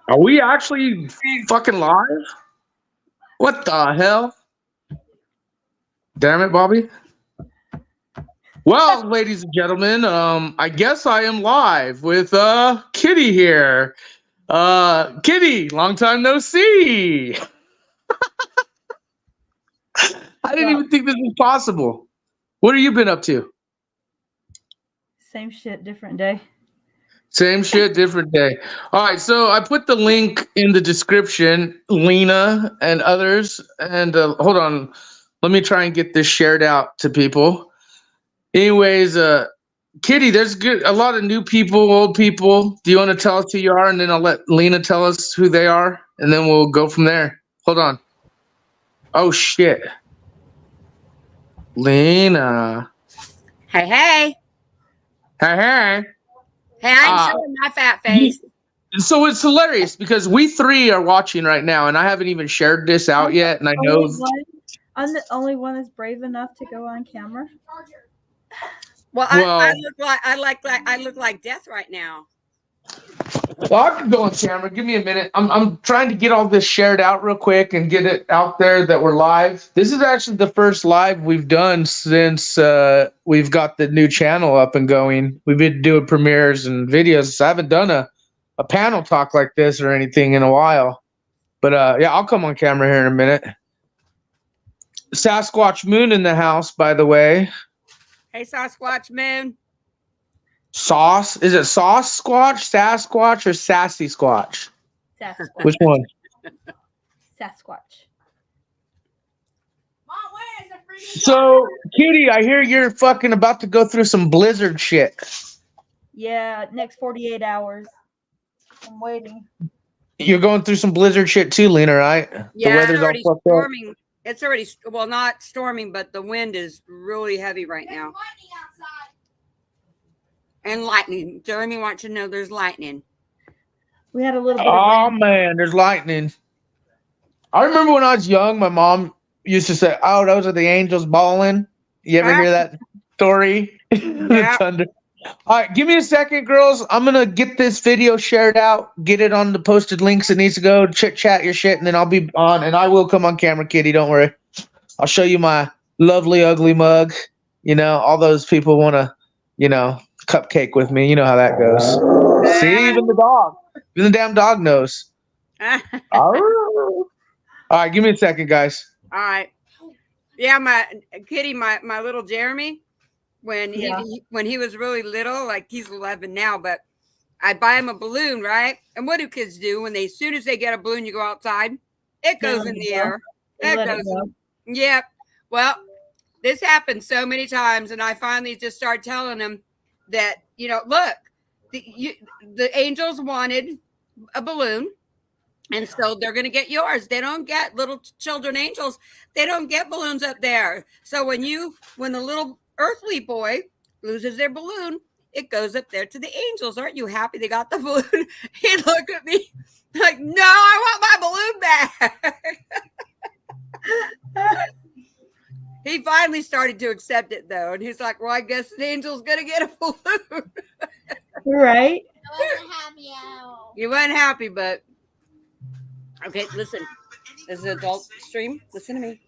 Are we actually fucking live? What the hell? Damn it, Bobby. Well, ladies and gentlemen, I guess I am live with Kitty here. Kitty, long time no see. I didn't even think this was possible. What have you been up to? Same shit, different day. Same shit, different day. All right, so I put the link in the description, Lena and others. And hold on, let me try and get this shared out to people. Anyways, Kitty, there's a lot of new people, old people. Do you want to tell us who you are, and then I'll let Lena tell us who they are, and then we'll go from there. Hold on. Oh shit, Lena. Hey, hey. Hey, hey. Hey, I'm showing my fat face. So it's hilarious because we three are watching right now, and I haven't even shared this out yet. And I know I'm the only one that's brave enough to go on camera. Well, I look like death right now. Well, I can go on camera. Give me a minute. I'm trying to get all this shared out real quick and get it out there that we're live. This is actually the first live we've done since we've got the new channel up and going. We've been doing premieres and videos. So I haven't done a panel talk like this or anything in a while. But yeah, I'll come on camera here in a minute. Sasquatch Moon in the house, by the way. Hey, Sasquatch Moon. Sauce? Is it Sauce Squatch, Sasquatch, or Sassy Squatch? Sasquatch. Which one? Sasquatch. So, Kitty, I hear you're fucking about to go through some blizzard shit. Yeah, next 48 hours. I'm waiting. You're going through some blizzard shit too, Lena, right? Yeah, the weather's already all fucked storming. Up. It's already, well, not storming, but the wind is really heavy right now. And lightning. Jeremy wants to know there's lightning. We had a little bit of rain. Man, there's lightning. I remember when I was young, my mom used to say, oh, those are the angels balling. You ever hear that story? Yeah. Thunder. All right, give me a second, girls. I'm going to get this video shared out, get it on the posted links. It needs to go chit-chat your shit, and then I'll be on, and I will come on camera, Kitty. Don't worry. I'll show you my lovely, ugly mug. You know, all those people want to, you know, cupcake with me. You know how that goes. See, even the dog. Even the damn dog knows. All right, give me a second, guys. All right. Yeah, my Kitty, my little Jeremy, when he was really little, like he's 11 now, but I'd buy him a balloon, right? And what do kids do when as soon as they get a balloon, you go outside? It goes in the air. It goes. Yeah. Well, this happened so many times, and I finally just started telling him that, you know, look, the angels wanted a balloon, and so they're going to get yours. They don't get little children angels. They don't get balloons up there. So when the little earthly boy loses their balloon, it goes up there to the angels. Aren't you happy they got the balloon? He looked at me like, no, I want my balloon back. He finally started to accept it, though. And he's like, well, I guess an angel's going to get a balloon. Right. You weren't happy, but... Okay, listen. This is an adult stream. Listen to me.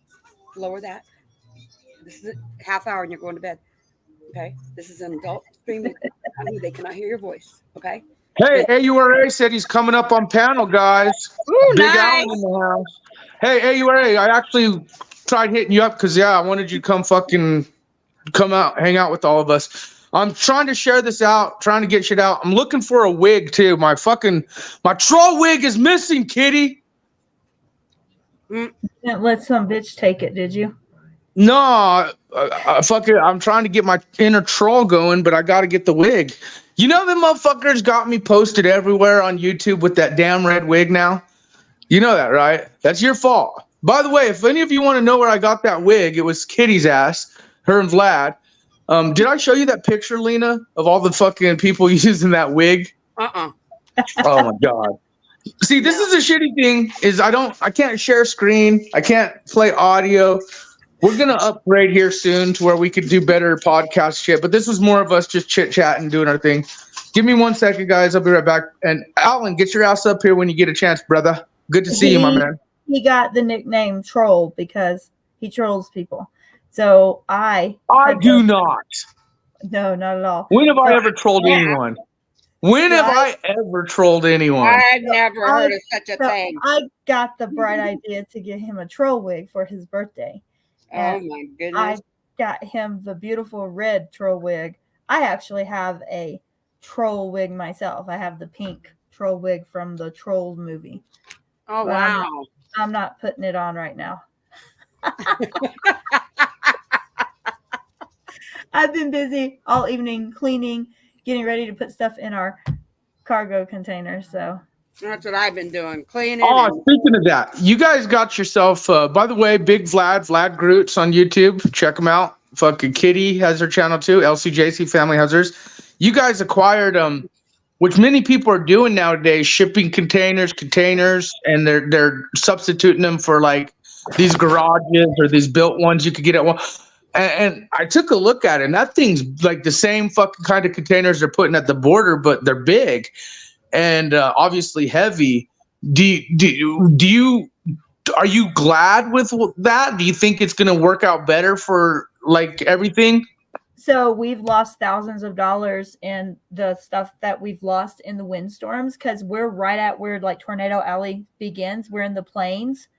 Lower that. This is a half hour and you're going to bed. Okay? This is an adult stream. They cannot hear your voice. Okay? Hey, AURA said he's coming up on panel, guys. Ooh, Big nice. Alan in the house. Hey, AURA, I actually tried hitting you up because, yeah, I wanted you to come out, hang out with all of us. I'm trying to share this out, trying to get shit out. I'm looking for a wig, too. My troll wig is missing, Kitty. You didn't let some bitch take it, did you? No, fuck it. I'm trying to get my inner troll going, but I got to get the wig. You know, the motherfuckers got me posted everywhere on YouTube with that damn red wig now. You know that, right? That's your fault. By the way, if any of you want to know where I got that wig, it was Kitty's ass, her and Vlad. Did I show you that picture, Lena, of all the fucking people using that wig? Uh-uh. Oh my God. See, this is a shitty thing is I can't share screen. I can't play audio. We're going to upgrade here soon to where we could do better podcast shit. But this was more of us just chit chatting, doing our thing. Give me 1 second, guys. I'll be right back. And Alan, get your ass up here when you get a chance, brother. Good to see you, my man. He got the nickname Troll because he trolls people. So I do not. No, not at all. When have I ever trolled anyone? When have I ever trolled anyone? I've never heard of such a thing. I got the bright idea to get him a troll wig for his birthday. Oh my goodness. I got him the beautiful red troll wig. I actually have a troll wig myself. I have the pink troll wig from the Trolls movie. Oh, wow. I'm not putting it on right now. I've been busy all evening cleaning, getting ready to put stuff in our cargo container. So that's what I've been doing, cleaning. Oh, speaking of that, you guys got yourself, by the way, Big Vlad Groots on YouTube. Check him out. Fucking Kitty has her channel too. LCJC Family has hers. You guys acquired, which many people are doing nowadays, shipping containers, and they're substituting them for like these garages or these built ones you could get at one. And I took a look at it, and that thing's like the same fucking kind of containers they're putting at the border, but they're big and obviously heavy. Are you glad with that? Do you think it's going to work out better for like everything? So we've lost thousands of dollars in the stuff that we've lost in the windstorms because we're right at where like Tornado Alley begins. We're in the plains.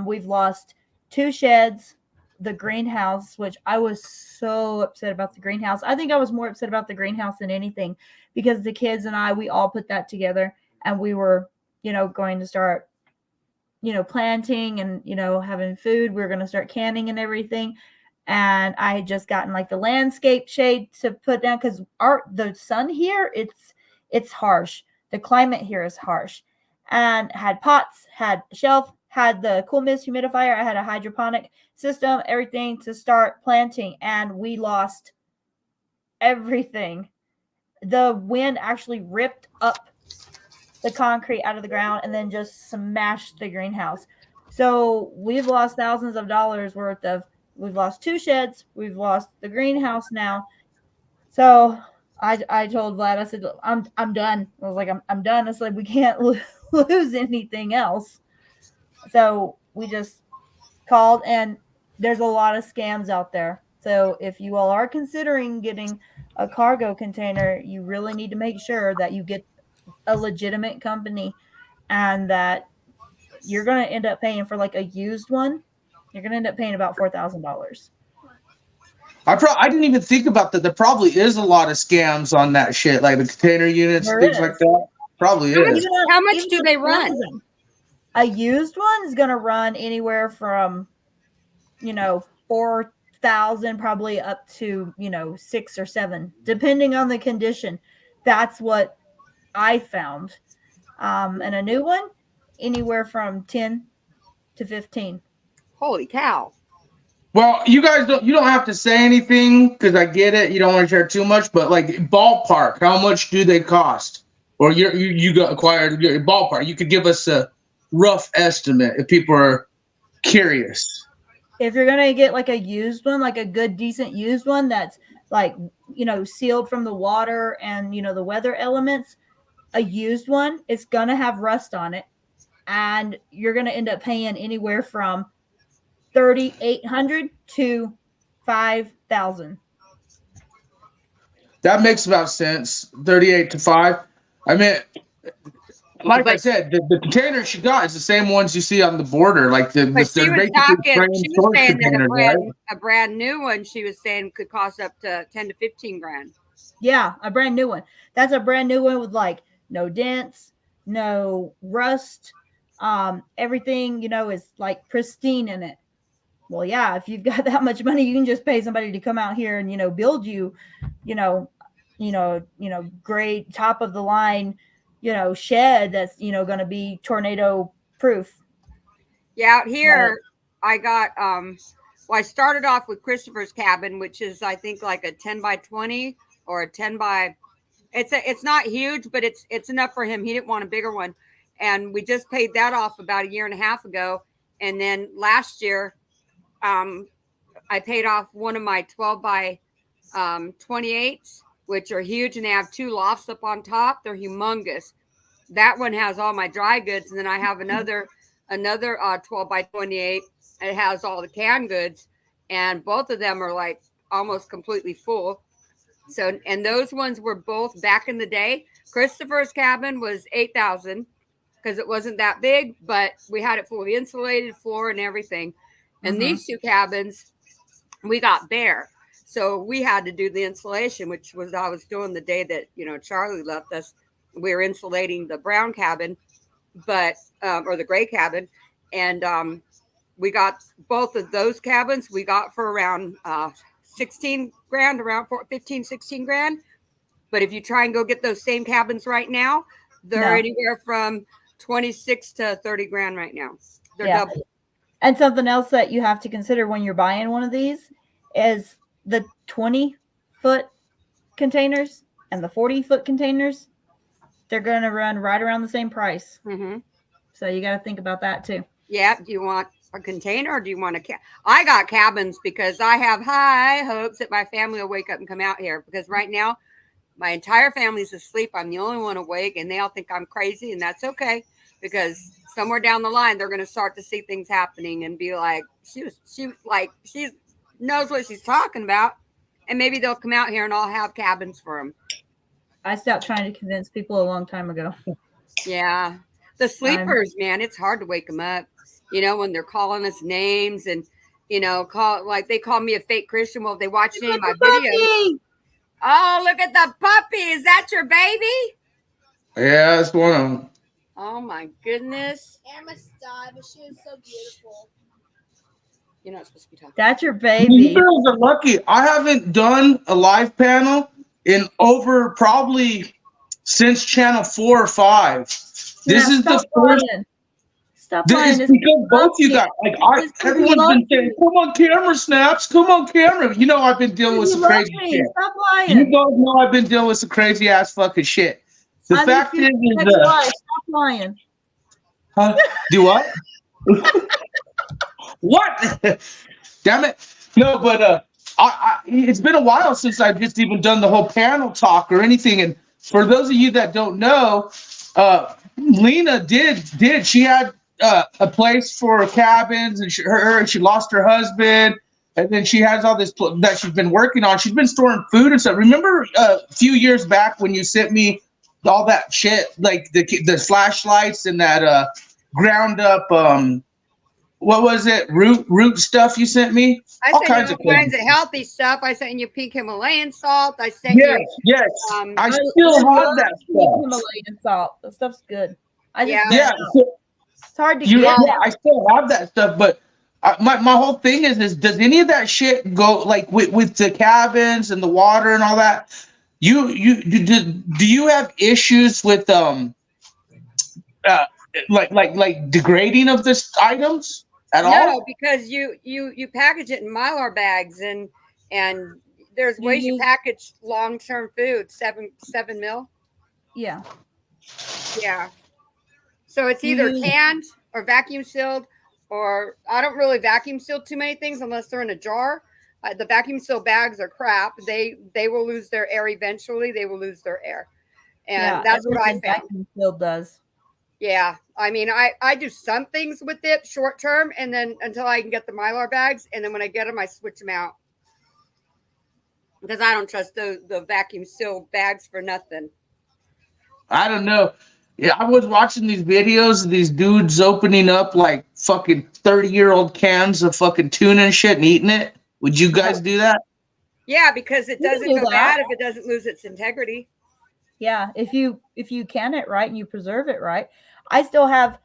We've lost 2 sheds, the greenhouse, which I was so upset about the greenhouse. I think I was more upset about the greenhouse than anything because the kids and we all put that together and we were, going to start, planting and, having food. We were going to start canning and everything. And I had just gotten like the landscape shade to put down because the sun here, it's harsh. The climate here is harsh. And had pots, had shelf, had the cool mist humidifier. I had a hydroponic system, everything to start planting. And we lost everything. The wind actually ripped up the concrete out of the ground and then just smashed the greenhouse. So we've lost thousands of dollars worth of, we've lost 2 sheds. We've lost the greenhouse now. So I told Vlad, I said, I'm done. I was like, I'm done. It's like, we can't lose anything else. So we just called, and there's a lot of scams out there. So if you all are considering getting a cargo container, you really need to make sure that you get a legitimate company and that you're going to end up paying for like a used one. You're going to end up paying about $4,000. I didn't even think about that. There probably is a lot of scams on that shit, like the container units, things like that. Probably is. How much do they run? A used one is going to run anywhere from, $4,000 probably up to, $6,000 or $7,000, depending on the condition. That's what I found. And a new one, anywhere from $10,000 to $15,000. Holy cow. Well, you guys don't have to say anything because I get it. You don't want to share too much, but like ballpark, how much do they cost? Or you got acquired your ballpark. You could give us a rough estimate if people are curious. If you're gonna get like a used one, like a good decent used one that's like sealed from the water and the weather elements, a used one, it's gonna have rust on it, and you're gonna end up paying anywhere from $3,800 to $5,000. That makes about sense. 38 to 5. I mean, like I said, the containers she got is the same ones you see on the border. Like she was saying that a brand new one, she was saying could cost up to 10 to 15 grand. Yeah, a brand new one. That's a brand new one with like no dents, no rust. Everything, is like pristine in it. Well, yeah, if you've got that much money, you can just pay somebody to come out here and, build you, great top of the line, shed that's, going to be tornado proof. Yeah, out here I got, I started off with Christopher's cabin, which is, I think like a 10 by 20 or a 10 by, it's not huge, but it's enough for him. He didn't want a bigger one. And we just paid that off about 1.5 years ago. And then last year, I paid off one of my 12 by 28s which are huge, and they have 2 lofts up on top. They're humongous. That one has all my dry goods, and then I have another 12 by 28. It has all the canned goods, and both of them are like almost completely full. So, and those ones were both back in the day. Christopher's cabin was 8,000 because it wasn't that big, but we had it fully insulated, floor and everything. And these 2 cabins, we got bare. So we had to do the insulation, which was I was doing the day that, Charlie left us. We were insulating the brown cabin, but or the gray cabin. And we got both of those cabins we got for around 16 grand, around 15, 16 grand. But if you try and go get those same cabins right now, they're anywhere from 26 to 30 grand right now. They're double. And something else that you have to consider when you're buying one of these is the 20-foot containers and the 40-foot containers. They're going to run right around the same price. So you got to think about that too. Yeah. Do you want a container or do you want a I got cabins because I have high hopes that my family will wake up and come out here, because right now my entire family's asleep. I'm the only one awake, and they all think I'm crazy, and that's okay, because somewhere down the line they're going to start to see things happening and be like, she knows what she's talking about, and maybe they'll come out here and I'll have cabins for them. I stopped trying to convince people a long time ago. Yeah, the sleepers, man, it's hard to wake them up. When they're calling us names and they call me a fake Christian. Well, if they watch any of my videos. Oh, look at the puppy. Is that your baby? Yeah, that's one of them. Oh, my goodness. Emma's died, but she is so beautiful. You're not supposed to be talking. That's your baby. You girls are lucky. I haven't done a live panel in over probably since channel 4 or 5. This is the first. Stop This lying. is because both you guys, everyone's been saying, "Come on camera, Snaps. Come on camera." I've been dealing with some crazy shit. Stop lying. You both know I've been dealing with some crazy ass fucking shit. The fact is, stop lying. Huh? Do what? What? Damn it! No, but it's been a while since I've just even done the whole panel talk or anything. And for those of you that don't know, Lena did. She had a place for cabins, and she lost her husband, and then she has all this that she's been working on. She's been storing food and stuff. Remember a few years back when you sent me all that shit, like the flashlights and that ground up what was it, root stuff you sent me? I sent you all kinds of healthy stuff. I sent you pink Himalayan salt. I sent you I still have that stuff. Himalayan salt. That stuff's good. It's hard to get. Yeah, I still have that stuff, but my whole thing is does any of that shit go like with the cabins and the water and all that? Do you have issues with like degrading of this items at all? No, because you package it in Mylar bags, and there's ways you package long-term food, 7 mil. Yeah. So it's either canned or vacuum sealed, or I don't really vacuum seal too many things unless they're in a jar. The vacuum seal bags are crap. They will lose their air eventually. They will lose their air, and that's what I found. Vacuum seal does. Yeah, I mean, I do some things with it short term, and then until I can get the Mylar bags, and then when I get them, I switch them out because I don't trust the vacuum seal bags for nothing. I don't know. Yeah, I was watching these videos of these dudes opening up like fucking 30-year-old cans of fucking tuna and shit and eating it. Would you guys do that? Yeah, because it doesn't go bad if it doesn't lose its integrity. Yeah, if you can it right and you preserve it right. I still have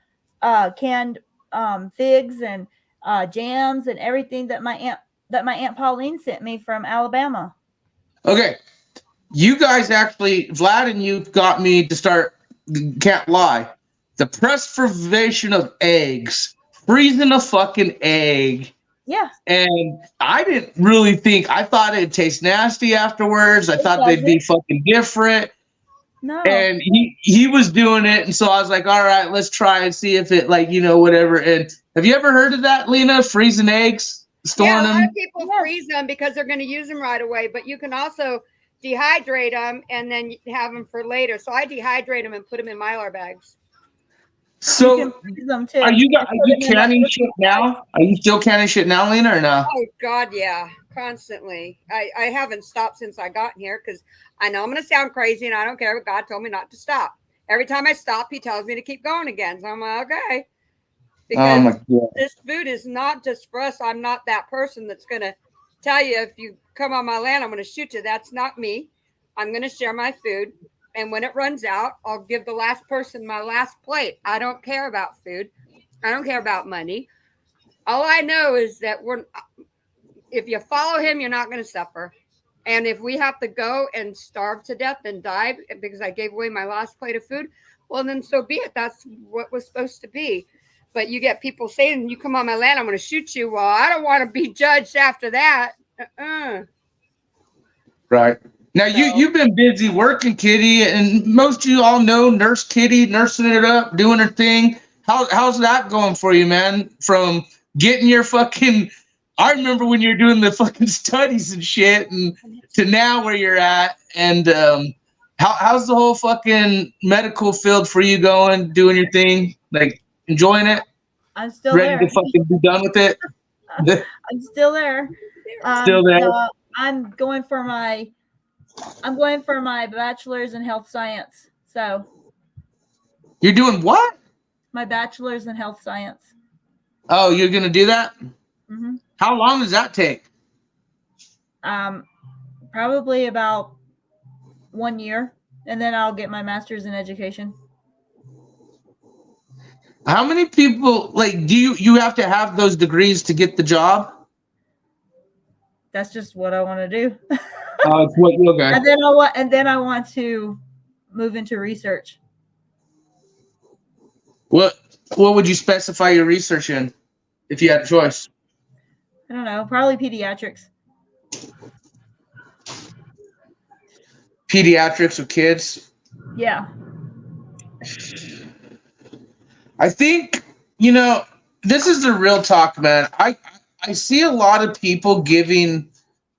canned figs and jams and everything that my aunt Pauline sent me from Alabama. Okay, you guys actually, Vlad and you got me to start. Can't lie. The preservation of eggs, freezing a fucking egg. Yeah. And I didn't really think. I thought it'd taste nasty afterwards. I thought they'd be fucking different. No. And he was doing it, and so I was like, all right, let's try and see if it whatever. And have you ever heard of that, Lena? Freezing eggs, storing them? Yeah, a lot of people freeze them because they're going to use them right away. But you can also dehydrate them and then have them for later. So I dehydrate them and put them in Mylar bags. So you can freeze them too. are you Put them in, like, canning shit now? Are you still canning shit now, Lena, or no? Oh God, yeah, constantly. I haven't stopped since I got here because I know I'm going to sound crazy and I don't care, but God told me not to stop. Every time I stop, He tells me to keep going again. So I'm like, okay. Because Oh my God. this food is not just for us. I'm not that person that's going to tell you if you come on my land, I'm going to shoot you. That's not me. I'm going to share my food. And when it runs out, I'll give the last person my last plate. I don't care about food. I don't care about money. All I know is that if you follow Him, you're not going to suffer. And if we have to go and starve to death and die because I gave away my last plate of food, well, then so be it. That's what was supposed to be. But you get people saying, you come on my land, I'm going to shoot you. Well, I don't want to be judged after that. Right. Now So- you've been busy working, Kitty, and most of you all know Nurse Kitty nursing it up, doing her thing. How's that going for you, man? From getting your fucking, I remember when you were doing the fucking studies and shit, and to now where you're at, and how's the whole fucking medical field for you going, doing your thing, like enjoying it? I'm still Ready there. to fucking be done with it? I'm still there. Still there? So I'm going for my bachelor's in health science. So You're doing what? my bachelor's in health science. Oh, you're gonna do that? Mm-hmm. How long does that take? Probably about 1 year, and then I'll get my master's in education. How many people, like, do you have to have those degrees to get the job? That's just what I want to do. Oh, it's what you okay. And then I want to move into research. What would you specify your research in if you had a choice? I don't know, probably pediatrics. Pediatrics with kids? Yeah. I think, this is the real talk, man. I see a lot of people giving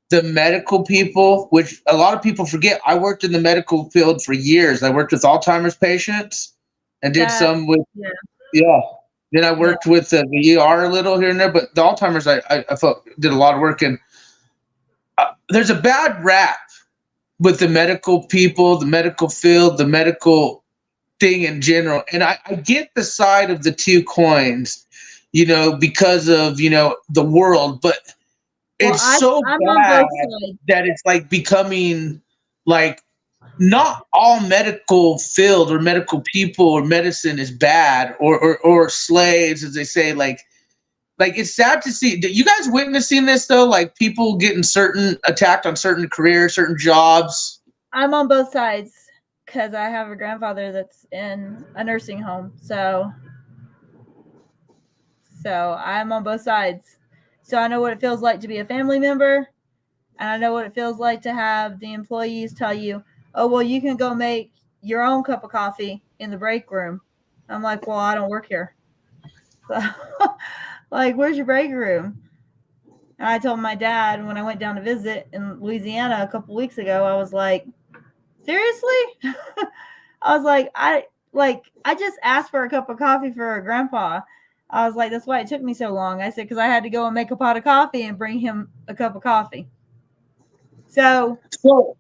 the medical people, which a lot of people forget. I worked in the medical field for years. I worked with Alzheimer's patients and did some with, yeah. Then I worked with the ER a little here and there, but the Alzheimer's, I felt did a lot of work in. There's a bad rap with the medical people, the medical field, the medical thing in general. And I get the side of the two coins, because of, the world, but it's so bad that it's like becoming like not all medical field or medical people or medicine is bad or slaves, as they say. Like it's sad to see. You guys witnessing this though? Like people getting attacked on certain careers, certain jobs. I'm on both sides because I have a grandfather that's in a nursing home. So I'm on both sides. So I know what it feels like to be a family member, and I know what it feels like to have the employees tell you, oh, well, you can go make your own cup of coffee in the break room. I'm like, well, I don't work here. So, like, where's your break room? And I told my dad when I went down to visit in Louisiana a couple weeks ago, I was like, seriously? I was like, I just asked for a cup of coffee for a grandpa. I was like, that's why it took me so long. I said, because I had to go and make a pot of coffee and bring him a cup of coffee. So I'll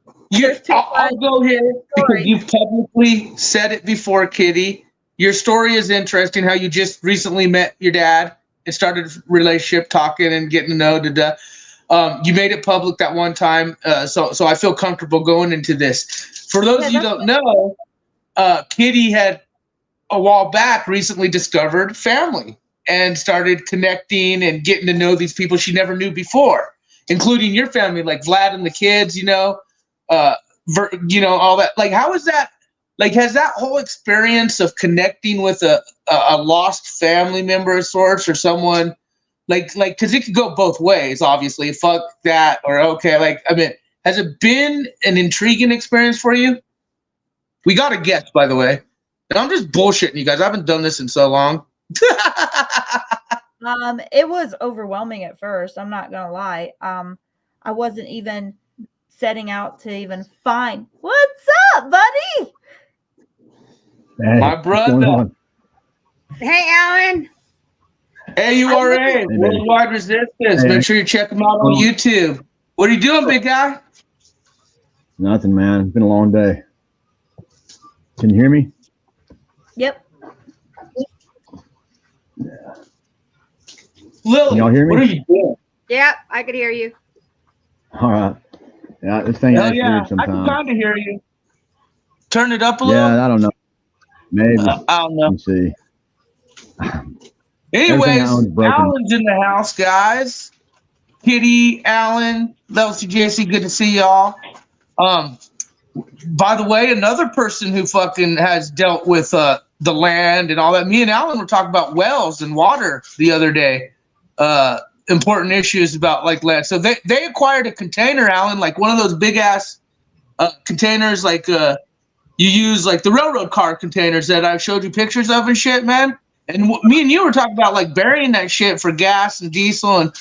go here because you've publicly said it before, Kitty. Your story is interesting, how you just recently met your dad and started a relationship, talking and getting to know. You made it public that one time, so I feel comfortable going into this. For those of you who don't know, Kitty had a while back recently discovered family and started connecting and getting to know these people she never knew before, including your family, like Vlad and the kids, all that. Like, how is that? Like, has that whole experience of connecting with a lost family member of sorts or someone like, because it could go both ways, obviously, fuck that or okay. Like, I mean, has it been an intriguing experience for you? We got a guest, by the way. And I'm just bullshitting you guys. I haven't done this in so long. It was overwhelming at first. I'm not gonna lie. I wasn't even setting out to even find. What's up, buddy? Hey, My what's going brother. on? Hey, Alan. AURA, Worldwide Resistance. Hey. Make sure you check them out on YouTube. What are you doing, big guy? Nothing, man. It's been a long day. Can you hear me? Yep. Lily, Can y'all hear me? what are you doing? Yep, I could hear you. All right. Yeah, this thing Hell acts yeah, weird I can sometimes. kind of hear you. Turn it up a little. Yeah, I don't know. Maybe. I don't know. Let me see. Anyways, I own is broken. Alan's in the house, guys. Kitty, Alan, LCJC, good to see y'all. By the way, another person who fucking has dealt with the land and all that. Me and Alan were talking about wells and water the other day. Important issues about like land. So they acquired a container, Alan, like one of those big ass containers, like you use like the railroad car containers that I showed you pictures of and shit, man. And me and you were talking about like burying that shit for gas and diesel. And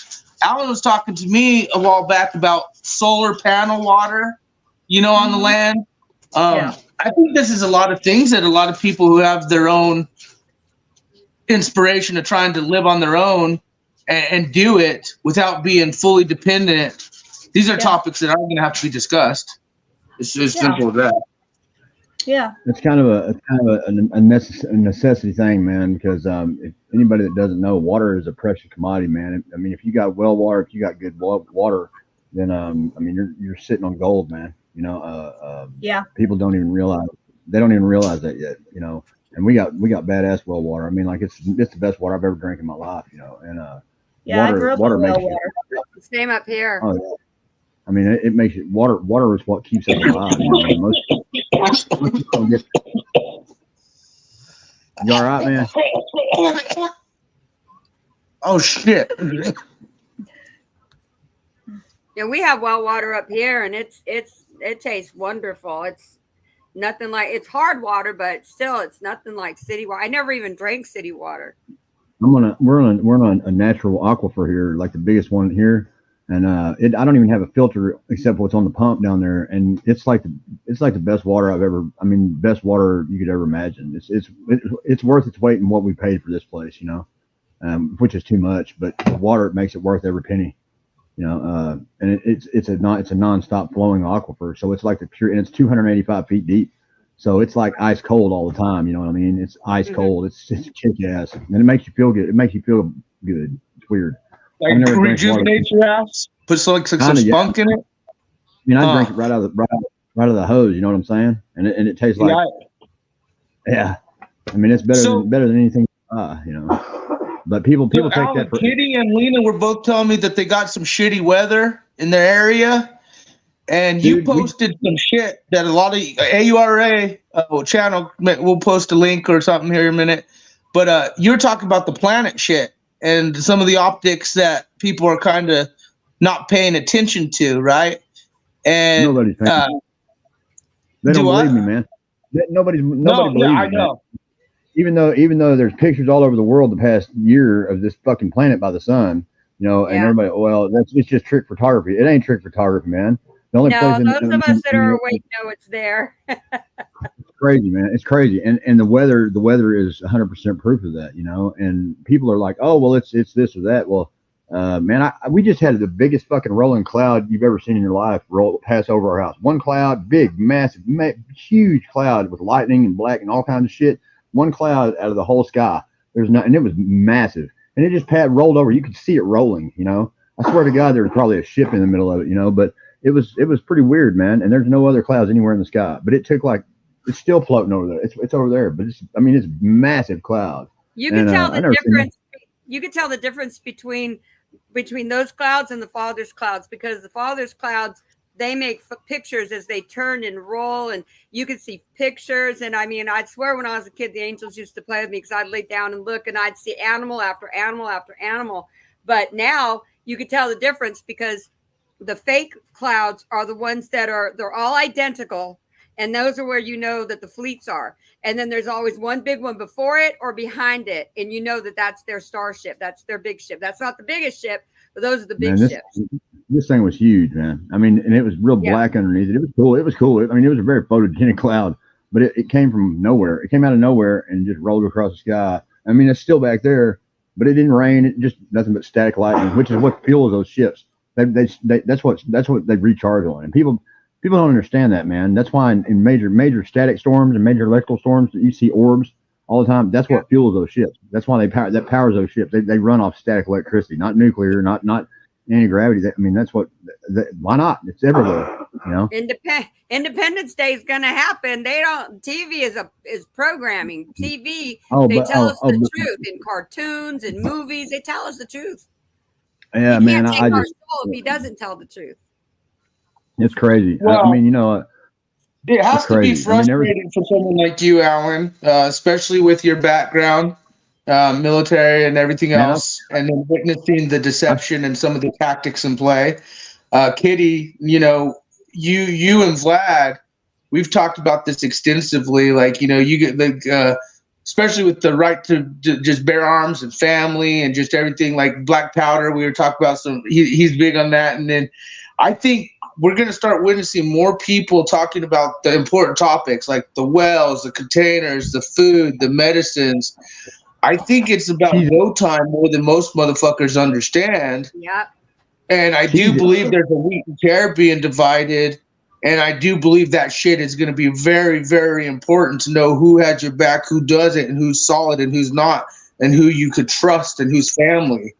Alan was talking to me a while back about solar panel water, you know, on the land. Yeah. I think this is a lot of things that a lot of people who have their own inspiration of trying to live on their own and do it without being fully dependent. These are topics that are going to have to be discussed. It's as simple as that. Yeah. It's kind of a necessity thing, man, because if anybody that doesn't know, water is a precious commodity, man. I mean, if you got well water, if you got good water, then I mean, you're sitting on gold, man. You know, Yeah. people don't even realize that yet, you know. And we got badass well water. I mean, like it's the best water I've ever drank in my life, you know. And Yeah, I grew up water with well makes water. Same up here. Oh, yeah. I mean, it makes it water. Water is what keeps us alive. You know? Most people don't get. You all right, man? Oh shit! Yeah, we have well water up here, and it tastes wonderful. It's nothing like, it's hard water, but still, it's nothing like city water. I never even drank city water. We're on a natural aquifer here, like the biggest one here, and I don't even have a filter except what's on the pump down there, and it's like the best water I've ever. I mean, best water you could ever imagine. It's worth its weight in what we paid for this place, you know, which is too much, but the water makes it worth every penny. You know, and it's a non-stop flowing aquifer, so it's like the pure, and it's 285 feet deep, so it's like ice cold all the time. You know what I mean? It's ice cold. It's kick ass, and it makes you feel good. It makes you feel good. It's weird. Like rejuvenate your ass. Put some spunk in it. I mean, I drink it right out of the hose. You know what I'm saying? And it tastes like, yeah. I mean, it's better than anything. You know. But people take that for. Kitty and Lena were both telling me that they got some shitty weather in their area, and you posted some shit that a lot of AURA channel. We'll post a link or something here in a minute. But you're talking about the planet shit and some of the optics that people are kind of not paying attention to, right? And nobody's paying. They don't believe me, man. Nobody believes me. I know. Man. Even though there's pictures all over the world the past year of this fucking planet by the sun, you know, and everybody, well, it's just trick photography. It ain't trick photography, man. The only place those of us that are awake know it's there. It's crazy, man. It's crazy, and the weather is 100% proof of that, you know. And people are like, oh, well, it's this or that. Well, man, we just had the biggest fucking rolling cloud you've ever seen in your life pass over our house. One cloud, big, massive, huge cloud with lightning and black and all kinds of shit. One cloud out of the whole sky. And it was massive, and it just rolled over. You could see it rolling, you know. I swear to God, there was probably a ship in the middle of it, you know. But it was pretty weird, man. And there's no other clouds anywhere in the sky. But it took it's still floating over there. It's over there, but it's massive cloud. You can tell the difference. You can tell the difference between those clouds and the Father's clouds, because the Father's clouds, they make pictures as they turn and roll, and you could see pictures. And I mean, I'd swear when I was a kid, the angels used to play with me because I'd lay down and look, and I'd see animal after animal after animal. But now you could tell the difference, because the fake clouds are the ones they're all identical. And those are where you know that the fleets are. And then there's always one big one before it or behind it. And you know that that's their starship. That's their big ship. That's not the biggest ship, But those are the big Man, ships. this thing was huge, man. I mean, and it was real black underneath it. It was cool. It was cool. I mean, it was a very photogenic cloud, but it came from nowhere. It came out of nowhere and just rolled across the sky. I mean, it's still back there, but it didn't rain. It just nothing but static lightning, which is what fuels those ships. That's what they recharge on. And people don't understand that, man. That's why in major static storms and major electrical storms that you see orbs all the time. That's what fuels those ships. That's why that powers those ships. They run off static electricity, not nuclear, not anti-gravity. I mean, that's what. Why not? It's everywhere. You know. Independence Day is going to happen. They don't. TV is programming. TV. They tell us the truth in cartoons and movies. They tell us the truth. Yeah, he man. can't take our soul if he doesn't tell the truth. It's crazy. Well, I mean, you know. It has to be frustrating for someone like you, Alan, especially with your background, military and everything else, and then witnessing the deception and some of the tactics in play. Kitty, you know, you and Vlad, we've talked about this extensively. Like, you know, you get the, especially with the right to just bear arms and family and just everything, like Black Powder. We were talking about he's big on that. And then I think we're going to start witnessing more people talking about the important topics like the wells, the containers, the food, the medicines. I think it's about go time more than most motherfuckers understand. Yeah. And I do believe there's a wheat and tear being divided. And I do believe that shit is going to be very, very important to know who had your back, who doesn't, and who's solid and who's not, and who you could trust and who's family.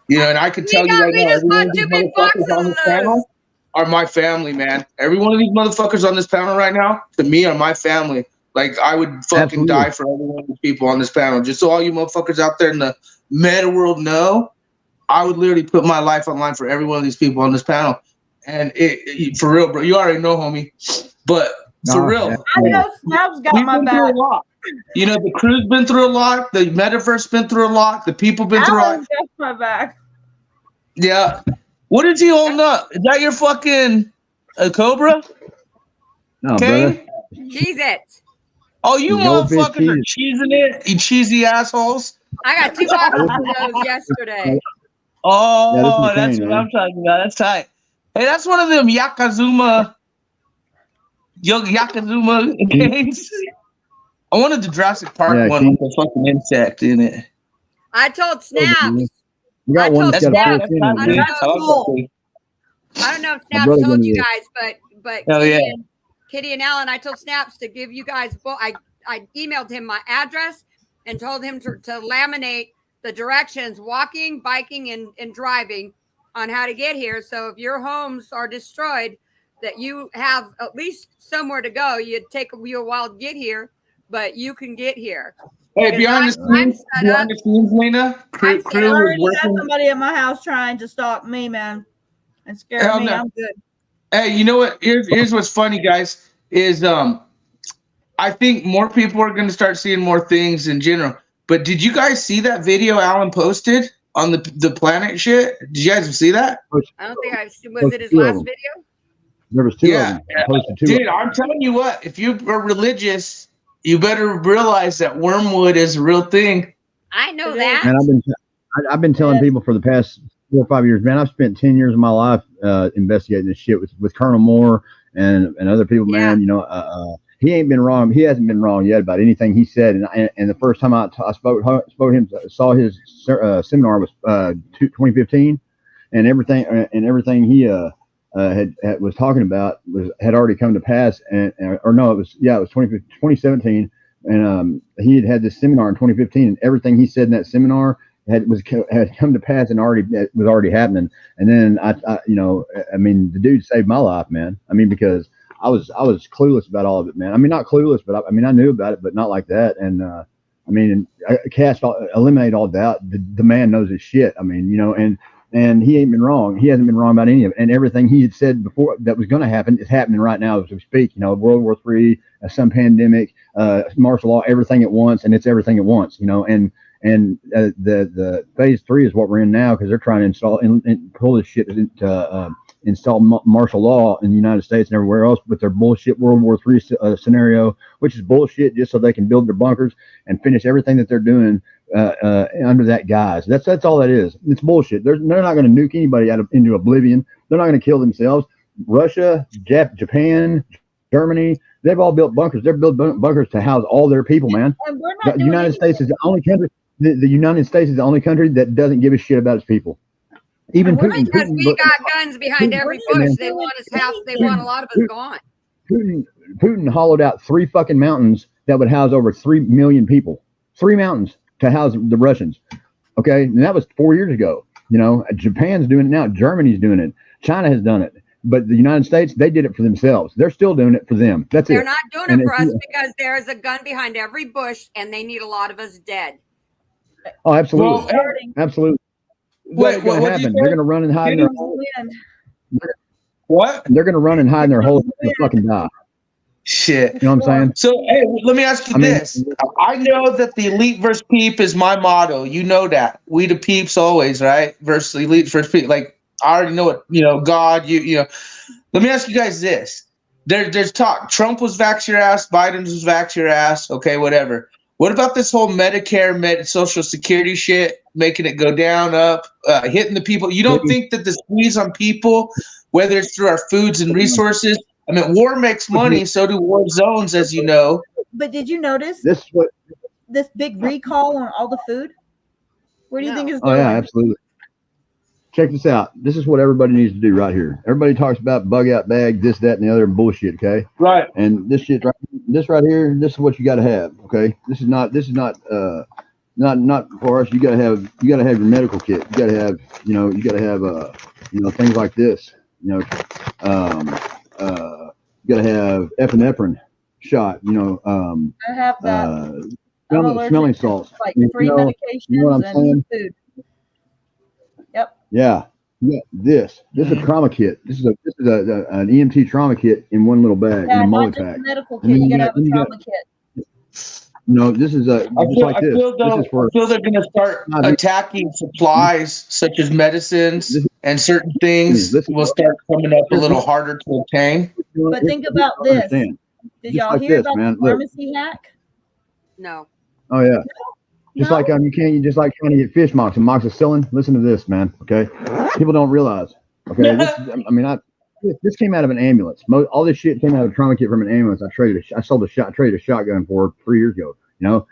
You know, and I could tell you right now, every one of these motherfuckers on this panel are my family, man. Every one of these motherfuckers on this panel right now, to me, are my family. Like, I would fucking die for every one of these people on this panel. Just so all you motherfuckers out there in the meta world know, I would literally put my life on line for every one of these people on this panel. And it for real, bro, you already know, homie. But for real, I know Snap's got my back. You know, the crew's been through a lot. The metaverse been through a lot. The people been through a lot. Alan's got my back. Yeah. What is he holding up? Is that your fucking Cobra? No, brother. Cheese it. Oh, you motherfuckers are cheesing it, you cheesy assholes. I got 2 boxes of those yesterday. Oh, that's what I'm talking about. That's tight. Hey, that's one of them Yakazuma games. I wanted the Jurassic Park one with the fucking insect in it. I told Snaps. You got one that's got a I don't know if Snaps told you guys, but Kitty and Alan, I told Snaps to give you guys both. I emailed him my address and told him to laminate the directions, walking, biking, and driving on how to get here. So if your homes are destroyed, that you have at least somewhere to go. You'd take you a while to get here, but you can get here. Hey, behind the scenes, Lena, crew is working. Somebody at my house trying to stalk me, man, and scare me. I'm good. Hey, you know what? Here's what's funny, guys. Is I think more people are going to start seeing more things in general. But did you guys see that video Alan posted on the planet shit? Did you guys see that? I don't think was it his last video? There was 2 of them. Posted 2 dude, I'm telling you what, if you are religious, you better realize that wormwood is a real thing. I know that. And I've been telling people for the past 4 or 5 years, man. I've spent 10 years of my life investigating this shit with Colonel Moore and other people, man. You know, he ain't been wrong. He hasn't been wrong yet about anything he said. And the first time I spoke to him, saw his seminar was 2015, and everything he had was talking about had already come to pass. And it was 2017, and he had this seminar in 2015, and everything he said in that seminar had come to pass and was already happening. And then I mean, the dude saved my life, man. I mean, because I was clueless about all of it, man. I mean, not clueless, but I mean, I knew about it, but not like that. And I mean, eliminate all doubt. The man knows his shit. I mean, you know, and he ain't been wrong. He hasn't been wrong about any of it. And everything he had said before that was going to happen is happening right now as we speak. You know, World War III, some pandemic, martial law, everything at once, and it's everything at once. You know, and the phase 3 is what we're in now because they're trying to install and pull this shit into install martial law in the United States and everywhere else with their bullshit World War III scenario, which is bullshit, just so they can build their bunkers and finish everything that they're doing under that guise. That's all that is. It's bullshit. They're not going to nuke anybody into oblivion. They're not going to kill themselves. Russia, Japan, Germany, they've all built bunkers. They're building bunkers to house all their people, man. And we're not The United States is the only country. The United States is the only country that doesn't give a shit about its people. Even Putin. Because we got guns behind every bush. They want us house. They want a lot of us gone. Putin hollowed out 3 fucking mountains that would house over 3 million people. 3 mountains to house the Russians. Okay, and that was 4 years ago. You know, Japan's doing it now. Germany's doing it. China has done it. But the United States, they did it for themselves. They're still doing it for them. That's it. They're not doing it for us because there is a gun behind every bush, and they need a lot of us dead. Oh, absolutely, Well, absolutely. What's going to happen? They're going to run and hide in their holes. What? They're going to run and hide in their holes and fucking die. Shit. You know what I'm saying? So, hey, let me ask you this. I know that the elite versus peep is my motto. You know that. We the peeps always, right? Versus elite versus peep. Like, I already know it. You know, God, you know. Let me ask you guys this. There's talk. Trump was vax your ass. Biden was vax your ass. Okay, whatever. What about this whole Medicare, Social Security shit, making it go down, up, hitting the people? You don't think that the squeeze on people, whether it's through our foods and resources, I mean, war makes money, so do war zones, as you know. But did you notice This big recall on all the food? Where do you think it's going? Oh yeah, absolutely. Check this out. This is what everybody needs to do right here. Everybody talks about bug out bag, this, that, and the other bullshit. Okay. Right. And this shit, this right here, this is what you got to have. Okay. This is not for us. You got to have your medical kit. You got to have, you got to have, things like this. You got to have epinephrine shot. I have that. Smelling salts. Like 3 medications and food. Yep. Yeah. This is a trauma kit. This is an EMT trauma kit in one little bag in a not multi just pack. a medical kit. You gotta have a trauma kit. No, this is I feel they're going to start attacking supplies such as medicines and certain things will start coming up a little harder to obtain. But think about this. Did y'all hear about the pharmacy hack? No. Oh yeah. Just like trying to get fish mox and moxicillin. Listen to this, man. Okay, people don't realize. Okay, this came out of an ambulance. All this shit came out of a trauma kit from an ambulance. I traded a shotgun for 3 years ago.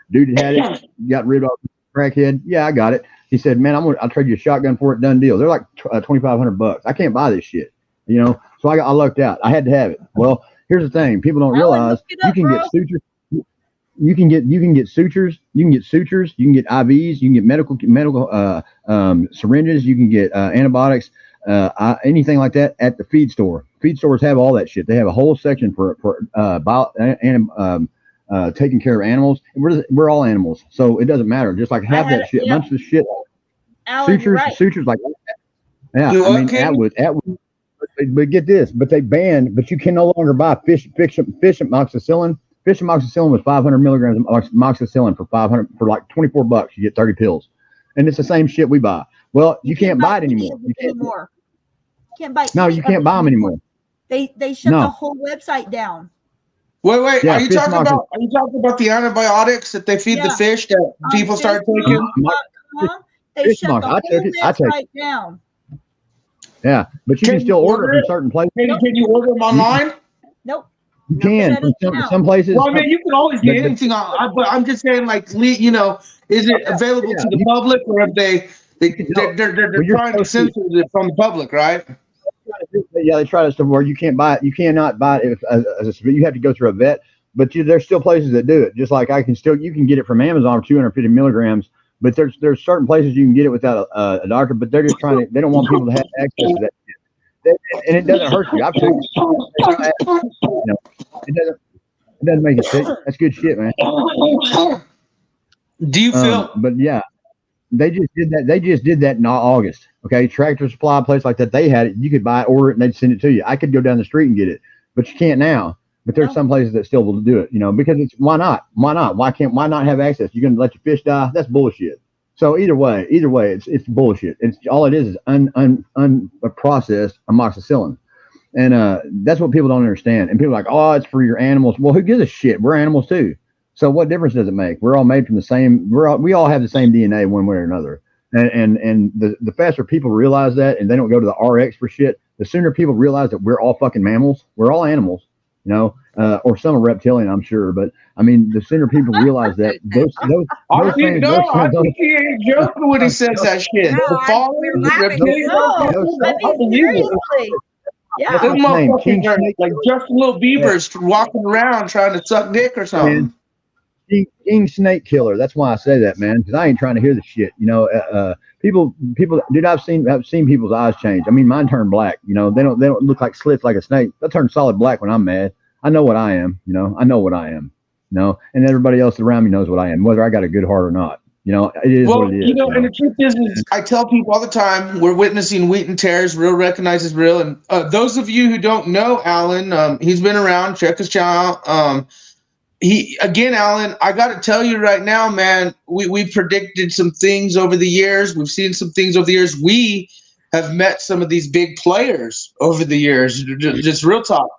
Dude had it, got rid of crackhead. Yeah, I got it. He said, "Man, I'll trade you a shotgun for it. Done deal." They're like $2,500. I can't buy this shit. So I lucked out. I had to have it. Well, here's the thing: people don't realize you can get sutures. You can get sutures. You can get IVs. You can get medical syringes. You can get antibiotics, anything like that at the feed store. Feed stores have all that shit. They have a whole section for taking care of animals. We're all animals, so it doesn't matter. Just like have that shit, a bunch of shit. Sutures like that. Yeah, Atwood. But get this. But you can no longer buy fish amoxicillin. Fish amoxicillin was 500 milligrams of amoxicillin for like $24. You get 30 pills, and it's the same shit we buy. Well, you can't buy it anymore. Can't buy. No, you can't buy them anymore. They shut the whole website down. Wait. Yeah, are you talking about the antibiotics that they feed the fish that people start taking? They shut the whole website down. Yeah, but you can still order from certain places. Can you order them online? Nope. You can from some places. Well, I mean, you can always get anything on. But I'm just saying, like, is it available to the public, or if they're trying to censor it from the public, right? Yeah, they try to stuff where you can't buy it. You cannot buy it you have to go through a vet. But there's still places that do it. Just like you can get it from Amazon for 250 milligrams. But there's certain places you can get it without a doctor. But they're just they don't want people to have access to that shit. And it doesn't hurt you. I've taken it doesn't make it sick. That's good shit, man. Do you feel? But yeah, they just did that. They just did that in August. Okay, Tractor Supply, a place like that, they had it. You could buy it, order it, and they'd send it to you. I could go down the street and get it, but you can't now. But there's some places that still will do it. Because it's why not? Why not? Why not have access? You're gonna let your fish die? That's bullshit. So either way, it's bullshit. It's all it is unprocessed amoxicillin. And that's what people don't understand. And people are like, oh, it's for your animals. Well, who gives a shit? We're animals too. So what difference does it make? We're all made from the same. We all have the same DNA one way or another. And the faster people realize that, and they don't go to the RX for shit, the sooner people realize that we're all fucking mammals. We're all animals, you know, or some are reptilian, I'm sure. But I mean, the sooner people realize that I think he ain't joking when he says that shit. No, we're laughing. I mean, seriously. Yeah. This motherfuckers are like just little beavers walking around trying to suck dick or something. King Snake Killer. That's why I say that, man, because I ain't trying to hear the shit. You know, people. Dude, I've seen people's eyes change. I mean, mine turn black. You know, they don't look like slits like a snake. They turn solid black when I'm mad. I know what I am. You know, I know what I am. You know, and everybody else around me knows what I am, whether I got a good heart or not. You know, it is what it is. You know, and the truth is I tell people all the time, we're witnessing wheat and tares. Real recognizes real. And those of you who don't know Alan, he's been around. Check his channel. Alan, I got to tell you right now, man, we predicted some things over the years. We've seen some things over the years. We have met some of these big players over the years, just real talk.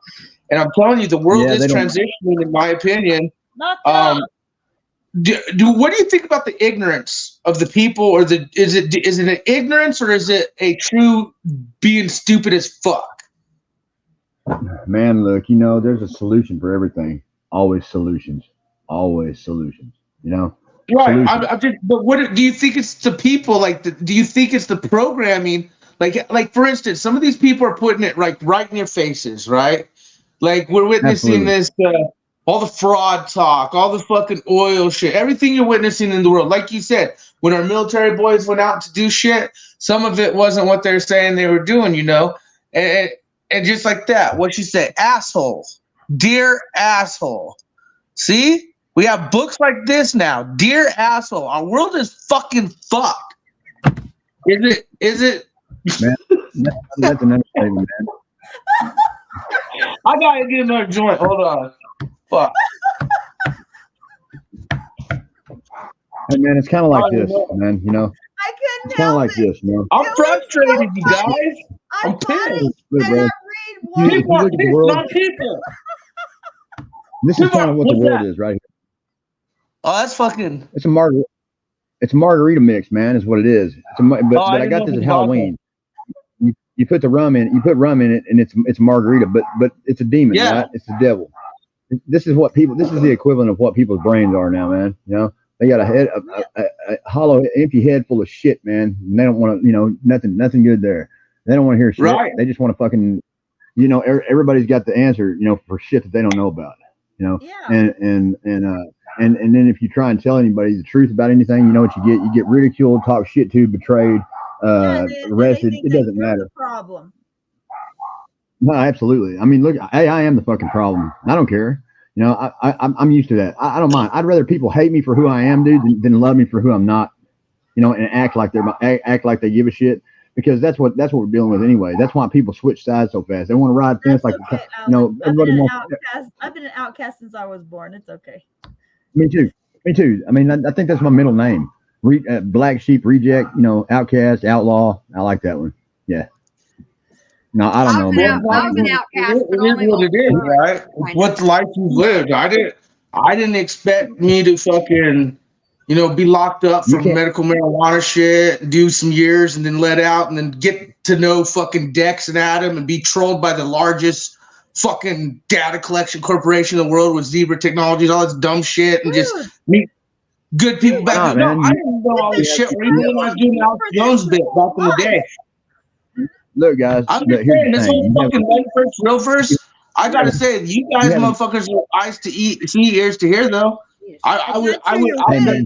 And I'm telling you, the world is transitioning, in my opinion. What do you think about the ignorance of the people, or is it an ignorance, or is it a true being stupid as fuck? Man, look, you know, there's a solution for everything. Always solutions. You know, right? But what do you think it's the people? Like, do you think it's the programming? Like for instance, some of these people are putting it right in your faces, right? Like we're witnessing this. All the fraud talk, all the fucking oil shit, everything you're witnessing in the world. Like you said, when our military boys went out to do shit, some of it wasn't what they're saying they were doing, you know? And just like that, what you say, asshole, dear asshole. See? We have books like this now. Dear asshole. Our world is fucking fucked. Is it? Man, that's an understatement, man. I gotta get another joint. Hold on. Fuck. Hey, man, it's kind of like this, man. You know, I couldn't it's kind of like this, you know. I'm frustrated, you guys. I'm pissed. People are pissed on people. This is kind of what the world is right here. Oh, that's fucking. It's a margarita mix, man. Is what it is. But I got this at Halloween. You put the rum in. You put rum in it, and it's margarita. But it's a demon, right? It's the devil. This is the equivalent of what people's brains are now, man. You know, they got a hollow, empty head full of shit, man. And they don't want to, you know, nothing good there. They don't want to hear shit. Right. They just want to fucking, you know, everybody's got the answer, you know, for shit that they don't know about, you know. Yeah. And then if you try and tell anybody the truth about anything, you know what you get? You get ridiculed, talked shit to, betrayed, arrested. It doesn't matter. Problem. No, absolutely. I mean, look, I am the fucking problem. I don't care. You know, I'm used to that. I don't mind. I'd rather people hate me for who I am, dude, than love me for who I'm not. You know, and act like they give a shit, because that's what we're dealing with anyway. That's why people switch sides so fast. They want to ride fence like, okay, you know, everybody wants. I've been an outcast since I was born. It's okay. Me too. I mean, I think that's my middle name. Black sheep, reject. You know, outcast, outlaw. I like that one. Yeah. No, I don't know, man. I'm an outcast. It is what it is, right? It's what life you lived. I didn't expect me to fucking, you know, be locked up for medical marijuana shit, do some years, and then let out, and then get to know fucking Dex and Adam, and be trolled by the largest fucking data collection corporation in the world with Zebra Technologies, all this dumb shit, and just meet good people back then. No, I didn't know all this shit. Even when I was doing Alex Jones bit back in the day. Look, guys. I'm just saying, this whole fucking real first. I gotta say, you guys, motherfuckers, are eyes to see, ears to hear, though. I would.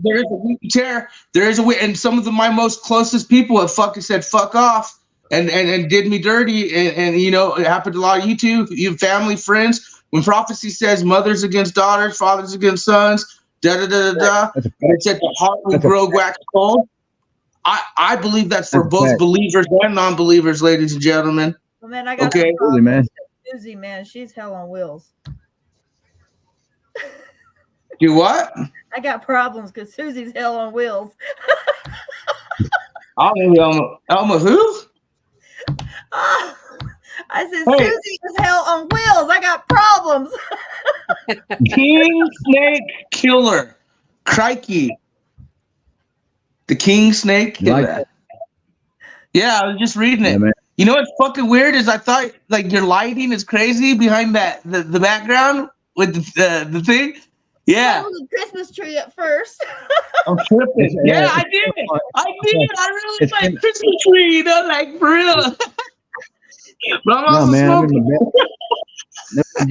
There is a wheat and tear. There is a wheat, and some of my most closest people have fucking said fuck off and did me dirty, and you know, it happened to a lot of you too. You family, friends. When prophecy says mothers against daughters, fathers against sons, and it said the heart will grow wax cold. I believe that's for both believers and non-believers, ladies and gentlemen. Well, man, I got okay, man. Susie, man, she's hell on wheels. Do what? I got problems because Susie's hell on wheels. Elma who? Ah, I said, Hey. Susie is hell on wheels. I got problems. King Snake Killer. Crikey. The King Snake You like Killer. that? Yeah, I was just reading Yeah, it. man. You know what's fucking weird is I thought like your lighting is crazy behind the background with the thing. Yeah. That was a Christmas tree at first. I'm tripping. Yeah, I did. I really It's like been- Christmas tree, you know, like for real. But I'm No, also man, I'm in, smoking.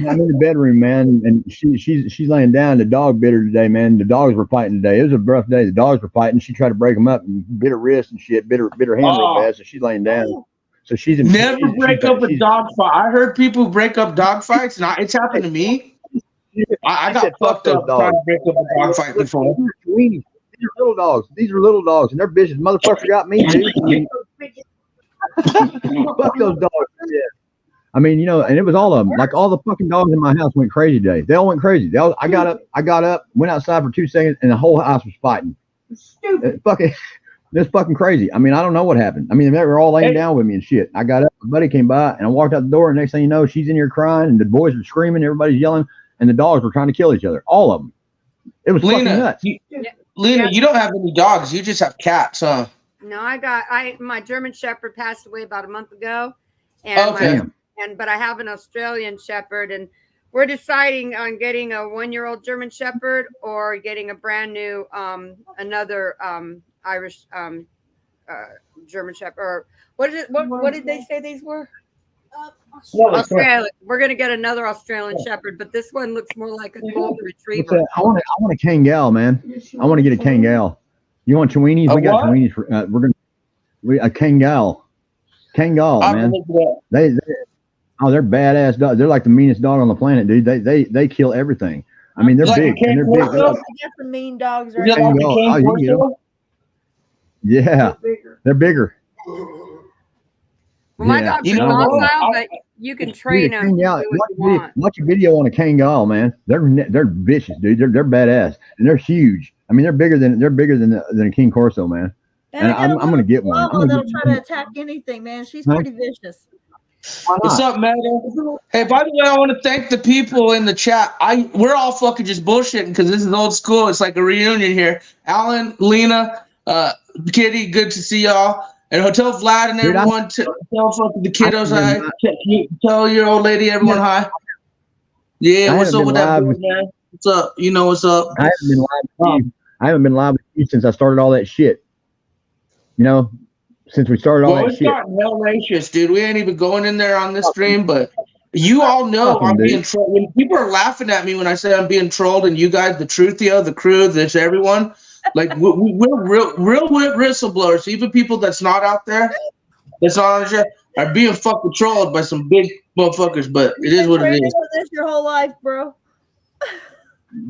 I'm in the bedroom, man, and she's laying down. The dog bit her today, man. The dogs were fighting today. It was a rough day. The dogs were fighting. She tried to break them up and bit her wrist and shit, bit her hand real bad. So she's laying down. So she's in. Never break up a she's- dog fight. I heard people break up dog fights, and it's happened to me. I got said, "Fuck fucked those up trying dogs." to break up a dog fight before. These are little dogs. These are little dogs, and they're vicious. Motherfucker got me, dude. I mean, fuck those dogs. Yeah. I mean, you know, and it was all of them. Like all the fucking dogs in my house went crazy today. They all went crazy. I got up, went outside for 2 seconds, and the whole house was fighting. It's fucking crazy. I mean, I don't know what happened. I mean, they were all laying down with me and shit. I got up, my buddy came by, and I walked out the door, and next thing you know, she's in here crying, and the boys are screaming, everybody's yelling, and the dogs were trying to kill each other. All of them. It was fucking nuts. Lena, you don't have any dogs. You just have cats, huh? No, my German Shepherd passed away about a month ago, and Okay. but I have an Australian Shepherd, and we're deciding on getting a 1-year-old German Shepherd or getting a brand new another Irish German Shepherd. Or what is it? What did they say these were? Australia. We're gonna get another Australian Shepherd, but this one looks more like a golden retriever. I want a Kangal, man. I want to get a Kangal. You want Chiweenies? We got Chiweenies. A Kangal. Kangal, man. They're badass dogs. They're like the meanest dog on the planet, dude. They kill everything. I mean, they're Like big and they're big. I got some mean dogs right Yeah, now. Oh, you can get them. Yeah, they're bigger. Well, my Yeah. dogs You are know what? docile, but you can train them to do what you want. Watch a video on a Kangal, man. They're vicious, dude. They're badass and they're huge. I mean, they're bigger than a King Corso, man. And I'm gonna get one. That'll try to attack anything, man. She's pretty vicious. What's up, man? Hey, by the way, I want to thank the people in the chat. We're all fucking just bullshitting because this is old school. It's like a reunion here. Alan, Lena, Kitty, good to see y'all. And Hotel Vlad and everyone. Tell fucking the kiddos hi. Tell your old lady, everyone hi. Yeah, what's up with that boy, man? What's up? You know what's up? I haven't been live with you since I started all that shit. You know, since we started all that It's shit. gotten hellacious, dude. We ain't even going in there on this stream, but you all know I'm being trolled. When people are laughing at me when I say I'm being trolled, and you guys, the Truthio, the crew, this everyone, like we're real whistleblowers. Even people that's not out there, that's not on the show, are being fucking trolled by some big motherfuckers. But it is what it is. This your whole life, bro.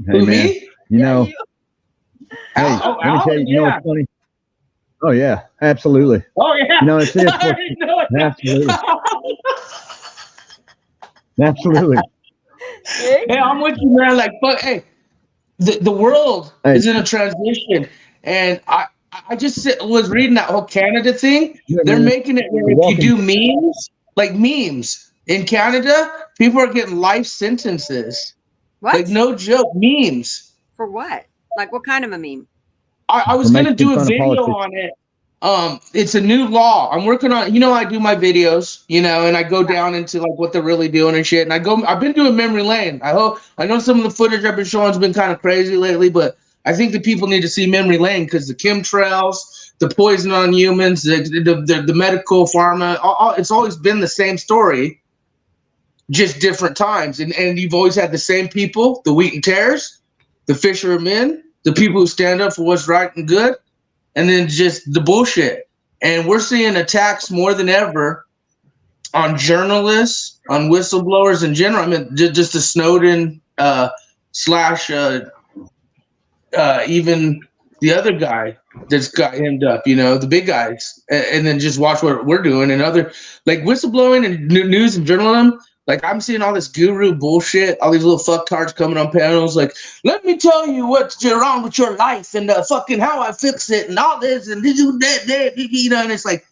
Hey, man, Me? you know. You. Hey, let me tell you. You know what's funny? Oh yeah, absolutely. Oh yeah. You know it's it. Absolutely. Absolutely. Hey, I'm with you, man. Like, but hey, the world is in a transition, and I just was reading that whole Canada thing. They're making it where if you do memes, like memes in Canada, people are getting life sentences. What? Like no joke, memes. For what? Like what kind of a meme? I was gonna do a video on it. It's a new law. I'm working on. You know, I do my videos. You know, and I go down into like what they're really doing and shit. And I've been doing memory lane. I know some of the footage I've been showing has been kind of crazy lately, but I think the people need to see memory lane because the chemtrails, the poison on humans, the medical pharma. It's always been the same story, just different times. And you've always had the same people: the wheat and tares, the fishermen, the people who stand up for what's right and good. And then just the bullshit. And we're seeing attacks more than ever on journalists, on whistleblowers in general. I mean, just the Snowden slash even the other guy that's got hemmed up, you know, the big guys. And then just watch what we're doing and other like whistleblowing and news and journalism. Like I'm seeing all this guru bullshit, all these little fucktards coming on panels like, let me tell you what's wrong with your life and fucking how I fix it and all this and do that, you know, and it's like,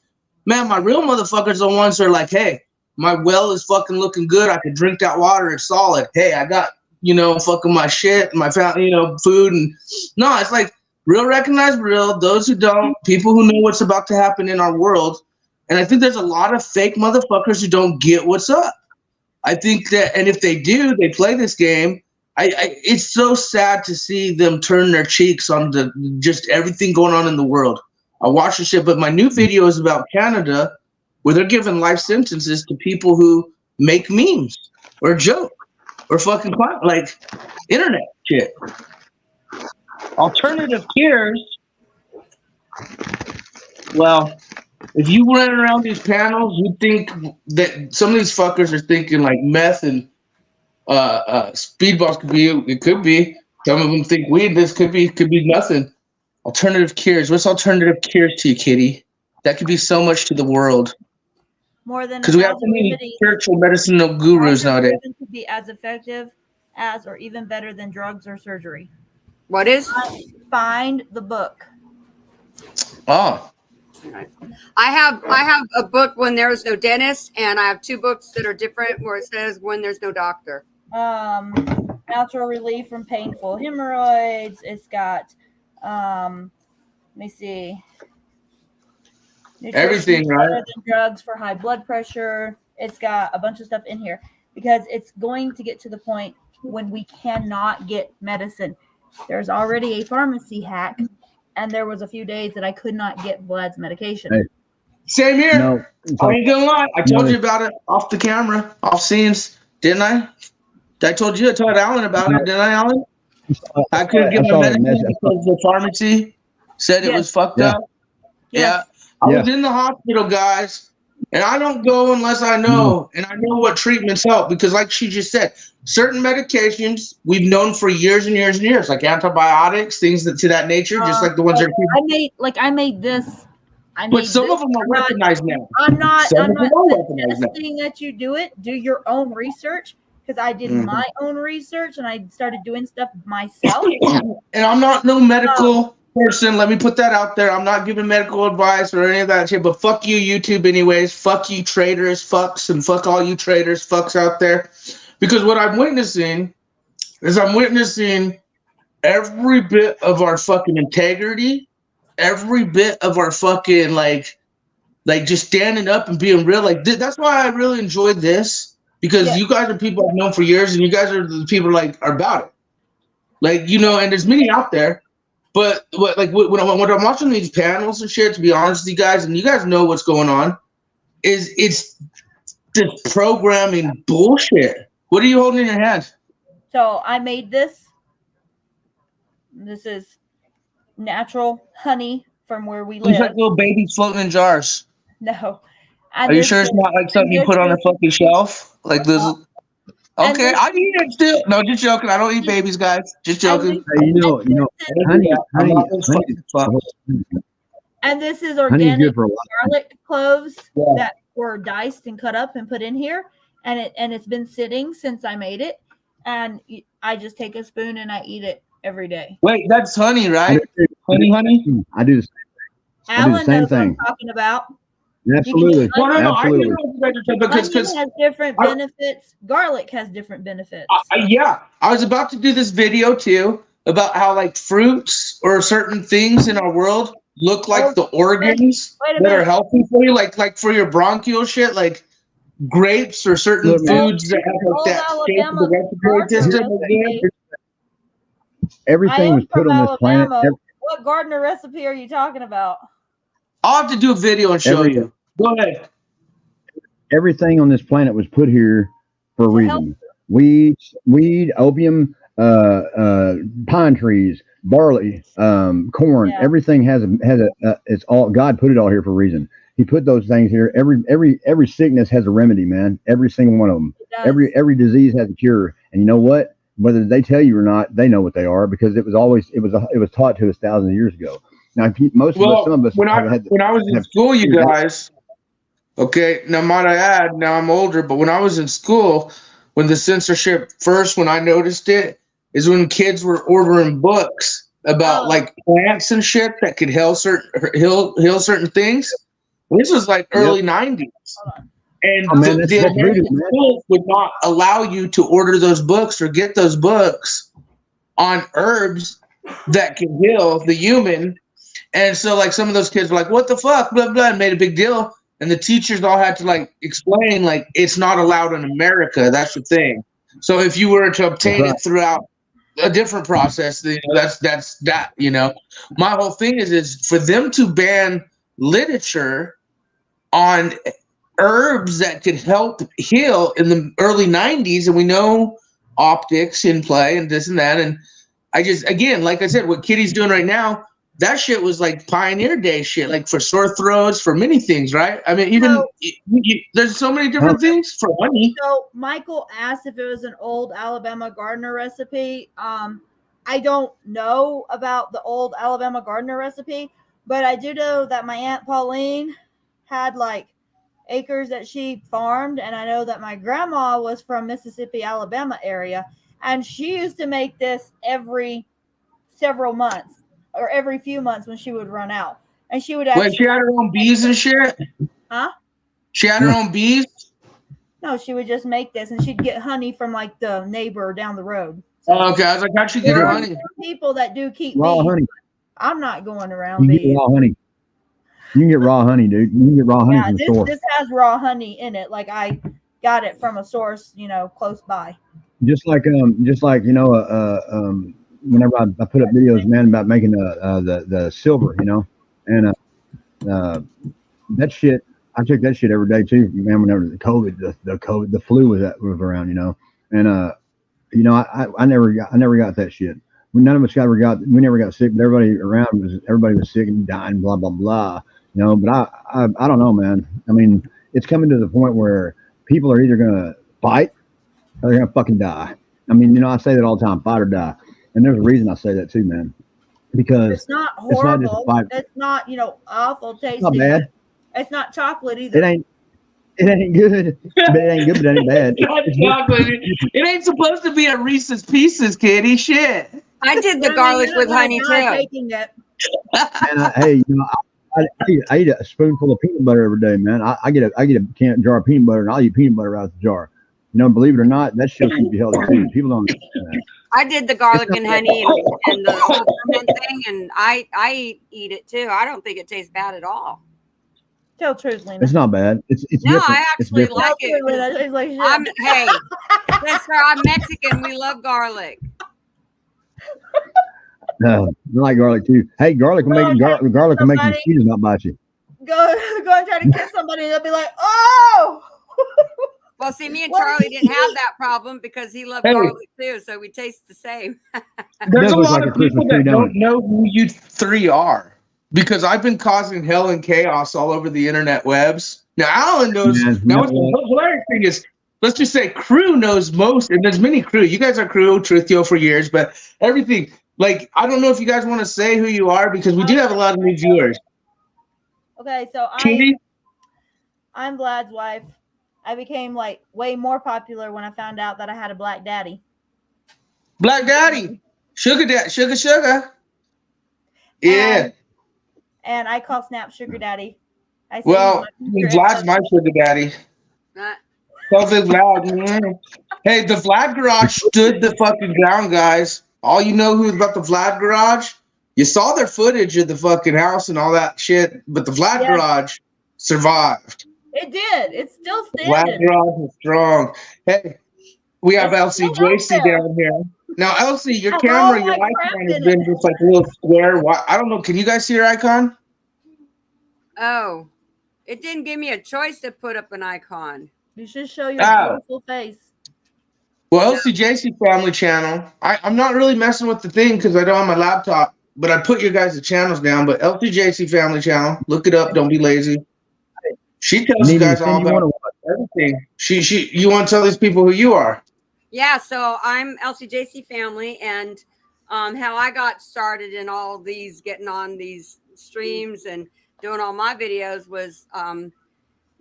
man, my real motherfuckers are the ones that are like, hey, my well is fucking looking good. I can drink that water. It's solid. Hey, I got, you know, fucking my shit, my family, you know, food. And no, it's like real recognize real. Those who don't, people who know what's about to happen in our world. And I think there's a lot of fake motherfuckers who don't get what's up. I think that, and if they do, they play this game. It's so sad to see them turn their cheeks on the just everything going on in the world. I watch the shit, but my new video is about Canada, where they're giving life sentences to people who make memes or joke or fucking like internet shit. Alternative cures. Well, if you run around these panels, you think that some of these fuckers are thinking like meth and speedballs could be. It could be. Some of them think weed. This could be nothing. Alternative cures. What's alternative cures to you, Kitty? That could be so much to the world. More than because we have so many spiritual medicinal gurus nowadays. To be as effective as, or even better than drugs or surgery. What is? Find the book. Oh. I have a book when there's no dentist, and I have two books that are different where it says when there's no doctor. Natural relief from painful hemorrhoids. It's got let me see. Everything, right? Better than drugs for high blood pressure. It's got a bunch of stuff in here because it's going to get to the point when we cannot get medicine. There's already a pharmacy hack, and there was a few days that I could not get Vlad's medication. Hey. Same here. No, I ain't gonna lie. I told you about it off the camera, off scenes, didn't I? I told Alan about it, didn't I, Alan? I couldn't get my medicine because the pharmacy said it was fucked up. Yeah. I was in the hospital, guys, and I don't go unless I know, and I know what treatments help because, like she just said, certain medications we've known for years and years and years, like antibiotics, things to that nature, just like the ones that I made this. But some of them are recognized now. I'm not suggesting that you do it. Do your own research because I did my own research and I started doing stuff myself. And I'm not no medical person. Let me put that out there. I'm not giving medical advice or any of that shit. But fuck you, YouTube, anyways. Fuck you, traders, fucks, and fuck all you traders, fucks out there. Because what I'm witnessing is every bit of our fucking integrity, every bit of our fucking like just standing up and being real. Like that's why I really enjoyed this because you guys are people I've known for years, and you guys are the people like are about it. Like and there's many out there. But like when I'm watching these panels and shit, to be honest with you guys, and you guys know what's going on, it's this programming bullshit. What are you holding in your hand? So I made this. This is natural honey from where we live. It's like little babies floating in jars. No. And are you sure it's not like something you put on a fucking shelf? Like this. Okay, I eat it still. No, just joking. I don't eat babies, guys. Just joking. Honey. And this is organic garlic cloves that were diced and cut up and put in here, and it's been sitting since I made it, and I just take a spoon and I eat it every day. Wait, that's honey, right? Honey. I do the same thing. What I'm talking about. Absolutely. Absolutely. Onion has different benefits. Garlic has different benefits. I was about to do this video too about how like fruits or certain things in our world look like the organs that are healthy for you, like for your bronchial shit, like grapes or certain foods that have like that shape of the respiratory system. Everything was put on this planet. What gardener recipe are you talking about? I'll have to do a video and show you. Go ahead. Everything on this planet was put here for a reason. Weed, opium, pine trees, barley, corn. Yeah. Everything has a. It's all God put it all here for a reason. He put those things here. Every sickness has a remedy, man. Every single one of them. Every disease has a cure. And you know what? Whether they tell you or not, they know what they are because it was taught to us thousands of years ago. Now, some of us. When I was in school, you guys, Okay, now might I add, now I'm older, but when I was in school, when the censorship first, when I noticed it, is when kids were ordering books about Oh. like plants and shit that could heal certain things. This was like Yep. early '90s, Hold on. and Oh man, the that's voodoo, American man. schools would not allow you to order those books or get those books on herbs that can heal the human. And so, like, some of those kids were like, "What the fuck?" Blah blah, and made a big deal. And the teachers all had to like explain, like, it's not allowed in America. That's the thing. So if you were to That's obtain right. it throughout a different process, then, that's that. My whole thing is for them to ban literature on herbs that could help heal in the early '90s, and we know optics in play and this and that. And I just, again, like I said, what Kitty's doing right now, that shit was like pioneer day shit, like for sore throats, for many things, right? I mean, even there's so many different things for honey. So Michael asked if it was an old Alabama gardener recipe. I don't know about the old Alabama gardener recipe, but I do know that my Aunt Pauline had like acres that she farmed, and I know that my grandma was from Mississippi, Alabama area, and she used to make this every several months or every few months when she would run out. And she would Like she actually, had her own bees and shit. huh? She had her own bees. No, she would just make this, and she'd get honey from like the neighbor down the road. So Oh, okay, I was like, how'd she get there her are honey? some people that do keep Raw bees. honey. I'm not going You around can get bees. raw honey. You can get raw honey, dude. You can get raw honey Yeah, from the store. this has raw honey in it. Like I got it from a source, close by. Just like whenever I put up videos, man, about making the silver, and that shit, I took that shit every day too, man. Whenever the flu was around, and I never got that shit. None of us we never got sick, but everybody was sick and dying, blah blah blah, But I don't know, man. I mean, it's coming to the point where people are either gonna fight or they're gonna fucking die. I mean, I say that all the time, fight or die. And there's a reason I say that too, man. Because It's not it's not just a horrible. fight. It's not, awful tasting. It's not bad. It's not chocolate either. It ain't good, but it ain't good, but it ain't bad. It's chocolate. It ain't supposed to be a Reese's Pieces, Kitty. Shit. I did the I mean, garlic you're with not honey gonna die too. taking it. And hey, I eat a spoonful of peanut butter every day, man. I get a jar of peanut butter, and I'll eat peanut butter out of the jar. Believe it or not, that shit keeps you healthy too. People don't understand that. I did the garlic and honey and the whole ferment thing, and I eat it too. I don't think it tastes bad at all. Tell truth, Lena. It's not bad. It's No, different. I It's actually different. like Tell truth, Lena. it. It tastes like shit. Hey, yes, sir. I'm Mexican. We love garlic. I like garlic too. Hey, garlic will make you mosquitoes not bite you. Go and try to kiss somebody, and they'll be like, "Oh." Well, see, me and What Charlie did didn't you have eat? that problem because he loved Hey. garlic too, so we taste the same. There's a look lot like of a Christmas people tree, that don't don't know who you three are because I've been causing hell and chaos all over the internet webs. Now, Alan knows. Man, Now, what's the hilarious thing is, let's just say Crew knows most, and there's many Crew. You guys are Crew, Truthio for years, but everything. Like, I don't know if you guys want to say who you are because we do have a lot of new viewers. Okay, so Kitty? I'm Vlad's wife. I became like way more popular when I found out that I had a black daddy. Black Daddy. Sugar Daddy. Sugar. Yeah. And I call Snap Sugar Daddy. I say Well, he's my future Vlad's my sugar daddy. Not- Something Vlad. Mm. Hey, the Vlad garage stood the fucking ground, guys. All you know who's about the Vlad garage? You saw their footage of the fucking house and all that shit, but the Vlad Yes. garage survived. It did. It's still Vlad standing. garage is strong. Hey, we have It's Elsie still out JC there. down here. Now, Elsie, your Has camera, all your my crap icon has in been it. just like a little square. I don't know. Can you guys see your icon? Oh, it didn't give me a choice to put up an icon. You should show your Oh. beautiful face. Well, LCJC family channel. I'm not really messing with the thing because I don't have my laptop, but I put your guys' channels down. But LCJC family channel, look it up. Don't be lazy. She tells you guys all about everything. You want to tell these people who you are? Yeah, so I'm LCJC family, and how I got started in all these, getting on these streams and doing all my videos was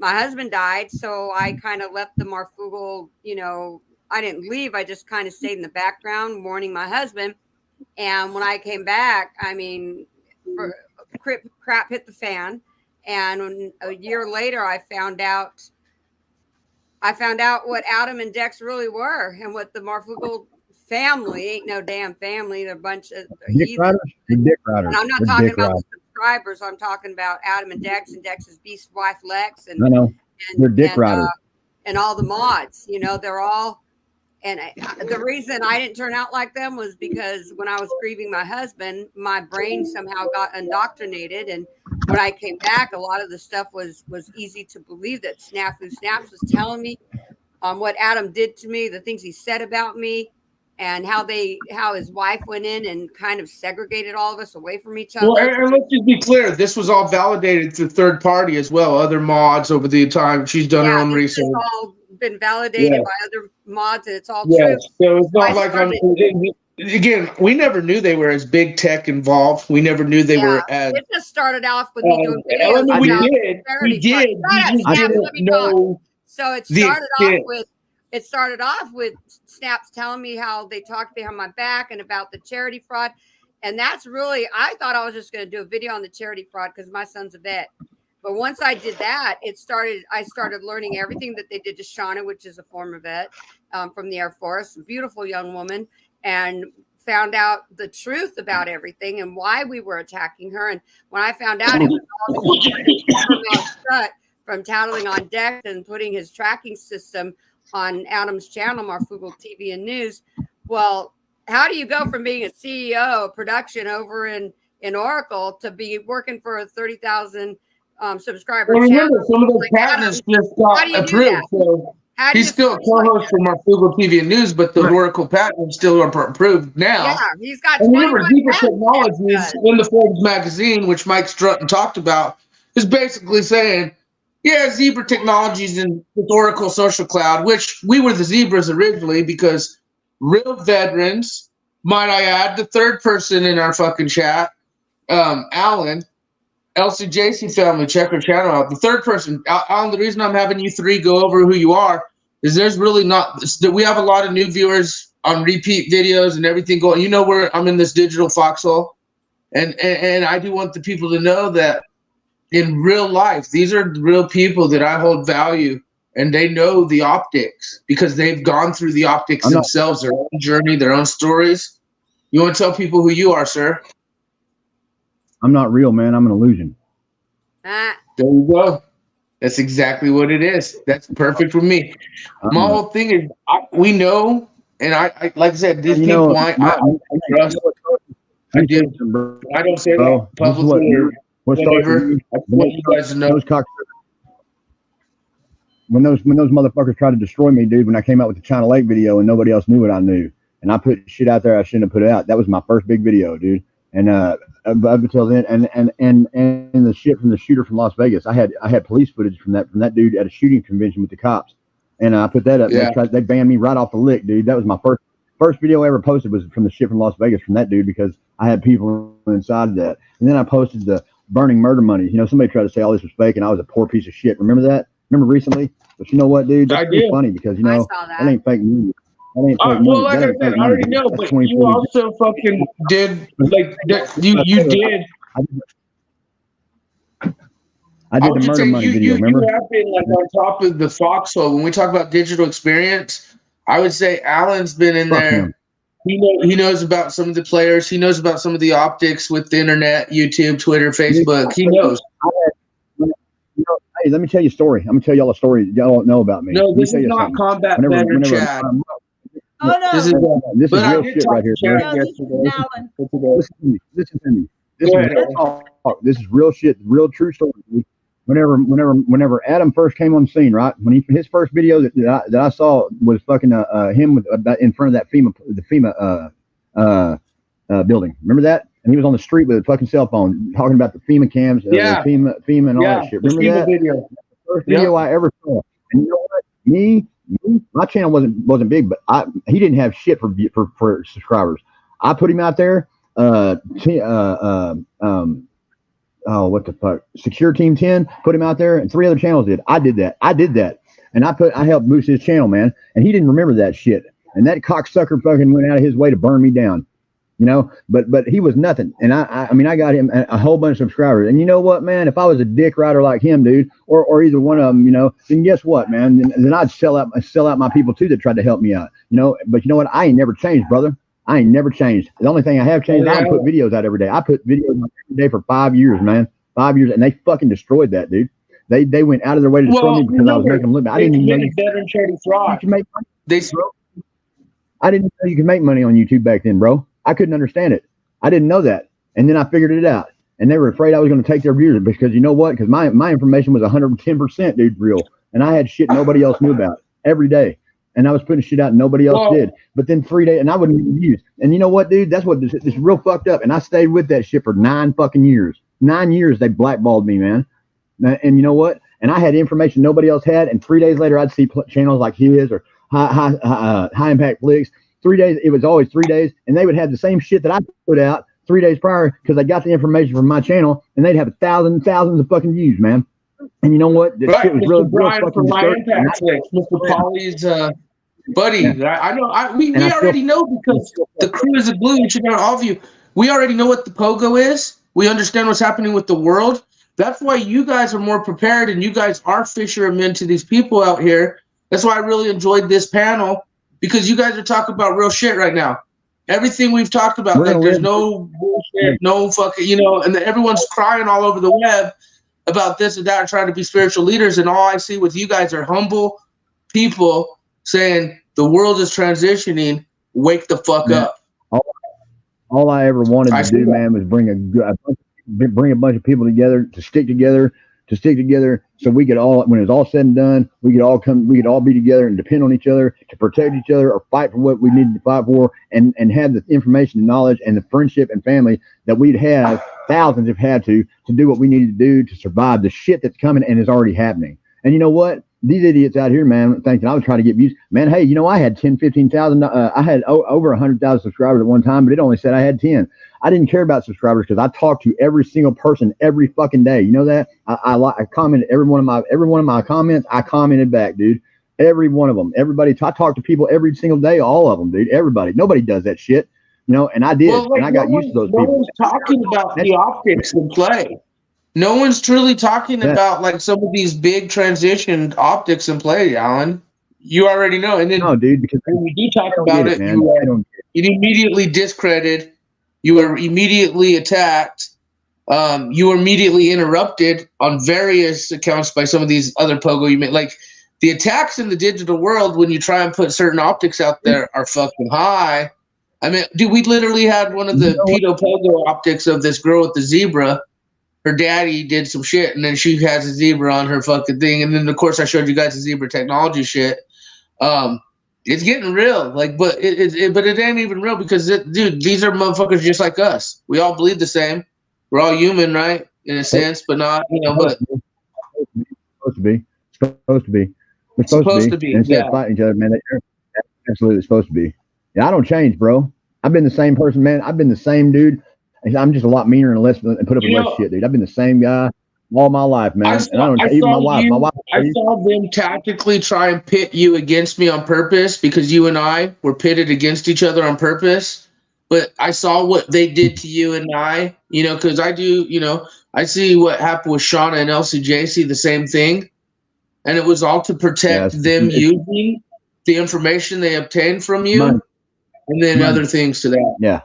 my husband died, so I kind of left the Marfugel, you know, I didn't leave. I just kind of stayed in the background mourning my husband. And when I came back, I mean, crap hit the fan. And a year later, I found out what Adam and Dex really were, and what the Marfugel family ain't no damn family. They're a bunch of Dick riders. They're dick riders. And I'm not They're talking dick about riders. the subscribers. I'm talking about Adam and Dex's beast wife Lex, and I know. They're dick and, riders. and all the mods. You know, they're all. And the reason I didn't turn out like them was because when I was grieving my husband, my brain somehow got indoctrinated. And when I came back, a lot of the stuff was easy to believe. That Snaps was telling me what Adam did to me, the things he said about me, and how his wife went in and kind of segregated all of us away from each other. Well, and let's just be clear, this was all validated through third party as well, other mods over the time. She's done her own research. It's all been validated by other mods, and it's all true. So it's not like again, we never knew they were as big tech involved. We never knew they were as. It just started off with me doing videos. We did. We just didn't know. So it started off with Snaps telling me how they talked behind my back and about the charity fraud. And that's really, I thought I was just going to do a video on the charity fraud because my son's a vet. But once I did that, I started learning everything that they did to Shauna, which is a former vet from the Air Force, a beautiful young woman, and found out the truth about everything and why we were attacking her. And when I found out it was all from tattling on Dex and putting his tracking system on Adam's channel, Marfugel TV and News. Well, how do you go from being a CEO of production over in Oracle to be working for a 30,000 subscriber well, channel? remember, some of those patents just got approved. So he's still a co-host for Marfugel TV and News, but the Oracle patents still are approved now. Yeah, he's got. And remember, Zebra Technologies in the Forbes magazine, which Mike Strutton talked about, is basically saying, yeah, Zebra Technologies and Oracle Social Cloud, which we were the Zebras originally because real veterans, might I add, the third person in our fucking chat, Alan, LCJC family, check her channel out. The third person, Alan, the reason I'm having you three go over who you are is there's really not, we have a lot of new viewers on repeat videos and everything going. You know where I'm in this digital foxhole, and I do want the people to know that in real life, these are real people that I hold value, and they know the optics because they've gone through the optics themselves, their own journey, their own stories. You want to tell people who you are, sir? I'm not real, man. I'm an illusion. There you go. That's exactly what it is. That's perfect for me. My whole thing is, we know, and I like I said, these people I trust. I do. I don't say that publicly or whatever. I want you guys to know. When those motherfuckers tried to destroy me, dude, when I came out with the China Lake video and nobody else knew what I knew, and I put shit out there I shouldn't have put out. That was my first big video, dude. And up until then, and the shit from the shooter from Las Vegas, I had police footage from that dude at a shooting convention with the cops, and I put that up. Yeah. They banned me right off the lick, dude. That was my first video I ever posted was from the shit from Las Vegas from that dude because I had people inside of that. And then I posted the burning murder money. You know, somebody tried to say all this was fake, and I was a poor piece of shit. Remember that? Remember recently? But you know what, dude? That's pretty funny because you know that ain't fake news. Well, like I said, I already know, but you also fucking did, like, you did. I did the murder money video, remember? You have been, like, on top of the foxhole. When we talk about digital experience, I would say Alan's been in there. He knows about some of the players. He knows about some of the optics with the internet, YouTube, Twitter, Facebook. He knows. Hey, let me tell you a story. I'm going to tell y'all a story y'all don't know about me. No, this is not combat better, Chad. Oh, no. This is real shit right here. Listen to me. This is real shit, real true story. Whenever Adam first came on the scene, right? When his first video that I saw was fucking him with in front of that FEMA building. Remember that? And he was on the street with a fucking cell phone talking about the FEMA cams, FEMA and all that shit. Remember that? Video. The first video I ever saw. And you know what? Me, my channel wasn't big, but he didn't have shit for subscribers. I put him out there. what the fuck, Secure Team 10, put him out there, and 3 other channels did. I did that. And I helped boost his channel, man. And he didn't remember that shit. And that cocksucker fucking went out of his way to burn me down. You know, but he was nothing. And I mean, I got him a whole bunch of subscribers. And you know what, man? If I was a dick rider like him, dude, or either one of them, you know, then guess what, man? Then I'd sell out my people too that tried to help me out. You know, but you know what? I ain't never changed, brother. I ain't never changed. The only thing I have changed, I put videos out every day. I put videos out every day for 5 years, man. 5 years, and they fucking destroyed that, dude. They went out of their way to destroy me because I was making them live. I didn't even know you can make money. I didn't know you could make money on YouTube back then, bro. I couldn't understand it. I didn't know that. And then I figured it out. And they were afraid I was going to take their viewers because you know what? Because my information was 110%, dude, real. And I had shit nobody else knew about every day. And I was putting shit out and nobody else did. But then 3 days, and I wouldn't even use. And you know what, dude? That's what this is real fucked up. And I stayed with that shit for 9 fucking years. 9 years they blackballed me, man. And you know what? And I had information nobody else had. And 3 days later, I'd see channels like his or High Impact Flicks. 3 days, it was always 3 days, and they would have the same shit that I put out 3 days prior because they got the information from my channel, and they'd have thousands of fucking views, man. And you know what? This shit was real fucking disturbing. Mr. Polly's buddy. Yeah. I know. We already know because the crew is a glue. You should know, all of you. We already know what the pogo is. We understand what's happening with the world. That's why you guys are more prepared, and you guys are fishermen to these people out here. That's why I really enjoyed this panel. Because you guys are talking about real shit right now. Everything we've talked about, like there's no bullshit, no fucking, you know, and everyone's crying all over the web about this and that and trying to be spiritual leaders. And all I see with you guys are humble people saying the world is transitioning. Wake the fuck up. All I ever wanted to do, man, was bring a bunch of people together to stick together. So we could all, when it was all said and done, we could all be together and depend on each other to protect each other or fight for what we needed to fight for and have the information and knowledge and the friendship and family that we'd have, thousands have had to do what we needed to do to survive the shit that's coming and is already happening. And you know what? These idiots out here, man, thinking I was trying to get views. Man, hey, you know, I had 10, 15,000. I had over 100,000 subscribers at one time, but it only said I had 10. I didn't care about subscribers because I talked to every single person every fucking day. You know that? I commented every one of my comments. I commented back, dude. Every one of them. Everybody. I talk to people every single day. All of them, dude. Everybody. Nobody does that shit. You know, and I did, and I got used to those people. No one's talking about the optics in play. No one's truly talking about like some of these big transition optics in play, Alan. You already know. And then no, dude, because when we do talk about it, you immediately discredited. You were immediately attacked. You were immediately interrupted on various accounts by some of these other pogo you made. Like the attacks in the digital world when you try and put certain optics out there are fucking high. I mean, dude, we literally had one of the pedo pogo optics of this girl with the zebra. Her daddy did some shit, and then she has a zebra on her fucking thing. And then, of course, I showed you guys the zebra technology shit. It's getting real, like, but it ain't even real because, dude, these are motherfuckers just like us. We all bleed the same. We're all human, right? In a sense, but not, you know, but supposed to be. We're supposed to be. Instead of fighting each other, man, they're absolutely supposed to be. Yeah, I don't change, bro. I've been the same person, man. I've been the same dude. I'm just a lot meaner and less and put up with less shit, dude. I've been the same guy all my life, man. I saw them tactically try and pit you against me on purpose because you and I were pitted against each other on purpose. But I saw what they did to you and I, you know, because I do, you know, I see what happened with Shauna and LCJ, the same thing. And it was all to protect them using the information they obtained from you and then other things to that. Yeah.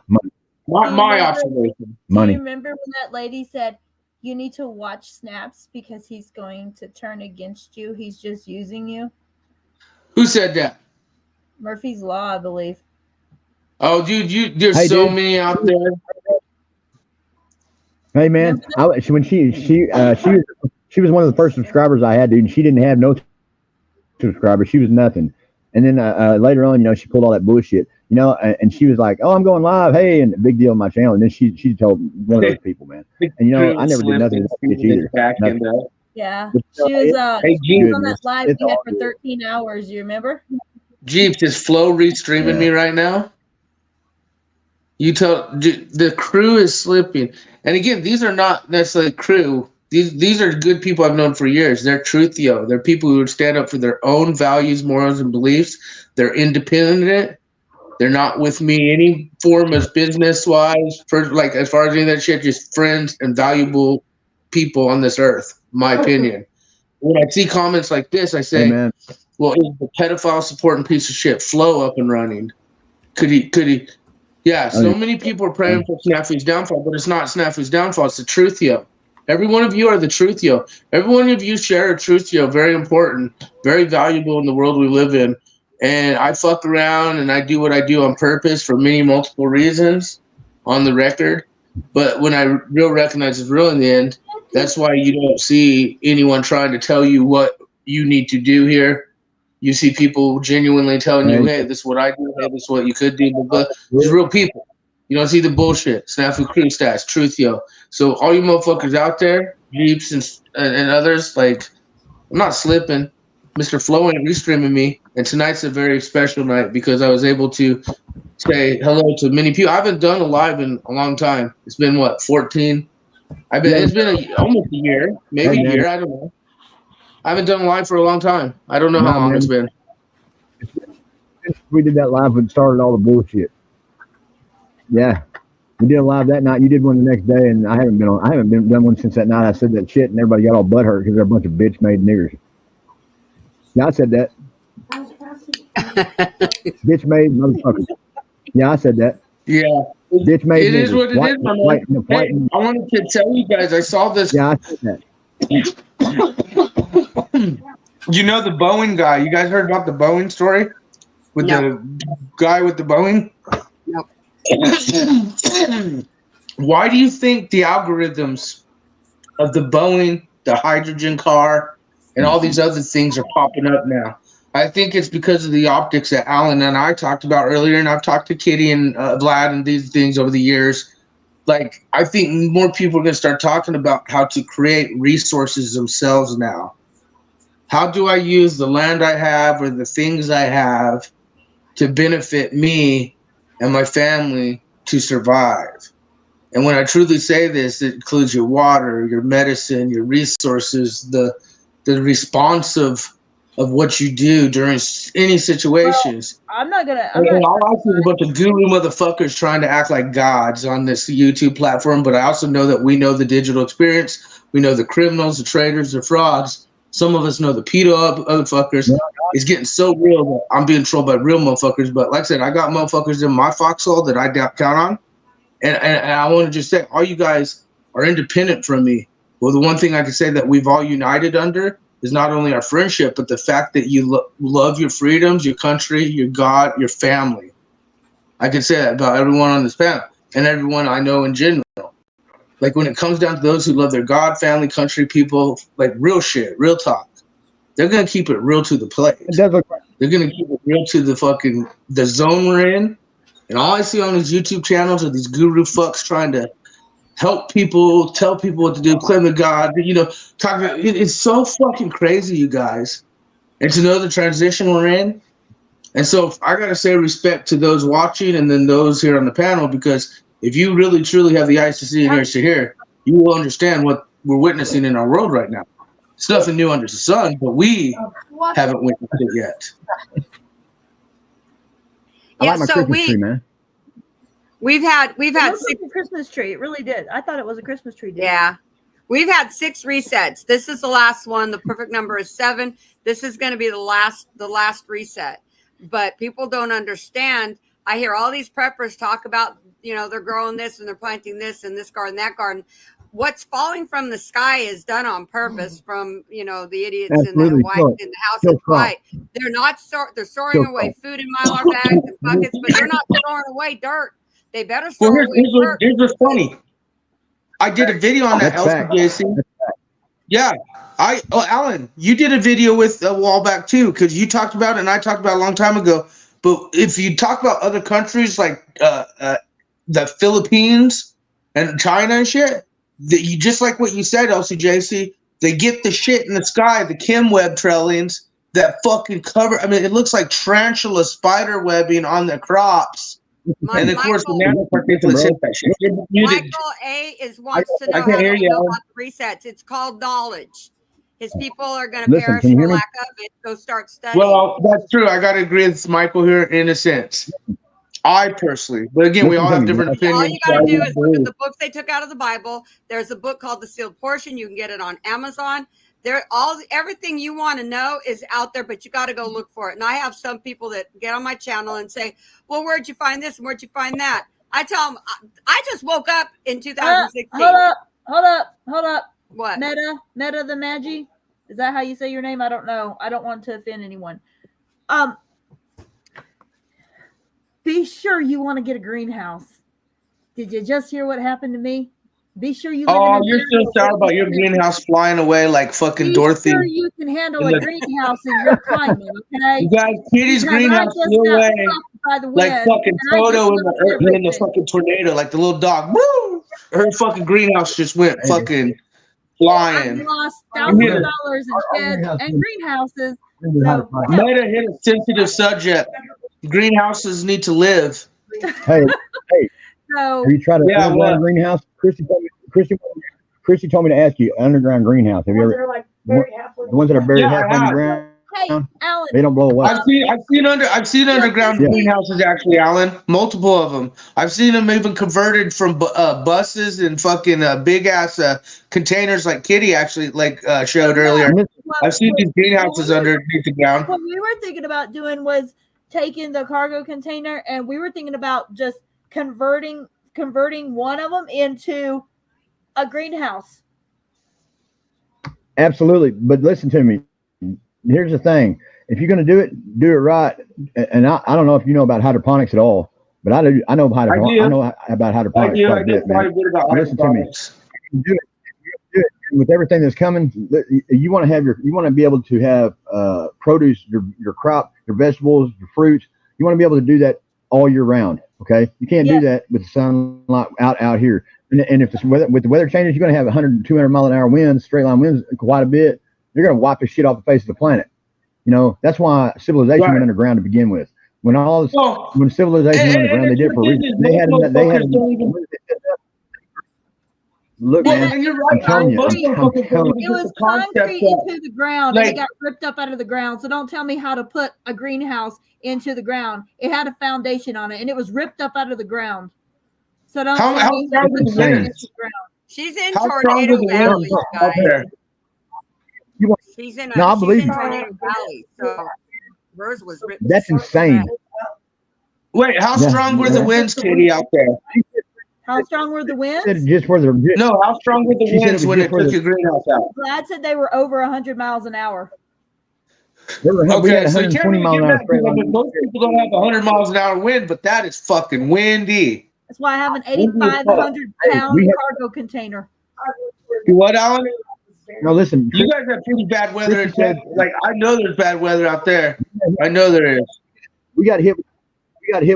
My observation. Do you remember when that lady said, you need to watch snaps because he's going to turn against you? He's just using you. Who said that? Murphy's Law, I believe. Oh, dude, there's so many out there. Hey, man, when she was one of the first subscribers I had, dude, and she didn't have no subscribers. She was nothing. And then later on, you know, she pulled all that bullshit, you know, and she was like, "Oh, I'm going live, hey," and big deal on my channel. And then she told one of those people, man. And you know, I never did nothing to that bitch either. Yeah, she was on that live we had for 13 hours. You remember? Jeeps, is Flo restreaming me right now? The crew is slipping. And again, these are not necessarily crew. These are good people I've known for years. They're truthio. They're people who would stand up for their own values, morals, and beliefs. They're independent. They're not with me any form of business wise, for like as far as any of that shit. Just friends and valuable people on this earth. My opinion. When I see comments like this, I say, Amen. "Well, is the pedophile supporting piece of shit Flow up and running? Could he?" Yeah, so many people are praying for Snafu's downfall, but it's not Snafu's downfall. It's the truthio. Every one of you are the truthio. Every one of you share a truthio. Very important, very valuable in the world we live in. And I fuck around and I do what I do on purpose for many multiple reasons on the record. But when I real recognize it's real in the end, that's why you don't see anyone trying to tell you what you need to do here. You see people genuinely telling you, hey, this is what I do, hey, this is what you could do, but these real people. You don't see the bullshit. Snafukrew stats, truthio. So all you motherfuckers out there, Jeeps and others, like, I'm not slipping. Mr. Flow ain't restreaming me. And tonight's a very special night because I was able to say hello to many people. I haven't done a live in a long time. It's been, 14? It's been almost a year, maybe a year, I don't know. I haven't done a live for a long time. I don't know how long it's been. We did that live when it started all the bullshit. Yeah, we did a live that night. You did one the next day, and I haven't done one since that night. I said that shit, and everybody got all butthurt because they're a bunch of bitch-made niggers. Yeah, I said that. Bitch-made motherfuckers. Yeah, I said that. Yeah, bitch-made. It is what it is, my man. Hey, I wanted to tell you guys. I saw this. Yeah, I said that. You know the Boeing guy. You guys heard about the Boeing story with the guy with the Boeing? No. Why do you think the algorithms of the Boeing, the hydrogen car, and all these other things are popping up now? I think it's because of the optics that Alan and I talked about earlier, and I've talked to Kitty and Vlad and these things over the years. Like, I think more people are going to start talking about how to create resources themselves now. How do I use the land I have or the things I have to benefit me and my family to survive? And when I truly say this, it includes your water, your medicine, your resources, the response of what you do during any situations. Well, I'm not gonna. All I see is a bunch of guru motherfuckers trying to act like gods on this YouTube platform, but I also know that we know the digital experience. We know the criminals, the traitors, the frauds. Some of us know the pedo motherfuckers. It's getting so real that I'm being trolled by real motherfuckers. But like I said, I got motherfuckers in my foxhole that I count on. And I want to just say, all you guys are independent from me. Well, the one thing I can say that we've all united under is not only our friendship, but the fact that you love your freedoms, your country, your God, your family. I can say that about everyone on this panel and everyone I know in general. Like, when it comes down to those who love their God, family, country, people, like real shit, real talk, they're going to keep it real to the plate. They're going to keep it real to the zone we're in. And all I see on these YouTube channels are these guru fucks trying to help people, tell people what to do, claim to God, talk about it. It's so fucking crazy, you guys. And to know the transition we're in. And so I got to say respect to those watching and then those here on the panel, because if you really, truly have the eyes to see and ears to hear, you will understand what we're witnessing in our world right now. It's nothing new under the sun, but we haven't witnessed it yet. I like my Christmas tree, man. We've had a Christmas tree. It really did. I thought it was a Christmas tree. Yeah. We've had 6 resets. This is the last one. The perfect number is 7. This is going to be the last reset. But people don't understand. I hear all these preppers talk about, they're growing this and they're planting this in this garden, that garden. What's falling from the sky is done on purpose from, the idiots in the white in the House of White. They're not they're storing away food in Mylar bags and buckets, but they're not storing away dirt. They better store away dirt. Here's what's funny. I did a video on that, LCJC. Yeah. Alan, you did a video with a while back too, because you talked about it and I talked about it a long time ago. But if you talk about other countries like the Philippines and China and shit, you just like what you said, LCJC, they get the shit in the sky, the chem web trailings that fucking cover. I mean, it looks like tarantula spider webbing on the crops And of course, the Michael, nanoparticulates hit that shit. You're muted. Michael A wants to know I how can't to hear you, know Alan. about the resets. It's called knowledge. His people are going to Listen, perish can you for hear me? lack of it. Go start studying. Well, that's true. I got to agree with Michael here in a sense. I personally, but again, we Listen all to have me. different All opinions. you got to so I do is look agree. at the books they took out of the Bible. There's a book called The Sealed Portion. You can get it on Amazon. Everything you want to know is out there, but you got to go look for it. And I have some people that get on my channel and say, "Well, where'd you find this and where'd you find that?" I tell them, I just woke up in 2016. Hold up. What? Meta the Magi. Is that how you say your name? I don't know. I don't want to offend anyone. Be sure you want to get a greenhouse. Did you just hear what happened to me? Be sure you live in Oh, an you're area so sorry about your greenhouse flying away like fucking Be Dorothy. sure you can handle in a the- greenhouse in your climate, okay? You guys, Kitty's Because I greenhouse just flew got away fucked by the like wind, fucking and I just Toto in lost the everything. fucking tornado, like the little dog. Woo! Her fucking greenhouse just went fucking I've flying. lost Yeah. thousands of dollars in Our sheds greenhouse and is- greenhouses. So, So, Meta hit a sensitive subject. Greenhouses need to live. hey, so have you tried an Yeah, underground what? greenhouse? Christy told me to ask you, underground greenhouse. Have you ever? The ones that are buried Yeah, half I have. underground, hey, Alan, they don't blow away. I've seen underground Yeah. greenhouses actually, Alan. Multiple of them. I've seen them even converted from buses and fucking big ass containers, like Kitty actually showed earlier. I've seen these greenhouses underneath the ground. what we were thinking about doing was taking the cargo container, and we were thinking about just converting one of them into a greenhouse. Absolutely, but listen to me. Here's the thing: if you're going to do it right. And I don't know if you know about hydroponics at all, but I do. I know about hydroponics quite a bit, man. Listen to me. Do it with everything that's coming. You want to be able to have produce, your crop, your vegetables, your fruits. You want to be able to do that all year round. Okay, you can't do that with the sunlight out here. And if with the weather changes, you're going to have 100, 200 mile an hour winds, straight line winds, quite a bit. You're going to wipe the shit off the face of the planet. You know, that's why civilization went underground to begin with. When civilization went underground, they did it for a reason. They had look, man. And you're I'm right. telling you. It was concrete into the ground, and it got ripped up out of the ground. So don't tell me how to put a greenhouse into the ground. It had a foundation on it, and it was ripped up out of the ground. So don't tell me how to put it into the ground. She's in How strong Tornado are the Valley, winds out there? She's in I believe you. Tornado Valley, so hers was ripped. That's insane. Wait, how strong were the winds, Kitty, out there? How strong were the winds? No, how strong were the winds when it took your greenhouse out? Glad said they were over 100 miles an hour. Okay, so you can't really get that. Most people don't have 100 miles an hour wind, but that is fucking windy. That's why I have an 8,500-pound cargo container. What, Alan? No, listen. You guys have pretty bad weather in Texas. Like, I know there's bad weather out there. I know there is. We got hit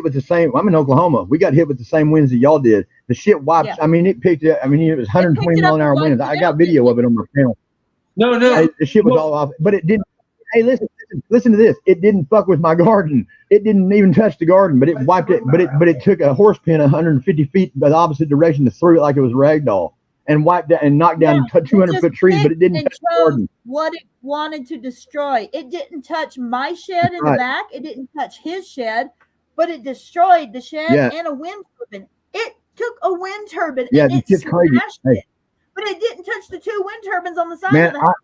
with the same. I'm in Oklahoma. We got hit with the same winds that y'all did. The shit wiped. Yeah. I mean, it picked it. I mean, it was 120 mile an hour winds. I got video of it on my channel. No. The shit was all off, but it didn't. Hey, listen to this. It didn't fuck with my garden. It didn't even touch the garden, but it wiped it. But it took a horse pin 150 feet the opposite direction to throw it like it was ragdoll and wiped it and knocked down 200-foot trees, but it didn't touch the garden. What it wanted to destroy. It didn't touch my shed in the back. It didn't touch his shed, but it destroyed the shed and a wind turbine. It took a wind turbine and it smashed it, but it didn't touch the two wind turbines on the side of the house.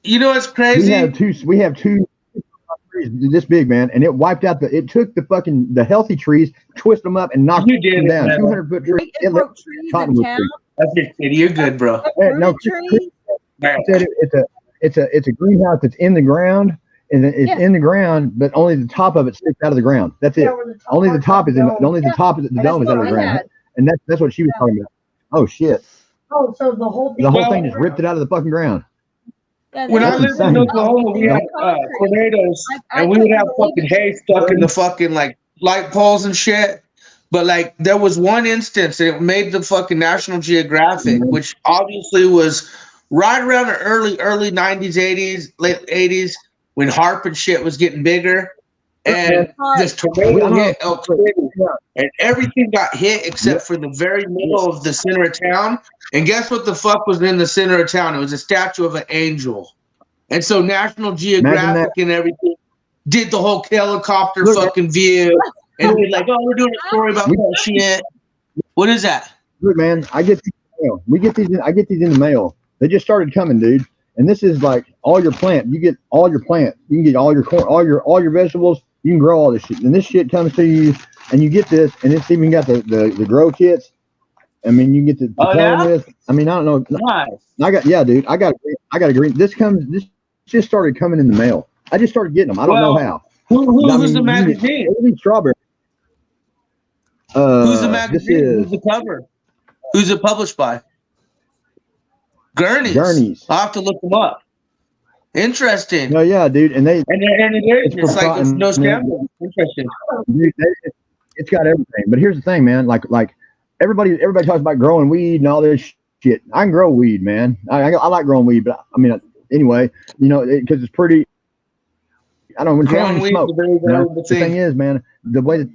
You know what's crazy? We have two trees this big, man, and it wiped out it took the healthy trees, twisted them up, and knocked them down. 200-foot trees. It broke trees in town. That's your kitty. You're good, bro. No, it's a greenhouse that's in the ground, and it's in the ground, but only the top of it sticks out of the ground. That's it. Only the top is the top of the dome is out of the ground, and that's what she was talking about. Oh shit! Oh, so the whole thing just ripped it out of the fucking ground. When I lived in Oklahoma, we had tornadoes, and we would have fucking hay stuck in the fucking like light poles and shit. But like, there was one instance, and it made the fucking National Geographic, which obviously was right around the early 90s, 80s, late 80s, when HARP and shit was getting bigger. and this tornado hit Elk City, and everything got hit except for the very middle of the center of town. And guess what the fuck was in the center of town? It was a statue of an angel. And so National Geographic and everything did the whole helicopter fucking view, and they're like, "Oh, we're doing a story about that shit." What is that? Look, man, I get these in the mail. I get these in the mail. They just started coming, dude. And this is like all your plant. You get all your plant. You can get all your corn, all your vegetables. You can grow all this shit. And this shit comes to you, and you get this, and it's even got the grow kits. I mean, you get the with. I mean, I don't know. Nice. Dude. I got a green. This just started coming in the mail. I just started getting them. I don't know how. Who's the magazine? Strawberry. Who's the magazine? Who's the cover? Who's it published by? Gurney's. I'll have to look them up. Interesting. Oh yeah, dude, and it is. It's like it's no scandal. Interesting. Dude, it's got everything. But here's the thing, man. Like everybody talks about growing weed and all this shit. I can grow weed, man. I like growing weed, but I mean, anyway, you know, because it's pretty. I don't know. Growing weed smoke. The thing is, man, the way.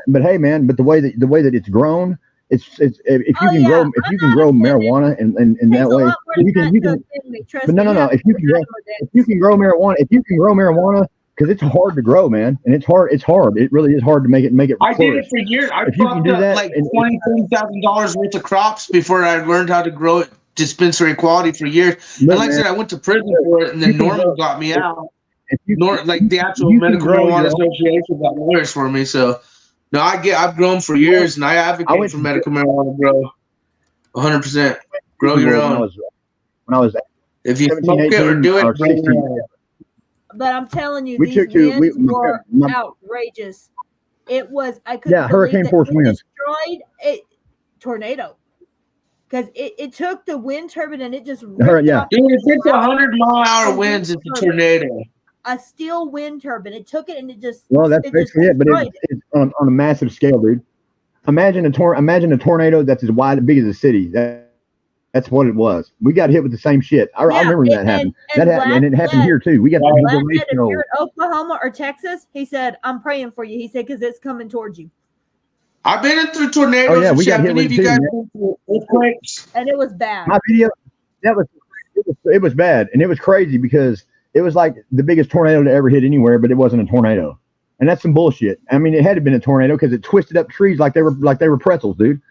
But hey, man, but the way that it's grown. It's if you can grow marijuana and that way you can but no if you can grow marijuana because it's hard to grow, man, and it's hard it really is hard to make it I did it for years. I fucked up like $20,000 worth of crops before I learned how to grow it dispensary quality for years. And like I said, I went to prison for it, and then Norman got me out. Like the actual Medical Marijuana Association got lawyers for me, so. No, I've grown for years, and I advocate for medical marijuana grow. 100%. Grow your own. When I was if you smoke it or do it, grow your own. But I'm telling you, these winds were outrageous. It was hurricane force winds. Destroyed a tornado. Because it took the wind turbine and it just Dude, if it's 100-mile-an-hour winds, it's a tornado. A steel wind turbine. It took it and it just. Well, that's basically it, but it's on a massive scale, dude. Imagine a tornado that's as big as a city. That's what it was. We got hit with the same shit. I remember that happened. And it happened here too. We got if you're in Oklahoma or Texas, he said, "I'm praying for you." He said, "Because it's coming towards you." I've been through tornadoes. Oh yeah, we got hit with it too. And it was bad. My video, it was bad, and it was crazy because. It was like the biggest tornado to ever hit anywhere, but it wasn't a tornado, and that's some bullshit. I mean, it had to have been a tornado because it twisted up trees like they were pretzels, dude.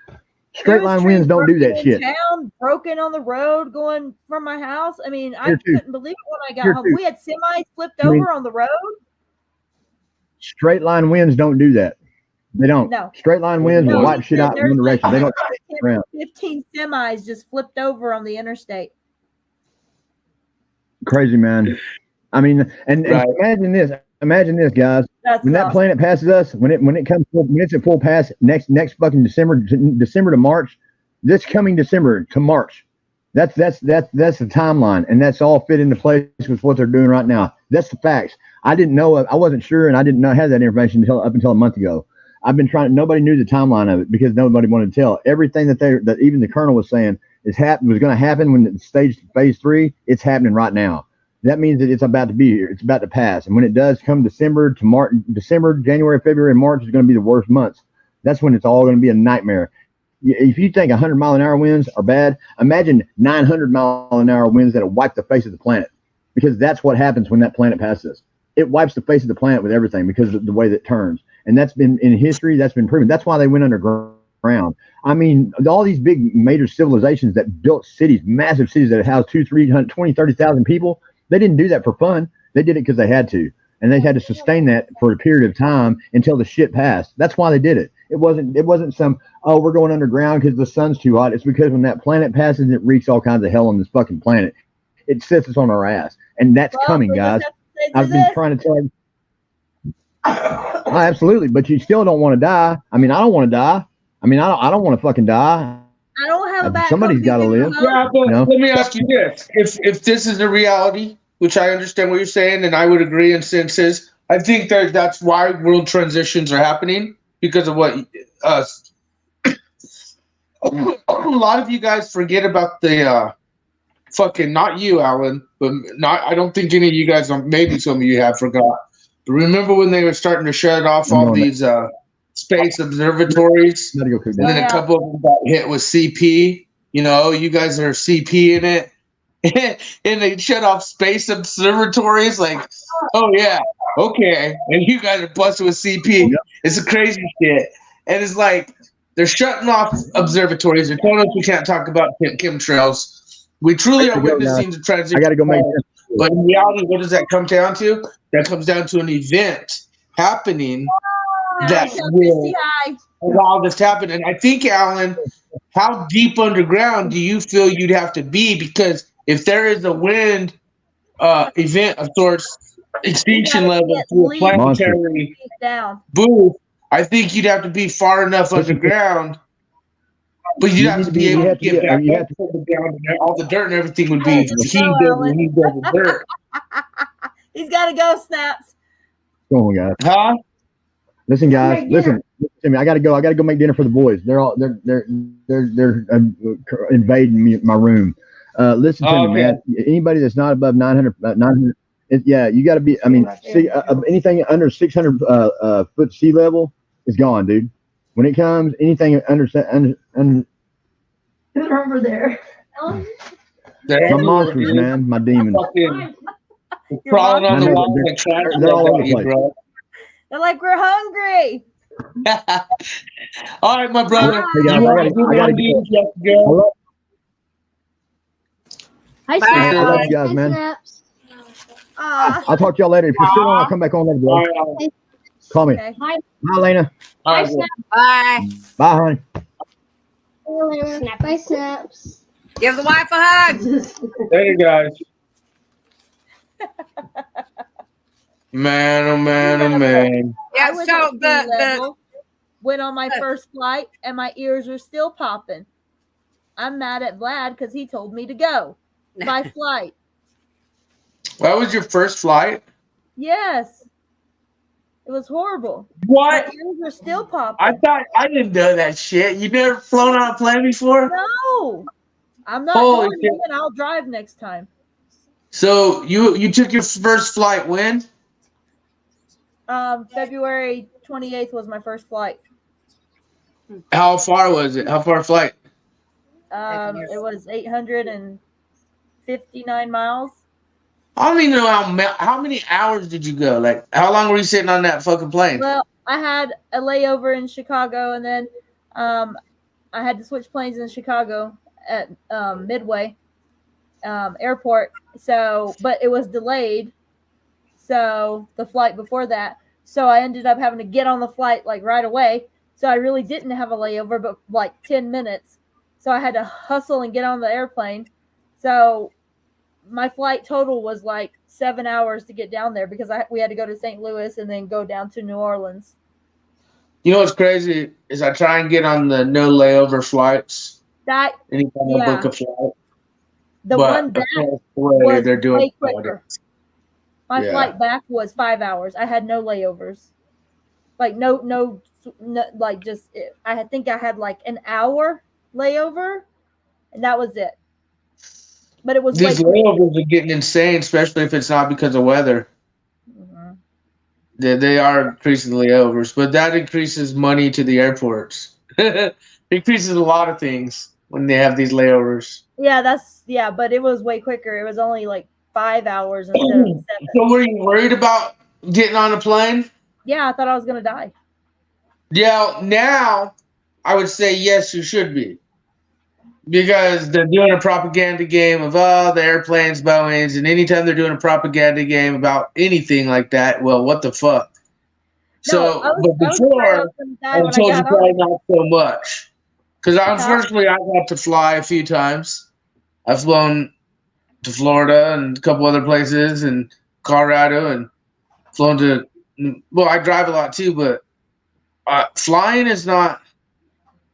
Straight line winds don't do that shit. Town, broken on the road going from my house. I mean, I couldn't believe it when I got home. We had semis flipped over on the road. Straight line winds don't do that. They don't. No. Straight line winds will wipe shit out in one direction. They don't. 15 semis just flipped over on the interstate. Crazy, man. I mean, and imagine this, guys. When that planet passes us, when it's at full pass next fucking December to March, this coming December to March, that's the timeline, and that's all fit into place with what they're doing right now. That's the facts. I didn't know, I wasn't sure, and I didn't have that information until a month ago. I've been trying. Nobody knew the timeline of it because nobody wanted to tell. Everything that even the colonel was saying was going to happen when it staged phase 3. It's happening right now. That means that it's about to be here. It's about to pass. And when it does come December to March, January, February, and March is going to be the worst months. That's when it's all going to be a nightmare. If you think 100-mile-an-hour winds are bad, imagine 900-mile-an-hour winds that will wipe the face of the planet, because that's what happens when that planet passes. It wipes the face of the planet with everything because of the way that it turns. And that's been in history. That's been proven. That's why they went underground. I mean, all these big major civilizations that built cities, massive cities that house 200, 300, 20, 30,000 people, they didn't do that for fun. They did it because they had to. And they had to sustain that for a period of time until the shit passed. That's why they did it. It wasn't some, we're going underground because the sun's too hot. It's because when that planet passes, it wreaks all kinds of hell on this fucking planet. It sets us on our ass. And that's coming, guys. I've been trying to tell you. Absolutely. But you still don't want to die. I mean, I don't want to die. I mean, I don't want to fucking die. I don't have a bad. Somebody's got to live. Yeah, but let me ask you this: if this is the reality, which I understand what you're saying, and I would agree in senses, I think that's why world transitions are happening, because of what a lot of you guys forget about the fucking not you, Alan, but not. I don't think any of you guys. Maybe some of you have forgot. But remember when they were starting to shut off all these space observatories, Gotta go cook and that. then a couple of them got hit with CP. You know, you guys are CP in it. And they shut off space observatories like, oh yeah, okay, and you guys are busted with CP. Yep. It's a crazy shit, and it's like they're shutting off observatories. They're telling us we can't talk about chemtrails. We truly are witnessing the transition. I gotta go make. But in reality, what does that come down to? That comes down to an event happening that will allow this to happen. And I think, Alan, how deep underground do you feel you'd have to be? Because if there is a wind event of sorts, extinction level through a planetary booth, I think you'd have to be far enough underground. But you'd have to be able to get back up from the ground, and all the dirt and everything would be heaved over dirt. He's got to go, Snaps. Go on, guys. Huh? Listen, guys. Listen to me. I gotta go. I gotta go make dinner for the boys. They're invading me, my room. Listen to me, man. Anybody that's not above 900, yeah, you got to be. I mean, anything under 600 foot sea level is gone, dude. When it comes, anything under Who's over there? my monsters, man, my demons. Crawling on the wall. They're all over the place. Bro. They're like, we're hungry. All right, my brother. Hey guys, I gotta go. Hi, I love you guys, man. I'll talk to y'all later. If you're still on, I'll come back on later, bro. Call me. Okay. Bye, Lena. All right, Bye. Bye, honey. Snap by snaps. Give the wife a hug. Hey guys. Man, oh man, oh man. Yeah, I was so at sea level, went on my first flight and my ears are still popping. I'm mad at Vlad because he told me to go by flight. That was your first flight? Yes. It was horrible. What? My ears are still popping. I didn't know that shit. You never flown on a plane before? No. I'm not Holy going shit. in. I'll drive next time. So you took your first flight when? February 28th was my first flight. How far was it? How far a flight? It was 859 miles. I don't even know how many hours did you go? Like, how long were you sitting on that fucking plane? Well, I had a layover in Chicago, and then I had to switch planes in Chicago at Midway Airport. So, but it was delayed. So the flight before that. So I ended up having to get on the flight like right away. So I really didn't have a layover, but like 10 minutes. So I had to hustle and get on the airplane. So my flight total was like 7 hours to get down there because we had to go to St. Louis and then go down to New Orleans. You know what's crazy is I try and get on the no layover flights. Anytime I book a flight. The one back was they're doing way quicker. My flight back was 5 hours. I had no layovers. Like no like just I think I had like an hour layover, and that was it. But it was these layovers are getting insane, especially if it's not because of weather. Mm-hmm. They are increasing layovers, but that increases money to the airports. It increases a lot of things when they have these layovers. Yeah, but it was way quicker. It was only like 5 hours instead of 7. So were you worried about getting on a plane? Yeah, I thought I was gonna die. Yeah, now I would say yes, you should be. Because they're doing a propaganda game of the airplanes, Boeings, and anytime they're doing a propaganda game about anything like that, well, what the fuck? But before, I told you probably not so much. Because unfortunately, I got to fly a few times. I've flown to Florida and a couple other places and Colorado and flown to, well, I drive a lot too, but flying is not,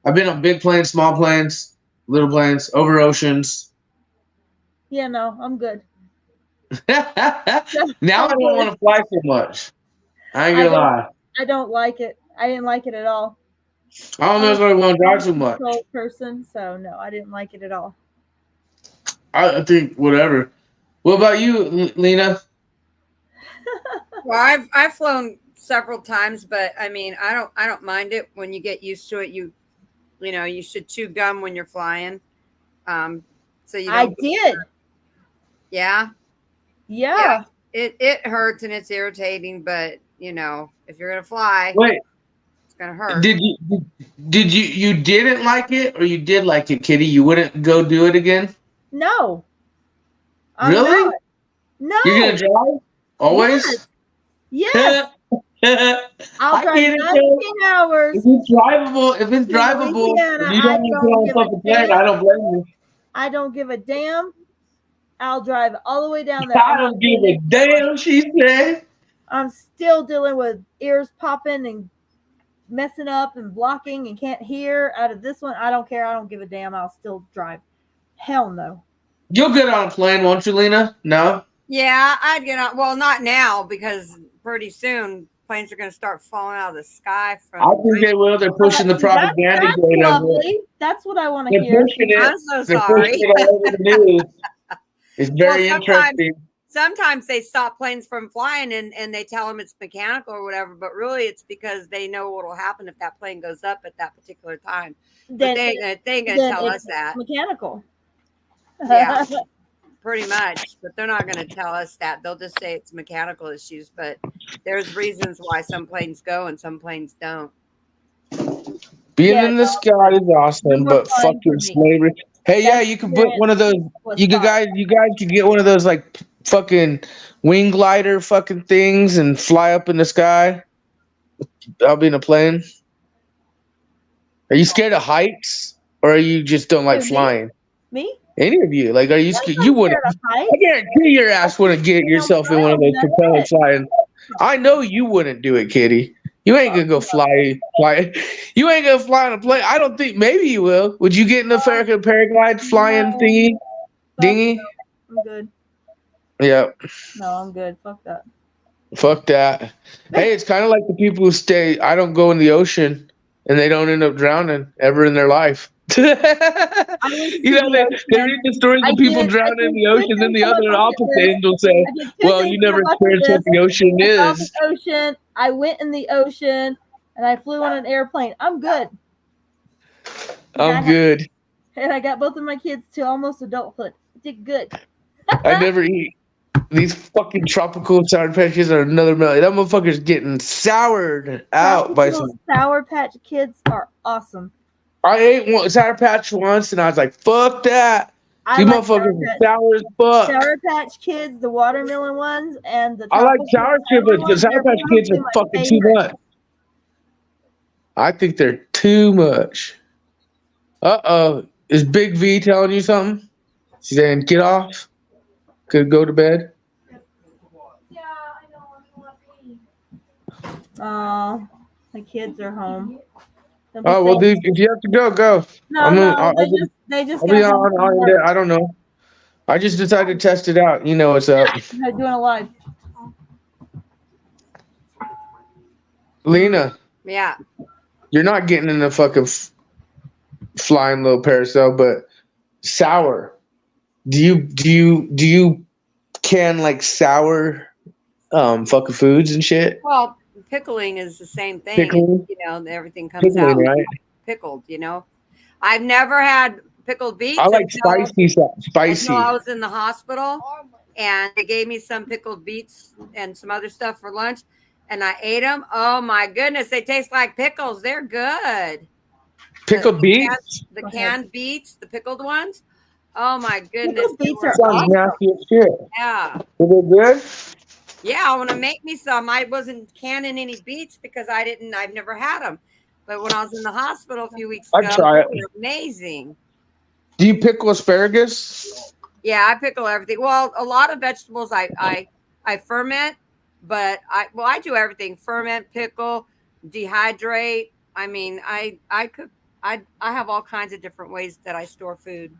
I've been on big planes, small planes, little planes, over oceans. Yeah, no, I'm good. Now I don't want to fly so much. I ain't gonna lie. I don't like it. I didn't like it at all. I don't know if I want to drive so much. I'm a person, so no, I didn't like it at all. I think whatever. What about you, Lena? Well, I've flown several times, but I mean, I don't mind it when you get used to it. You know, you should chew gum when you're flying. So you I don't. did. Yeah. Yeah. It hurts and it's irritating, but you know, if you're gonna fly, Wait, it's gonna hurt. did you didn't like it or you did like it, Kitty? You wouldn't go do it again? No. I'm Really? not. No. You're gonna drive always? Yes. I'll I drive get it, 19 hours if it's drivable, to if Louisiana. you don't want to put on fucking plane, I don't blame you. I don't give a damn. I'll drive all the way down there. I don't give a damn, she said. I'm still dealing with ears popping and messing up and blocking and can't hear out of this one. I don't care. I don't give a damn. I'll still drive. Hell no. You'll get on a plane, won't you, Lena? No? Yeah, I'd get on. Well, not now because pretty soon planes are going to start falling out of the sky. I think they will. They're pushing the propaganda. That's lovely. That's what I want to hear. Pushing it. I'm so They're sorry. pushing it all over the news. It's very interesting. Sometimes they stop planes from flying and they tell them it's mechanical or whatever, but really it's because they know what will happen if that plane goes up at that particular time. But they ain't going to tell us that. Mechanical. Yeah, pretty much. But they're not going to tell us that. They'll just say it's mechanical issues. But there's reasons why some planes go and some planes don't. Being in the sky is awesome, but fucking slavery. Hey, yeah, you can put one of those. You guys could get one of those like fucking wing glider fucking things and fly up in the sky. I'll be in a plane. Are you scared of heights, or are you just don't like flying? Me? Any of you? Like, are you scared? You wouldn't. I guarantee your ass wouldn't get yourself in one of those propeller flying. I know you wouldn't do it, Kitty. You ain't gonna go fly. You ain't gonna fly on a plane. I don't think. Maybe you will. Would you get in the paraglide flying thingy? Dingy? I'm good. Yeah. No, I'm good. Fuck that. Fuck that. Hey, it's kind of like the people who say, I don't go in the ocean, and they don't end up drowning ever in their life. You know, they read the stories of people drowning in the ocean, then the other opposite end will say, well, you never experienced what the ocean is. I went in the ocean, and I flew on an airplane. I'm good. I'm good. And I got both of my kids to almost adulthood. I did good. I never eat. These fucking tropical Sour Patch Kids are another million. That motherfucker's getting soured out by some. Sour Patch Kids are awesome. I ate one Sour Patch once, and I was like, fuck that. These motherfuckers are sour as fuck. Sour Patch Kids, the watermelon ones, and the. I like Sour Kids, but the Sour Patch Kids are fucking too much. I think they're too much. Uh-oh. Is Big V telling you something? She's saying, get off. Could go to bed. Yeah, I know. I'm going to pee. Oh, the kids are home. Oh, well, dude, if you have to go, go. No, they just I'll be on there. I don't know. I just decided to test it out. You know what's up. They're doing a live. Lena. Yeah. You're not getting in the fucking flying little carousel, but sour. Do you can like sour fucking foods and shit? Well, pickling is the same thing. Pickling? You know, everything comes out pickled, you know. I've never had pickled beets. I like spicy. Until I was in the hospital and they gave me some pickled beets and some other stuff for lunch and I ate them. Oh my goodness, they taste like pickles. They're good. Pickled beets? The canned beets, the pickled ones. Oh my goodness. Beets are awesome. Nasty as shit. Yeah. Are they good? Yeah, I want to make me some. I wasn't canning any beets because I've never had them. But when I was in the hospital a few weeks ago, I'd try it. they were amazing. Do you pickle asparagus? Yeah, I pickle everything. Well, a lot of vegetables I ferment, but I do everything. Ferment, pickle, dehydrate. I mean, I have all kinds of different ways that I store food.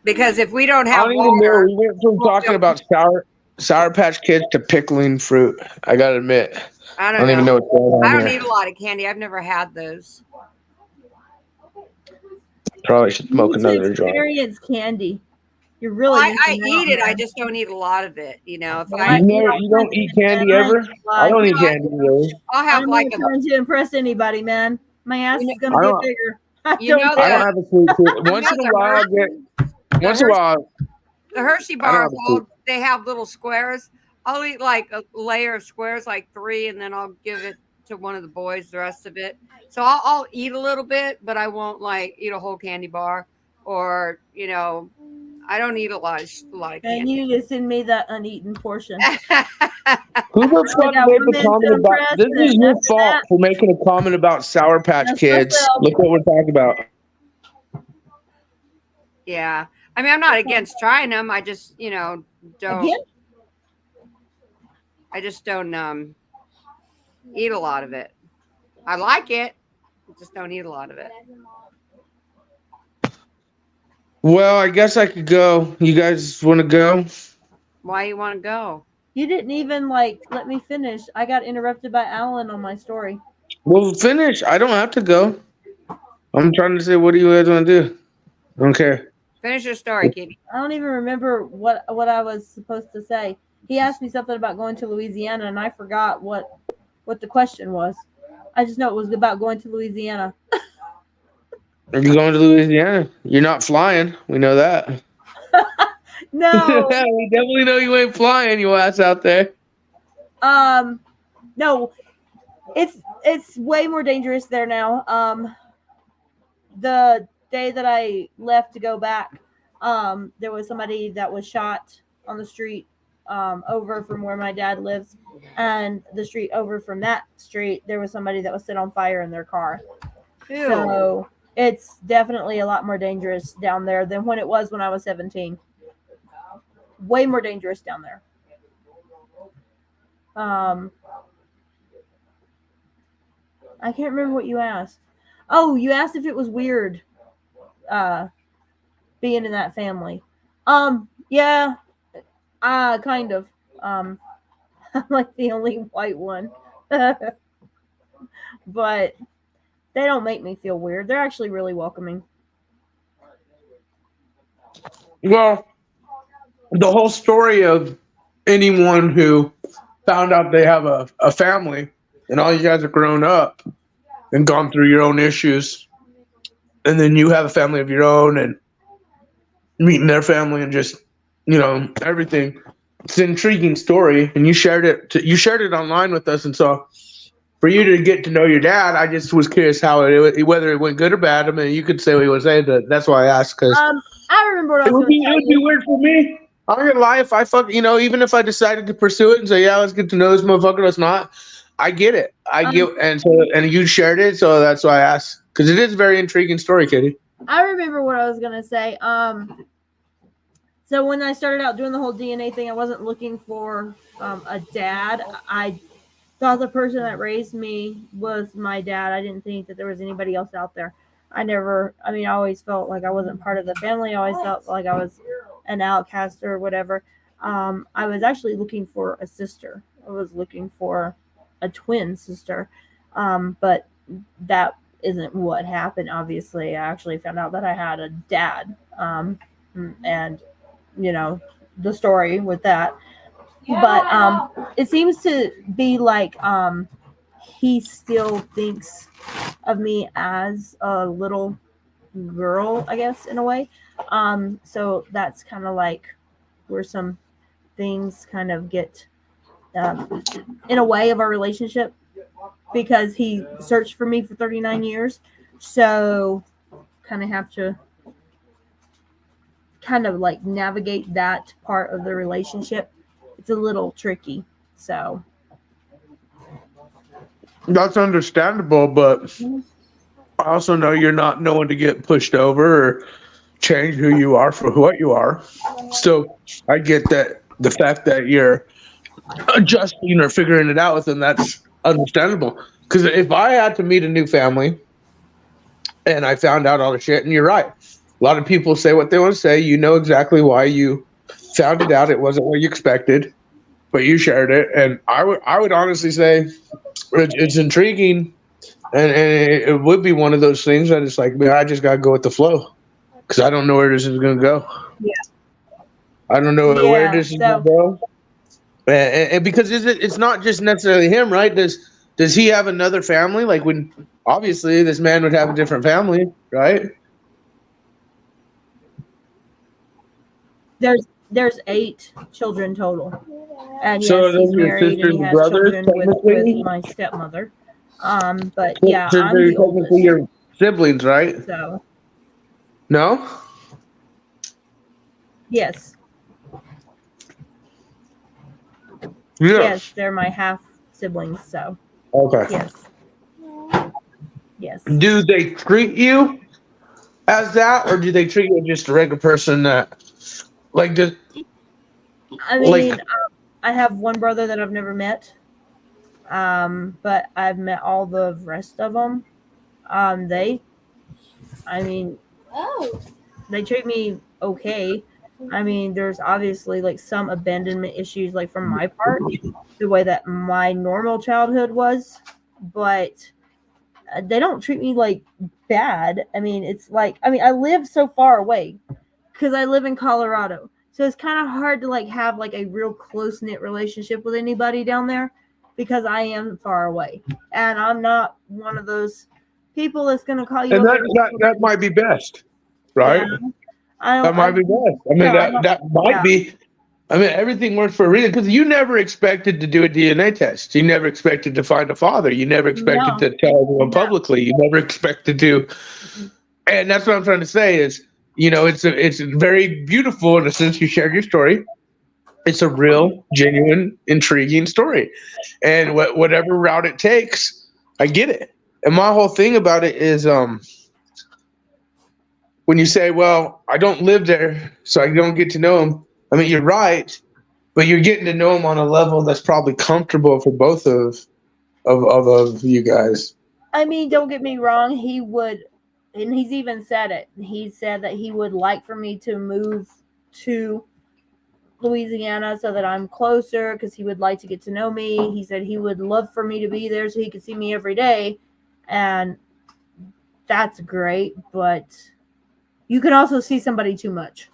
Because if we don't have water, we went from talking about sour Patch Kids to pickling fruit. I gotta admit, I don't even know what's going on. I don't eat a lot of candy. I've never had those. Probably should smoke You need to another joint. experience candy. You're Well, really I missing eat it. out, I man. just don't eat a lot of it. You know, if Well, I, You don't eat candy ever? I don't eat candy either. I'll have I'm like not trying to impress anybody, man. My ass You is gonna I get don't- bigger. I You know don't that- I care. don't have a sweet tooth. Once know in a the while, I Hershey- get. the Once in a Hershey- while, the Hershey I don't bars. have a clue. They have little squares. I'll eat like a layer of squares, like 3, and then I'll give it to one of the boys. The rest of it. So I'll eat a little bit, but I won't like eat a whole candy bar, or I don't eat a lot of And candy. you need to send me that uneaten portion. Who the fuck got made one the man comment film about? press, This is and your after fault that- for making a comment about Sour Patch That's Kids. myself. Look what we're talking about. Yeah, I mean, I'm not against trying them. I just, don't. Again? I just don't eat a lot of it. I like it, I just don't eat a lot of it. Well, I guess I could go. You guys want to go? Why you want to go? You didn't even let me finish. I got interrupted by Alan on my story. Well, finish. I don't have to go. I'm trying to say, what do you guys want to do? I don't care. Finish your story, Katie. I don't even remember what I was supposed to say. He asked me something about going to Louisiana, and I forgot what the question was. I just know it was about going to Louisiana. Are you going to Louisiana? You're not flying. We know that. No, We definitely know you ain't flying, you ass out there. no, it's way more dangerous there now. The day that I left to go back, there was somebody that was shot on the street over from where my dad lives, and the street over from that street there was somebody that was set on fire in their car. Ew. So it's definitely a lot more dangerous down there than when it was when I was 17. Way more dangerous down there. I can't remember what you asked. Oh, you asked if it was weird being in that family. Yeah, kind of. I'm like the only white one. But they don't make me feel weird. They're actually really welcoming. Well, the whole story of anyone who found out they have a family and all you guys are grown up and gone through your own issues, and then you have a family of your own and meeting their family and just everything. It's an intriguing story, and you shared it online with us, and so for you to get to know your dad, I just was curious how whether it went good or bad. I mean, you could say what you would say. That's why I asked, because I remember what I it was would going to tell be you. weird for me. I'm not gonna lie. If I even if I decided to pursue it and say, yeah, let's get to know this motherfucker, let's not. I get it. And you shared it, so that's why I asked, because it is a very intriguing story, Kitty. I remember what I was going to say. So when I started out doing the whole DNA thing, I wasn't looking for a dad. I thought the person that raised me was my dad. I didn't think that there was anybody else out there. I always felt like I wasn't part of the family. I always felt like I was an outcast or whatever. I was actually looking for a sister. I was looking for a twin sister. But that isn't what happened. Obviously, I actually found out that I had a dad. And the story with that. But it seems to be like he still thinks of me as a little girl, I guess, in a way. So that's kind of like where some things kind of get in a way of our relationship, because he searched for me for 39 years. So kind of have to kind of like navigate that part of the relationship. It's a little tricky. So That's understandable, but I also know you're not one to get pushed over or change who you are for what you are. So I get that the fact that you're adjusting or figuring it out with them, that's understandable. Because if I had to meet a new family and I found out all the shit, and you're right, a lot of people say what they want to say. You know exactly why you found it out. It wasn't what you expected, but you shared it. And I would honestly say it's intriguing and it would be one of those things that it's like, man, I just gotta go with the flow because I don't know where this is gonna go. Yeah. I don't know where Yeah. this is gonna So go, and because it's not just necessarily him, right? Does he have another family? Like when obviously this man would have a different family, right? there's 8 children total. And So yes, he's those are your married and sisters he and has brothers, children with technically. my stepmother. But yeah, So I'm they're the technically oldest. your siblings, right? So No. yes. Yes, they're my half siblings. So Okay. yes. Yes. Do they treat you as that, or do they treat you just a regular person that, like, just I like? mean, I have one brother that I've never met. But I've met all the rest of them. They, I mean, they treat me okay. I mean, there's obviously like some abandonment issues, like from my part, the way that my normal childhood was, but they don't treat me like bad. I mean, it's like, I mean, I live so far away because I live in Colorado. So it's kind of hard to like have like a real close knit relationship with anybody down there because I am far away. And I'm not one of those people that's going to call you And up that might be best, right? Yeah. I That don't, might be best. I mean, no, I don't, that might yeah. be. I mean, everything works for a reason because you never expected to do a DNA test. You never expected to find a father. You never expected No. to tell everyone No. publicly. You never expected to. And that's what I'm trying to say is, it's very beautiful in the sense you shared your story. It's a real, genuine, intriguing story, and whatever route it takes, I get it. And my whole thing about it is, when you say, "Well, I don't live there, so I don't get to know him." I mean, you're right, but you're getting to know him on a level that's probably comfortable for both of you guys. I mean, don't get me wrong. He would, and he's even said it. He said that he would like for me to move to Louisiana so that I'm closer because he would like to get to know me. He said he would love for me to be there so he could see me every day. And that's great, but you can also see somebody too much.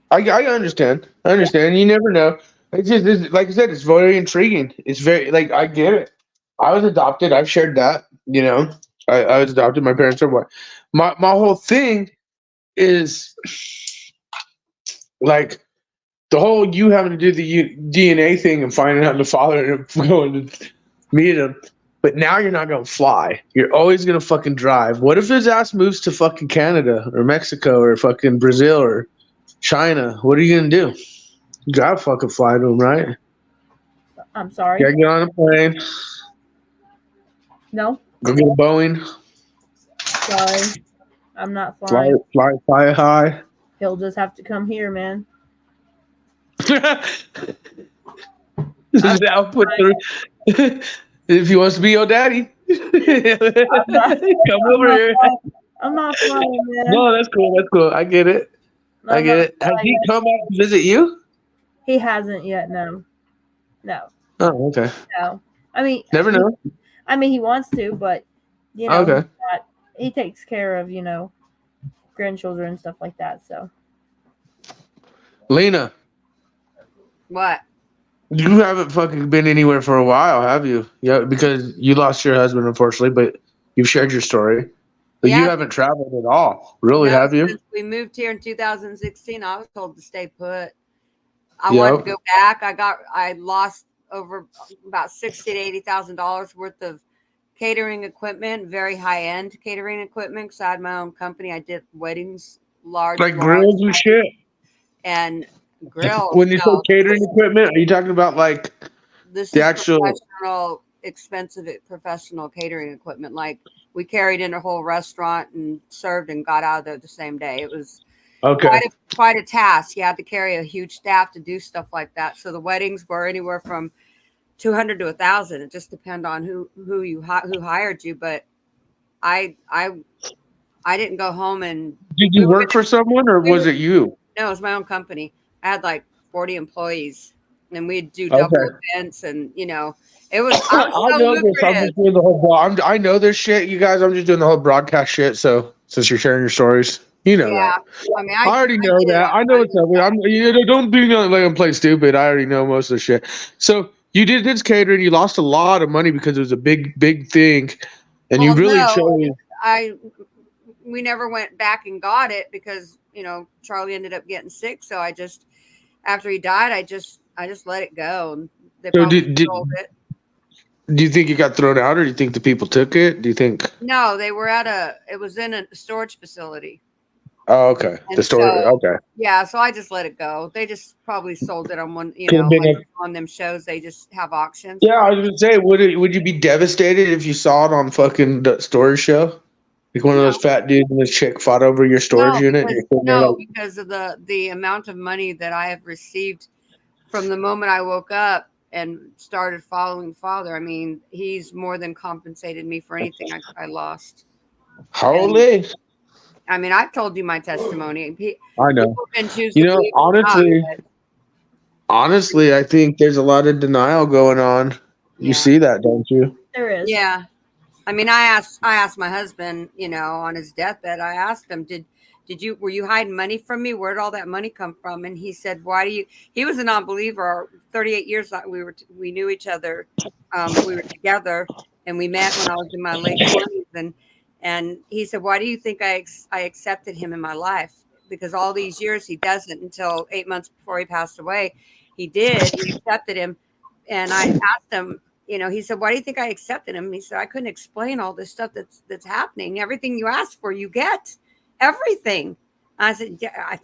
I understand. I understand. You never know. Like I said, it's very intriguing. It's very like I get it. I was adopted. I've shared that. I was adopted. My parents are white. My whole thing is like the whole you having to do the DNA thing and finding out the father and going to meet him. But now you're not gonna fly. You're always gonna fucking drive. What if his ass moves to fucking Canada or Mexico or fucking Brazil or China? What are you gonna do? You gotta fucking fly to him, right? I'm sorry. You gotta get on a plane. No, Go get a Boeing. sorry. I'm not Fly, flying. fly high. He'll just have to come here, man. This is the output through. If he wants to be your daddy, come over here. I'm not flying, man. No, that's cool. That's cool. I get it. I I'm get not it. Has he flying. come out to visit you? He hasn't yet. No. Oh, okay. No. I mean, Never know. he wants to, but Okay. he takes care of grandchildren and stuff like that. So Lena, What? you haven't fucking been anywhere for a while, have you? Yeah, because you lost your husband, unfortunately, but you've shared your story. But you Yeah. haven't traveled at all, really, No, have you? since we moved here in 2016, I was told to stay put. I Yep. wanted to go back. I lost over about $60,000 to $80,000 worth of catering equipment, very high end catering equipment. Because I had my own company. I did weddings, large Grills and shit. and grills. When you say No, catering equipment, are you talking about like this the is actual? professional, expensive professional catering equipment. Like we carried in a whole restaurant and served and got out of there the same day. It was Okay. quite a task. You had to carry a huge staff to do stuff like that. So the weddings were anywhere from 200 to 1,000. It just depended on who hired you. But I didn't go home and Did you work for someone or was it you? no, it was my own company. I had like 40 employees and we'd do Okay. double events, and it was I so know this. I'm lucrative. just doing the whole. I know this shit, you guys. I'm just doing the whole broadcast shit. So since you're sharing your stories, you know Yeah, that. I mean, I already know did it that. on I know my it's up. Don't do nothing like I'm play stupid. I already know most of the shit. So you did this catering. You lost a lot of money because it was a big thing, and you Well, really no, chose. we never went back and got it because Charlie ended up getting sick. So after he died, I just let it go. And they So probably sold it. do you think it got thrown out, or do you think the people took it? Do you think? No, they were it was in a storage facility. Oh, okay. The And story. so, Okay. yeah, so I just let it go. They just probably sold it on one, Could have been like a- on them shows, they just have auctions. Yeah, I was gonna say, would you be devastated if you saw it on fucking the storage show? Like one of No, those fat dudes and this chick fought over your storage unit. And you're sitting there like, because of the amount of money that I have received from the moment I woke up and started following Father. I mean, he's more than compensated me for anything I lost. holy! I mean, I've told you my testimony. I know. People can choose You to know, believe it or not, but honestly, I think there's a lot of denial going on. You yeah. see that, don't you? There is. Yeah. I mean, I asked my husband, on his deathbed, I asked him, were you hiding money from me? Where'd all that money come from? And he said, he was a non-believer. 38 years that we knew each other. We were together and we met when I was in my late 20s. And he said, why do you think I accepted him in my life? Because all these years he doesn't, until 8 months before he passed away. He accepted him. And I asked him, he said, why do you think I accepted him? And he said, I couldn't explain all this stuff that's happening. Everything you ask for, you get everything. I said, yeah,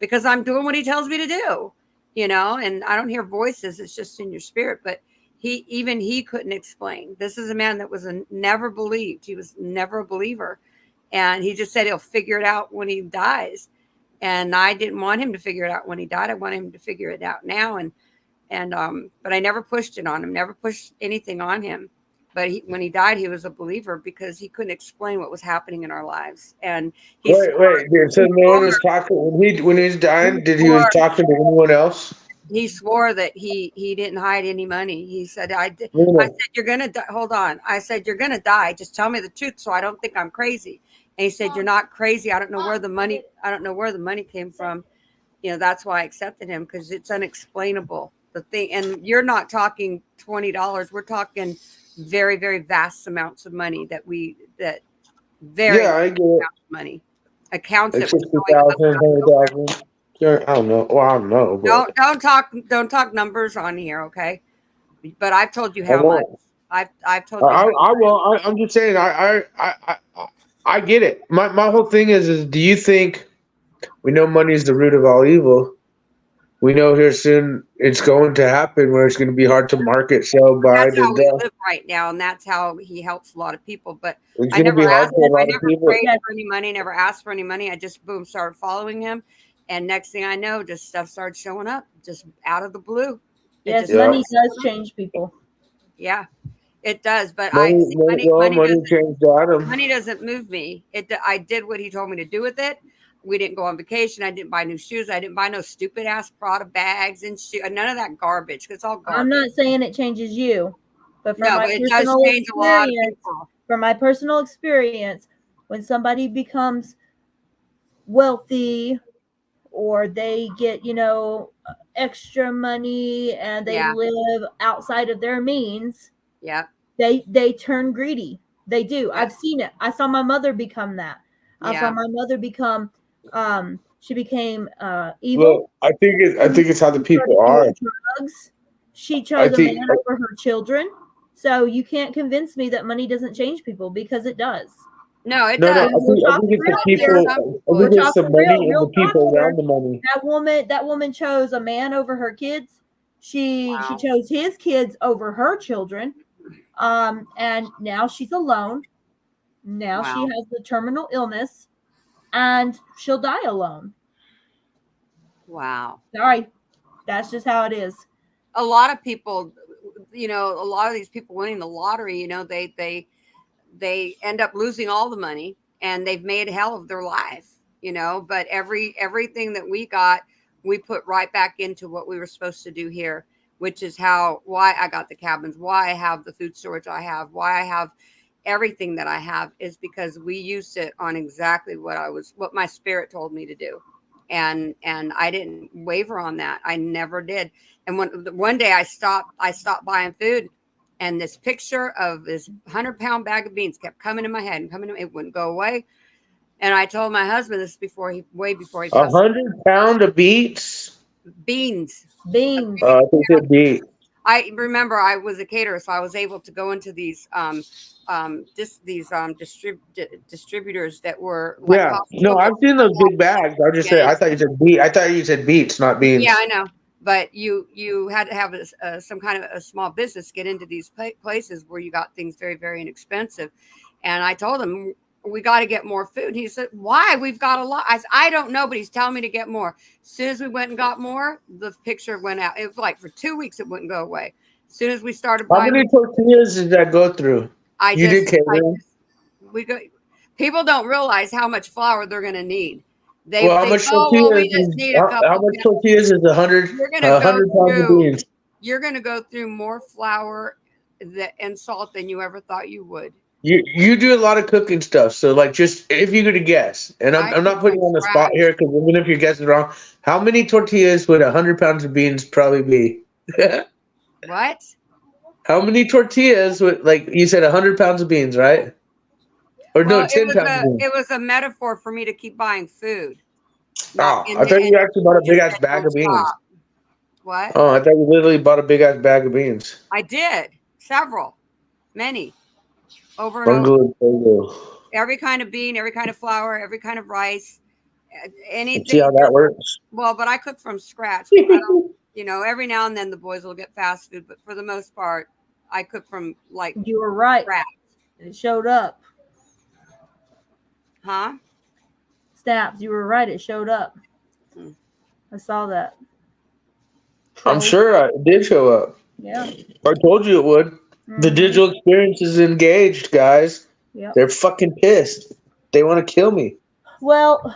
because I'm doing what he tells me to do, and I don't hear voices. It's just in your spirit. But he couldn't explain. This is a man that was never believed. He was never a believer. And he just said he'll figure it out when he dies. And I didn't want him to figure it out when he died. I wanted him to figure it out now. But I never pushed it on him, never pushed anything on him. But when he died, he was a believer because he couldn't explain what was happening in our lives. And Wait, dude. So no one was talking when he was dying. Did he was talking to anyone else? he swore that he didn't hide any money. He said, I Really? said, you're going to die. Hold on. I said, you're going to die. Just tell me the truth so I don't think I'm crazy. And he said, you're not crazy. I don't know where the money came from. That's why I accepted him, because it's unexplainable. The thing, and you're not talking $20. We're talking very, very vast amounts of money that very Yeah, I get it. amounts of money. Accounts Like that were 60,000, 100,000. Sure, I don't know. Well, I don't know. But don't talk numbers on here, okay? But I've told you I how much. won't. I've told you. I will. I'm just saying. I get it. My whole thing is do you think we know money is the root of all evil? We know here soon it's going to happen where it's going to be hard to market, sell, buy. That's how we live right now, and that's how he helps a lot of people. But It's I going to never be hard asked for a him. I lot of never people. prayed for any money. Never asked for any money. I just started following him, and next thing I know, just stuff started showing up, just out of the blue. Yes, money does change people. Yeah, it does. But Money changed Adam. money doesn't move me. I did what he told me to do with it. We didn't go on vacation. I didn't buy new shoes. I didn't buy no stupid ass Prada bags and none of that garbage. It's all garbage. I'm not saying it changes you, but from my it does personal change a lot of experience, people. from my personal experience, when somebody becomes wealthy or they get, extra money and they live outside of their means, they turn greedy. They do. I've seen it. I saw my mother become that. I saw my mother become she became evil. Well, I think it's how the people are. Drugs. She chose a man over her children. So you can't convince me that money doesn't change people, because it does. No, it does. I think it's the people. I think it's the money and the people around the money. That woman chose a man over her kids. She chose his kids over her children. And now she's alone. Now she has the terminal illness, and she'll die alone. Wow. Sorry. That's just how it is. A lot of people, a lot of these people winning the lottery, they end up losing all the money, and they've made hell of their life, but everything that we got, we put right back into what we were supposed to do here. which is why I got the cabins, why I have the food storage I have, why I have everything that I have, is because we used it on exactly what my spirit told me to do. And I didn't waver on that. I never did. And one day I stopped buying food, and this picture of this 100-pound bag of beans kept coming in my head and it wouldn't go away. And I told my husband this way before he passed. 100 pound of beets. Beans. Beans. I think it beet. I remember I was a caterer, so I was able to go into these distributors that were like Yeah. No, I've seen those big bags. I just said I thought you said beet. I thought you said beets, not beans. Yeah, I know. But you had to have some kind of a small business get into these places where you got things very, very inexpensive. And I told him, we got to get more food. He said, why? We've got a lot. I said, I don't know, but he's telling me to get more. As soon as we went and got more, the picture went out. It was like for 2 weeks, it wouldn't go away. As soon as we started How buying, many tortillas did that go through? People don't realize how much flour they're going to need. How much tortillas? How much tortillas is 100? You're going to go pounds of beans. You're going to go through more flour and salt than you ever thought you would. You do a lot of cooking stuff, so like, just if you could guess, and I'm not putting you on the spot here, because even if you're guessing wrong, how many tortillas would 100 pounds of beans probably be? What? How many tortillas would, like you said, 100 pounds of beans, right? Or well, no, 10 pounds of beans. It was a metaphor for me to keep buying food. Oh, I thought you actually bought a big ass bag of beans. What? Oh, I thought you literally bought a big ass bag of beans. I did. Many. Over and over. Every kind of bean, every kind of flour, every kind of rice, anything. See how that works? Well, but I cook from scratch. I don't, every now and then the boys will get fast food, but for the most part, I cook from like. You were right. Scratch. It showed up. Huh? Snaps, you were right. It showed up. I saw that. I'm sure it did show up. Yeah. I told you it would. Mm-hmm. The digital experience is engaged, guys. Yep. They're fucking pissed. They want to kill me. Well,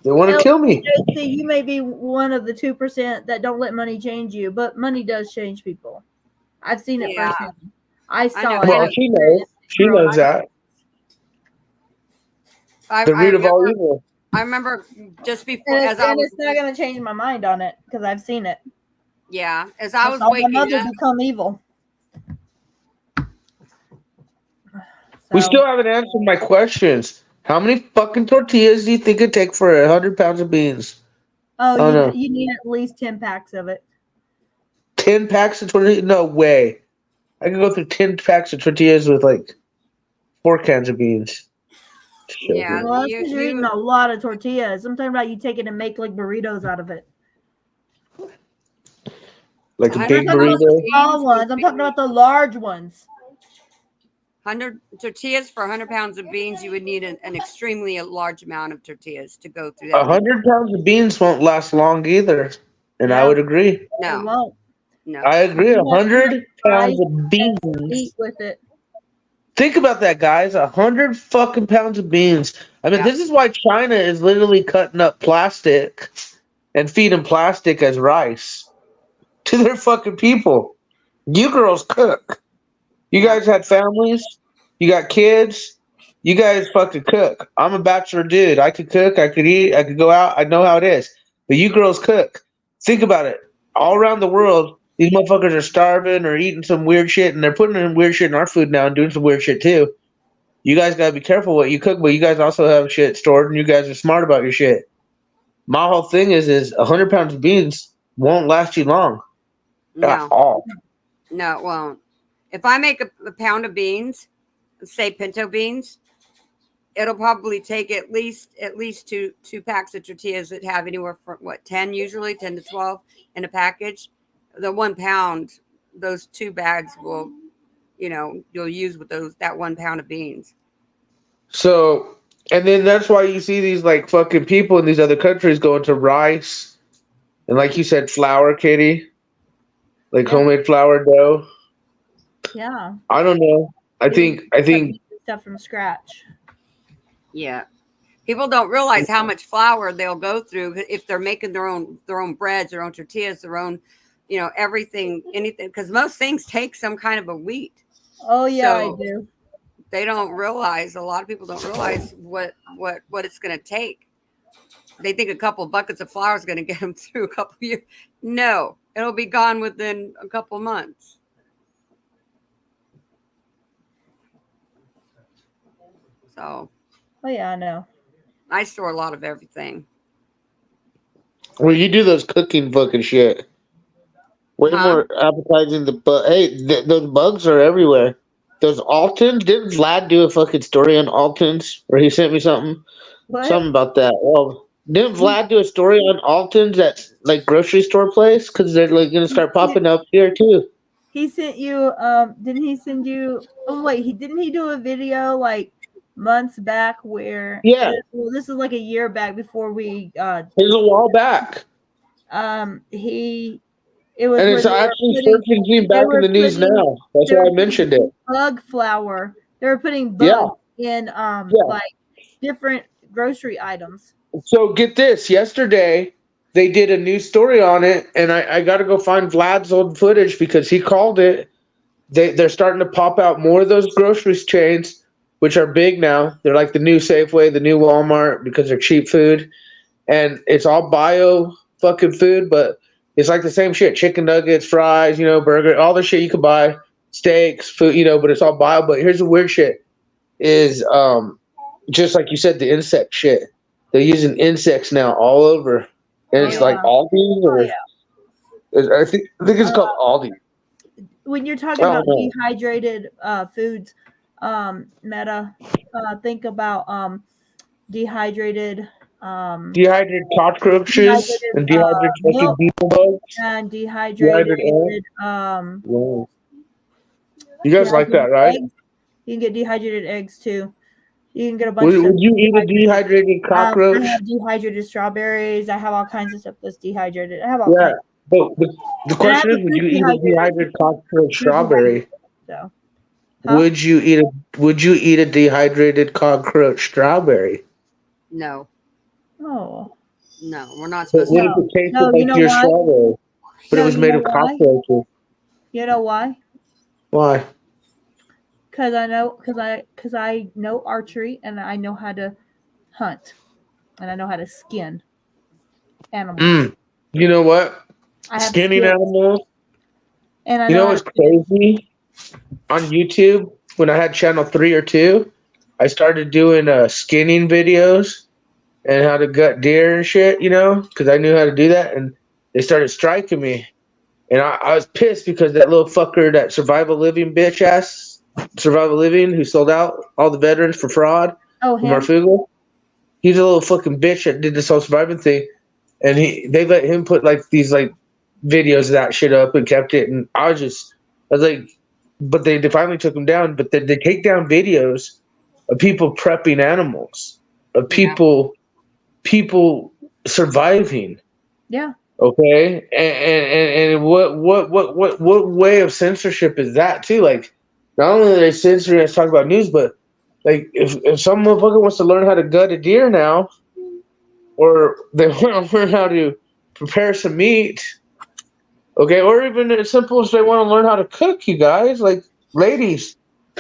they want to kill me. See, you may be one of the 2% that don't let money change you, but money does change people. I've seen it firsthand. I saw it. Well, she knows. She knows that. The root of all evil. I remember just before, it's not going to change my mind on it because I've seen it. Yeah, as I was waking up, become evil. We still haven't answered my questions. How many fucking tortillas do you think it'd take for 100 pounds of beans? Oh, you need at least 10 packs of it. 10 packs of tortillas? No way. I can go through 10 packs of tortillas with like 4 cans of beans. Yeah, well, that's because you're eating a lot of tortillas. I'm talking about you take it and make like burritos out of it. Like a big burrito? Small ones. I'm talking about the large ones. 100 tortillas for 100 pounds of beans, you would need an extremely large amount of tortillas to go through that. 100 pounds of beans won't last long either. And I would agree. No. It won't. No. I agree. 100 pounds of beans. Eat with it. Think about that, guys. 100 fucking pounds of beans. I mean, this is why China is literally cutting up plastic and feeding plastic as rice to their fucking people. You girls cook. You guys had families. You got kids. You guys fucking cook. I'm a bachelor dude. I could cook. I could eat. I could go out. I know how it is. But you girls cook. Think about it. All around the world, these motherfuckers are starving or eating some weird shit, and they're putting in weird shit in our food now and doing some weird shit too. You guys gotta be careful what you cook, but you guys also have shit stored, and you guys are smart about your shit. My whole thing is 100 pounds of beans won't last you long. At all. No, it won't. If I make a pound of beans, say pinto beans, it'll probably take at least two packs of tortillas that have anywhere from 10 usually, 10 to 12 in a package. The 1 pound, those 2 bags will, you'll use with that 1 pound of beans. So, and then that's why you see these like fucking people in these other countries going to rice and, like you said, flour, Katie, like homemade flour dough. Yeah. I don't know. I think stuff from scratch. Yeah. People don't realize how much flour they'll go through if they're making their own breads, their own tortillas, their own everything, anything, because most things take some kind of a week. Oh yeah, I So do. they don't realize. A lot of people don't realize what it's going to take. They think a couple of buckets of flour is going to get them through a couple of years. No, it'll be gone within a couple of months. So Oh yeah, I know. I store a lot of everything. Well, you do those cooking fucking shit. Way Huh? more appetizing. Hey, those bugs are everywhere. Those Altons. Didn't Vlad do a fucking story on Altons where he sent me something? What? Something about that. Well, didn't Vlad do a story on Alton's that like grocery store place? Because they're like gonna start popping up here too. He sent you. Didn't he send you? Oh wait, didn't he do a video like months back where? Yeah. Well, this is like a year back before we. It was a while back, It was and where it's they were actually putting. surfing They back in were the news putting. now. That's They why were I mentioned it. putting bug flour. They were putting Yeah. bugs in Yeah. like different grocery items. So get this. Yesterday, they did a new story on it, and I got to go find Vlad's old footage because he called it. They're starting to pop out more of those grocery chains, which are big now. They're like the new Safeway, the new Walmart because they're cheap food, and it's all bio fucking food, but it's like the same shit: chicken nuggets, fries, burger, all the shit you could buy, steaks, food, but it's all bio. But here's the weird shit: is just like you said, the insect shit. They're using insects now all over, and it's like Yeah. Aldi or I think it's called Aldi. When you're talking I about don't know. dehydrated foods, Meta, think about dehydrated Dehydrated cockroaches dehydrated and dehydrated fucking milk beetle bugs. and Dehydrated egg. um Wow. You guys like dehydrated that, right? eggs. You can get dehydrated eggs too. You can get a bunch Would, of stuff. would you eat a dehydrated I cockroach? have dehydrated strawberries. I have all kinds of stuff that's dehydrated. I have all Yeah. kinds. But the And I have question the is, would fruit you eat a dehydrated cockroach fruit strawberry? dehydrated. So, huh? Would you eat a dehydrated cockroach strawberry? No, Oh we're not But supposed what to. if it tasted no, you like know your why? strawberry, but it No, was you made know of why? cockroaches? You know why? Why? Because I know archery and I know how to hunt and I know how to skin animals. You know what? I have Skinning skills animals. and I You know know how to what's crazy? On YouTube, when I had channel 3 or 2, I started doing skinning videos and how to gut deer and shit, because I knew how to do that. And they started striking me. And I was pissed because that little fucker, that Survival Living bitch ass Survival Living, who sold out all the veterans for fraud from him. Marfugo, he's a little fucking bitch that did this whole surviving thing. And they let him put like these like videos of that shit up and kept it. And I was like, but they finally took him down. But they take down videos of people prepping animals, of Yeah. people surviving. Yeah. Okay, and what way of censorship is that too? Like, not only are they censoring us talk about news, but like if some motherfucker wants to learn how to gut a deer now, or they want to learn how to prepare some meat, okay, or even as simple as they want to learn how to cook, you guys, like ladies,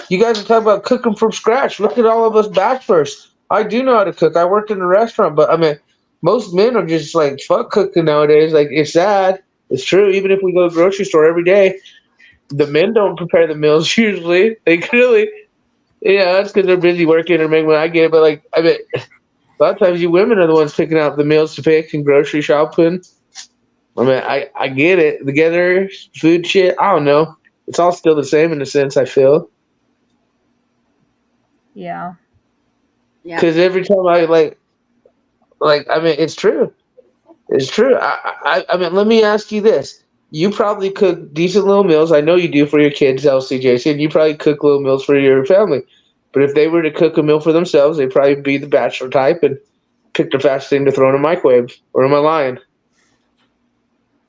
you guys are talking about cooking from scratch. Look at all of us bachelors. I do know how to cook. I worked in a restaurant, but I mean, most men are just like fuck cooking nowadays. Like it's sad. It's true. Even if we go to the grocery store every day, the men don't prepare the meals usually. They really, that's because they're busy working or making money. I get it, but like I mean, a lot of times you women are the ones picking out the meals to pick and grocery shopping. I mean, I get it. Together, food shit. I don't know. It's all still the same in a sense. I feel. Yeah. Yeah. Because every time I I mean, it's true. It's true. I mean, let me ask you this: you probably cook decent little meals. I know you do for your kids, LCJC, and you probably cook little meals for your family. But if they were to cook a meal for themselves, they'd probably be the bachelor type and pick the fast thing to throw in a microwave. Or am I lying?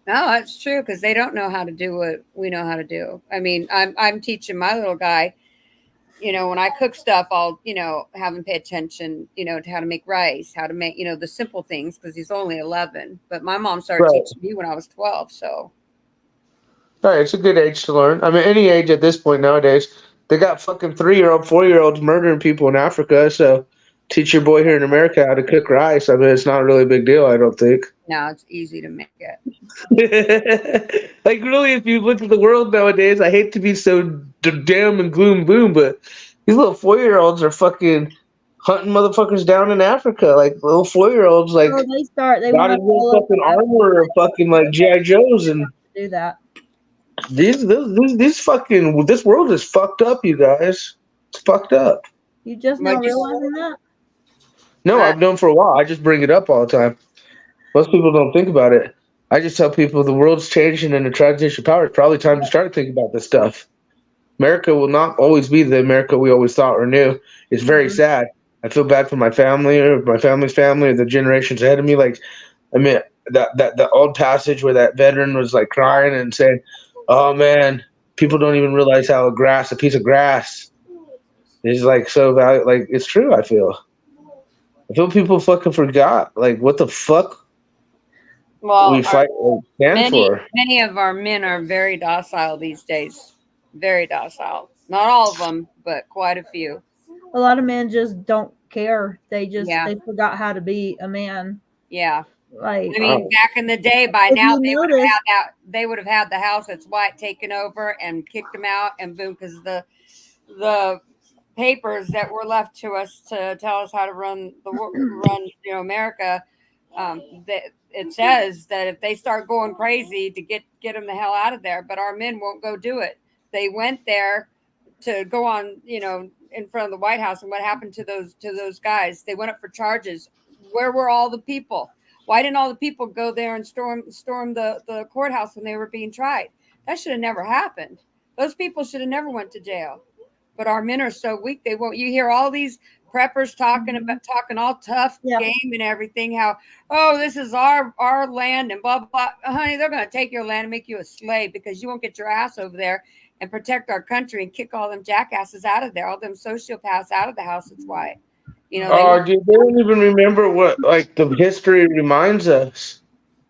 No, that's true because they don't know how to do what we know how to do. I mean, I'm teaching my little guy. When I cook stuff, I'll have him pay attention, to how to make rice, how to make the simple things because he's only 11. But my mom started Right. teaching me when I was 12. So Right, it's a good age to learn. I mean, any age at this point nowadays. They got fucking 3-year-old, 4-year-olds murdering people in Africa. So teach your boy here in America how to cook rice. I mean, it's not really a big deal. I don't think. No, it's easy to make it. Like really, if you look at the world nowadays, I hate to be so damn and gloom boom, but these little 4-year-olds are fucking hunting motherfuckers down in Africa. Like little 4-year-olds, like Oh, they got want his to little follow fucking armor or fucking like GI Joes, and do that. these fucking this world is fucked up, you guys. It's fucked up. You just Like now you realizing that? No, I've known for a while. I just bring it up all the time. Most people don't think about it. I just tell people the world's changing and the transition power. It's probably time to start thinking about this stuff. America will not always be the America we always thought or knew. It's very sad. I feel bad for my family or my family's family or the generations ahead of me. Like, I mean, that old passage where that veteran was like crying and saying, "Oh man, people don't even realize how a piece of grass, is like so valuable." Like, it's true. I feel people fucking forgot. Like, what the fuck Well, we fight or stand for. many of our men are very docile these days. Very docile. Not all of them, but quite a few. A lot of men just don't care. They Yeah. they forgot how to be a man. Yeah. Like, I mean, back in the day, by If now you they would have had the house that's white taken over and kicked them out, and boom, because the papers that were left to us to tell us how to run America, that it says that if they start going crazy to get them the hell out of there, but our men won't go do it. They went there to go on, in front of the White House, and what happened to those guys? They went up for charges. Where were all the people? Why didn't all the people go there and storm the courthouse when they were being tried? That should have never happened. Those people should have never went to jail. But our men are so weak, they won't. You hear all these preppers talking all tough game and everything. How, oh, this is our land and blah blah. Honey, they're going to take your land and make you a slave because you won't get your ass over there and protect our country and kick all them jackasses out of there, all them sociopaths out of the house. That's why. Dude, they don't even remember what like the history reminds us.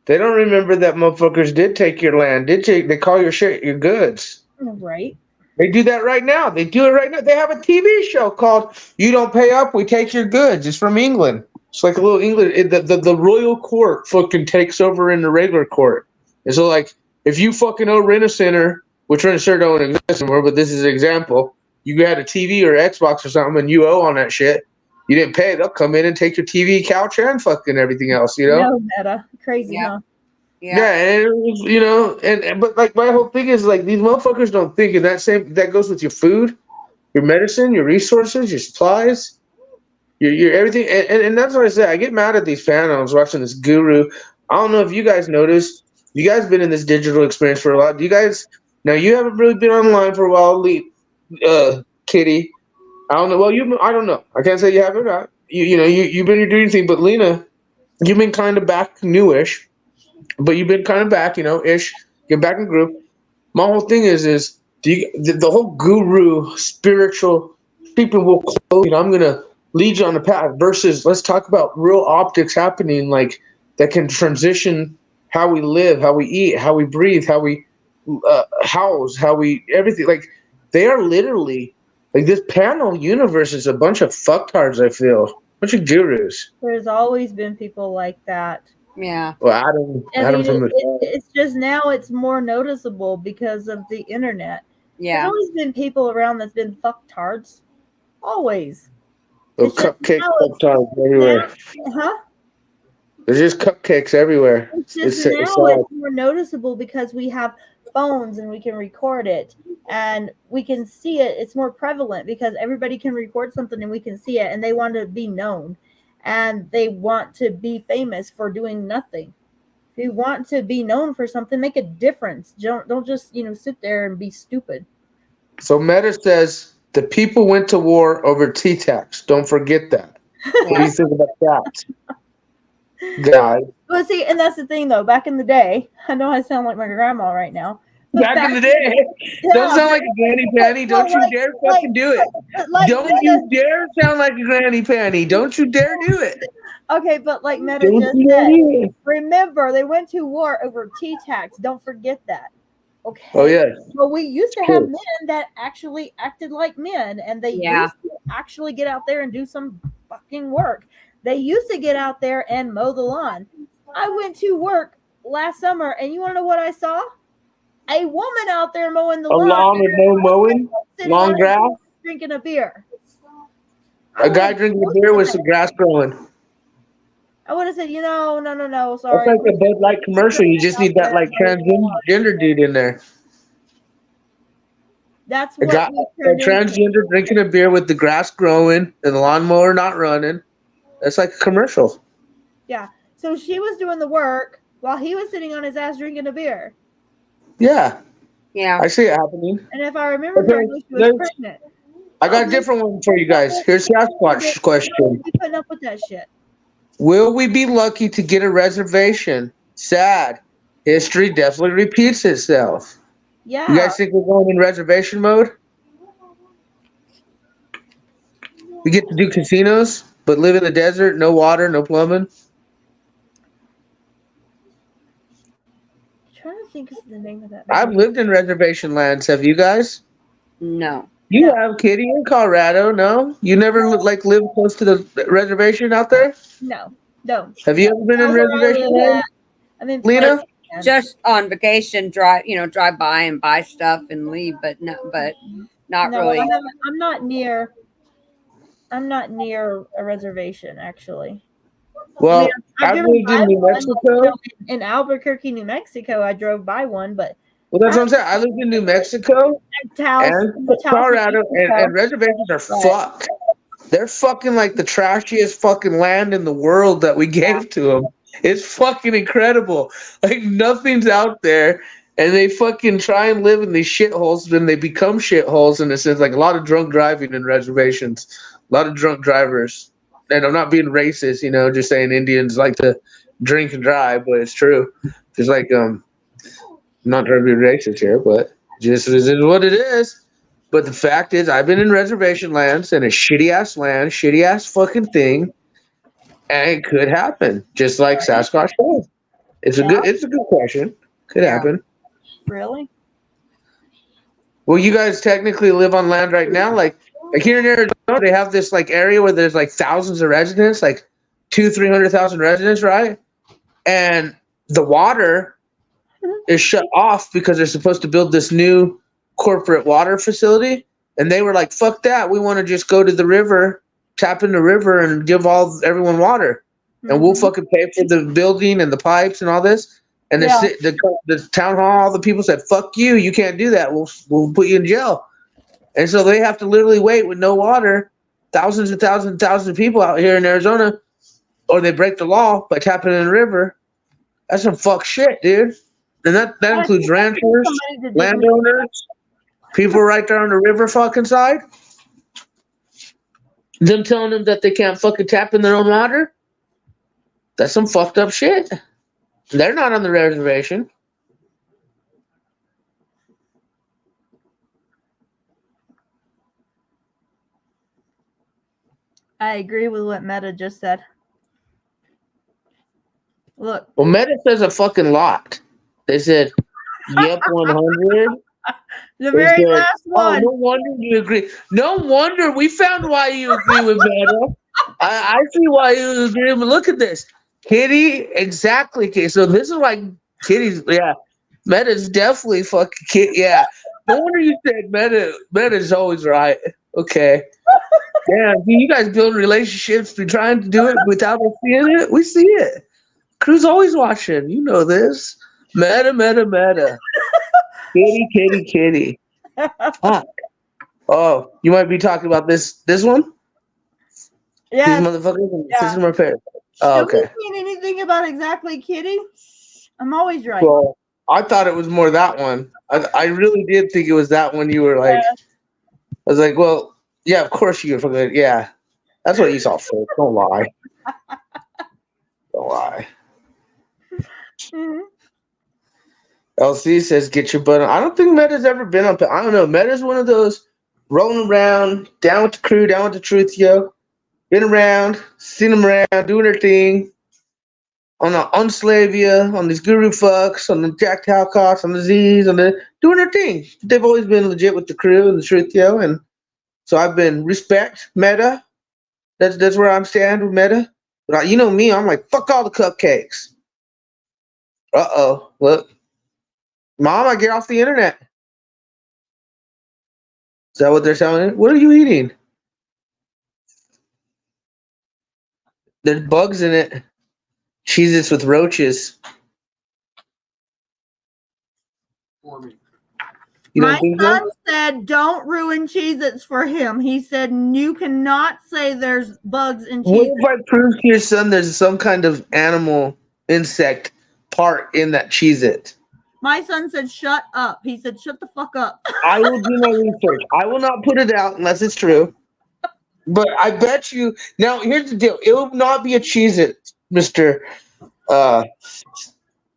They don't remember that motherfuckers did take your land. They call your shit your goods. right. They do that right now. They do it right now. They have a TV show called "You Don't Pay Up, We Take Your Goods." It's from England. It's like a little England. The royal court fucking takes over in the regular court. And so like if you fucking owe Rent-A-Center, which Rent-A-Center don't exist anymore, but this is an example. You had a TV or Xbox or something and you owe on that shit. You didn't pay, they'll come in and take your TV, couch, and fucking everything else, No, meta. Crazy, huh? Yeah, and but like my whole thing is like these motherfuckers don't think, and that goes with your food, your medicine, your resources, your supplies, your everything, and that's what I say. I get mad at these fans watching this guru. I don't know if you guys noticed. You guys been in this digital experience for a lot. Do you guys now? You haven't really been online for a while, Kitty. I don't know. Well, I don't know. I can't say you have or not. You've been doing your thing, but Lena, you've been kind of back newish, but you've been kind of back, ish. Get back in group. My whole thing is the whole guru spiritual people will close. I'm gonna lead you on the path. Versus, let's talk about real optics happening, like that can transition how we live, how we eat, how we breathe, how we house, how we everything. Like they are literally. Like this panel universe is a bunch of fucktards, I feel. A bunch of gurus. There's always been people like that. Yeah. Well, Adam from it's just now it's more noticeable because of the internet. Yeah. There's always been people around that's been fucktards. Always. Little cupcake fucktards everywhere. Huh? There's just cupcakes everywhere. It's just it's more noticeable because we have phones and we can record it and we can see it. It's more prevalent because everybody can record something and we can see it, and they want to be known and they want to be famous for doing nothing. If you want to be known for something, make a difference. Don't just sit there and be stupid. So Meta says the people went to war over T-Tax. Don't forget that. What do you think about that? Guys. Well, see, and that's the thing, though. Back in the day, I know I sound like my grandma right now. Back in the day, don't sound like a granny panty. Don't you dare fucking do it. Don't you dare sound like a granny panty. Don't you dare do it. Okay, but like Meta just said, remember they went to war over T-Tax. Don't forget that. Okay. Oh yeah. Well, we used to have True. men that actually acted like men, and they Yeah. used to actually get out there and do some fucking work. They used to get out there and mow the lawn. I went to work last summer, and you want to know what I saw? A woman out there mowing the A lawn, lawn with no mowing, sitting on long a grass. bench drinking a beer. I A would guy have drinking a beer with some grass growing. said, no, That's sorry. like a Bud Light commercial. You just need that like transgender dude in there. That's A what guy, we a turned into. transgender drinking a beer with the grass growing and the lawnmower not running. That's like a commercial. Yeah. So she was doing the work while he was sitting on his ass drinking a beer. Yeah, Yeah. I see it happening. And if I remember Okay, correctly, she was there's- pregnant. I got a different one for you guys. Here's Sasquatch question. We putting up with that shit. Will we be lucky to get a reservation? Sad. History definitely repeats itself. Yeah. You guys think we're going in reservation mode? We get to do casinos, but live in the desert, no water, no plumbing. I'm trying to think of the name of that. I've lived in reservation lands. Have you guys? No. You No. have, Kitty, in Colorado. No, you never like live close to the reservation out there. No. Have you ever been in Where I reservation live land, at, I mean, Lena? Just on vacation, drive by and buy stuff and leave, but not really. I'm not near. I'm not near a reservation, actually. Well, I've I've driven lived by in New one, Mexico. in Albuquerque, New Mexico. I drove by one, but Well, that's what I'm saying. I lived in New Mexico and Colorado, and reservations are fucked. They're fucking like the trashiest fucking land in the world that we gave to them. It's fucking incredible. Like nothing's out there, and they fucking try and live in these shitholes. Then they become shitholes, and it says like a lot of drunk driving in reservations, a lot of drunk drivers. And I'm not being racist, just saying Indians like to drink and drive, but it's true. Just like not trying to be racist here, but just is what it is. But the fact is, I've been in reservation lands and a shitty ass land, shitty ass fucking thing, and it could happen, just like Sasquatch said. It's a good question. Could happen. Really? Well, you guys technically live on land right now, like here in Arizona, they have this like area where there's like thousands of residents, like 200,000-300,000 residents, right? And the water is shut off because they're supposed to build this new corporate water facility, and they were like, "Fuck that! We want to just go to the river, tap in the river, and give everyone water, and we'll fucking pay for the building and the pipes and all this." And the town hall, all the people said, "Fuck you! You can't do that. We'll put you in jail." And so they have to literally wait with no water, thousands and thousands and thousands of people out here in Arizona, or they break the law by tapping in the river. That's some fuck shit, dude. And that includes ranchers, landowners, people right there on the river fucking side. Them telling them that they can't fucking tap in their own water. That's some fucked up shit. They're not on the reservation. I agree with what Meta just said. Look. Well, Meta says a fucking lot. They said, "Yep, 100." The very last one. Oh, no wonder you agree. No wonder we found why you agree with Meta. I see why you agree. But look at this, Kitty. Exactly. Okay, so this is why Kitty's. Yeah, Meta's definitely fucking kid. Yeah. No wonder you said Meta. Meta's always right. Okay. Yeah, you guys build relationships, be trying to do it without us seeing it. We see it. Crew's always watching. You know this. Meta. Kitty. Fuck. Oh, you might be talking about this one? Yeah. These motherfuckers? Yeah. This is my favorite. Oh, okay. Have you seen anything about exactly Kitty? I'm always right. Well, I thought it was more that one. I really did think it was that one. You were like, I was like, well, yeah, of course you forgot. Yeah. That's what you saw first. Don't lie. Don't lie. Mm-hmm. LC says, "Get your butt on." I don't think Meta's ever been up. I don't know. Meta's one of those rolling around, down with the crew, down with the truth, yo. Been around, seen them around, doing their thing. on the Unslavia, on these guru fucks, on the Jack Talcots, on the Z's, on the doing their thing. They've always been legit with the crew and the truth, yo. And so I've been respect Meta. That's where I'm stand with Meta. But you know me, I'm like fuck all the cupcakes. Look, Mom, I get off the internet. Is that what they're telling you? What are you eating? There's bugs in it. Cheez-Its with roaches. You don't My think son so? said, "Don't ruin Cheez-Its for him." He said, "You cannot say there's bugs in What Cheez-Its." if I prove to your son there's some kind of animal, insect part in that Cheez-It? My son said, "Shut up." He said, "Shut the fuck up." I will do my research. I will not put it out unless it's true. But I bet you. Now, here's the deal. It will not be a Cheez-It, Mr. Uh,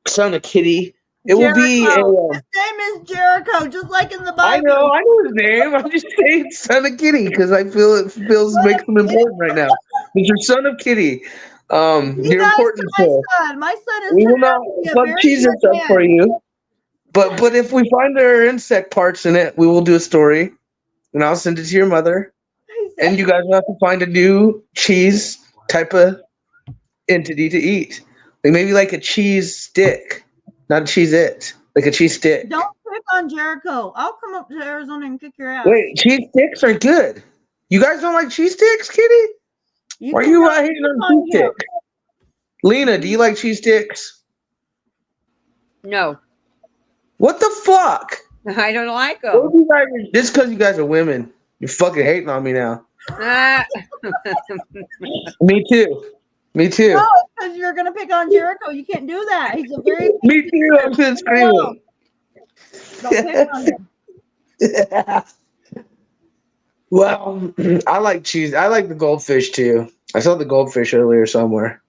Son of Kitty. It will be a. Jericho. His name is Jericho, just like in the I Bible. know his name. I'm just saying Son of Kitty because I feel it feels makes him important right now. Mr. Son of Kitty. Be You're nice important to my to. son. My son is We will turned not out to be a fuck very Cheez-Its good up for man. you. But if we find there are insect parts in it, we will do a story, and I'll send it to your mother, He said, and you guys will have to find a new cheese type of entity to eat, like maybe like a cheese stick, not a Cheez-It, like a cheese stick. "Don't pick on Jericho. I'll come up to Arizona and kick your ass." Wait, cheese sticks are good. You guys don't like cheese sticks, Kitty? You Why are can you come hating pick on on cheese him. sticks? Lena, do you like cheese sticks? No, What the fuck? I don't like What them. you guys? This because you guys are women. You're fucking hating on me now. Ah, Me too. Me too. No, it's because you're gonna pick on Jericho. You can't do that. He's a very Me too. I'm just screaming. Don't pick on him. Well, I like cheese. I like the goldfish too. I saw the goldfish earlier somewhere.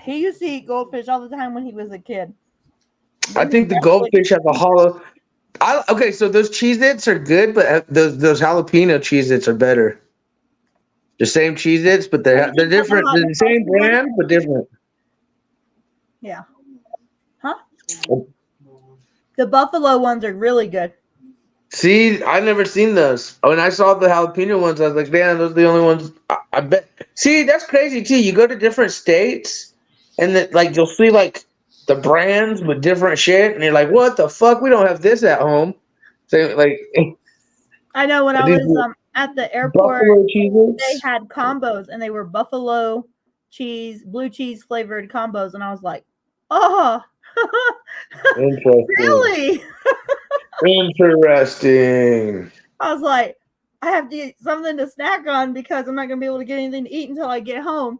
He used to eat goldfish all the time when he was a kid. I think the goldfish have a hollow. Okay, so those Cheez-Its are good, but those jalapeno Cheez-Its are better. The same Cheez-Its, but they're different. They're the same brand, but different. Yeah. Huh? The buffalo ones are really good. See, I've never seen those. When I saw the jalapeno ones, I was like, "Man, those are the only ones." I bet. See, that's crazy too. You go to different states, and then like you'll see like the brands with different shit, and you're like, "What the fuck? We don't have this at home." So like, I know when I these was at the airport, buffalo cheeses. they had combos and they were buffalo cheese, blue cheese flavored combos, and I was like, "Oh, Interesting. really?" Interesting. I was like, "I have to get something to snack on because I'm not gonna be able to get anything to eat until I get home."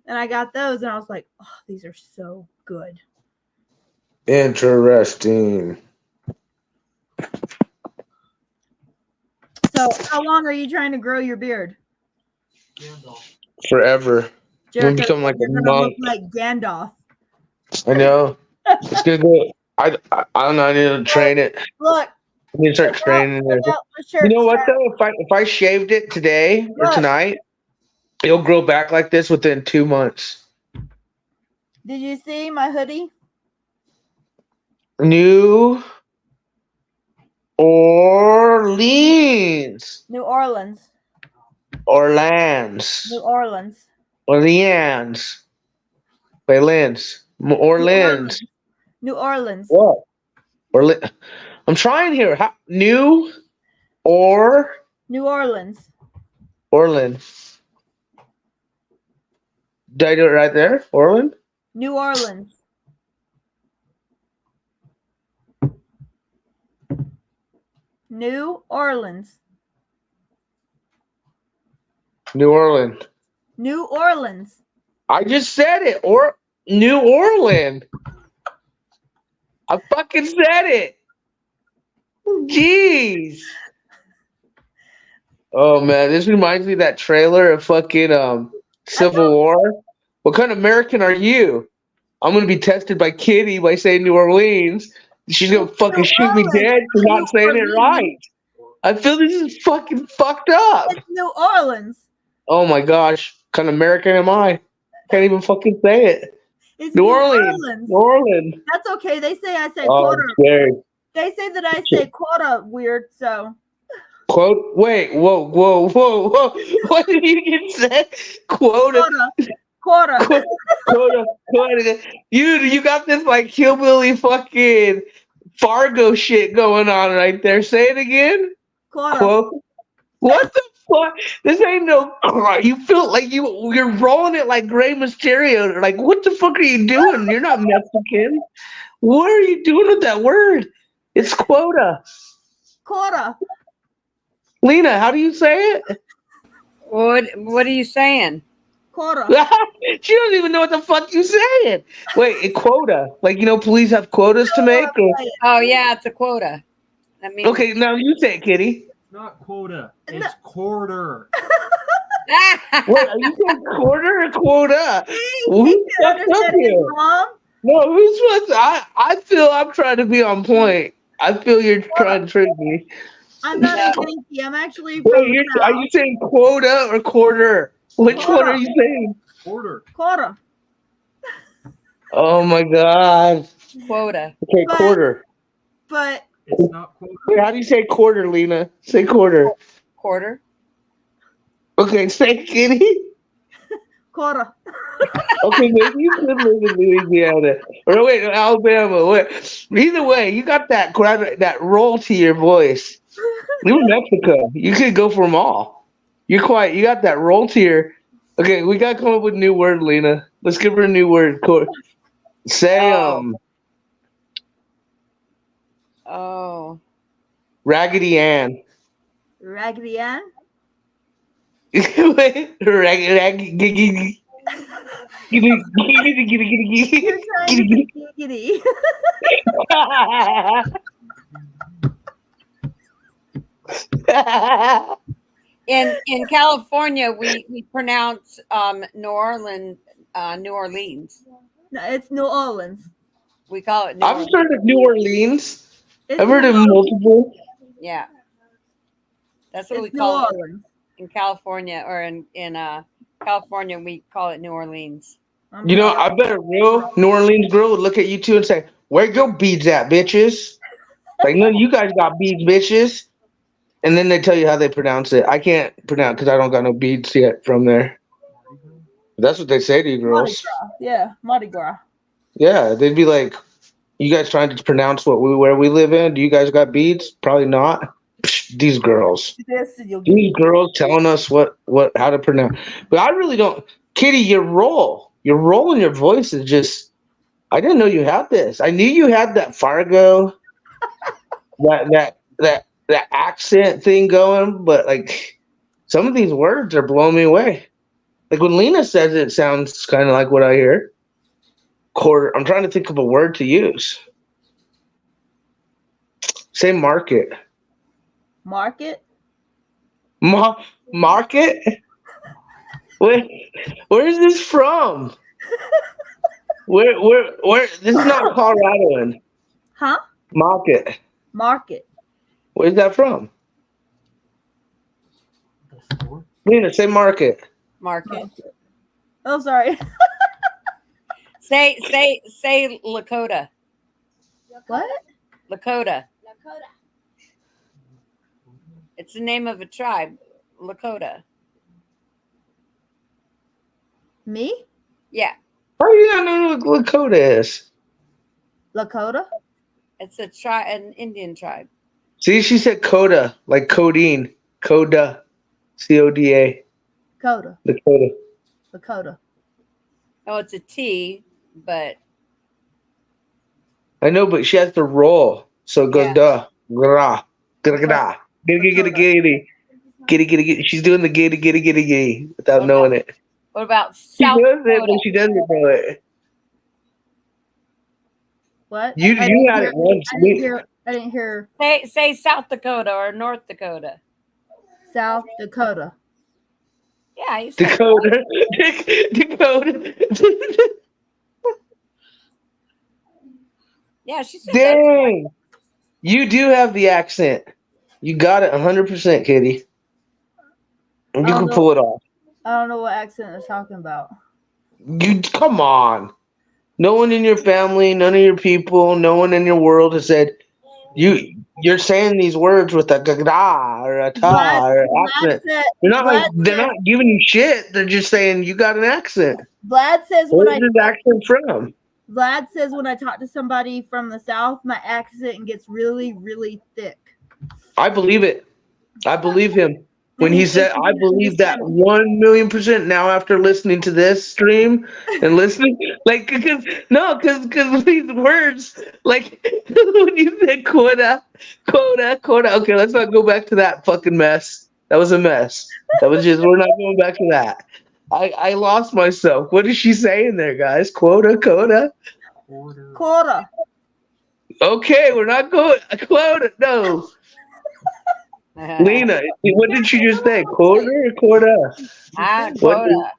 And I got those, and I was like, "Oh, these are so good." Interesting. So, how long are you trying to grow your beard? Forever. Jericho, become like a you're gonna look monk. like Gandalf. I know. It's gonna go. I don't know. I need to train it. Look, I need to start training it. check out the shirt. You know what though? If I shaved it today or Look. tonight, it'll grow back like this within 2 months. Did you see my hoodie? New Orleans. New Orleans. Orleans. New Orleans. Orleans. Orleans. Orleans. New Orleans. What? I'm trying here. New Orleans. Orleans. Did I do it right there? Orleans? New Orleans. New Orleans. New Orleans. New Orleans. I just said it. Or New Orleans. I fucking said it. Jeez. Oh man, this reminds me of that trailer of fucking Civil War. What kind of American are you? I'm gonna be tested by Kitty by saying New Orleans. She's gonna fucking shoot me dead for not saying it right. I feel this is fucking fucked up. It's New Orleans. Oh my gosh, what kind of American am I? Can't even fucking say it. It's New New Orleans. Orleans. New Orleans. That's okay. They say I say Oh, quarter. I'm scared. They say that I say quota weird. So Quote. Wait. Whoa. Whoa. Whoa. Whoa. What did you just say? Quota. quota. Quota. You got this like hillbilly fucking Fargo shit going on right there. Say it again. Quota. Quote. What the fuck? This ain't no. You feel like you're rolling it like Gray Mysterio. Like what the fuck are you doing? You're not Mexican. What are you doing with that word? It's quota. Quota. Lena, how do you say it? What are you saying? Quota. She doesn't even know what the fuck you saying. Wait, a quota. Like police have quotas to make? Or... Oh yeah, it's a quota. I mean, Okay, now you say it, Kitty. Not quota. It's quarter. Wait, are you saying quarter or quota? He Who's can fucked up understand his here? mom. No, who's supposed to? I feel I'm trying to be on point. I feel you're trying to trick me. I'm not a Yankee. I'm actually from Wait, are you saying quota or quarter? Which one are you saying? Quarter. Quota. Oh my god. quota. Okay, But- quarter. But It's not quota. Wait, how do you say quarter, Lena? Say quarter. Quarter. Okay, say kitty. quota. Okay, maybe you could live in Louisiana. Or wait, Alabama. Wait. Either way, you got that roll to your voice. You're in Mexico. You could go for them all. You're quiet. You got that roll to your. Okay, we gotta come up with a new word, Lena. Let's give her a new word. Say Oh. Raggedy Ann. Raggedy Ann. Wait, Raggedy. You're trying to say giggity. In California, we pronounce New Orleans. No, it's New Orleans. We call it New I've Orleans. heard of New Orleans. It's I've heard New of Orleans. multiple. Yeah, that's what we It's New call it Orleans. in California, or in California we call it New Orleans. I'm You know, sorry. I bet a real New Orleans girl would look at you two and say, "Where your beads at, bitches?" Like, no, you guys got beads, bitches. And then they tell you how they pronounce it. I can't pronounce because I don't got no beads yet from there. That's what they say to you Mardi girls. Gras. Yeah, Mardi Gras. Yeah, they'd be like, "You guys trying to pronounce where we live in? Do you guys got beads? Probably not." Psh, these girls. These girls telling us how to pronounce. But I really don't. Kitty, your roll in your voice is just. I didn't know you had this. I knew you had that Fargo, that accent thing going, but like some of these words are blowing me away. Like when Lena says it sounds kind of like what I hear. Quarter. I'm trying to think of a word to use. Say market. Market. Market? Where is this from? Where this is not Coloradoan. Huh? Market. Market. Where's that from? The store. Lena, say market. Market. Oh, sorry. Say Lakota. What? Lakota. Lakota. It's the name of a tribe. Lakota. Me? Yeah, How do you not know what Lakota is? Lakota? it's an Indian tribe. See, she said coda, like codeine. Coda. CODA. Coda. Lakota. Lakota. Oh, it's a T, but I know, but she has to roll. So it goes Yeah. duh. Gra. Gra. Giddy. She's doing the giddy without Okay. knowing it. what about She South knows it, Dakota? but she doesn't know it. What? You I didn't had hear- it once. I didn't hear Say South Dakota or North Dakota. South Dakota. Yeah, you said Dakota. Dakota. Yeah, she said that. Dang. You do have the accent. You got it 100%, Katie. And you I can don't pull it off. I don't know what accent they're talking about. You come on. No one in your family, none of your people, no one in your world has said you're saying these words with a ga or a ta or accent. They're not giving you shit. They're just saying you got an accent. Vlad says Where's this accent from? Vlad says when I talk to somebody from the South, my accent gets really, really thick. I believe it. I believe him. When And he he said, says I believe that 1,000,000% now after listening to this stream and listening, like, because these words, like, when you said quota, okay, let's not go back to that fucking mess. That was a mess. We're not going back to that. I lost myself. What is she saying there, guys? Quota? Quota. Okay, we're not going, quota, no. Lena, what did she just say? Quarter or quota? Quota.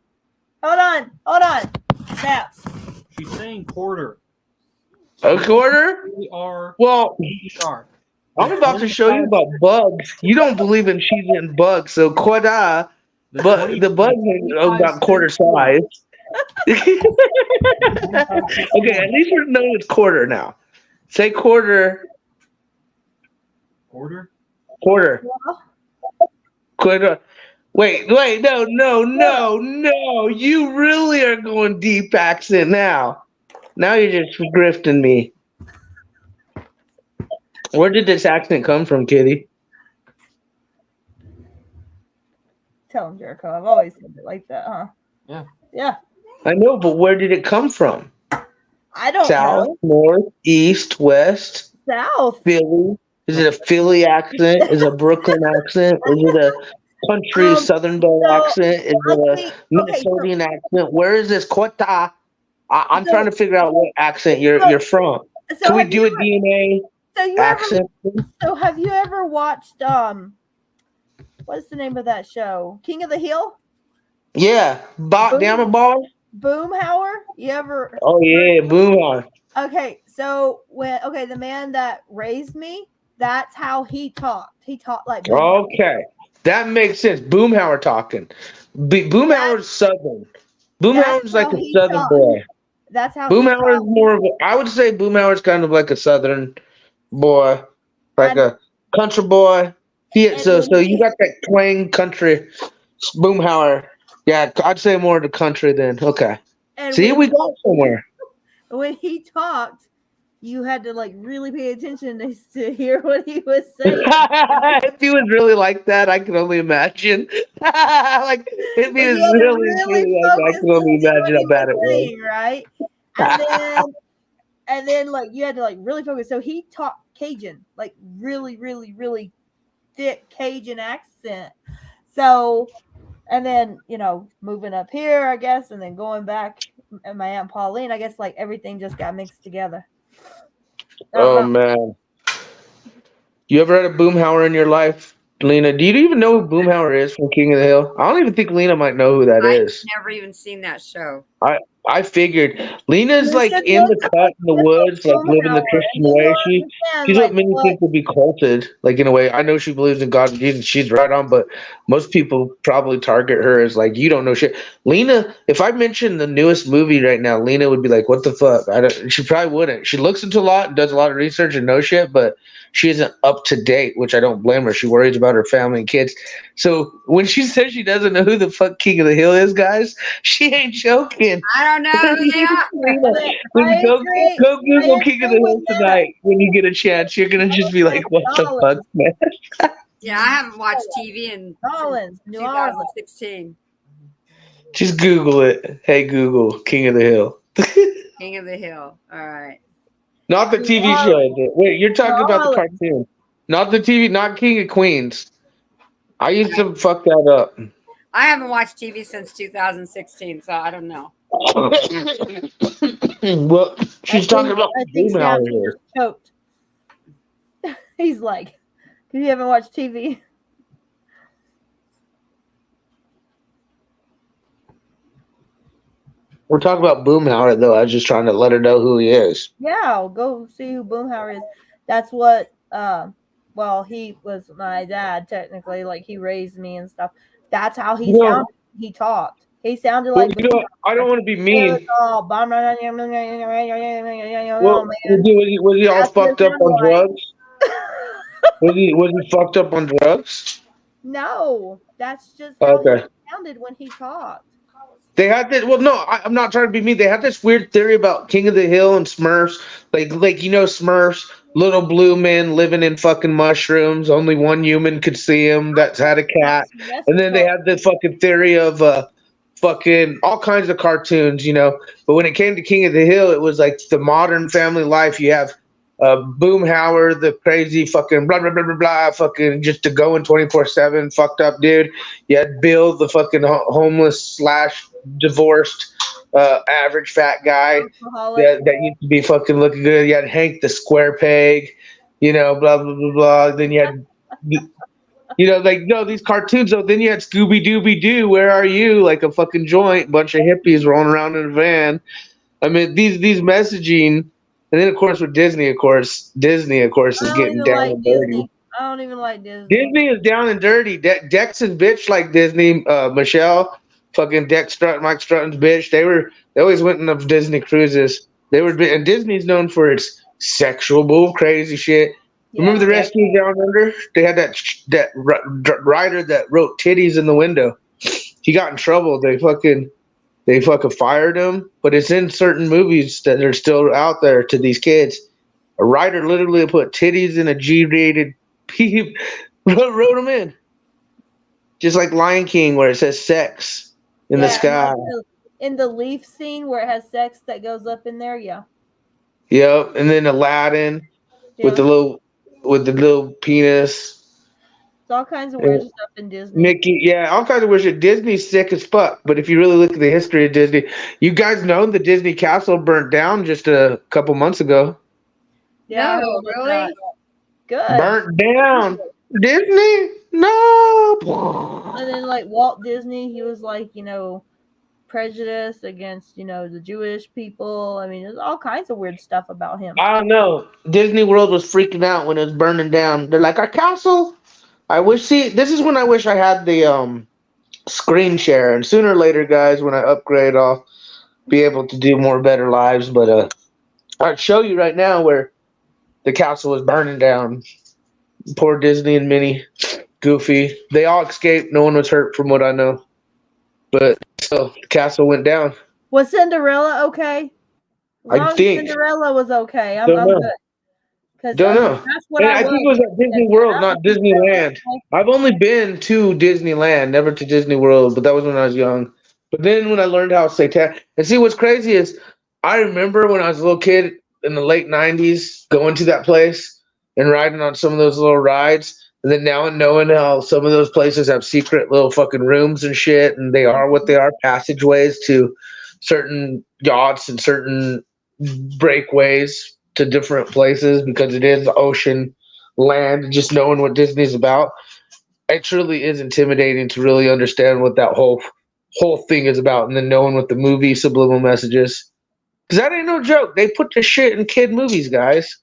Hold on. Snaps. She's saying quarter. A quarter? Well, I'm about to show you about bugs. You don't believe in she's in bugs, so quota, but the bugs are about quarter size. Okay, at least we're knowing it's quarter now. Say quarter. Quarter? Quarter. Wait, no. You really are going deep accent now. Now you're just grifting me. Where did this accent come from, Kitty? Tell him, Jericho. I've always said it like that, huh? Yeah. Yeah. I know, but where did it come from? I don't South, know. north, east, west, South. Philly. Is it a Philly accent? Is it a Brooklyn accent? Is it a country Southern Belle accent? Is it a Minnesotan accent? Where is this quota? I'm trying to figure out what accent you're from. Can we do a DNA accent? So have you ever watched what's the name of that show? King of the Hill? Yeah. Damn it, boss. Boomhauer? You ever? Oh yeah, Boomhauer. Okay, so the man that raised me, that's how he talked. He talked like Boomhauer. Okay, that makes sense. Boomhauer talking. Boomhauer's southern. Boomhauer's like a southern boy. That's how Boomhauer is more of I would say Boomhauer's kind of like a southern boy, like a country boy. So you got that twang country Boomhauer. Yeah, I'd say more of the country then. Okay. See, we got somewhere. When he talked, you had to like really pay attention to hear what he was saying. If he was really like that, I can only imagine. Like if he was really like that, I can only imagine how bad it was. Right? And then like you had to like really focus. So he talked Cajun, like really, really, really thick Cajun accent. So, and then moving up here, I guess, and then going back, and my Aunt Pauline, I guess like everything just got mixed together. Oh man. You ever had a Boomhauer in your life, Lena? Do you even know who Boomhauer is from King of the Hill? I don't even think Lena might know who that is. I've never even seen that show. I figured Lena's like in the cut in the woods, like living the Christian way. She's what many people would be culted, like in a way. I know she believes in God and Jesus. She's right on, but most people probably target her as like, you don't know shit. Lena, if I mentioned the newest movie right now, Lena would be like, what the fuck? She probably wouldn't. She looks into a lot and does a lot of research and knows shit, but she isn't up to date, which I don't blame her. She worries about her family and kids. So when she says she doesn't know who the fuck King of the Hill is, guys, she ain't joking. I don't know who they are. Go Google King of the Hill tonight when you get a chance. You're gonna just be like, what the fuck, man? Yeah, I haven't watched TV in 2016. Just Google it. Hey Google, King of the Hill. King of the Hill. All right. Not the TV show. Wait, you're talking about the cartoon. Not the TV, not King of Queens. I used to fuck that up. I haven't watched TV since 2016, so I don't know. Well, she's talking about Boomhauer here. Choked. He's like, you haven't watched TV. We're talking about Boomhauer, though. I was just trying to let her know who he is. Yeah, I'll go see who Boomhauer is. That's what, he was my dad, technically. Like, he raised me and stuff. That's how he sounded. He talked. He sounded Well, like you know, I don't want to be mean. oh, Well, man. was he all That's what it fucked up sounded on like. drugs? Was he fucked up on drugs? No, that's just how he Okay. sounded when he talked. They had this. Well, no, I'm not trying to be mean. They had this weird theory about King of the Hill and Smurfs, like Smurfs, little blue men living in fucking mushrooms. Only one human could see them. That's had a cat. That's And then they had the fucking theory of fucking all kinds of cartoons, But when it came to King of the Hill, it was like the modern family life. You have Boomhauer, the crazy fucking blah blah blah blah blah, fucking just to go in 24/7, fucked up dude. You had Bill, the fucking homeless slash divorced average fat guy alcoholic. that used to be fucking looking good. You had Hank, the square peg, blah blah blah blah. Then you had like no these cartoons though. Then you had Scooby Dooby Doo, where are you? Like a fucking joint, bunch of hippies rolling around in a van. I mean these messaging, and then of course with Disney, Disney is I don't getting even down like and dirty. Disney. I don't even like Disney. Disney is down and dirty. Dex and bitch like Disney. Michelle, fucking Dex Mike Strutton's bitch. They always went on the Disney cruises. And Disney's known for its sexual bull crazy shit. Remember the Rescue Down Under? They had that writer that wrote titties in the window. He got in trouble. They fucking fired him. But it's in certain movies that are still out there to these kids. A writer literally put titties in a G-rated wrote them in. Just like Lion King where it says sex in the sky. Like in the leaf scene where it has sex that goes up in there, yeah. Yep. And then Aladdin with the little penis. It's all kinds of weird stuff in Disney. Mickey, yeah, all kinds of weird shit. Disney's sick as fuck. But if you really look at the history of Disney, you guys know the Disney castle burnt down just a couple months ago. Yeah, no, really? Good. Burnt down. Disney? No. And then like Walt Disney, he was like, prejudiced against, the Jewish people. I mean, there's all kinds of weird stuff about him. I don't know. Disney World was freaking out when it was burning down. They're like, our castle. This is when I wish I had the screen share. And sooner or later, guys, when I upgrade, I'll be able to do more better lives. But I'd show you right now where the castle was burning down. Poor Disney and Minnie, Goofy. They all escaped. No one was hurt from what I know. But still, the castle went down. Was Cinderella okay? I think. Cinderella was okay. I'm Don't know. good. Don't know. That's what I think it was at Disney World, not Disneyland. I've only been to Disneyland, never to Disney World, but that was when I was young. But then when I learned how satanic, and see what's crazy is I remember when I was a little kid in the late 90s going to that place and riding on some of those little rides. And then now and knowing how some of those places have secret little fucking rooms and shit, and they are what they are, passageways to certain yachts and certain breakways to different places because it is ocean land. Just knowing what Disney's about, it truly is intimidating to really understand what that whole thing is about, and then knowing what the movie subliminal messages. Because that ain't no joke. They put the shit in kid movies, guys.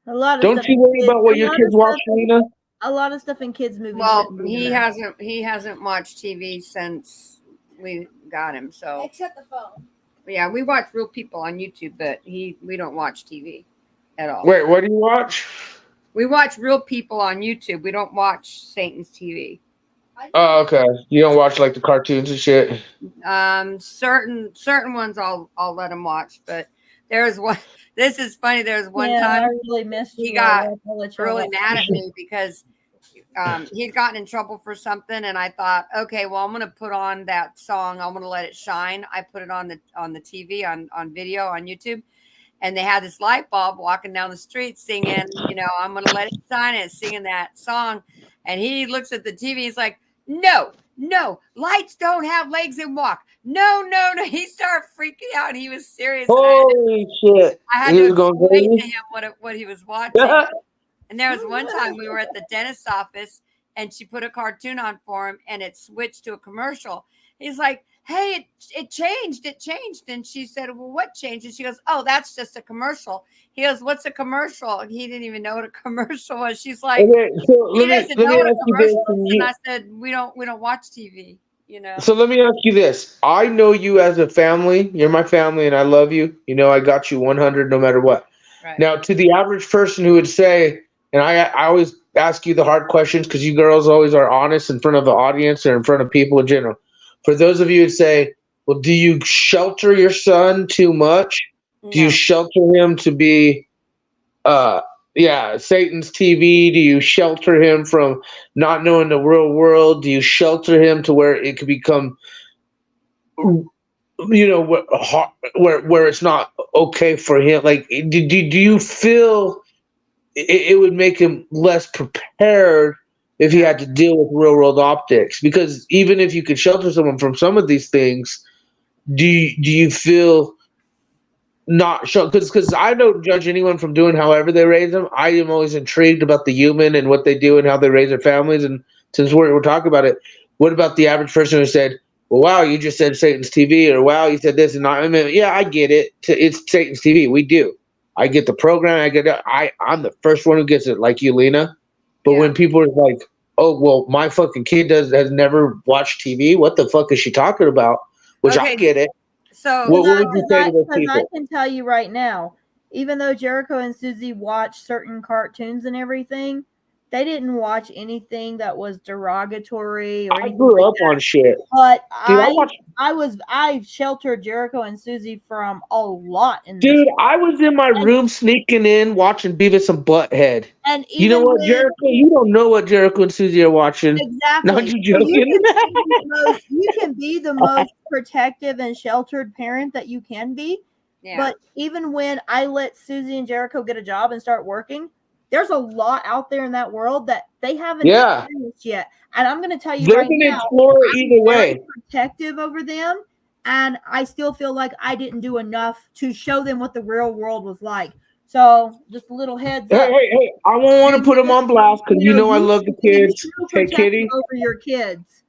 A lot of Don't you worry about what your kids watch, Nina? A lot of stuff in kids' movies. Well, he hasn't watched TV since we got him. So Except the phone. yeah, we watch Real People on YouTube, but we don't watch TV at all. Wait, what do you watch? We watch Real People on YouTube. We don't watch Satan's TV. Oh, okay. You don't watch like the cartoons and shit. Certain ones I'll let him watch, but there's one. This is funny. There's one time I really missed you. He got really mad at me because he'd gotten in trouble for something, and I thought, okay, well, I'm gonna put on that song. I'm gonna let it shine. I put it on the TV on video on YouTube, and they had this light bulb walking down the street singing, I'm gonna let it shine, and singing that song. And he looks at the TV. He's like, no, lights don't have legs and walk. No. He started freaking out. And he was serious. Holy shit. I had to explain to him what he was watching. And there was one time we were at the dentist's office and she put a cartoon on for him and it switched to a commercial. He's like, hey, it changed. And she said, well, what changed? And she goes, oh, that's just a commercial. He goes, what's a commercial? And he didn't even know what a commercial was. She's like, Okay, so he doesn't know what a ask you this. commercial is. And I said, we don't watch TV, you know. So let me ask you this. I know you as a family. You're my family, and I love you. You know I got you 100 no matter what. Right. Now, to the average person who would say, and I always ask you the hard questions because you girls always are honest in front of the audience or in front of people in general. For those of you who say, well, do you shelter your son too much? Do you No. shelter him to be, Satan's TV? Do you shelter him from not knowing the real world? Do you shelter him to where it could become, where it's not okay for him? Like, do you feel it would make him less prepared if he had to deal with real world optics? Because even if you could shelter someone from some of these things, do you feel not sure? Because I don't judge anyone from doing however they raise them. I am always intrigued about the human and what they do and how they raise their families. And since we're talking about it, what about the average person who said, well, wow, you just said Satan's TV, or wow, you said this, and I mean, yeah, I get it. It's Satan's TV. We do. I get the program. I get it. I'm the first one who gets it, like you, Lena. But when people are like, oh, well, my fucking kid has never watched TV. What the fuck is she talking about? Which I get it. So what would you say to those people? I can tell you right now, even though Jericho and Susie watch certain cartoons and everything, they didn't watch anything that was derogatory. Or I grew up on shit. But Dude, I sheltered Jericho and Susie from a lot in this. Dude, I was in my room sneaking in watching Beavis and Butthead. And you know what, Jericho? You don't know what Jericho and Susie are watching. Exactly. Not you joking. You can be the most protective and sheltered parent that you can be. Yeah. But even when I let Susie and Jericho get a job and start working, there's a lot out there in that world that they haven't experienced yet. And I'm going to tell you they're right gonna now, explore either way. Protective over them, and I still feel like I didn't do enough to show them what the real world was like. So just a little heads up. Hey, I won't want to put them on blast because you know I love the kids. Hey, Kitty. Over your kids.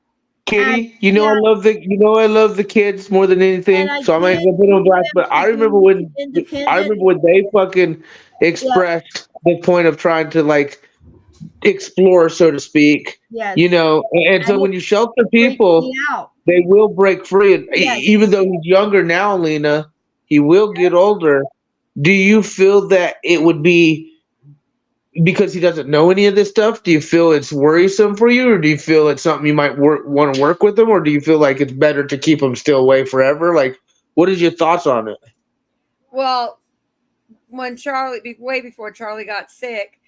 Kitty, I love the kids more than anything. So I'm not gonna put them on blast. But I remember when they fucking expressed the point of trying to like explore, so to speak. Yes. And so when you shelter people, they will break free. And even though he's younger now, Lena, he will get older. Do you feel that it would be because he doesn't know any of this stuff? Do you feel it's worrisome for you, or do you feel it's something you might want to work with him, or do you feel like it's better to keep him still away forever? Like, what is your thoughts on it? Well, when way before Charlie got sick,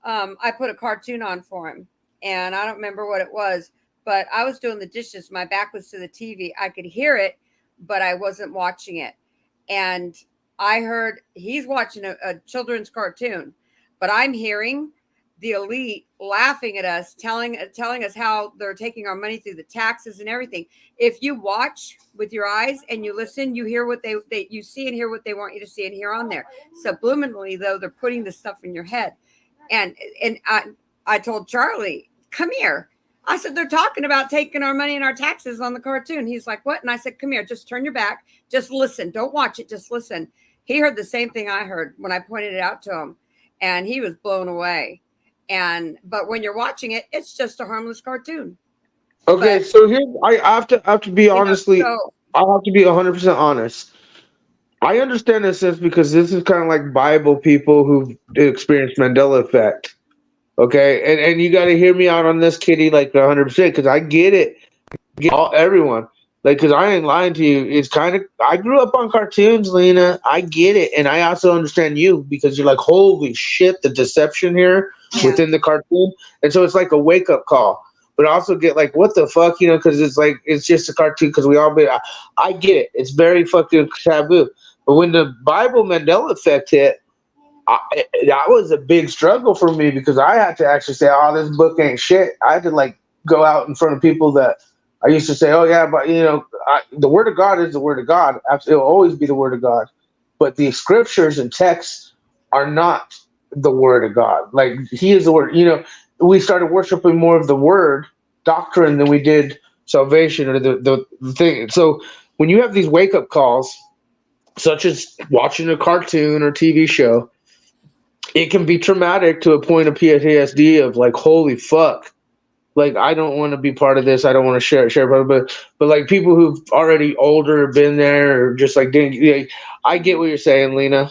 I put a cartoon on for him, and I don't remember what it was, but I was doing the dishes. My back was to the TV. I could hear it, but I wasn't watching it. And I heard he's watching a children's cartoon, but I'm hearing the elite laughing at us, telling us how they're taking our money through the taxes and everything. If you watch with your eyes and you listen, you hear what you see and hear what they want you to see and hear on there. Subliminally, though, they're putting this stuff in your head. And I told Charlie, come here. I said, they're talking about taking our money and our taxes on the cartoon. He's like, what? And I said, come here, just turn your back. Just listen. Don't watch it. Just listen. He heard the same thing I heard when I pointed it out to him, and he was blown away. But when you're watching it, it's just a harmless cartoon. Okay, so here I have to be honestly, I have to be 100% honest. I understand this sense because this is kind of like Bible people who've experienced Mandela effect. Okay, and you got to hear me out on this, Kitty, like 100%, because I get it. Everyone, like, because I ain't lying to you. It's kind of, I grew up on cartoons, Lena. I get it, and I also understand you because you're like, holy shit, the deception here within the cartoon, and so it's like a wake up call. But I also get like, what the fuck, because it's like it's just a cartoon. Because we all I get it. It's very fucking taboo. But when the Bible Mandela effect hit, that was a big struggle for me because I had to actually say, oh, this book ain't shit. I had to like go out in front of people that I used to say, oh yeah, but the word of God is the word of God. It'll always be the word of God. But the scriptures and texts are not the word of God. Like he is the word. We started worshiping more of the word doctrine than we did salvation or the thing. So when you have these wake up calls, such as watching a cartoon or TV show, it can be traumatic to a point of PTSD of like, holy fuck. Like I don't want to be part of this. I don't want to share part of it. But like people who've already older been there or just like didn't. Yeah, I get what you're saying, Lena.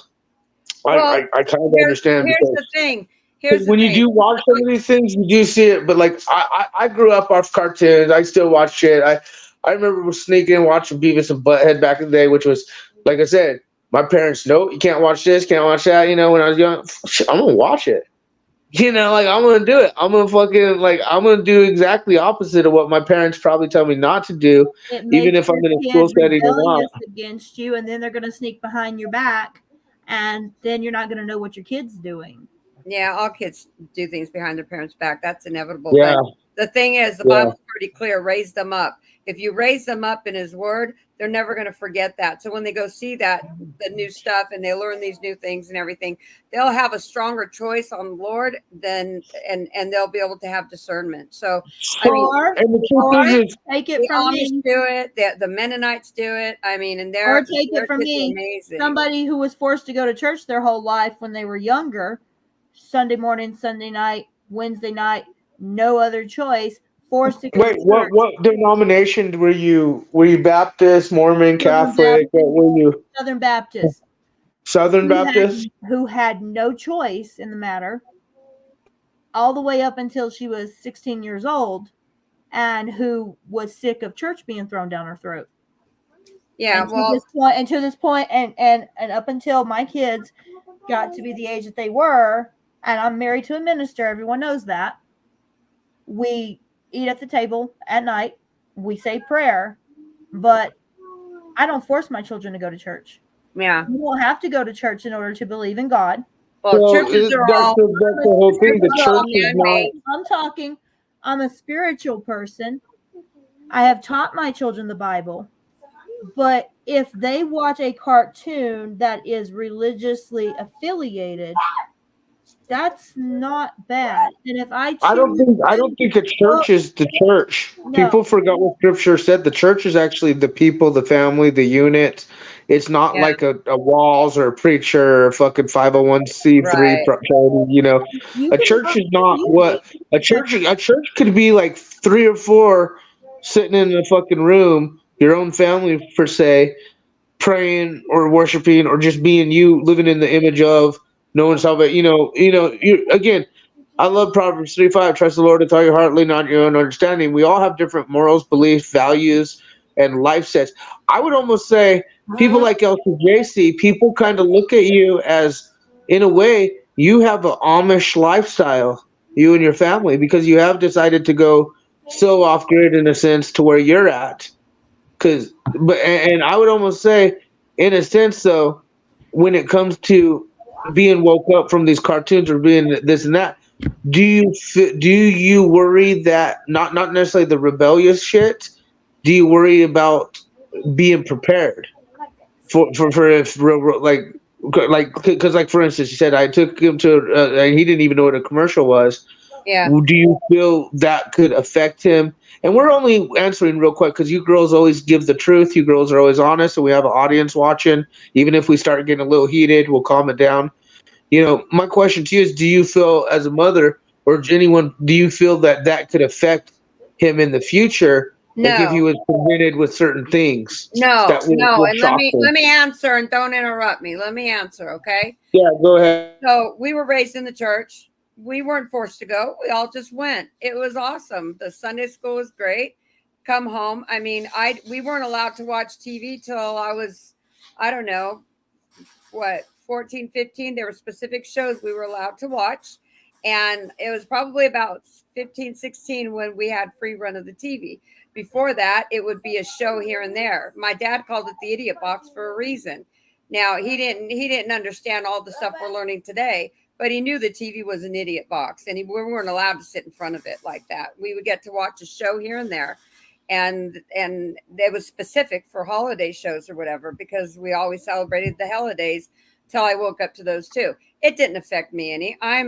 Well, I kind of understand here's because the thing. Here's the when you thing. do watch some of these things, you do see it. But like I grew up off cartoons. I still watch shit. I remember sneaking watching Beavis and Butthead back in the day, which was like I said. My parents, no, you can't watch this, can't watch that. You know, when I was young, I'm gonna watch it. You know, like I'm gonna do it. I'm gonna do exactly opposite of what my parents probably tell me not to do, It even makes if I'm your in a school kids setting or not. rebellious against you, and then they're going to sneak behind your back, and then you're not going to know what your kid's doing. Yeah, all kids do things behind their parents' back. That's inevitable. Yeah, But the thing is, the yeah. Bible's pretty clear. Raise them up. If you raise them up in His Word, they're never going to forget that. So when they go see that the new stuff and they learn these new things and everything, they'll have a stronger choice on the Lord than and they'll be able to have discernment. So I mean, Or, And the or truth is take it the from Amish me, do it. The Mennonites do it. I mean, and or they're take it from just me. amazing. Somebody who was forced to go to church their whole life when they were younger, Sunday morning, Sunday night, Wednesday night, no other choice, forced to go to wait, church. what denomination were you? Were you Baptist, Mormon, Southern Catholic? What were you? Southern Baptist, Southern who had, Baptist? who had no choice in the matter, all the way up until she was 16 years old, and who was sick of church being thrown down her throat. Yeah, And well, to this point, and up until my kids got to be the age that they were, and I'm married to a minister, everyone knows that. We eat at the table at night, we say prayer, but I don't force my children to go to church. yeah. You don't have to go to church in order to believe in God. Well, Well, churches are all that's the whole thing. The churches are all church is not. man-made. I'm talking, I'm a spiritual person. I have taught my children the Bible. But if they watch a cartoon that is religiously affiliated, that's not bad. And if I I don't choose think the church is the church. no, People forgot what scripture said. The church is actually the people, the family, the unit. It's not Yeah. like a walls or a preacher or a fucking 501c3 Right. charity, you know. you A can church love is not community. what a church could be like 3 or 4 sitting in a fucking room, your own family per se, praying or worshiping or just being you, living in the image of knowing salvation. You again, I love Proverbs 3:5. Trust the Lord with all your heart, lean on your own understanding. We all have different morals, beliefs, values, and life sets. I would almost say people like LCJC, people kind of look at you as, in a way, you have an Amish lifestyle, you and your family, because you have decided to go so off grid in a sense to where you're at. And I would almost say, in a sense, though, when it comes to being woke up from these cartoons or being this and that, do you worry that not necessarily the rebellious shit? Do you worry about being prepared for if because like for instance, you said I took him to and he didn't even know what a commercial was. Yeah. Do you feel that could affect him? And we're only answering real quick because you girls always give the truth. You girls are always honest, and we have an audience watching. Even if we start getting a little heated, we'll calm it down. My question to you is: do you feel, as a mother or anyone, do you feel that that could affect him in the future? Like if he No, was presented with certain things no, that will and shock him. let me answer and don't interrupt me. Let me answer, okay? Yeah, go ahead. So we were raised in the church. We weren't forced to go. We all just went. It was awesome. The Sunday school was great. Come home. I mean, we weren't allowed to watch TV till I was, I don't know, what, 14, 15. There were specific shows we were allowed to watch. And it was probably about 15, 16 when we had free run of the TV. Before that, it would be a show here and there. My dad called it the idiot box for a reason. Now, he didn't understand all the stuff we're learning today, but he knew the TV was an idiot box, and we weren't allowed to sit in front of it like that. We would get to watch a show here and there, and it was specific for holiday shows or whatever, because we always celebrated the holidays till I woke up to those too. It didn't affect me any. I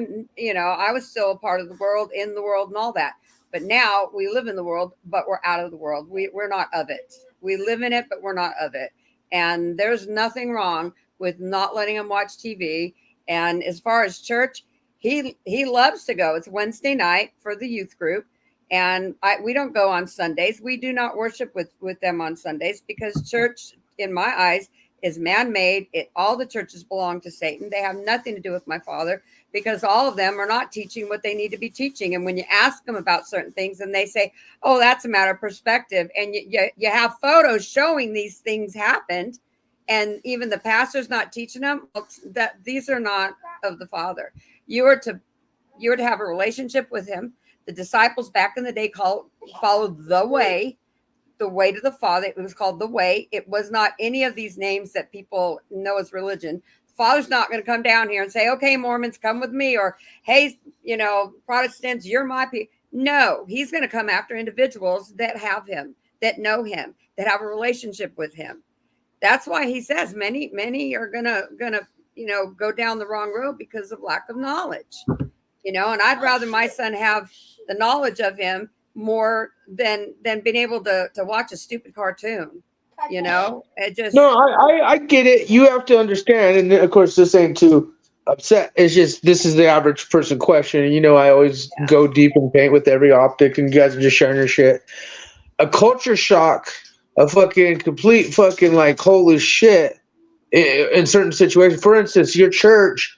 was still a part of the world, in the world, and all that. But now we live in the world, but we're out of the world. We're not of it. We live in it, but we're not of it. And there's nothing wrong with not letting him watch TV. And as far as church, he loves to go. It's Wednesday night for the youth group. And we don't go on Sundays. We do not worship with them on Sundays because church, in my eyes, is man-made. All the churches belong to Satan. They have nothing to do with my Father because all of them are not teaching what they need to be teaching. And when you ask them about certain things and they say, oh, that's a matter of perspective. And you have photos showing these things happened. And even the pastor's not teaching them that these are not of the Father. You are to have a relationship with him. The disciples back in the day followed the way to the Father. It was called the way. It was not any of these names that people know as religion. The Father's not going to come down here and say, okay, Mormons, come with me, or hey, Protestants, you're my people. No, he's going to come after individuals that have him, that know him, that have a relationship with him. That's why he says many are gonna go down the wrong road because of lack of knowledge. And I'd rather my son have the knowledge of him more than being able to watch a stupid cartoon. It just No, I get it. You have to understand, and of course, this ain't too upset. It's just this is the average person question. And I always go deep in paint with every optic, and you guys are just sharing your shit. A culture shock, a fucking complete fucking like holy shit in certain situations. For instance, your church,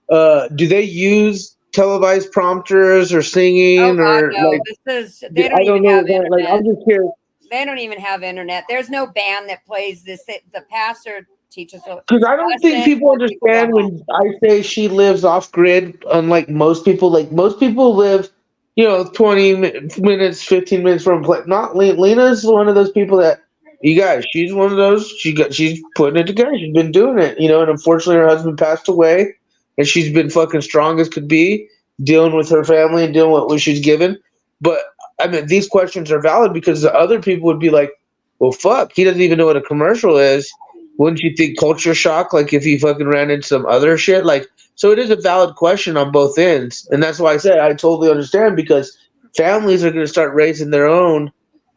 do they use televised prompters or singing or no. like? They don't I don't even know. have internet. Like I'm just curious. They don't even have internet. There's no band that plays this. The pastor teaches. Because I don't think people understand when I say she lives off grid, unlike most people. Like most people live, 20 minutes, 15 minutes from a place. Not Lena's one of those people that you guys. She's one of those. She's putting it together. She's been doing it, and unfortunately her husband passed away, and she's been fucking strong as could be, dealing with her family and dealing with what she's given. But I mean, these questions are valid because the other people would be like, well, fuck, he doesn't even know what a commercial is. Wouldn't you think culture shock? Like if he fucking ran into some other shit, like, so it is a valid question on both ends. And that's why I said, I totally understand because families are going to start raising their own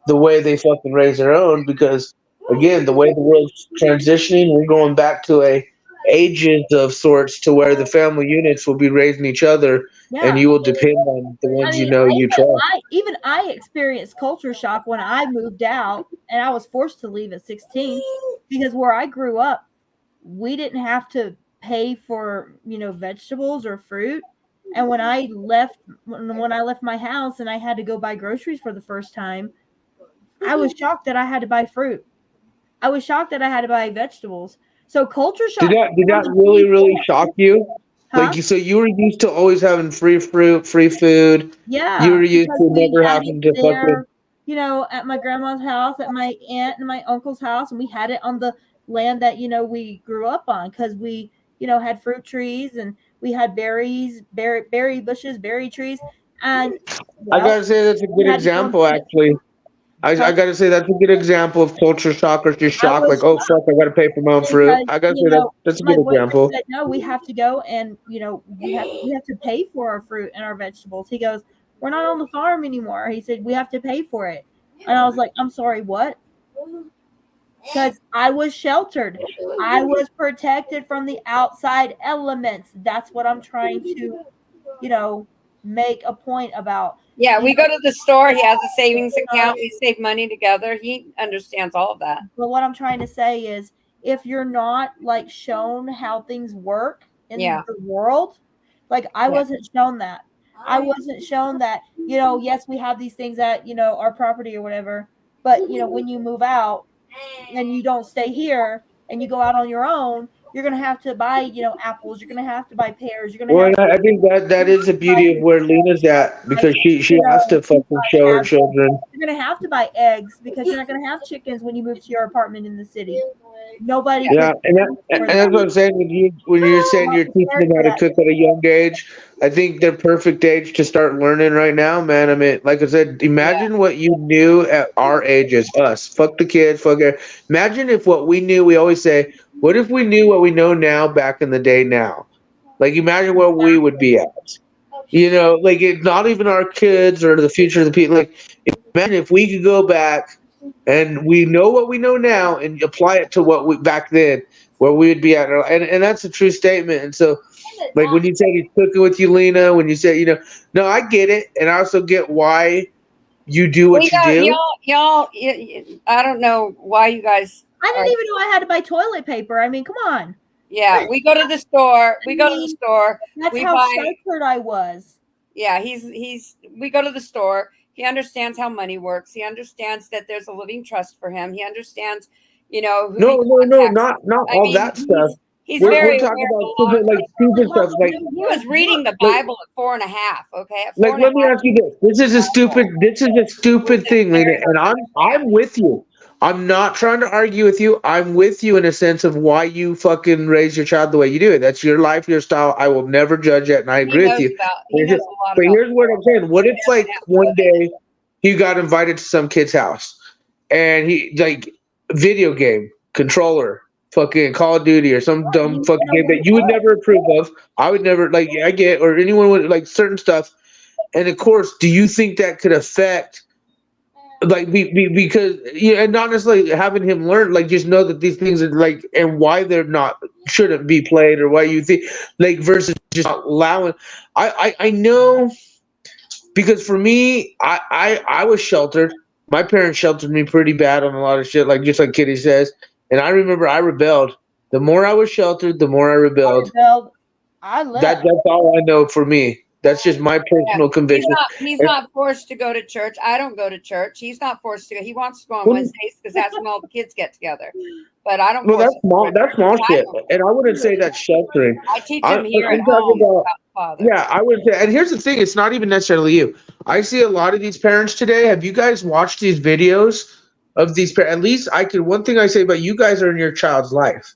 the way they fucking raise their own. Because again, the way the world's transitioning, we're going back to a ages of sorts to where the family units will be raising each other. Yeah. And you will depend on the ones you trust. I experienced culture shock when I moved out and I was forced to leave at 16 because where I grew up, we didn't have to pay for, vegetables or fruit. And when I left my house and I had to go buy groceries for the first time, I was shocked that I had to buy fruit. I was shocked that I had to buy vegetables. So culture shock. Did that really shock you? Huh? Like, so you were used to always having free fruit, free food. Yeah. You were used to never having to fucking. At my grandma's house, at my aunt and my uncle's house, and we had it on the land that we grew up on because we had fruit trees and we had berries, berry bushes, berry trees, and I gotta say that's a good example, actually. I gotta say that's a good example of culture shock or just shock, like, oh fuck, I gotta pay for my own fruit. I gotta say that's a good example. Said, no, we have to go and we have to pay for our fruit and our vegetables. He goes, we're not on the farm anymore. He said we have to pay for it, and I was like, I'm sorry, what? Because I was sheltered, I was protected from the outside elements. That's what I'm trying to, make a point about. Yeah, we go to the store. He has a savings account. We save money together. He understands all of that. But what I'm trying to say is, if you're not like shown how things work in the world, like I wasn't shown that. I wasn't shown that. Yes, we have these things that our property or whatever. But when you move out and you don't stay here and you go out on your own, you're gonna have to buy, apples. You're gonna have to buy pears. You're gonna. I think that is the beauty of where Lena's at because she has to fucking show her children. You're gonna have to buy eggs because you're not gonna have chickens when you move to your apartment in the city. Nobody. Yeah, and that's what I'm saying. When you're saying you're teaching them how to cook at a young age, I think they're perfect age to start learning right now, man. I mean, like I said, imagine what you knew at our ages, us. Fuck the kids, fuck it. Imagine if what we knew. We always say, what if we knew what we know now back in the day now? Like, imagine where we would be at. You know, like not even our kids or the future of the people. Like, imagine if we could go back and we know what we know now and apply it to what we back then, where we would be at. And that's a true statement. And so, like when you said he's cooking with you, Lena, when you said, you know, no, I get it, and I also get why you do what you do. I don't know why you guys. I didn't even know I had to buy toilet paper. I mean, come on. Yeah, we go to the store. We go to the store. That's we how buy. sheltered I was. Yeah, he's. We go to the store. He understands how money works. He understands that there's a living trust for him. He understands, you know. Who No, not I all mean, that stuff. He's We're very talking aware about stupid stuff. Like he was reading the Bible at 4.5. Okay, at 4.5. like let me ask you this: this is a stupid thing, Lena, and I'm with you. I'm not trying to argue with you. I'm with you in a sense of why you fucking raise your child the way you do it. That's your life, your style. I will never judge it, and I agree with you. But here's what I'm saying: what if like one day you got invited to some kid's house and he like video game controller, fucking Call of Duty or some dumb fucking game that you would never approve of. I would never like. I get or anyone would like certain stuff. And of course, do you think that could affect like because and not necessarily having him learn, like just know that these things are like and why they're not shouldn't be played or why you think like versus just not allowing. I know because for me, I was sheltered. My parents sheltered me pretty bad on a lot of shit, like just like Kitty says. And I remember I rebelled. The more I was sheltered, the more I rebelled. I left. That's all I know for me. That's just my personal conviction. He's not forced to go to church. I don't go to church. He's not forced to go. He wants to go on Wednesdays because that's when all the kids get together. But I don't. No, that's small. That's small shit. And I wouldn't say that's sheltering. I teach him here at home about Father. Yeah, I would say. And here's the thing: it's not even necessarily you. I see a lot of these parents today. Have you guys watched these videos of these parents? At least I could. One thing I say about you guys are in your child's life.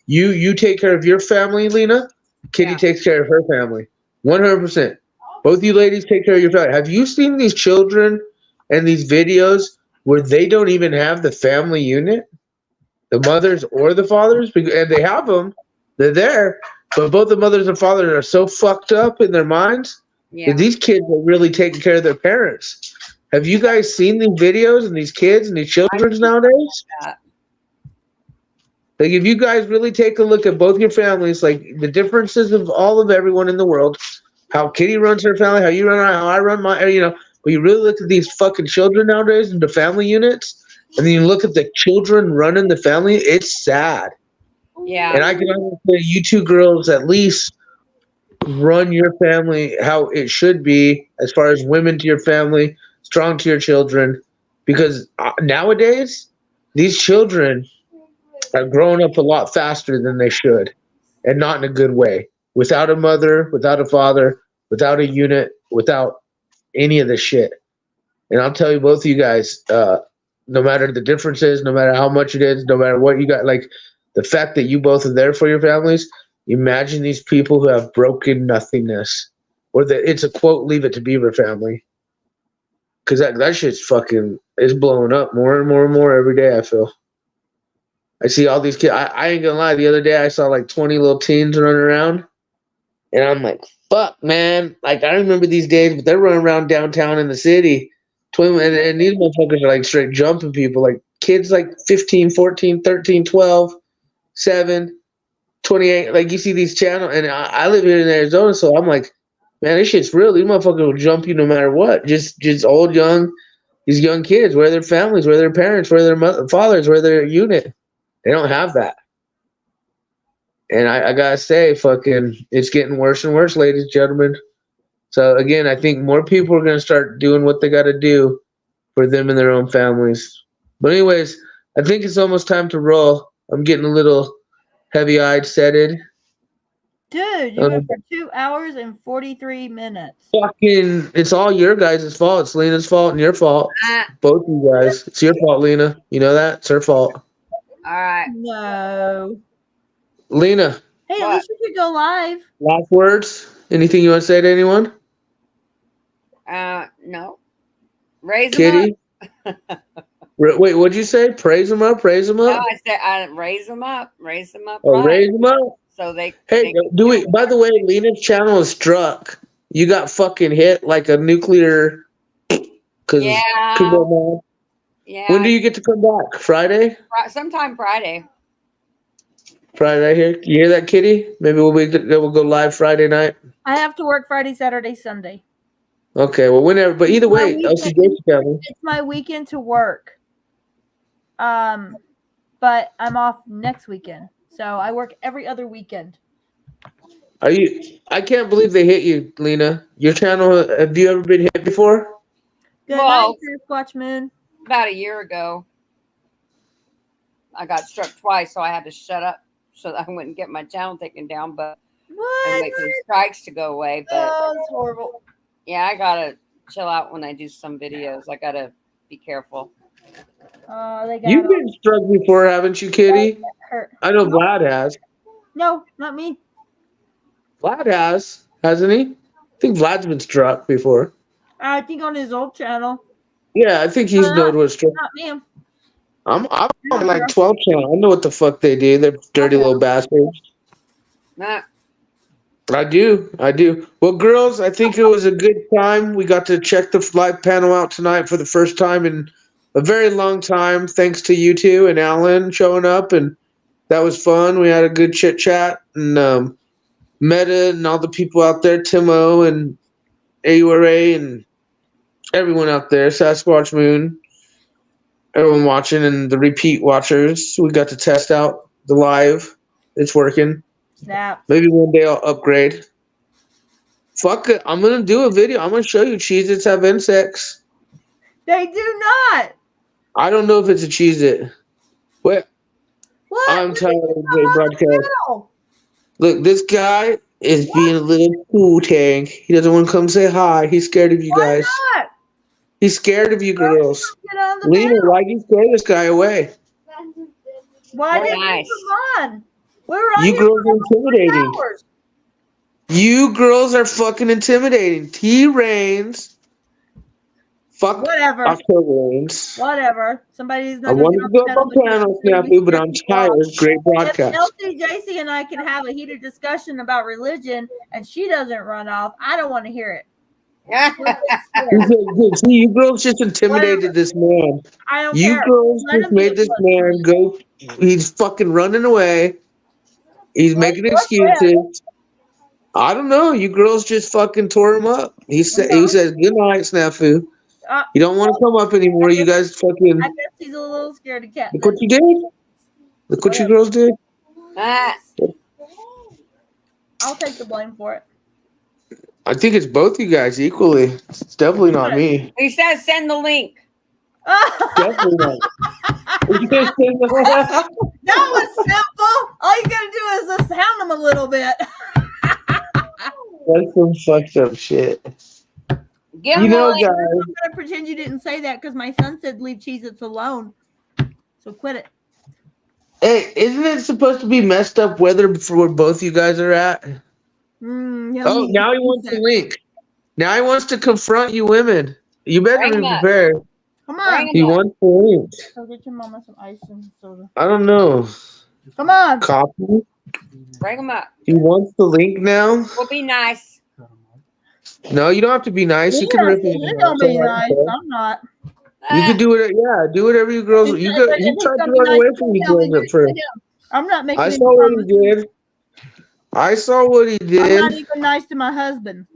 You take care of your family, Lena. Kitty takes care of her family. 100%. Both you ladies take care of your family. Have you seen these children and these videos where they don't even have the family unit, the mothers or the fathers? And they have them. They're there. But both the mothers and fathers are so fucked up in their minds that these kids are really taking care of their parents. Have you guys seen these videos and these kids and these children nowadays? Like, if you guys really take a look at both your families, like the differences of all of everyone in the world, how Kitty runs her family, how you run, how I run my, you know, but you really look at these fucking children nowadays and the family units, and then you look at the children running the family, it's sad. Yeah. And I can understand you two girls at least run your family how it should be, as far as women to your family, strong to your children, because nowadays these children are growing up a lot faster than they should, and not in a good way. Without a mother, without a father, without a unit, without any of this shit. And I'll tell you, both of you guys, no matter the differences, no matter how much it is, no matter what you got, like the fact that you both are there for your families, imagine these people who have broken nothingness. Or it's a quote, leave it to Beaver family. Because that shit's fucking is blowing up more and more and more every day, I feel. I see all these kids. I ain't gonna lie. The other day I saw like 20 little teens running around. And I'm like, fuck, man. Like, I remember these days, but they're running around downtown in the city. And these motherfuckers are like straight jumping people. Like, kids like 15, 14, 13, 12, 7, 28. Like, you see these channels. And I live here in Arizona, so I'm like, man, this shit's real. These motherfuckers will jump you no matter what. Just old, young, these young kids. Where are their families? Where are their parents? Where are their fathers? Where are their unit? They don't have that. And I gotta say, fucking, it's getting worse and worse, ladies and gentlemen. So again, I think more people are gonna start doing what they gotta do for them and their own families. But anyways, I think it's almost time to roll. I'm getting a little heavy-eyed, setted. Dude, you went for 2 hours and 43 minutes. Fucking, it's all your guys' fault. It's Lena's fault and your fault. Both of you guys. It's your fault, Lena. You know that? It's her fault. All right. No. Lena. Hey, at least you could go live. Last words? Anything you want to say to anyone? No. Raise Kitty? them up. Wait, what'd you say? Praise them up? Praise them up? No, I said raise them up. Raise them up. Oh, raise them up? So they. Hey, by the way, Lena's channel is struck. you got fucking hit like a nuclear. Because Yeah. when do you get to come back? Friday? Sometime Friday. Friday right here. You hear that, Kitty? Maybe we'll go live Friday night. I have to work Friday, Saturday, Sunday. Okay, well, whenever. But either way, LCJ's coming. It's my weekend to work. But I'm off next weekend, so I work every other weekend. Are you? I can't believe they hit you, Lena. Your channel. Have you ever been hit before? Good Well, night, Sasquatch Moon. about a year ago, I got struck twice, so I had to shut up so that I wouldn't get my channel taken down. But and What? wait for the strikes to go away. But Oh, it's horrible. yeah, I gotta chill out when I do some videos. I gotta be careful. They got You've been struck before, haven't you, Kitty? hurt. I know Vlad has. No, not me. Vlad has, hasn't he? I think Vlad's been struck before. I think on his old channel. Yeah, I think he's known what struck. Not me. I'm on like 12 channel. I know what the fuck they do. They're dirty little bastards. Nah. I do. Well, girls, I think it was a good time. We got to check the live panel out tonight for the first time in a very long time. Thanks to you two and Alan showing up, and that was fun. We had a good chit chat, and Meta and all the people out there, Timo and AURA and everyone out there, Sasquatch Moon, everyone watching and the repeat watchers. We got to test out the live. It's working. Snap. Maybe one day I'll upgrade. Fuck it. I'm going to do a video. I'm going to show you Cheez-Its have insects. They do not. I don't know if it's a Cheez-It. What? What? I'm tired of Come the on broadcast. now. Look, this guy is being a little cool tank. He doesn't want to come say hi. He's scared of you Why guys. not? He's scared of you girls. Get on the Lena, panel. why do you scare this guy away? Why Very didn't nice. you come on? We were on You here girls for are over 3 intimidating. hours. You girls are fucking intimidating. T Reigns. Fuck Whatever. October Reigns. Whatever. Somebody's I not wanted to go up on panel, Snafu, but I'm tired. Great If broadcast. LCJC and I can have a heated discussion about religion and she doesn't run off, I don't want to hear it. See, you girls just intimidated this man. I don't You care. girls Let just him be made a this pussy. man go. He's fucking running away. He's making what's excuses. I don't know. You girls just fucking tore him up. He says good night, Snafu. You don't want to come up anymore. You guys fucking. I guess he's a little scared of cats. Look what you did. Look what you girls did. Ah, I'll take the blame for it. I think it's both you guys equally. It's definitely not me. he says send the link. Definitely not. That was simple. All you gotta do is just hound them a little bit. That's some fucked up shit. Give You him know, the link. guys. I'm gonna pretend you didn't say that because my son said leave Cheez-Its alone. So quit it. Hey, isn't it supposed to be messed up weather for where both you guys are at? Oh, now he wants to link. Now he wants to confront you women. You better Bring be him up. prepared. Come on. Bring He wants to link. Go get your mama some ice and soda. I don't know. Come on. Coffee? Bring him up. He wants the link now? We'll be nice. No, you don't have to be nice. You can rip it. You don't be nice. I'm not. You can do it. Yeah, do whatever you girls. You tried to run away from you girls at first. I'm not making I any saw what he promises. did. I saw what he I'm not did. even nice to my husband.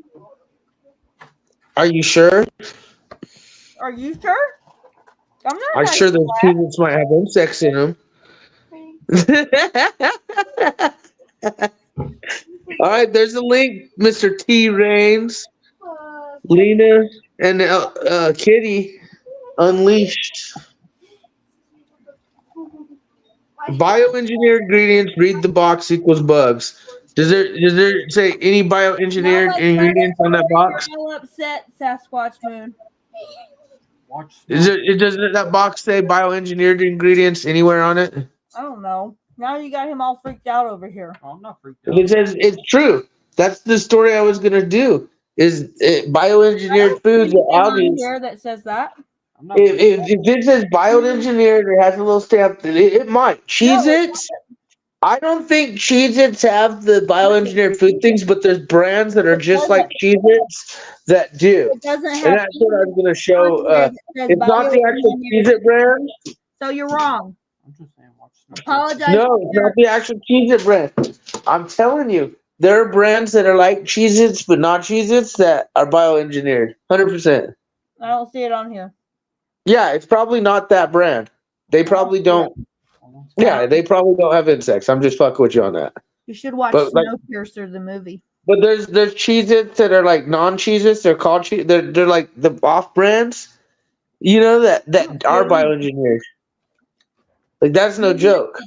Are you sure? Are you sure? I'm not. I'm nice sure to those that. peanuts might have insects in them. All right, there's a link, Mr. T. Reigns, Lena, and Kitty Unleashed. Bioengineered ingredients. Read the box equals bugs. Does there say any bioengineered ingredients on that box? You're all upset, Sasquatch Moon. Watch. Does that box say bioengineered ingredients anywhere on it? I don't know. Now you got him all freaked out over here. Oh, I'm not freaked out. It says it's true. That's the story I was gonna do. Is bioengineered foods Anything are on obvious. here that says that? I'm not If it says bioengineered or has a little stamp, it might. Cheez-Its? I don't think Cheez-Its have the bioengineered food things, but there's brands that are just like Cheez-Its that do. It doesn't And have that's what I was going to show. on there that says It's not the actual bioengineered. Cheez-It brand. So you're wrong. I'm just saying, watch Snafukrew. Apologize. No, it's not the actual Cheez-It brand. I'm telling you, there are brands that are like Cheez-Its, but not Cheez-Its that are bioengineered. 100%. I don't see it on here. Yeah, it's probably not that brand. They probably don't. Yeah, they probably don't have insects. I'm just fucking with you on that. You should watch But, like- Snowpiercer, the movie. But there's Cheez-Its that are like non-Cheez-Its. They're called they're like the off brands, you know, that are bioengineered. Like that's no joke.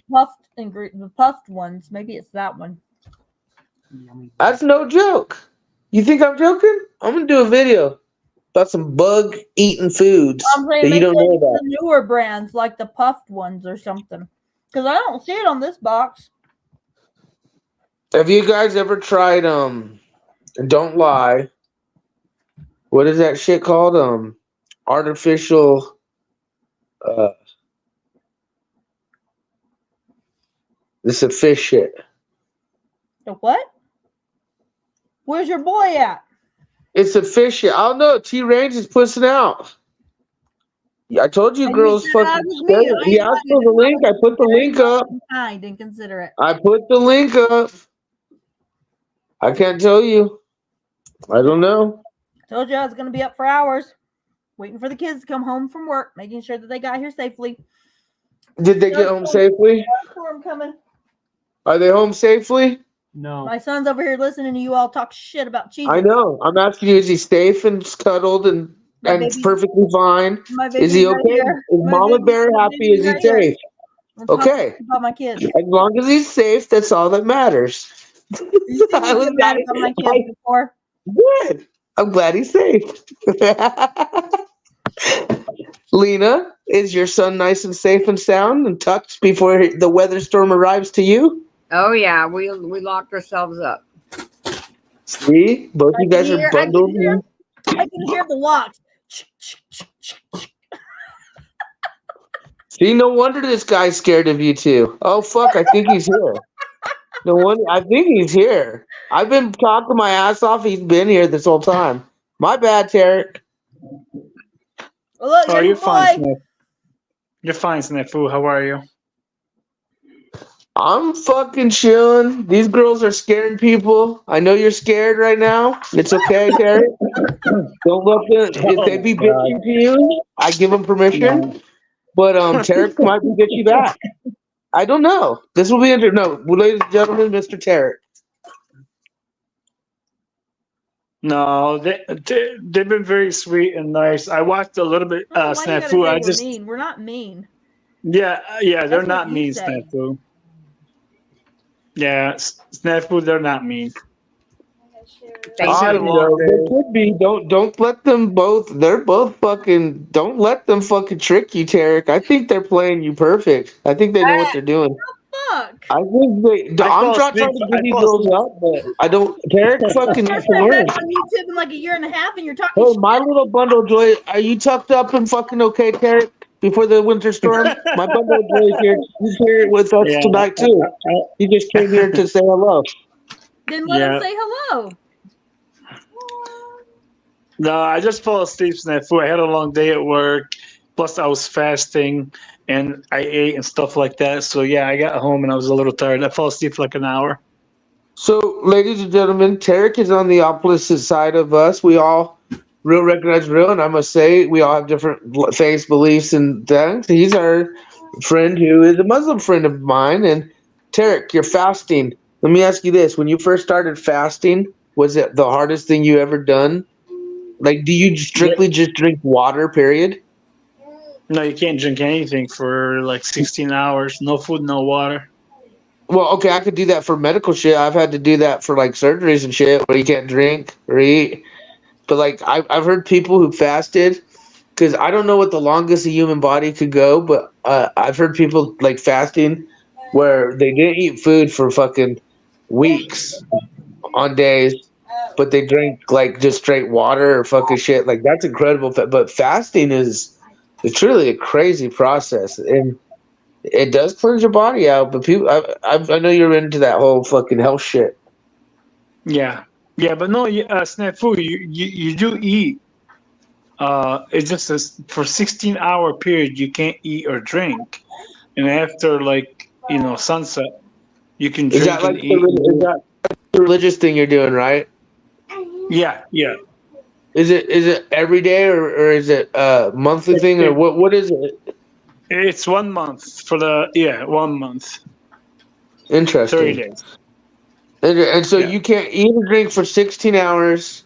The puffed ones. Maybe it's that one. Yummy. That's no joke. You think I'm joking? I'm gonna do a video about some bug eating foods I'm saying that you maybe don't know it's about. the newer brands, like the puffed ones or something. Because I don't see it on this box. Have you guys ever tried don't lie. What is that shit called? Artificial this is fish shit. The what? Where's your boy at? It's a fish shit. I don't know. T-Range is pussing out. Yeah, I told you And girls you said I fucking was me. I he asked for the link. I put the link up. Kind and considerate. I put the link up. I can't tell you. I don't know. Told you I was going to be up for hours, waiting for the kids to come home from work, making sure that they got here safely. Did they get home safely? I'm coming. Are they home safely? No. My son's over here listening to you all talk shit about cheese. I know. I'm asking you, is he safe and cuddled and perfectly fine? Is he okay? Is Mama Bear happy? Is he safe? Okay. About my kids. As long as he's safe, that's all that matters. You think I was been mad about my kids before? Good. I'm glad he's safe. Lena, is your son nice and safe and sound and tucked before the weather storm arrives to you? Oh yeah, we locked ourselves up. See, both you guys are bundled. I can hear the locks. See, no wonder this guy's scared of you too. Oh fuck, I think he's here. No wonder, I think he's here. I've been talking my ass off. He's been here this whole time. My bad, Tarek. Well, look, Oh, you're fine, Snap. You're fine, Snafu. How are you? I'm fucking chilling. These girls are scaring people. I know you're scared right now. It's okay, Tarek. Don't let them. If they be bitching to you, I give them permission. But Tarek might be bitchy back. I don't know. This will be interesting. No, ladies and gentlemen, Mr. Tarek. No, they've been very sweet and nice. I watched a little bit Snafu. I just mean. We're not mean. yeah, they're That's not what you mean, say. Snafu. Yeah, Snafu, they're not mean. I know. They could be. Don't let them both. They're both fucking. Don't let them fucking trick you, Tarek. I think they're playing you perfect. I think they know what they're doing. Fuck. I think they. I'm not trying to give you girls up, but I don't. Tarek fucking needs to learn. On YouTube in like a year and a half, and you're talking. Hey, my little bundle of joy. Are you tucked up and fucking okay, Tarek? Before the winter storm, my bundle of joy is here. He's here with us tonight too. He just came here to say hello. Then let him say hello. No, I just fell asleep, Snafu. I had a long day at work. Plus, I was fasting and I ate and stuff like that. So yeah, I got home and I was a little tired. I fell asleep for like an hour. So, ladies and gentlemen, Tarek is on the opposite side of us. We all real recognize real, and I must say we all have different faith beliefs and things. He's our friend who is a Muslim friend of mine. And Tarek, you're fasting. Let me ask you this: when you first started fasting, was it the hardest thing you ever done? Like, do you strictly just drink water? Period. No, you can't drink anything for like 16 hours. No food, no water. Well, okay, I could do that for medical shit. I've had to do that for like surgeries and shit where you can't drink or eat. But like, I've heard people who fasted, because I don't know what the longest a human body could go, but I've heard people like fasting where they didn't eat food for fucking weeks on days, but they drink like just straight water or fucking shit. Like, that's incredible. But fasting is truly a crazy process. And It does cleanse your body out, but people, I know you're into that whole fucking health shit. Yeah, yeah, but no, Snafu, you do eat. It's just for 16-hour period you can't eat or drink, and after sunset, you can Is that drink like and eat. is that the religious thing you're doing, right? Yeah, yeah. Is it every day or is it a monthly thing or what is it? It's 1 month for 1 month, 30 Interesting. days. And so Yeah. you can't eat or drink for 16 hours.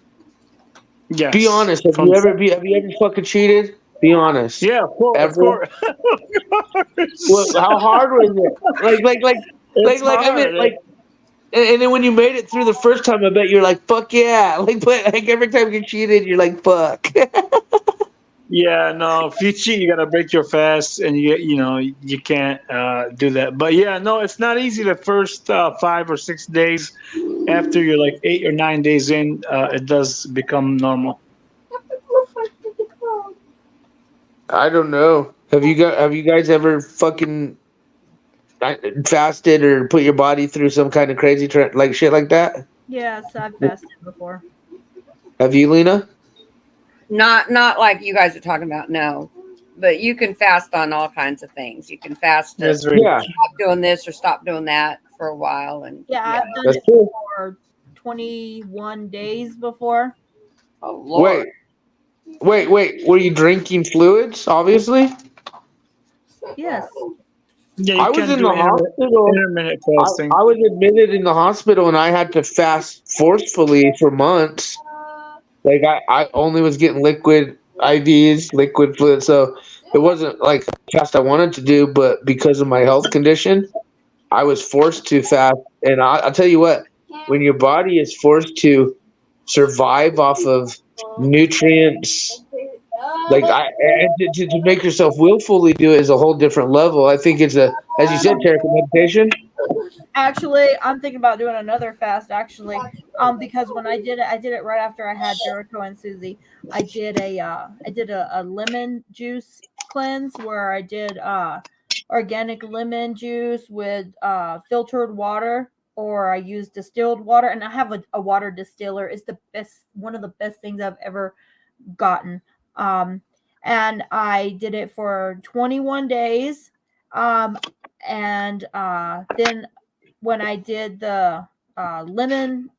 Yes. Be honest. Have you ever fucking cheated? Be honest. Yeah, of course. Ever? Of course. Well, how hard was it? It's I mean, hard. and then when you made it through the first time, I bet you're like, fuck yeah. But every time you cheated, you're like, fuck. Yeah, no. If you cheat, you gotta break your fast, and you can't do that. But yeah, no, it's not easy. The first 5 or 6 days, after you're like 8 or 9 days in, it does become normal. I don't know. Have you guys ever fucking fasted or put your body through some kind of crazy like shit like that? Yes, I've fasted before. Have you, Lena? Not like you guys are talking about, no. But you can fast on all kinds of things. You can fast to That's right. Yeah. stop doing this or stop doing that for a while. And Yeah, I've done That's it cool. for 21 days before. oh Lord. Wait. Were you drinking fluids? Obviously. Yes. Yeah, you I was can in do the hospital. intermittent fasting. I was admitted in the hospital and I had to fast forcefully for months. Like I only was getting liquid IVs, liquid fluid. So it wasn't like a fast I wanted to do, but because of my health condition, I was forced to fast. And I'll tell you what, when your body is forced to survive off of nutrients, to make yourself willfully do it is a whole different level. I think it's as you said, Tarek, meditation. Actually, I'm thinking about doing another fast. Actually, because when I did it right after I had Jericho and Susie. I did a lemon juice cleanse where I did organic lemon juice with filtered water, or I used distilled water. And I have a water distiller. It's the best, one of the best things I've ever gotten. And I did it for 21 days. And then when I did the lemon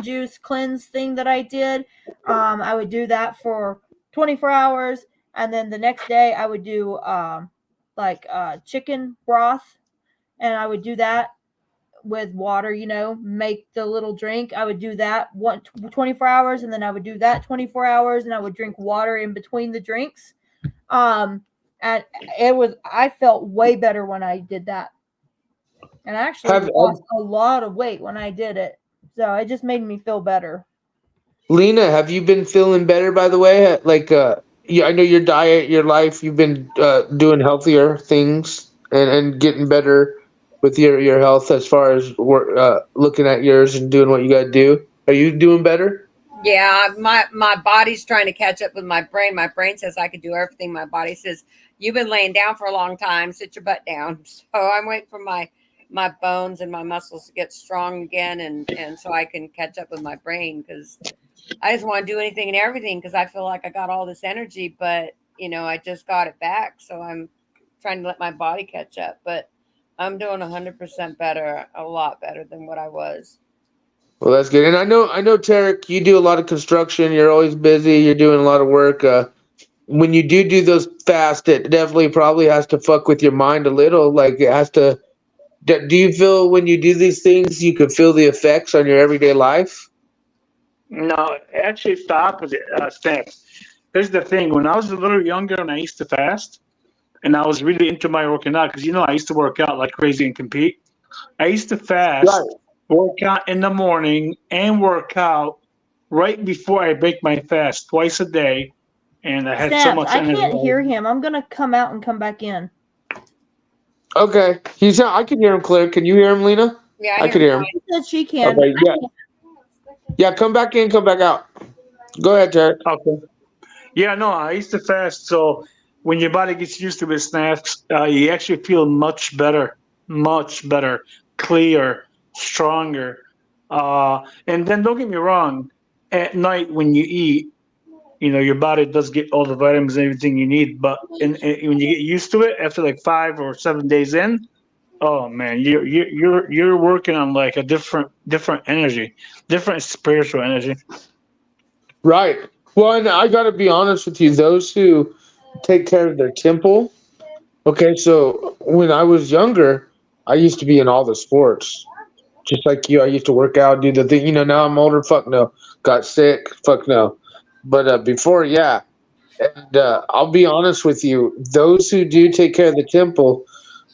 juice cleanse thing that I did, I would do that for 24 hours, and then the next day I would do chicken broth, and I would do that with water, make the little drink. I would do that 24 hours, and then I would do that 24 hours, and I would drink water in between the drinks. And I felt way better when I did that. And I actually lost a lot of weight when I did it. So it just made me feel better. Lena, have you been feeling better, by the way? I know your diet, your life, you've been doing healthier things and getting better with your health as far as looking at yours and doing what you got to do. Are you doing better? Yeah, my body's trying to catch up with my brain. My brain says I could do everything. My body says, you've been laying down for a long time. Sit your butt down. So I'm waiting for my bones and my muscles to get strong again, and so I can catch up with my brain, because I just want to do anything and everything, because I feel like I got all this energy, but I just got it back. So I'm trying to let my body catch up, but I'm doing 100% better, a lot better than what I was. Well, that's good. And I know, Tarek, you do a lot of construction. You're always busy. You're doing a lot of work. When you do those fasts, it definitely probably has to fuck with your mind a little. Like it has to. Do you feel when you do these things, you can feel the effects on your everyday life? No, actually, it's the opposite. Steps. Here's the thing: when I was a little younger and I used to fast, and I was really into my working out, because I used to work out like crazy and compete. I used to fast, work out in the morning, and work out right before I break my fast twice a day, and I had so much energy. I can't hear him. I'm gonna come out and come back in. Okay, I can hear him clear. Can you hear him, Lena? Yeah, I can hear him. She said she can. Okay, yeah. Come back in, come back out. Go ahead, Jared. Okay. Yeah, no, I used to fast. So when your body gets used to it, snacks, you actually feel much better, clear, stronger. And then don't get me wrong, at night when you eat, your body does get all the vitamins and everything you need. But when you get used to it, after like 5 or 7 days in, oh man, you're working on like a different energy, different spiritual energy. Right. Well, and I got to be honest with you. Those who take care of their temple. Okay, so when I was younger, I used to be in all the sports, just like you. I used to work out, do the thing. Now I'm older. Fuck no. Got sick. Fuck no. But before, yeah. And I'll be honest with you. Those who do take care of the temple,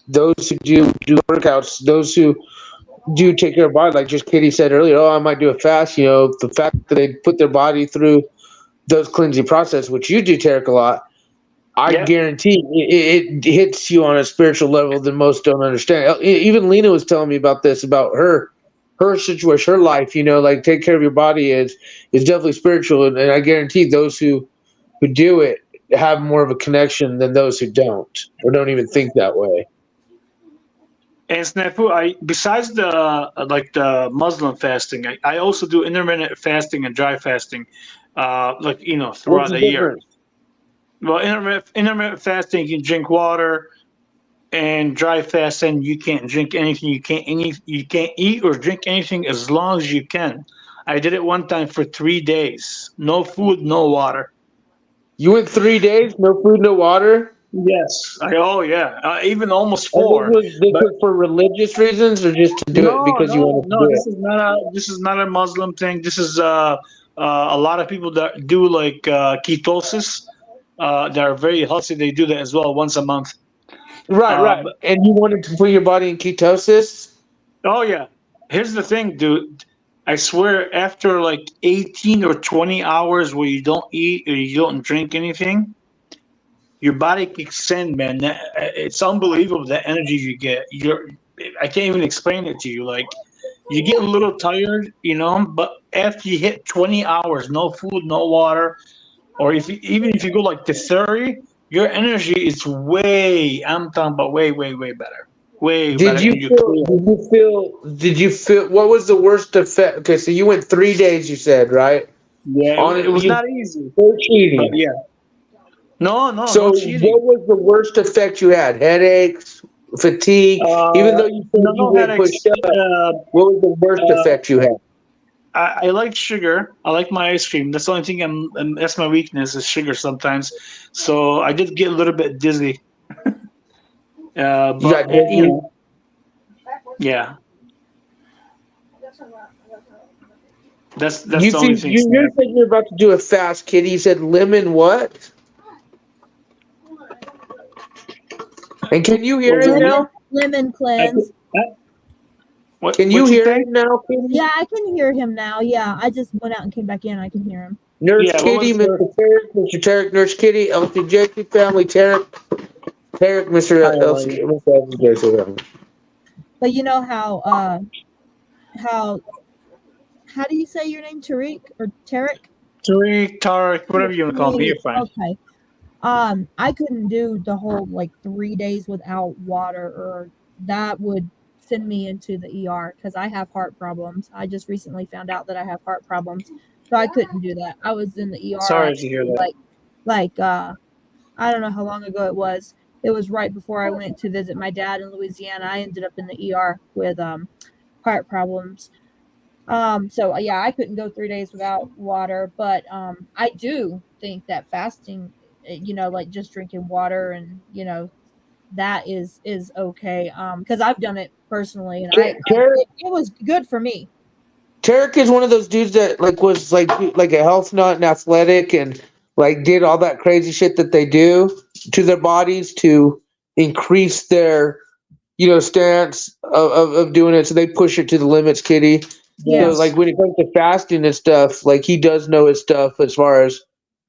those who do workouts, those who do take care of body, like just Katie said earlier. Oh, I might do a fast. The fact that they put their body through those cleansing process, which you do, Tarek, a lot. I Yeah. guarantee it hits you on a spiritual level that most don't understand. Even Lena was telling me about this, about her situation, her life. Like take care of your body is definitely spiritual, and I guarantee those who do it have more of a connection than those who don't or don't even think that way. And Snafu, besides the Muslim fasting, I also do intermittent fasting and dry fasting, What's throughout the the year. difference? Well, intermittent fasting, you can drink water, and dry fasting, you can't drink anything. You can't eat or drink anything as long as you can. I did it one time for 3 days. No food, no water. You went 3 days, no food, no water. Yes. Oh yeah. Even almost And 4. this But was for religious reasons, or just to do it no, because you no, wanted to no. do it. This is not a Muslim thing. This is a lot of people that do like ketosis. That are very healthy. They do that as well once a month. Right. But, And you wanted to put your body in ketosis? oh yeah. Here's the thing, dude. I swear, after like 18 or 20 hours where you don't eat or you don't drink anything, your body kicks in, man. It's unbelievable the energy you get. I can't even explain it to you. Like, you get a little tired, but after you hit 20 hours, no food, no water, or even if you go like to 30, your energy is I'm talking about way, way, way better. Way better. Did you feel what was the worst effect? Okay, so you went 3 days, you said, right? Yeah, it was not easy. No cheating. But yeah. No So cheating. what was the worst effect you had? Headaches, fatigue? Even though you said you went pushed up, what was the worst effect you had? I like sugar. I like my ice cream. That's the only thing that's my weakness is sugar sometimes. So I did get a little bit dizzy. But You got dizzy? yeah. That's You the only think thing. you said you're about to do a fast, Kitty. You said lemon what? And can you hear him now? Lemon cleanse. Can you hear him now, Kitty? Yeah, I can hear him now. Yeah, I just went out and came back in. I can hear him. Nurse Kitty, Mr. Tarek, Mr. Tarek, Nurse Kitty, LCJC family, Tarek, Mr. LCJC. But you know how do you say your name, Tariq or Tarek? Tariq, Tarek, whatever you want to call me, you're fine. Okay. I couldn't do the whole 3 days without water, or that would send me into the ER because I have heart problems. I just recently found out that I have heart problems, so I couldn't do that. I was in the ER. Sorry to hear that. I don't know how long ago it was. It was right before I went to visit my dad in Louisiana. I ended up in the ER with heart problems. So yeah, I couldn't go 3 days without water, but I do think that fasting, just drinking water and that is okay. Because I've done it personally, and it was good for me. Tarek is one of those dudes that was like a health nut and athletic and did all that crazy shit that they do to their bodies to increase their stance of doing it. So they push it to the limits, Kitty. Yes. So when it comes to fasting and stuff, he does know his stuff as far as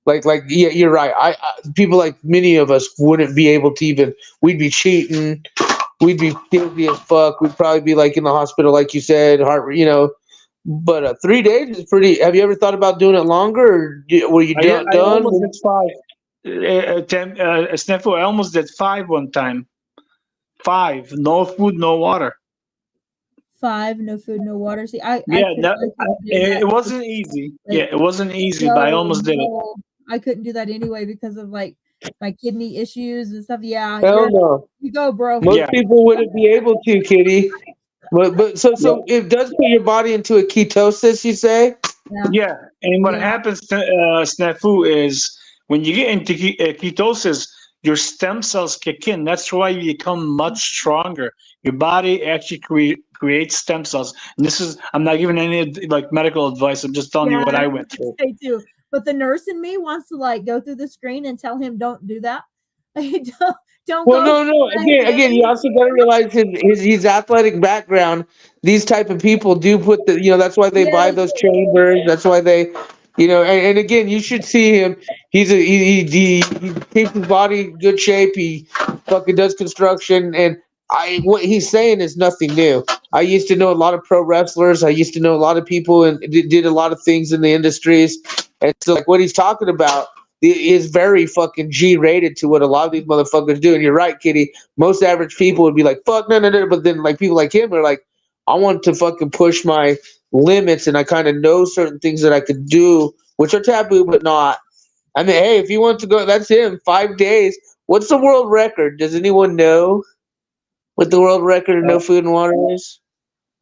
yeah, you're right. I people like many of us wouldn't be able to even. We'd be cheating. We'd be guilty as fuck. We'd probably be in the hospital, like you said, heart. But 3 days is pretty. Have you ever thought about doing it longer? Or were you done? I almost did 5. Snafu, I almost did 5 one time. 5, no food, no water. 5, no food, no water. See, Yeah, no, couldn't do it that. wasn't easy. Like, Yeah, it wasn't easy, but I almost did it. no, I couldn't do that anyway because of like my kidney issues and stuff. Yeah, Hell no. you go, bro. Most Yeah. people wouldn't be able to, Kitty. But so it does put your body into a ketosis, you say? Yeah, and what Yeah. happens to Snafu is when you get into ketosis, your stem cells kick in. That's why you become much stronger. Your body actually creates stem cells. And this is, I'm not giving any like medical advice. I'm just telling you what I went through. Say too. But the nurse in me wants to like go through the screen and tell him don't do that. Don't Well, go. no. Again, you also got to realize his athletic background. These type of people do put the, that's why they buy those chambers. That's why they, and again, you should see him. He keeps his body in good shape. He fucking does construction, and what he's saying is nothing new. I used to know a lot of pro wrestlers. I used to know a lot of people and did a lot of things in the industries. And so, like, what he's talking about is very fucking G-rated to what a lot of these motherfuckers do. And you're right, Kitty. Most average people would be like, fuck, no. But then, like, people like him are like, I want to fucking push my limits, and I kind of know certain things that I could do, which are taboo, but not. I mean, hey, if he wants to go, that's him. 5 days. What's the world record? Does anyone know what the world record of no food and water is?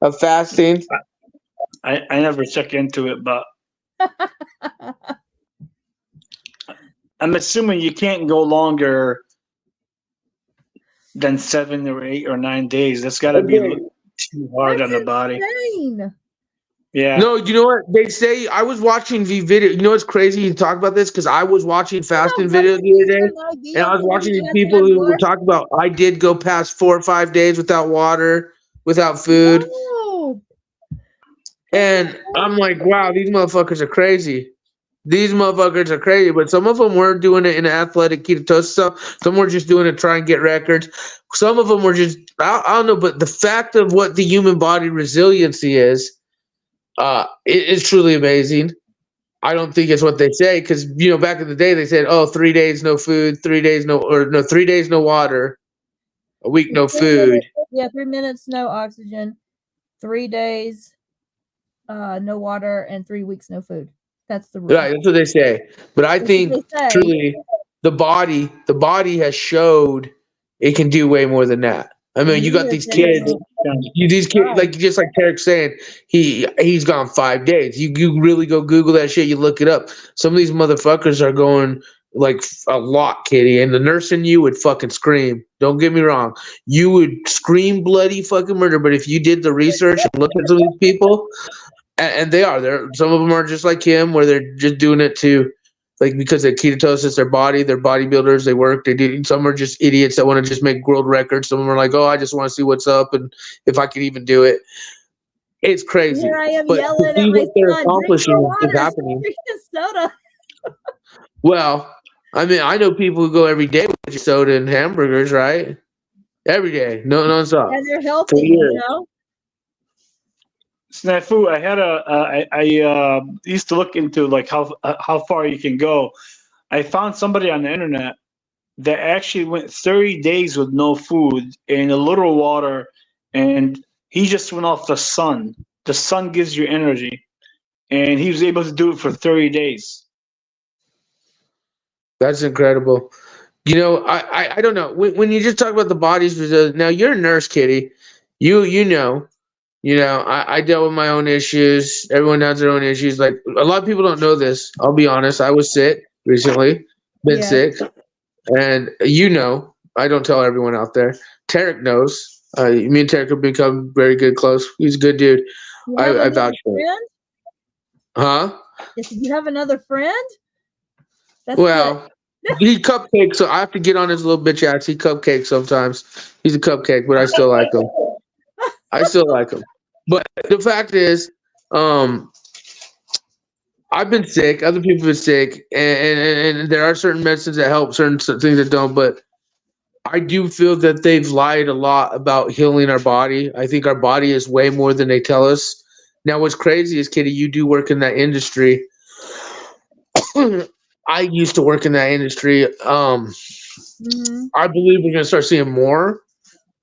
Of fasting? I never check into it, but I'm assuming you can't go longer than 7 or 8 or 9 days. That's got to be too hard on the body. Insane. Yeah. No, you know what they say? I was watching the video. You know what's crazy? You talk about this because I was watching fasting videos the other day, and I was watching these people who were talking about. I did go past 4 or 5 days without water, without food, and I'm like, wow, these motherfuckers are crazy. These motherfuckers are crazy, but some of them were doing it in athletic ketosis stuff. Some were just doing it to try and get records. Some of them were just, I don't know, but the fact of what the human body resiliency is truly amazing. I don't think it's what they say because, back in the day they said, 3 days no food, 3 days no 3 days no water, a week no food. 3 minutes no oxygen, 3 days no water, and 3 weeks no food. That's the rule. Right, that's what they say. But I think truly the body has showed it can do way more than that. I mean, you got these kids, like just like Tarek's saying, he's gone 5 days. You really go Google that shit, you look it up. Some of these motherfuckers are going like a lot, Kitty, and the nurse in you would fucking scream. Don't get me wrong. You would scream bloody fucking murder, but if you did the research and looked at some of these people, and some of them are just like him, where they're just doing it to, like, because of ketosis, they're bodybuilders, they work, they do. Some are just idiots that want to just make world records. Some of them are like, I just want to see what's up and if I can even do it. It's crazy. Here I am but yelling to see at my what they're son, accomplishing is happening. Soda. Well, I mean, I know people who go every day with soda and hamburgers, right? Every day, nonstop. And they're healthy, Snafu, I used to look into like how far you can go. I found somebody on the internet that actually went 30 days with no food and a little water, and he just went off the sun. The sun gives you energy, and he was able to do it for 30 days. That's incredible. I don't know. When you just talk about the bodies, now you're a nurse, Kitty. You know. I dealt with my own issues. Everyone has their own issues. Like, a lot of people don't know this. I'll be honest. I was sick recently. Been sick. And I don't tell everyone out there. Tarek knows. Me and Tarek have become very good, close. He's a good dude. I vouch for him. Huh? Did you have another friend? He cupcakes, so I have to get on his little bitch ass. He cupcakes sometimes. He's a cupcake, but I still like him. But the fact is, I've been sick. Other people have been sick, and there are certain medicines that help, certain things that don't. But I do feel that they've lied a lot about healing our body. I think our body is way more than they tell us. Now, what's crazy is, Kitty, you do work in that industry. I used to work in that industry. Mm-hmm. I believe we're going to start seeing more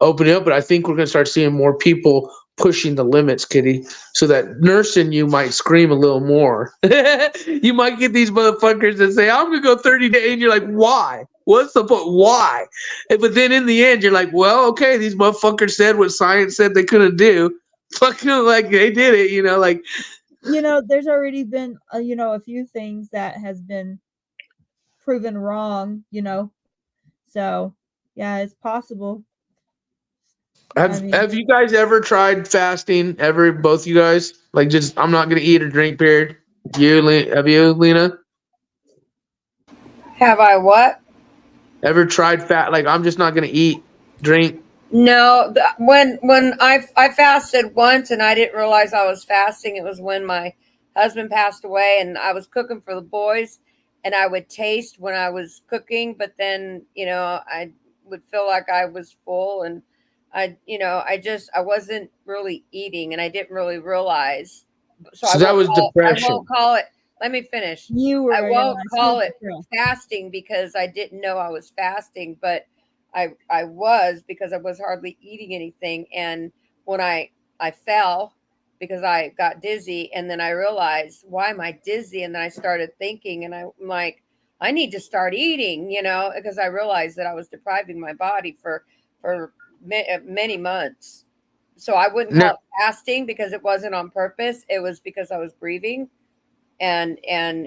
open up, but I think we're going to start seeing more people pushing the limits, Kitty, so that nursing you might scream a little more. You might get these motherfuckers that say, I'm going to go 30 days. And you're like, why? What's the point? Why? But then in the end, you're like, well, okay, these motherfuckers said what science said they couldn't do. Fucking like they did it, like. There's already been, a few things that has been proven wrong, So, yeah, it's possible. Have you guys ever tried fasting? Ever, both you guys? Like, just I'm not gonna eat or drink. Period. Have you, Lena? Have I what? Ever tried fat? Like, I'm just not gonna eat, drink. No, when I fasted once and I didn't realize I was fasting. It was when my husband passed away and I was cooking for the boys, and I would taste when I was cooking, but then I would feel like I was full, and I wasn't really eating, and I didn't really realize. So So that was I depression. won't call it. Let me finish. You were. I won't call it Snafukrew. fasting because I didn't know I was fasting, but I was, because I was hardly eating anything. And when I fell because I got dizzy, and then I realized, why am I dizzy? And then I started thinking, and I'm like, I need to start eating, because I realized that I was depriving my body for many months. So I wouldn't call No, it fasting because it wasn't on purpose. It was because I was grieving. And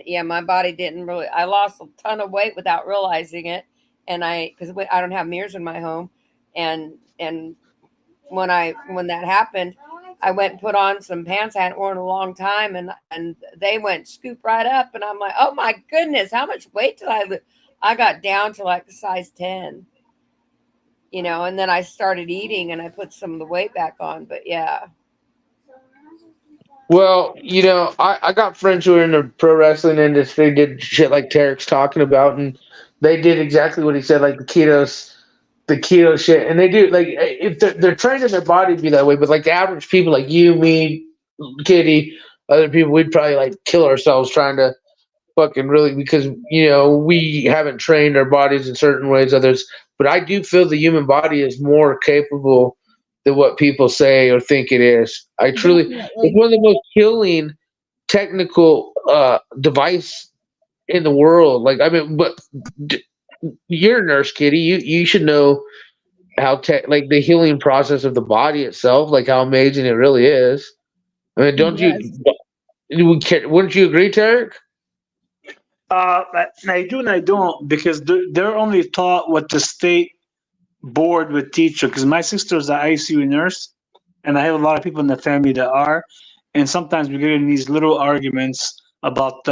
yeah, my body didn't really, I lost a ton of weight without realizing it. And because I don't have mirrors in my home. And when that happened, I went and put on some pants I hadn't worn in a long time, and they went scoop right up, and I'm like, oh my goodness, how much weight did I lose? I got down to like a size 10, and then I started eating and I put some of the weight back on. But yeah. well, I got friends who are in the pro wrestling industry, did shit like Tarek's talking about, and they did exactly what he said, like the keto shit, and they do like if they're training their body to be that way, but like average people like you, me, Kitty, other people, we'd probably like kill ourselves trying to fucking really, because we haven't trained our bodies in certain ways, others. But I do feel the human body is more capable than what people say or think it is. I truly, it's Definitely. one of the most healing technical device in the world. Like, I mean, but you're a nurse, Kitty. You should know how like the healing process of the body itself, like how amazing it really is. I mean, don't Yes. wouldn't you agree, Tarek? I do and I don't, because they're only taught what the state board would teach you. Because my sister's an ICU nurse, and I have a lot of people in the family that are, and sometimes we get in these little arguments about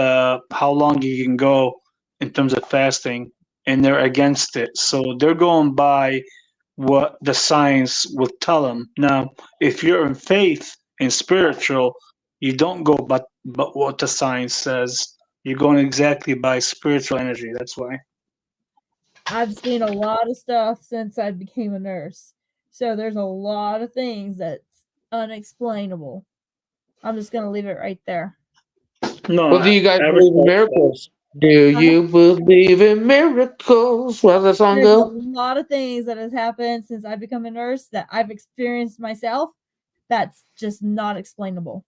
how long you can go in terms of fasting, and they're against it. So they're going by what the science will tell them. Now, if you're in faith and spiritual, you don't go but what the science says. You're going exactly by spiritual energy. That's why. I've seen a lot of stuff since I became a nurse. So there's a lot of things that's unexplainable. I'm just going to leave it right there. No, Well, do you guys I believe in respect that. miracles? Do you believe in miracles? Where does that song There's a go? lot of things that has happened since I've become a nurse that I've experienced myself that's just not explainable.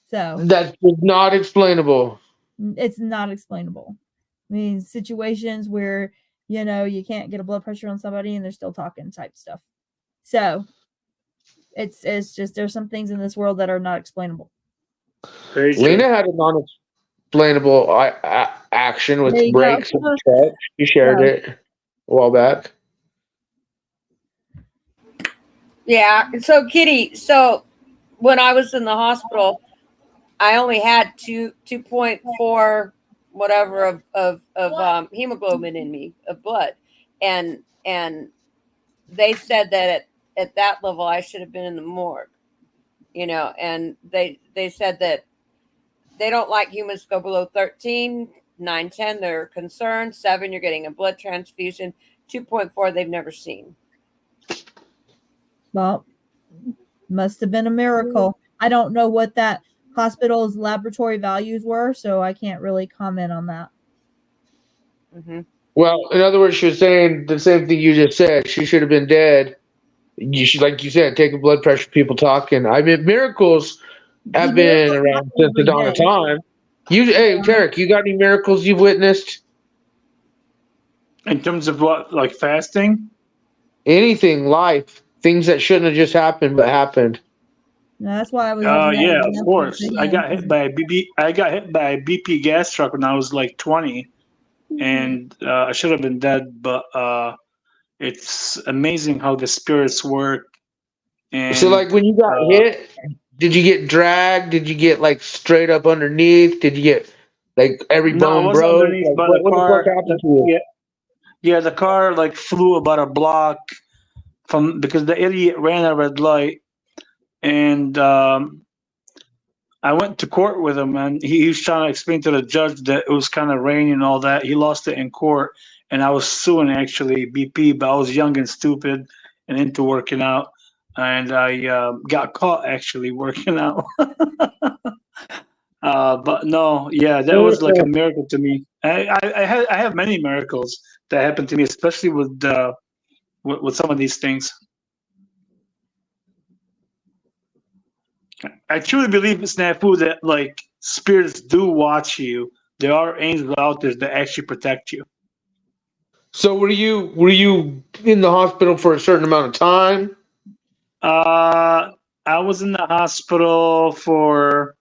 So That's not explainable. it's not explainable. I mean, situations where, you can't get a blood pressure on somebody and they're still talking type stuff. So it's just, there's some things in this world that are not explainable. Very true. Lena had a non-explainable action There with you go. brakes and church. You shared So, it a while back. Yeah. So Kitty, so when I was in the hospital, I only had 2.4 whatever of hemoglobin in me, of blood, and they said that at that level I should have been in the morgue, and they said that they don't like humans to go below 13, 9, 10, they're concerned. 7, you're getting a blood transfusion. 2.4, they've never seen. well, must have been a miracle. I don't know what that hospital's laboratory values were, so I can't really comment on that. Well, in other words, she was saying the same thing you just said. She should have been dead. You should, like you said, take a blood pressure. People talking. I mean, miracles The have been miracles around happen since the every dawn of day. time. Hey, Tarek, you got any miracles you've witnessed? In terms of what, like fasting? Anything, life, things that shouldn't have just happened but happened. No, that's why I was using that Yeah, of example course. to I him. got hit by a BP gas truck when I was like 20, and I should have been dead. But it's amazing how the spirits work. So, like, And when you got hit, did you get dragged? Did you get like straight up underneath? Did you get like every no, I bone was broke? underneath, Like, but what the fuck happened to you? yeah, the car like flew about a block from because the idiot ran a red light, and I went to court with him, and he was trying to explain to the judge that it was kind of raining and all that. He lost it in court, and I was suing actually BP, but I was young and stupid and into working out, and I got caught actually working out. But no, yeah, that was like a miracle to me. I have many miracles that happened to me, especially with some of these things. I truly believe, Snafu, that like spirits do watch you. There are angels out there that actually protect you. So, were you in the hospital for a certain amount of time? I was in the hospital for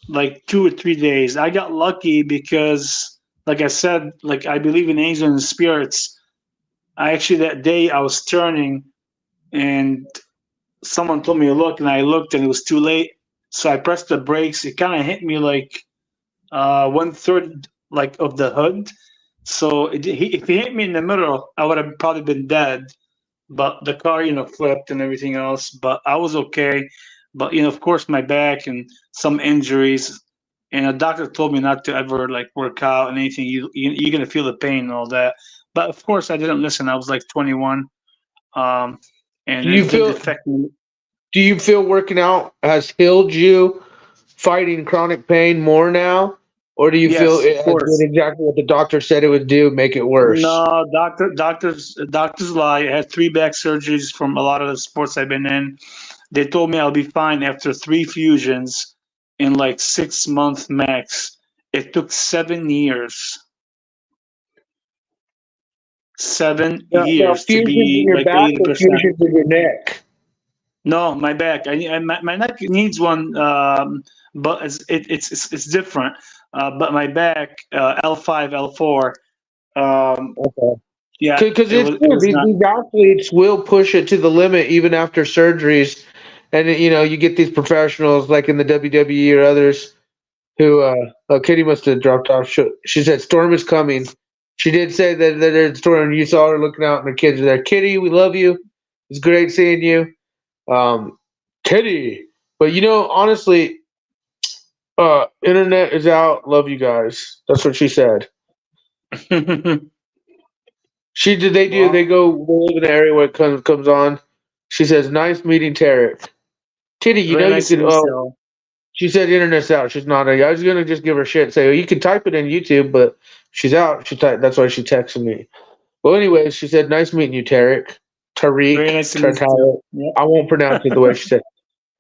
like 2 or 3 days. I got lucky because, like I said, like I believe in angels and spirits. I actually that day I was turning, and someone told me to look, and I looked, and it was too late. So I pressed the brakes. It kind of hit me like 1/3 like of the hood. So if he hit me in the middle, I would have probably been dead. But the car, flipped and everything else. But I was okay. But of course, my back and some injuries. And a doctor told me not to ever like work out and anything. You're gonna feel the pain and all that. But of course, I didn't listen. I was like 21, and Do you it did feel affect me. do you feel working out has healed you fighting chronic pain more now? Or do you feel Yes, it of has did course. exactly what the doctor said it would do, make it worse? No, doctors lie. I had 3 back surgeries from a lot of the sports I've been in. They told me I'll be fine after 3 fusions in like 6 months max. It took 7 years. Seven Now years to fusions in be your like back or 80%. fusions in your neck? No, my back. My neck needs one, but it's different. But my back, L5, L4. Um, Okay. yeah, Because it it's was it true. was not. These athletes will push it to the limit even after surgeries. And, you get these professionals like in the WWE or others who, Kitty must have dropped off. She said, Storm is coming. She did say that there's Storm. You saw her looking out and her kids are there. Kitty, we love you. It's great seeing you. Kitty. But, honestly, internet is out. Love you guys. That's what she said. She did. They do. They Well, go. They live in an area where it comes on. She says, "Nice meeting Tarek." Kitty, very you nice to could. meet Oh, you. she said internet's out. She's not. I was gonna just give her shit and say, "Oh, you can type it in YouTube," but she's out. That's why she texted me. Well, anyways, she said, "Nice meeting you, Tarek." Very Tariq, nice to meet you. Tarek. Yep. I won't pronounce it the way she said.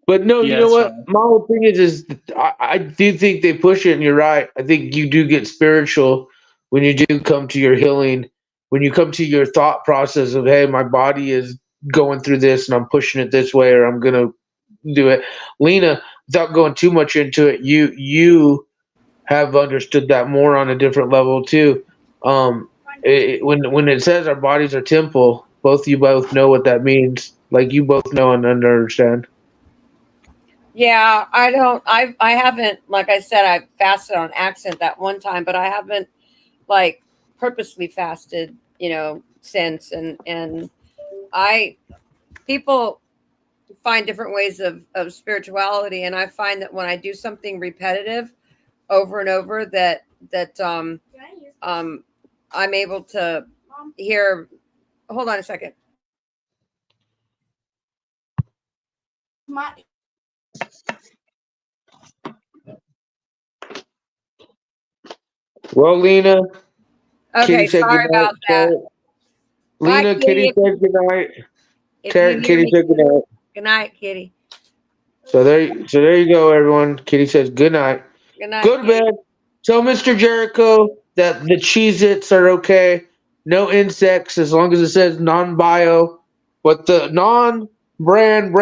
But no, you Yeah, know it's what? fine. My whole thing is I do think they push it, and you're right. I think you do get spiritual when you do come to your healing, when you come to your thought process of, hey, my body is going through this, and I'm pushing it this way, or I'm gonna do it. Lena, without going too much into it, you have understood that more on a different level too. When it says our bodies are temple, you both know what that means. Like you both know and understand. Yeah, I don't. I haven't. Like I said, I fasted on accident that one time, but I haven't like purposely fasted. Since and I people find different ways of spirituality, and I find that when I do something repetitive over and over, that I'm able to hear. Hold on a second. My Well, Lena, Okay, said sorry good night. about that. Bye, Lena, Kitty Kitty. said good night. If you hear Kitty me, said good night. good night, Kitty. So there you go, everyone. Kitty says good night. Good night, Go to Kitty. bed. Tell Mr. Jericho that the Cheez-Its are okay. No insects as long as it says non-bio. But the non-brand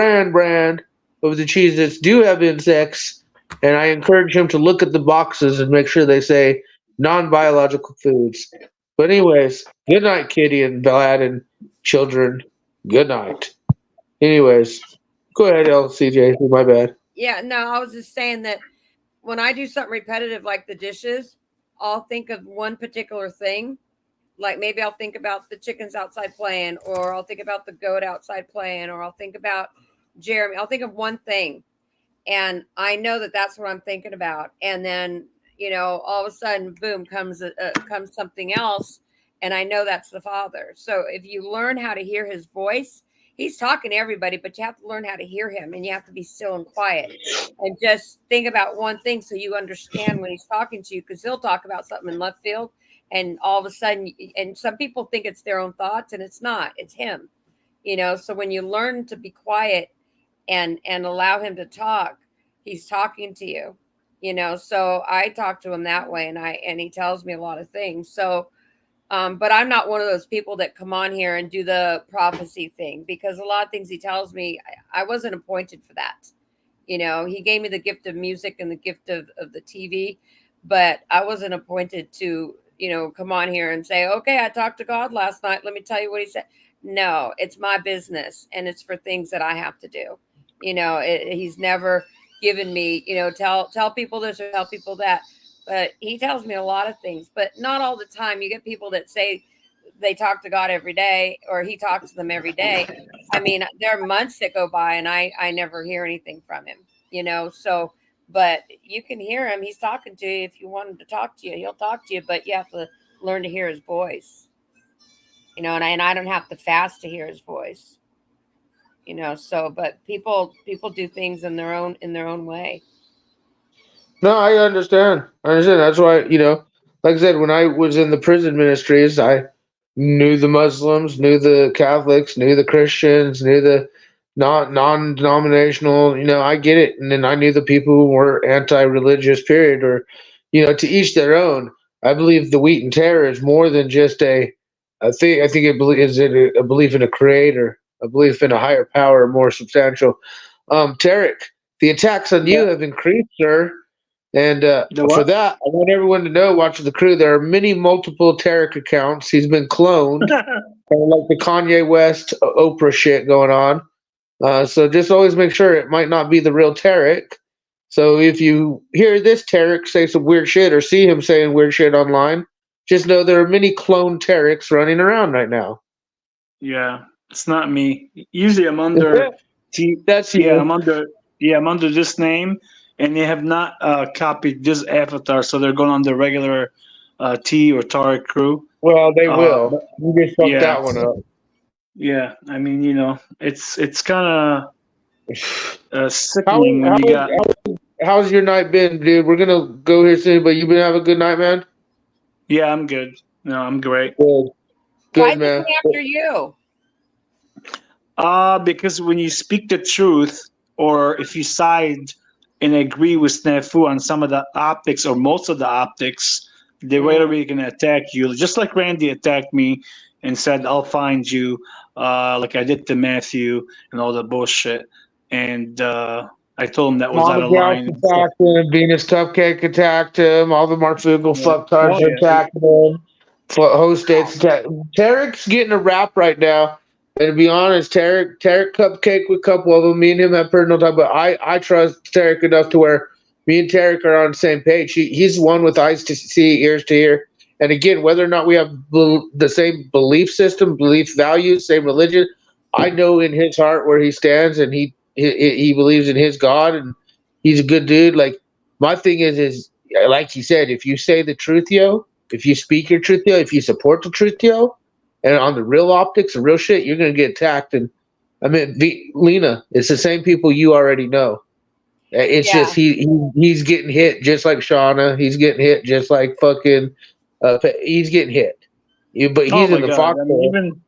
of the Cheez-Its do have insects. And I encourage him to look at the boxes and make sure they say non-biological foods. But anyways, good night, Kitty and Vlad and children. Good night. Anyways, go ahead, LCJ. My bad. Yeah, no, I was just saying that when I do something repetitive like the dishes, I'll think of one particular thing. Like maybe I'll think about the chickens outside playing, or I'll think about the goat outside playing, or I'll think about Jeremy. I'll think of one thing, and I know that that's what I'm thinking about. And then, all of a sudden, boom, comes something else, and I know that's the Father. So if you learn how to hear His voice, He's talking to everybody, but you have to learn how to hear Him, and you have to be still and quiet, and just think about one thing so you understand when He's talking to you, because He'll talk about something in left field, and all of a sudden, and some people think it's their own thoughts, and it's not. It's Him. So when you learn to be quiet and allow Him to talk, He's talking to you. So I talk to Him that way, and He tells me a lot of things. So but I'm not one of those people that come on here and do the prophecy thing, because a lot of things He tells me, I wasn't appointed for that. He gave me the gift of music and the gift of the TV, but I wasn't appointed to, come on here and say, okay, I talked to God last night. Let me tell you what He said. No, it's my business, and it's for things that I have to do. He's never given me, tell people this or tell people that. But He tells me a lot of things, but not all the time. You get people that say they talk to God every day, or He talks to them every day. I mean, there are months that go by and I never hear anything from Him, so, but you can hear Him. He's talking to you. If you want Him to talk to you, He'll talk to you, but you have to learn to hear His voice, and I don't have to fast to hear His voice, so, but people do things in their own way. No, I understand. That's why, like I said, when I was in the prison ministries, I knew the Muslims, knew the Catholics, knew the Christians, knew the non-denominational. I get it. And then I knew the people who were anti-religious, period, or, to each their own. I believe the wheat and tear is more than just a thing. I think is a belief in a creator, a belief in a higher power, more substantial. Tarek, the attacks on you have increased, sir. And The for what? that, I want everyone to know, watching the crew, there are many multiple Tarek accounts. He's been cloned, kind of like the Kanye West Oprah shit going on. So just always make sure it might not be the real Tarek. So if you hear this Tarek say some weird shit or see him saying weird shit online, just know there are many clone Tareks running around right now. Yeah, it's not me. Usually I'm That's under it. T. That's you. I'm under this name, and they have not copied this avatar, so they're going under regular T or Tarek Crew. Well, they will. But You just fucked yeah, that one up. yeah. I mean, it's kind of How, sickening when how, you got. how's your night been, dude? We're gonna go here soon, but you been having a good night, man? Yeah, I'm good. No, I'm great. Good. Why Good, is man. he after you? Because when you speak the truth, or if you side and agree with Snafu on some of the optics or most of the optics, they're right away going to attack you. Just like Randy attacked me and said, I'll find you, like I did to Matthew and all the bullshit. And I told him that was out Mama of Joust line. attacked him. Venus Cupcake attacked him. All the Marfugal Yeah. fucktards Oh, yeah. attacked him. Host dates attacked. Tarek's getting a rap right now. And to be honest, Tarek Cupcake with a couple of them. Me and him have personal talk, but I trust Tarek enough to where me and Tarek are on the same page. He's one with eyes to see, ears to hear. And again, whether or not we have the same belief system, belief values, same religion, I know in his heart where he stands, and he believes in his God, and he's a good dude. Like, my thing is like he said, if you say the truth, yo, if you speak your truth, yo, if you support the truth, yo, and on the real optics, the real shit, you're gonna get attacked. And I mean, Lena, it's the same people you already know. It's Yeah. just he's getting hit just like Shauna. He's getting hit just like fucking. He's getting hit. But Oh he's my in the god! I mean, foxhole. even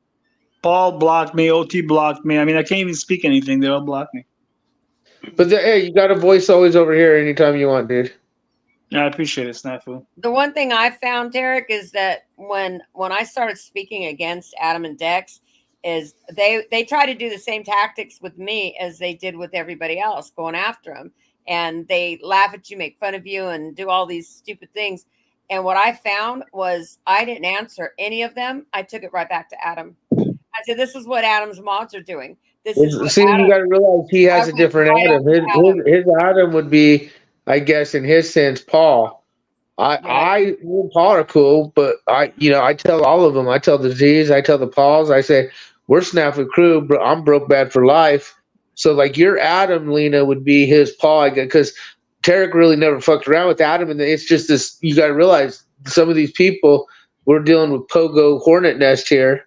Paul blocked me. OT blocked me. I mean, I can't even speak anything. They all blocked me. But hey, you got a voice always over here anytime you want, dude. Yeah, I appreciate it, Snafu. The one thing I found, Derek, is that when I started speaking against Adam and Dex, is they try to do the same tactics with me as they did with everybody else, going after them, and they laugh at you, make fun of you, and do all these stupid things. And what I found was I didn't answer any of them. I took it right back to Adam. I said, "This is what Adam's mods are doing. This is what See, you Adam." got to realize he I has a went different right Adam. after Adam. His Adam would be, I guess, in his sense, Paul. Right. Me and Paul are cool, but I tell all of them. I tell the Z's, I tell the Pauls, I say we're Snafukrew, but I'm broke bad for life. So like your Adam, Lena, would be his Paul, I guess, because Tarek really never fucked around with Adam, and it's just this. You got to realize some of these people we're dealing with Pogo Hornet Nest here,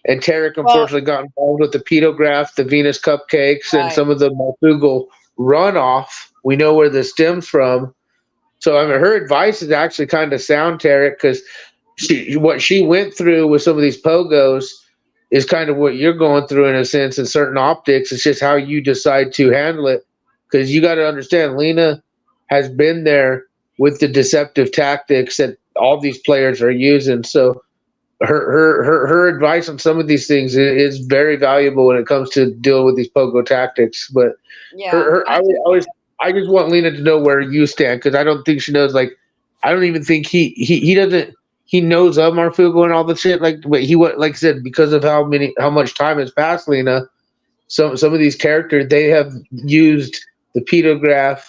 and Tarek Well, unfortunately got involved with the pedograph, the Venus cupcakes, and right. some of the Malfugal runoff. We know where this stems from. So I mean, her advice is actually kind of sound, Tarek, because what she went through with some of these pogos is kind of what you're going through in a sense in certain optics. It's just how you decide to handle it, because you got to understand, Lena has been there with the deceptive tactics that all these players are using. So her advice on some of these things is very valuable when it comes to dealing with these pogo tactics. But Yeah. I just want Lena to know where you stand, because I don't think she knows. Like, I don't even think he doesn't. He knows of Marfugo and all the shit. Like, but like I said, because of how much time has passed, Lena. Some of these characters, they have used the pedograph,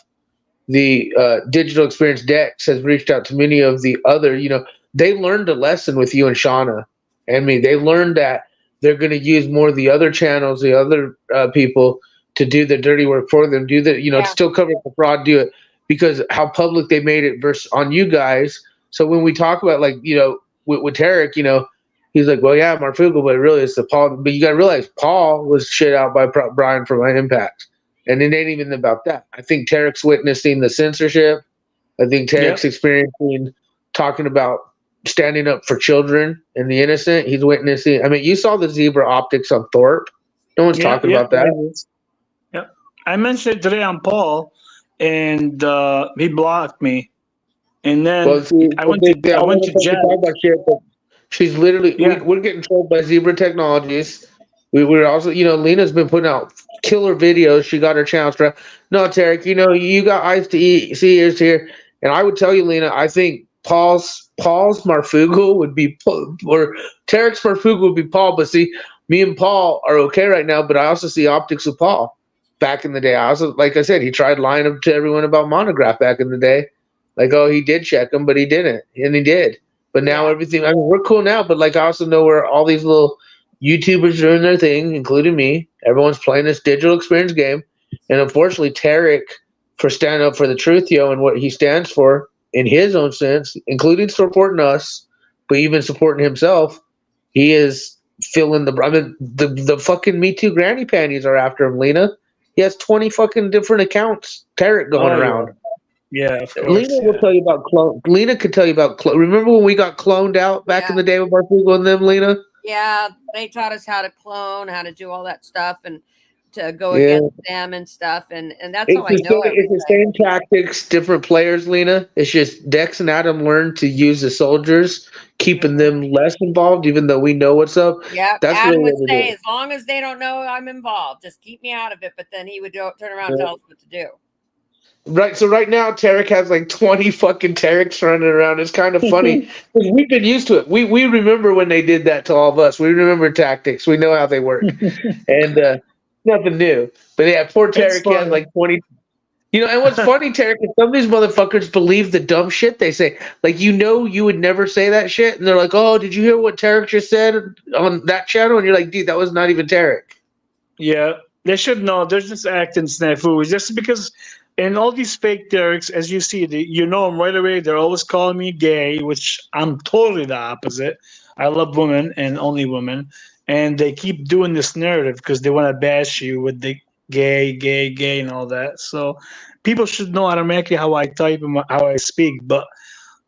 the digital experience Dex has reached out to many of the other. They learned a lesson with you and Shauna and me. They learned that they're going to use more of the other channels, the other people, to do the dirty work for them. Do the Yeah. still cover the fraud, do it, because how public they made it versus on you guys. So when we talk about, like, with Tarek, he's like, well, yeah, Marfugal, but really it's the Paul. But you got to realize Paul was shit out by Brian for my impact. And it ain't even about that. I think Tarek's witnessing the censorship. I think Tarek's experiencing talking about standing up for children and the innocent. He's witnessing. I mean, you saw the zebra optics on Thorpe. No one's talking about that. Yeah, I mentioned it today on Paul, and he blocked me. And then Well, see, I went to Jack. talk about shit, but she's literally. Yeah. We're getting trolled by Zebra Technologies. We're also, Lena's been putting out killer videos. She got her channel strap. No, Tarek, you got eyes to see, ears to hear. And I would tell you, Lena, I think Paul's Marfugal would be, or Tarek's Marfugal would be Paul. But see, me and Paul are okay right now. But I also see optics with Paul. Back in the day, I also, like I said, he tried lying up to everyone about Monograph back in the day. Like, oh, he did check him, but he didn't, and he did. But now everything. I mean, we're cool now. But like, I also know where all these little YouTubers doing their thing, including me. Everyone's playing this digital experience game, and unfortunately, Tarek, for standing up for the truth, and what he stands for in his own sense, including supporting us, but even supporting himself, he is filling the. I mean, the fucking Me Too granny panties are after him, Lena. He has 20 fucking different accounts, Tarek, going around. Yeah, of course. Lena will tell you about clone. Lena could tell you about clone. Remember when we got cloned out back in the day with Marfugal and them, Lena? Yeah, they taught us how to clone, how to do all that stuff, and to go against them and stuff, and that's how I know everything. It's the same tactics, different players, Lena. It's just Dex and Adam learned to use the soldiers, keeping them less involved, even though we know what's up. Yeah, That's Adam really would what it say, is. as long as they don't know I'm involved, just keep me out of it. But then he would turn around and tell us what to do. Right, so right now Tarek has like 20 fucking Tareks running around. It's kind of funny because we've been used to it. We remember when they did that to all of us. We remember tactics. We know how they work, and nothing new. But yeah, poor Tarek, he has like 20. And what's funny, Tarek, is some of these motherfuckers believe the dumb shit they say. Like, you would never say that shit, and they're like, "Oh, did you hear what Tarek just said on that channel?" And you're like, "Dude, that was not even Tarek." Yeah, they should know. They're just acting snafu. Just because, and all these fake Derek's, as you see, them right away. They're always calling me gay, which I'm totally the opposite. I love women and only women, and they keep doing this narrative because they want to bash you with the gay, gay, gay, and all that. So people should know automatically how I type and how I speak. But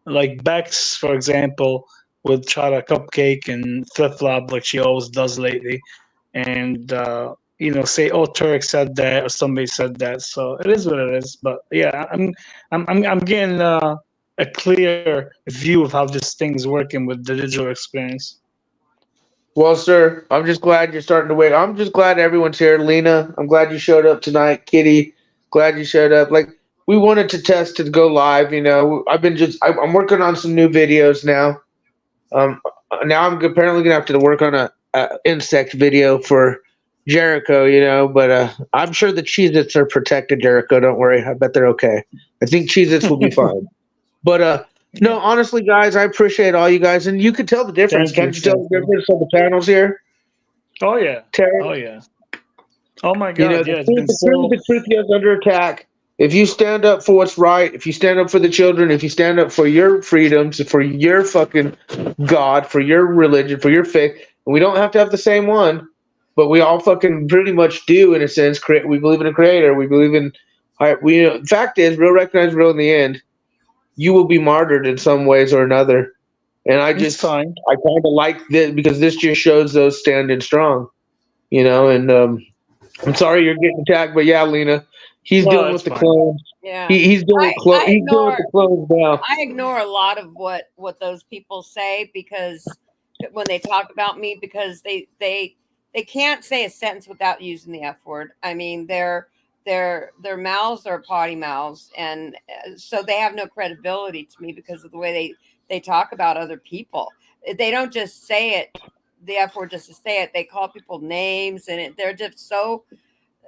like Bex, for example, with Chata Cupcake and Flip Flop like she always does lately, and say, "Oh, Turk said that," or somebody said that. So it is what it is. But yeah, I'm getting a clear view of how this thing's working with the digital experience. Well, sir, I'm just glad you're starting to wait. I'm just glad everyone's here. Lena, I'm glad you showed up tonight. Kitty, glad you showed up. Like, we wanted to test to go live. I'm working on some new videos now. Now I'm apparently gonna have to work on a insect video for Jericho. But I'm sure the Cheez-Its are protected. Jericho, don't worry. I bet they're okay. I think Cheez-Its will be fine. But no, honestly, guys, I appreciate all you guys, and you could tell the difference. Thank you. Can't you tell the difference on the panels here? Oh yeah. Terry? Oh yeah. Oh my You know, God. the Yeah, it's truth, been the truth, so. the truth is under attack. If you stand up for what's right, if you stand up for the children, if you stand up for your freedoms, for your fucking God, for your religion, for your faith, and we don't have to have the same one, but we all fucking pretty much do in a sense. We believe in a creator. We believe in. Fact is, real recognize real in the end. You will be martyred in some ways or another, and I It's fine. kind of like this because this just shows those standing strong, and I'm sorry you're getting attacked, but yeah, Lena, he's No, dealing that's with the fine. clones. Yeah. He's dealing with I he's dealing with ignore the clones now. I ignore a lot of what those people say because when they talk about me because they can't say a sentence without using the F word. I mean, their mouths are potty mouths, and so they have no credibility to me because of the way they talk about other people. They don't just say it the F word just to say it. They call people names, and they're just so.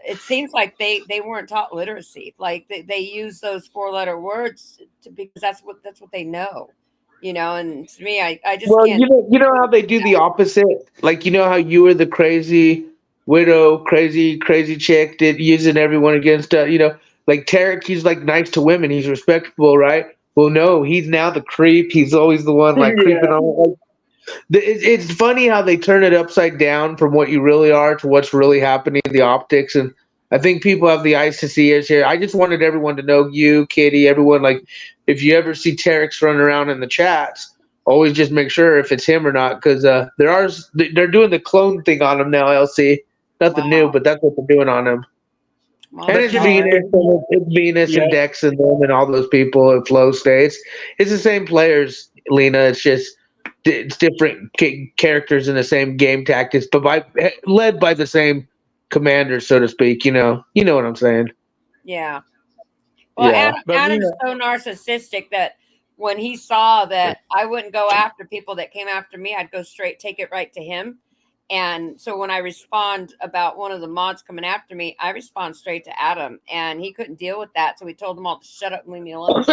It seems like they weren't taught literacy. Like they use those 4-letter words because that's what they know, And to me, I just Well, can't. you know how they do the opposite. Like how you were the crazy widow, crazy chick that using everyone against. Like Tarek, he's like nice to women. He's respectable, right? Well, no, he's now the creep. He's always the one like creeping Yeah. on. It's funny how they turn it upside down from what you really are to what's really happening in the optics. And I think people have the eyes to see it here. I just wanted everyone to know, you, Kitty, everyone, like, if you ever see Terex running around in the chats, always just make sure if it's him or not, because they're doing the clone thing on him now, LC. Nothing new, Wow. but that's what they're doing on him. Well, And But it's no, Kitty, Venus yeah. and Dex and them and all those people at Flow States. It's the same players, Lena. It's just it's different characters in the same game tactics, but led by the same commanders, so to speak. You know what I'm saying? yeah. Well, Yeah. But Adam's so narcissistic that when he saw that I wouldn't go after people that came after me, I'd go straight, take it right to him. And so when I respond about one of the mods coming after me, I respond straight to Adam, and he couldn't deal with that. So we told them all to shut up and leave me alone.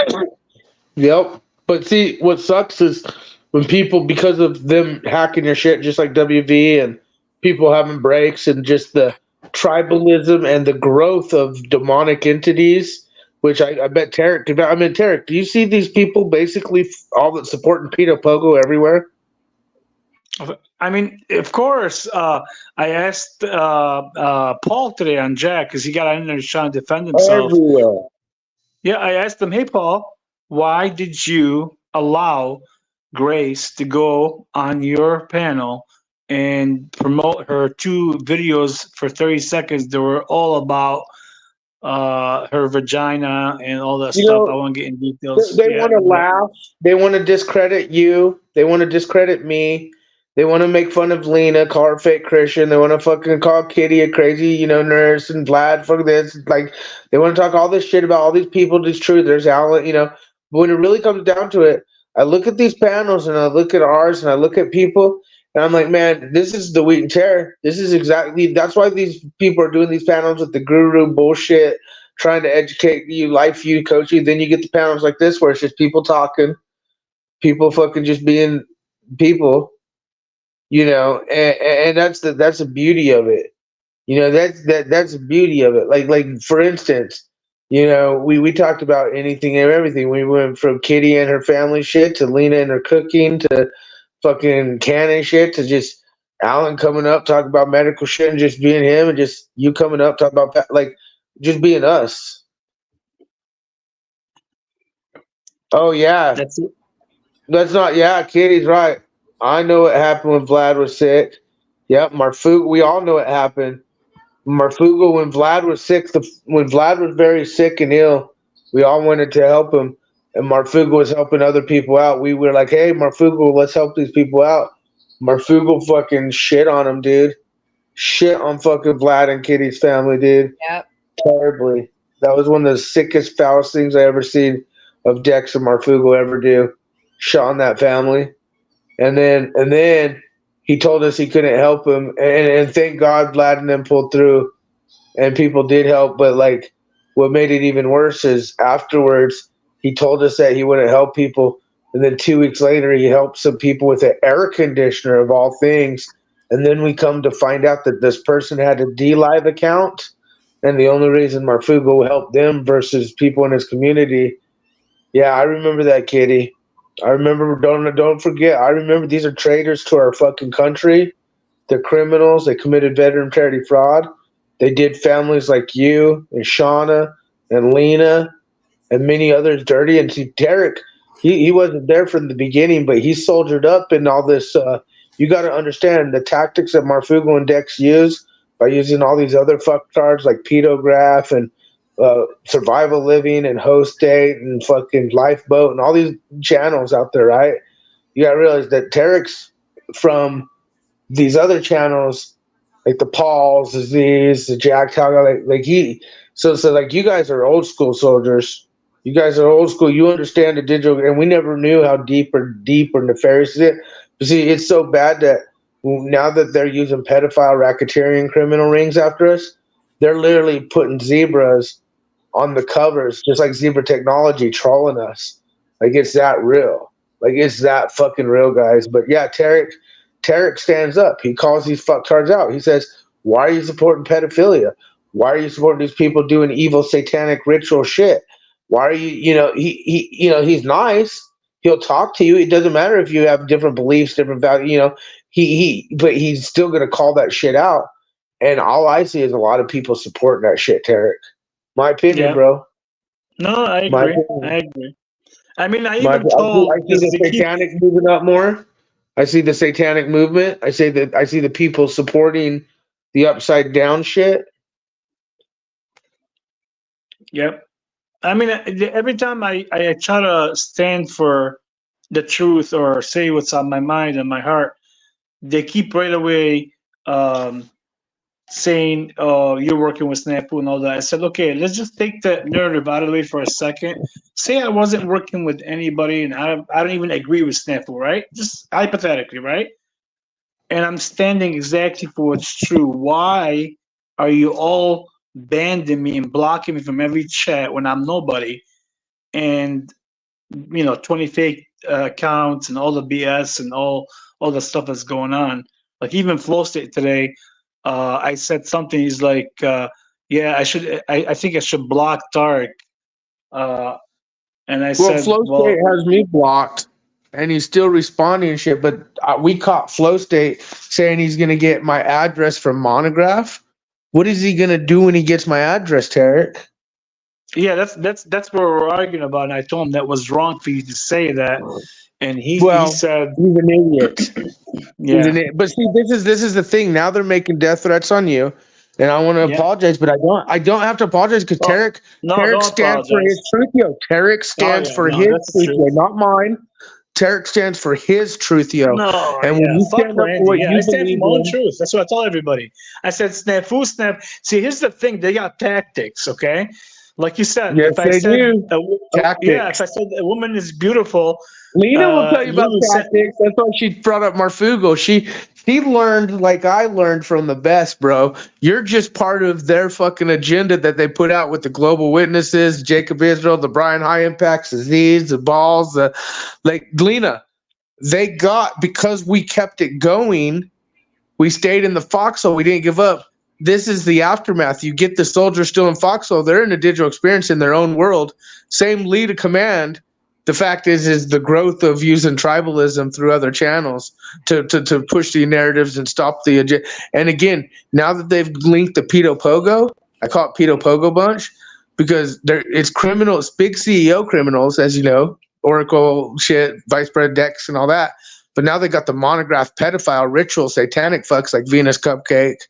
Yep. But see, what sucks is when people, because of them hacking your shit, just like WV and people having breaks and just the tribalism and the growth of demonic entities, which I bet Tarek, Tarek, do you see these people basically all that supporting Peter Pogo everywhere? I mean, of course, I asked Paul today on Jack because he got in there trying to defend himself. Everywhere. Yeah, I asked him, "Hey, Paul, why did you allow Grace to go on your panel and promote her 2 videos for 30 seconds that were all about her vagina and all that stuff?" I want to get in details. They want to laugh. They want to discredit you. They want to discredit me. They want to make fun of Lena, call her fake Christian. They want to fucking call Kitty a crazy, nurse, and Vlad, fuck this. Like, they want to talk all this shit about all these people, these truthers, Alan, But when it really comes down to it, I look at these panels and I look at ours and I look at people and I'm like, man, this is the wheat and tear. This is exactly, that's why these people are doing these panels with the guru bullshit, trying to educate you, life you, coach you. Then you get the panels like this where it's just people talking, people fucking just being people, and that's the beauty of it. That's the beauty of it. Like for instance, we talked about anything and everything. We went from Kitty and her family shit to Lena and her cooking to fucking Cannon shit to just Alan coming up talking about medical shit and just being him and just you coming up talking about like just being us. Oh yeah, That's it. that's not. Yeah, Kitty's right. I know what happened when Vlad was sick. Yep, Marfugo. We all know what happened. Marfugo, when Vlad was sick, when Vlad was very sick and ill, we all wanted to help him, and Marfugo was helping other people out. We were like, "Hey, Marfugo, let's help these people out." Marfugo fucking shit on him, dude. Shit on fucking Vlad and Kitty's family, dude. Yep. Terribly. That was one of the sickest, foulest things I ever seen of Dex and Marfugo ever do. Shit on that family, and then he told us he couldn't help him, and thank God Vlad and them pulled through, and people did help. But like, what made it even worse is afterwards he told us that he wouldn't help people, and then 2 weeks later he helped some people with an air conditioner of all things, and then we come to find out that this person had a D-Live account, and the only reason Marfugo helped them versus people in his community. Yeah, I remember that, Kitty. I remember. Don't forget. I remember these are traitors to our fucking country. They're criminals. They committed veteran charity fraud. They did families like you and Shauna and Lena and many others dirty. And see, Derek, he wasn't there from the beginning, but he soldiered up in all this. You got to understand the tactics that Marfugo and Dex use by using all these other fucktards like Pedograph and Survival Living and Host Date and fucking Lifeboat and all these channels out there, right? You got to realize that Derek's from these other channels like the Paul's disease, the Jack Talga, like he. So like you guys are old school soldiers. You guys are old school. You understand the digital, and we never knew how deep or nefarious it is. But see, it's so bad that now that they're using pedophile, racketeering, criminal rings after us, they're literally putting zebras on the covers, just like Zebra Technology, trolling us. Like it's that real. Like it's that fucking real, guys. But yeah, Tarek stands up. He calls these fucktards out. He says, "Why are you supporting pedophilia? Why are you supporting these people doing evil, satanic, ritual shit? Why are you, he's nice. He'll talk to you. It doesn't matter if you have different beliefs, different values, but he's still going to call that shit out. And all I see is a lot of people supporting that shit, Tarek. My opinion, Yeah. bro. No, I My agree. opinion. I agree. I mean, I My, even told I see the to keep- satanic moving up more. I see the satanic movement. I see the people supporting the upside down shit. Yep. I mean, every time I try to stand for the truth or say what's on my mind and my heart, they keep right away saying, "Oh, you're working with Snafukrew and all that." I said, "Okay, let's just take that narrative out of the way for a second. Say I wasn't working with anybody, and I don't even agree with Snafukrew, right? Just hypothetically, right? And I'm standing exactly for what's true. Why are you all banning me and blocking me from every chat when I'm nobody? And 20 fake accounts and all the BS and all the stuff that's going on. Like even Flow State today, I said something. He's like, "Yeah, I should. I think I should block Tarek." And I said, Flow "Well, State has me blocked, and he's still responding and shit. But we caught Flow State saying he's gonna get my address from Monograph. What is he gonna do when he gets my address, Tarek? yeah, that's what we're arguing about." And I told him that was wrong for you to say that, and he said, he's an idiot. "Yeah, But see, this is the thing. Now they're making death threats on you, and I want to yeah." apologize, but I don't have to apologize because Oh, Tarek no, Tarek don't stands for apologize. his truth, yo. Tarek stands yeah, for no, his that's the truth, yo, truth. not mine. Tarek stands for his truth, yo. No, And when yeah, you fuck stand up for Randy. what Yeah, you I stand for believe my own in, truth. That's what I tell everybody. I said, Snap. See, here's the thing. They got tactics, okay? Like you said, yes, if I they said, do. yeah, if Tactics. I said a woman is beautiful, Lena will tell you about Lulu said, tactics. That's why she brought up Marfugo. She learned like I learned from the best, bro. You're just part of their fucking agenda that they put out with the global witnesses, Jacob Israel, the Brian High Impacts, the the balls, like Lena. They got because we kept it going. We stayed in the foxhole. We didn't give up. This is the aftermath. You get the soldiers still in foxhole. They're in a digital experience in their own world. Same lead of command. The fact is the growth of using tribalism through other channels to push the narratives and stop the agenda. And again, now that they've linked the pedo pogo, I call it pedo pogo bunch because it's criminals, big CEO criminals, as you know, Oracle shit, Vice President Dex and all that. But now they got the monograph pedophile ritual satanic fucks like Venus Cupcake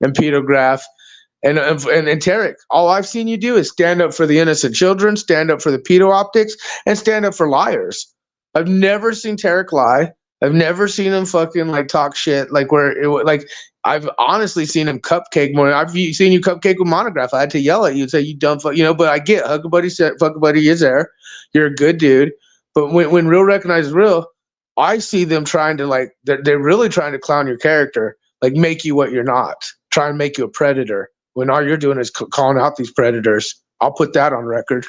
and pedograph. And Tarek, all I've seen you do is stand up for the innocent children, stand up for the pedo optics, and stand up for liars. I've never seen Tarek lie. I've never seen him fucking like talk shit like I've honestly seen him cupcake more. I've seen you cupcake with monograph. I had to yell at you and say you dumb fuck, but I get hug a buddy, fuck a buddy is there. You're a good dude. But when real recognizes real, I see them trying to they're really trying to clown your character, like make you what you're not, try and make you a predator. When all you're doing is calling out these predators. I'll put that on record.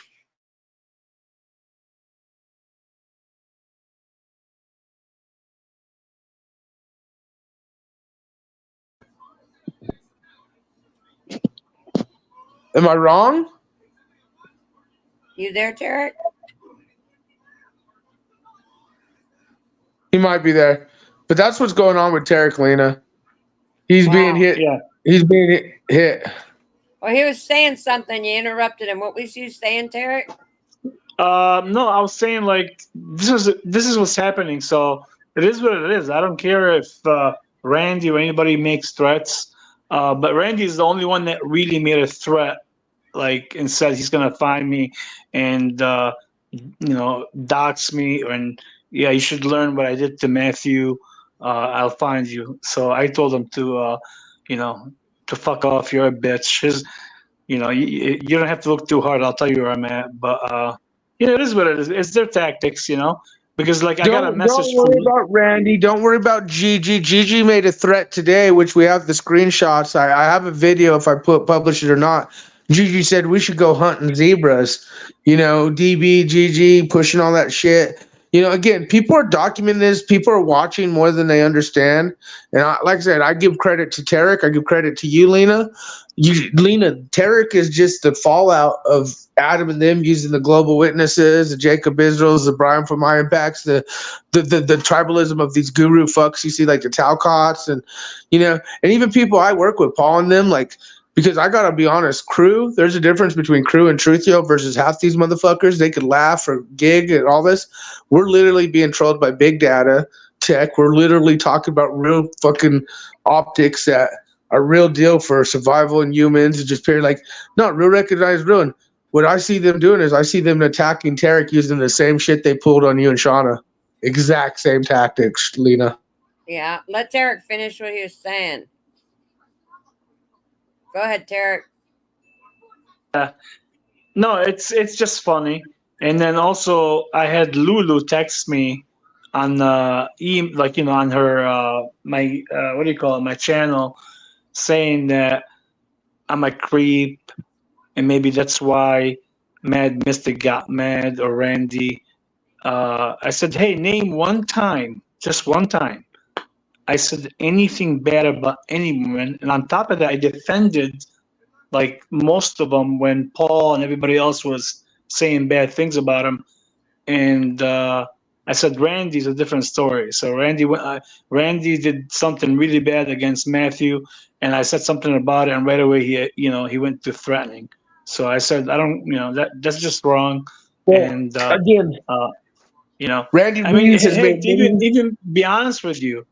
Am I wrong? You there, Tarek? He might be there. But that's what's going on with Tarek, Lena. He's being hit. Yeah. He's being hit. Well, he was saying something. You interrupted him. What was you saying, Tarek? No, I was saying like this is what's happening. So it is what it is. I don't care if Randy or anybody makes threats, but Randy is the only one that really made a threat, like, and said he's gonna find me and dox me, and yeah, you should learn what I did to Matthew. I'll find you. So I told him to to fuck off. You're a bitch. You don't have to look too hard. I'll tell you where I'm at. But it is what it is. It's their tactics, because like I got a message. Don't worry about Randy. Don't worry about Gigi. Gigi made a threat today, which we have the screenshots. I have a video if I publish it or not. Gigi said we should go hunting zebras. DB, Gigi pushing all that shit. Again, people are documenting this. People are watching more than they understand. And like I said, I give credit to Tarek. I give credit to you, Lena. Lena, Tarek is just the fallout of Adam and them using the global witnesses, the Jacob Israels, the Brian from My Impacts, the tribalism of these guru fucks. You see, like the Talcots and even people I work with, Paul and them, like. Because I gotta be honest, Crew, there's a difference between Crew and Truthio versus half these motherfuckers. They could laugh or gig and all this. We're literally being trolled by big data tech. We're literally talking about real fucking optics that are real deal for survival in humans. It's just period not real recognized ruin. What I see them doing is I see them attacking Tarek using the same shit they pulled on you and Shauna. Exact same tactics, Lena. Yeah, let Tarek finish what he was saying. Go ahead, Tarek. No, it's just funny. And then also I had Lulu text me on on her my what do you call it, my channel, saying that I'm a creep and maybe that's why Mad Mystic got mad or Randy. I said, hey, name one time, just one time, I said anything bad about any woman, and on top of that, I defended like most of them when Paul and everybody else was saying bad things about him, and I said Randy's a different story. So Randy did something really bad against Matthew, and I said something about it, and right away he went to threatening. So I said I don't that's just wrong. Well, and again, Randy. I mean, hey, even be honest with you.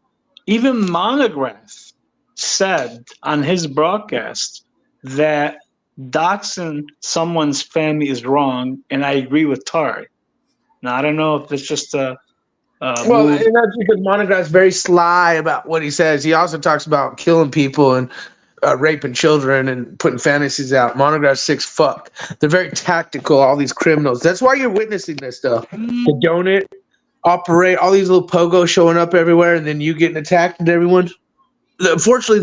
Even Monograph said on his broadcast that doxing someone's family is wrong, and I agree with Tari. Now, I don't know if it's just a well, and that's because Monograph's very sly about what he says. He also talks about killing people and raping children and putting fantasies out. Monograph's sick fuck. They're very tactical, all these criminals. That's why you're witnessing this stuff. The donut operate, all these little pogos showing up everywhere, and then you getting attacked and everyone. Unfortunately,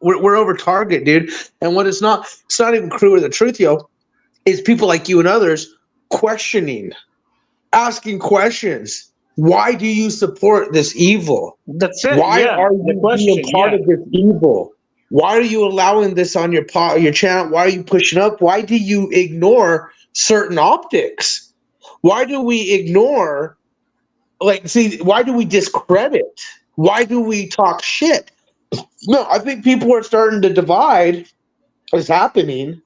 we're over target, dude. And what it's not even Crew or the Truthio, it's people like you and others questioning, asking questions. Why do you support this evil? That's it. Why yeah, are you being part of this evil? Why are you allowing this on your channel? Why are you pushing up? Why do you ignore certain optics? Why do we ignore? Why do we discredit? Why do we talk shit? No, I think people are starting to divide. It's happening.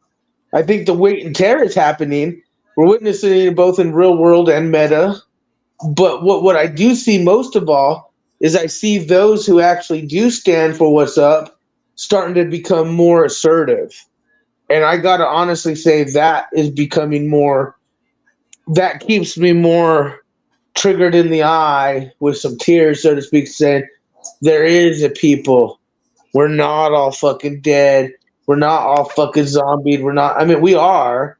I think the weight and tear is happening. We're witnessing it both in real world and meta. But what I do see most of all is I see those who actually do stand for what's up starting to become more assertive. And I got to honestly say that is becoming more, that keeps me more triggered in the eye with some tears, so to speak, saying there is a people. We're not all fucking dead. We're not all fucking zombied. We're not, I mean, we are,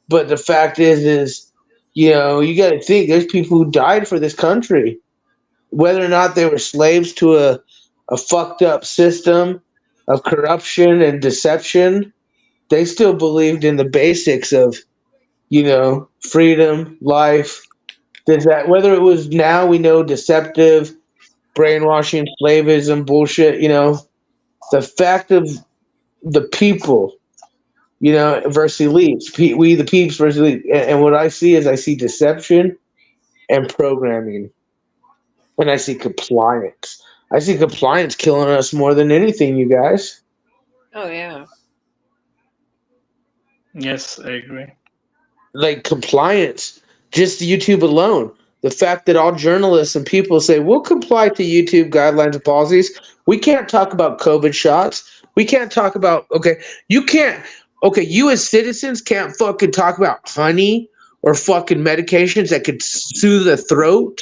but the fact is, you got to think there's people who died for this country, whether or not they were slaves to a fucked up system of corruption and deception. They still believed in the basics of, freedom, life. Does that, whether it was now we know deceptive, brainwashing, slavism, bullshit, the fact of the people, versus elites, we the peeps versus elites. And what I see is I see deception and programming, and I see compliance. I see compliance killing us more than anything, you guys. Oh yeah. Yes, I agree. Like compliance, just YouTube alone. The fact that all journalists and people say we'll comply to YouTube guidelines and policies. We can't talk about COVID shots. We can't talk about you as citizens can't fucking talk about honey or fucking medications that could soothe the throat.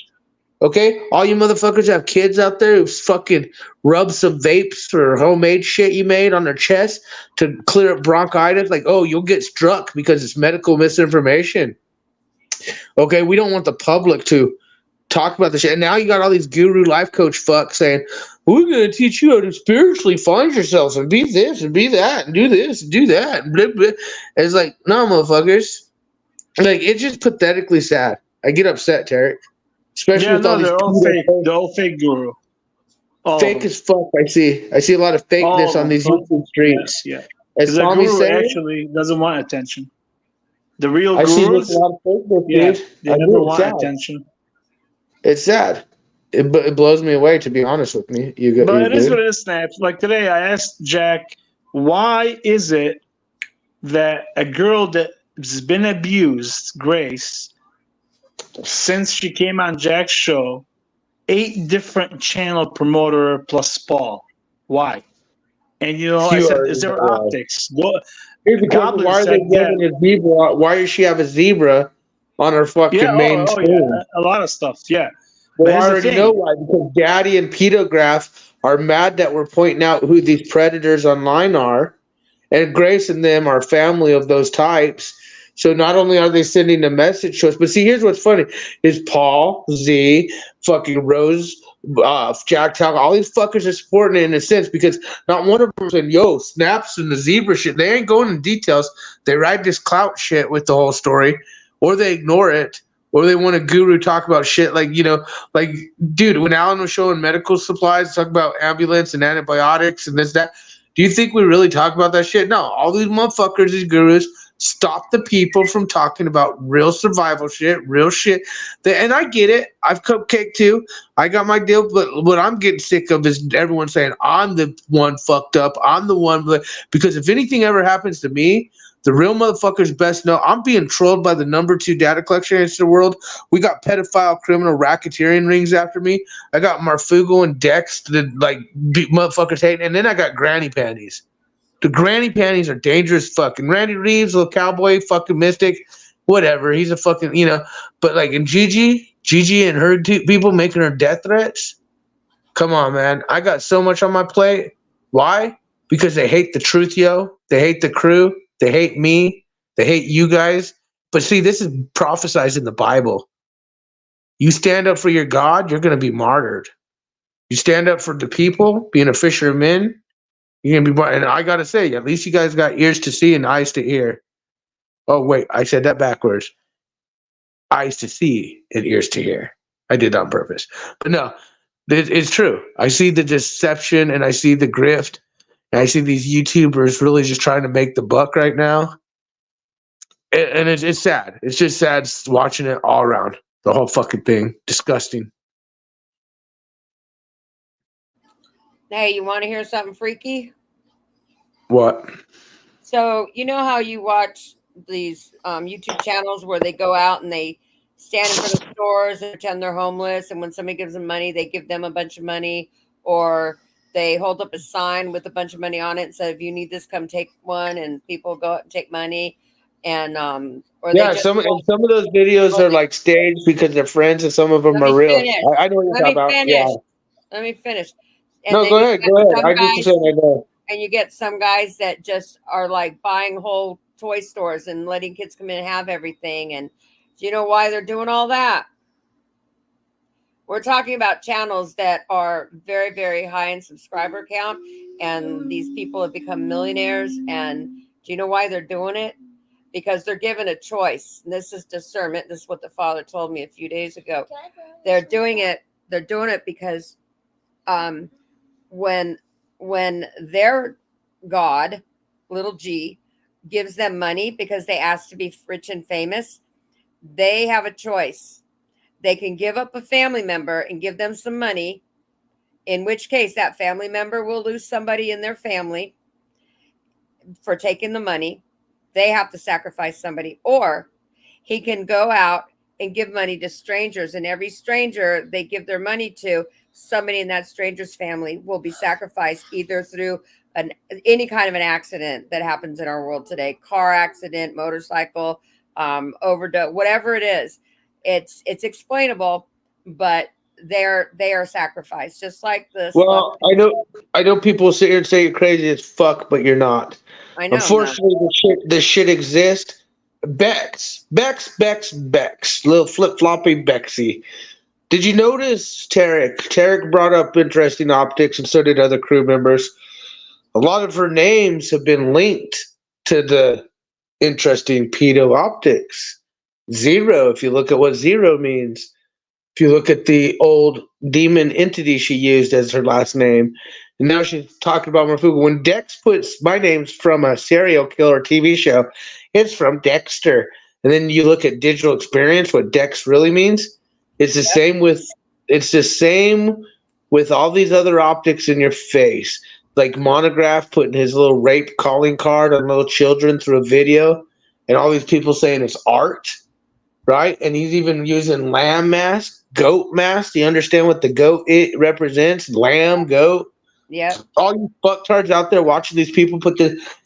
Okay, all you motherfuckers have kids out there who fucking rub some vapes or homemade shit you made on their chest to clear up bronchitis. Like, oh, you'll get struck because it's medical misinformation. Okay, we don't want the public to talk about this shit. And now you got all these guru life coach fucks saying, we're going to teach you how to spiritually find yourself and be this and be that and do this and do that. And blah, blah. And it's like, no, motherfuckers. Like, it's just pathetically sad. I get upset, Tarek. Especially with all these they're all fake. They're all fake, guru. Fake as fuck. I see a lot of fakeness on these YouTube streams. Yeah. As the Tommy guru said, actually doesn't want attention. The real I see gurus, a lot of fakeness, yeah, dude. they never want attention. It's sad. It blows me away, to be honest with me. But it is what it is, Snaps. Like today, I asked Jack, why is it that a girl that's been abused, Grace, since she came on Jack's show, 8 different channel promoter plus Paul? Why? And I said, is there optics? Because why are they giving a zebra? Why does she have a zebra on her fucking main screen? A lot of stuff, yeah. Well, I already know why. Because Daddy and Pedograph are mad that we're pointing out who these predators online are, and Grace and them are family of those types. So not only are they sending a message to us, but see, here's what's funny: is Paul, Z, fucking Rose, Jack Talk, all these fuckers are supporting it in a sense because not one of them said, "Yo, snaps and the zebra shit." They ain't going in details. They ride this clout shit with the whole story, or they ignore it, or they want a guru talk about shit like like dude, when Alan was showing medical supplies, talk about ambulance and antibiotics and this that. Do you think we really talk about that shit? No, all these motherfuckers, these gurus, stop the people from talking about real survival shit, real shit. And I get it. I've cupcake too. I got my deal. But what I'm getting sick of is everyone saying I'm the one fucked up. I'm the one. Because if anything ever happens to me, the real motherfuckers best know I'm being trolled by the number 2 data collection agency in the world. We got pedophile, criminal, racketeering rings after me. I got Marfugo and Dex that motherfuckers hate. And then I got granny panties. The granny panties are dangerous fucking. Randy Reeves, little cowboy, fucking mystic, whatever. He's a fucking, But like in Gigi and her people making her death threats. Come on, man. I got so much on my plate. Why? Because they hate the truth, yo. They hate the crew. They hate me. They hate you guys. But see, this is prophesied in the Bible. You stand up for your God, you're going to be martyred. You stand up for the people, being a fisher of men, you're going to be martyred. And I got to say, at least you guys got ears to see and eyes to hear. Oh, wait, I said that backwards. Eyes to see and ears to hear. I did that on purpose. But no, it's true. I see the deception and I see the grift. And I see these YouTubers really just trying to make the buck right now. And it's sad. It's just sad watching it all around. The whole fucking thing. Disgusting. Hey, you want to hear something freaky? What? So, you know how you watch these YouTube channels where they go out and they stand in front of stores and pretend they're homeless. And when somebody gives them money, they give them a bunch of money, or they hold up a sign with a bunch of money on it and say, if you need this, come take one. And people go out and take money. And, or Yeah, they just, some of those videos are like staged because they're friends, and some of them let are me real. finish. I know what you're Let talking me about. finish. Yeah. Let me finish. And No, then go you ahead. get Go ahead. some I just guys, saying I know. and you get some guys that just are like buying whole toy stores and letting kids come in and have everything. And do you know why they're doing all that? We're talking about channels that are very, very high in subscriber count, and these people have become millionaires. And do you know why they're doing it? Because they're given a choice. And this is discernment. This is what the Father told me a few days ago. They're doing it. They're doing it because when their God, little g, gives them money because they ask to be rich and famous, they have a choice. They can give up a family member and give them some money, in which case that family member will lose somebody in their family for taking the money. They have to sacrifice somebody. Or he can go out and give money to strangers, and every stranger they give their money to, somebody in that stranger's family will be sacrificed either through any kind of an accident that happens in our world today, car accident, motorcycle, overdose, whatever it is. It's explainable, but they are sacrificed, just like this. Well, I know people sit here and say you're crazy as fuck, but you're not. I know. Unfortunately, this shit exists. Bex, little flip floppy Bexy. Did you notice Tarek? Tarek brought up interesting optics, and so did other crew members. A lot of her names have been linked to the interesting pedo optics. Zero, if you look at what zero means. If you look at the old demon entity she used as her last name, and now she's talking about Mafuga. When Dex puts my name's from a serial killer TV show, it's from Dexter. And then you look at digital experience, what Dex really means. It's the same with all these other optics in your face. Like Monograph putting his little rape calling card on little children through a video, and all these people saying it's art. Right? And he's even using lamb mask, goat mask. Do you understand what the goat it represents? Lamb, goat. Yep. All you fucktards out there watching these people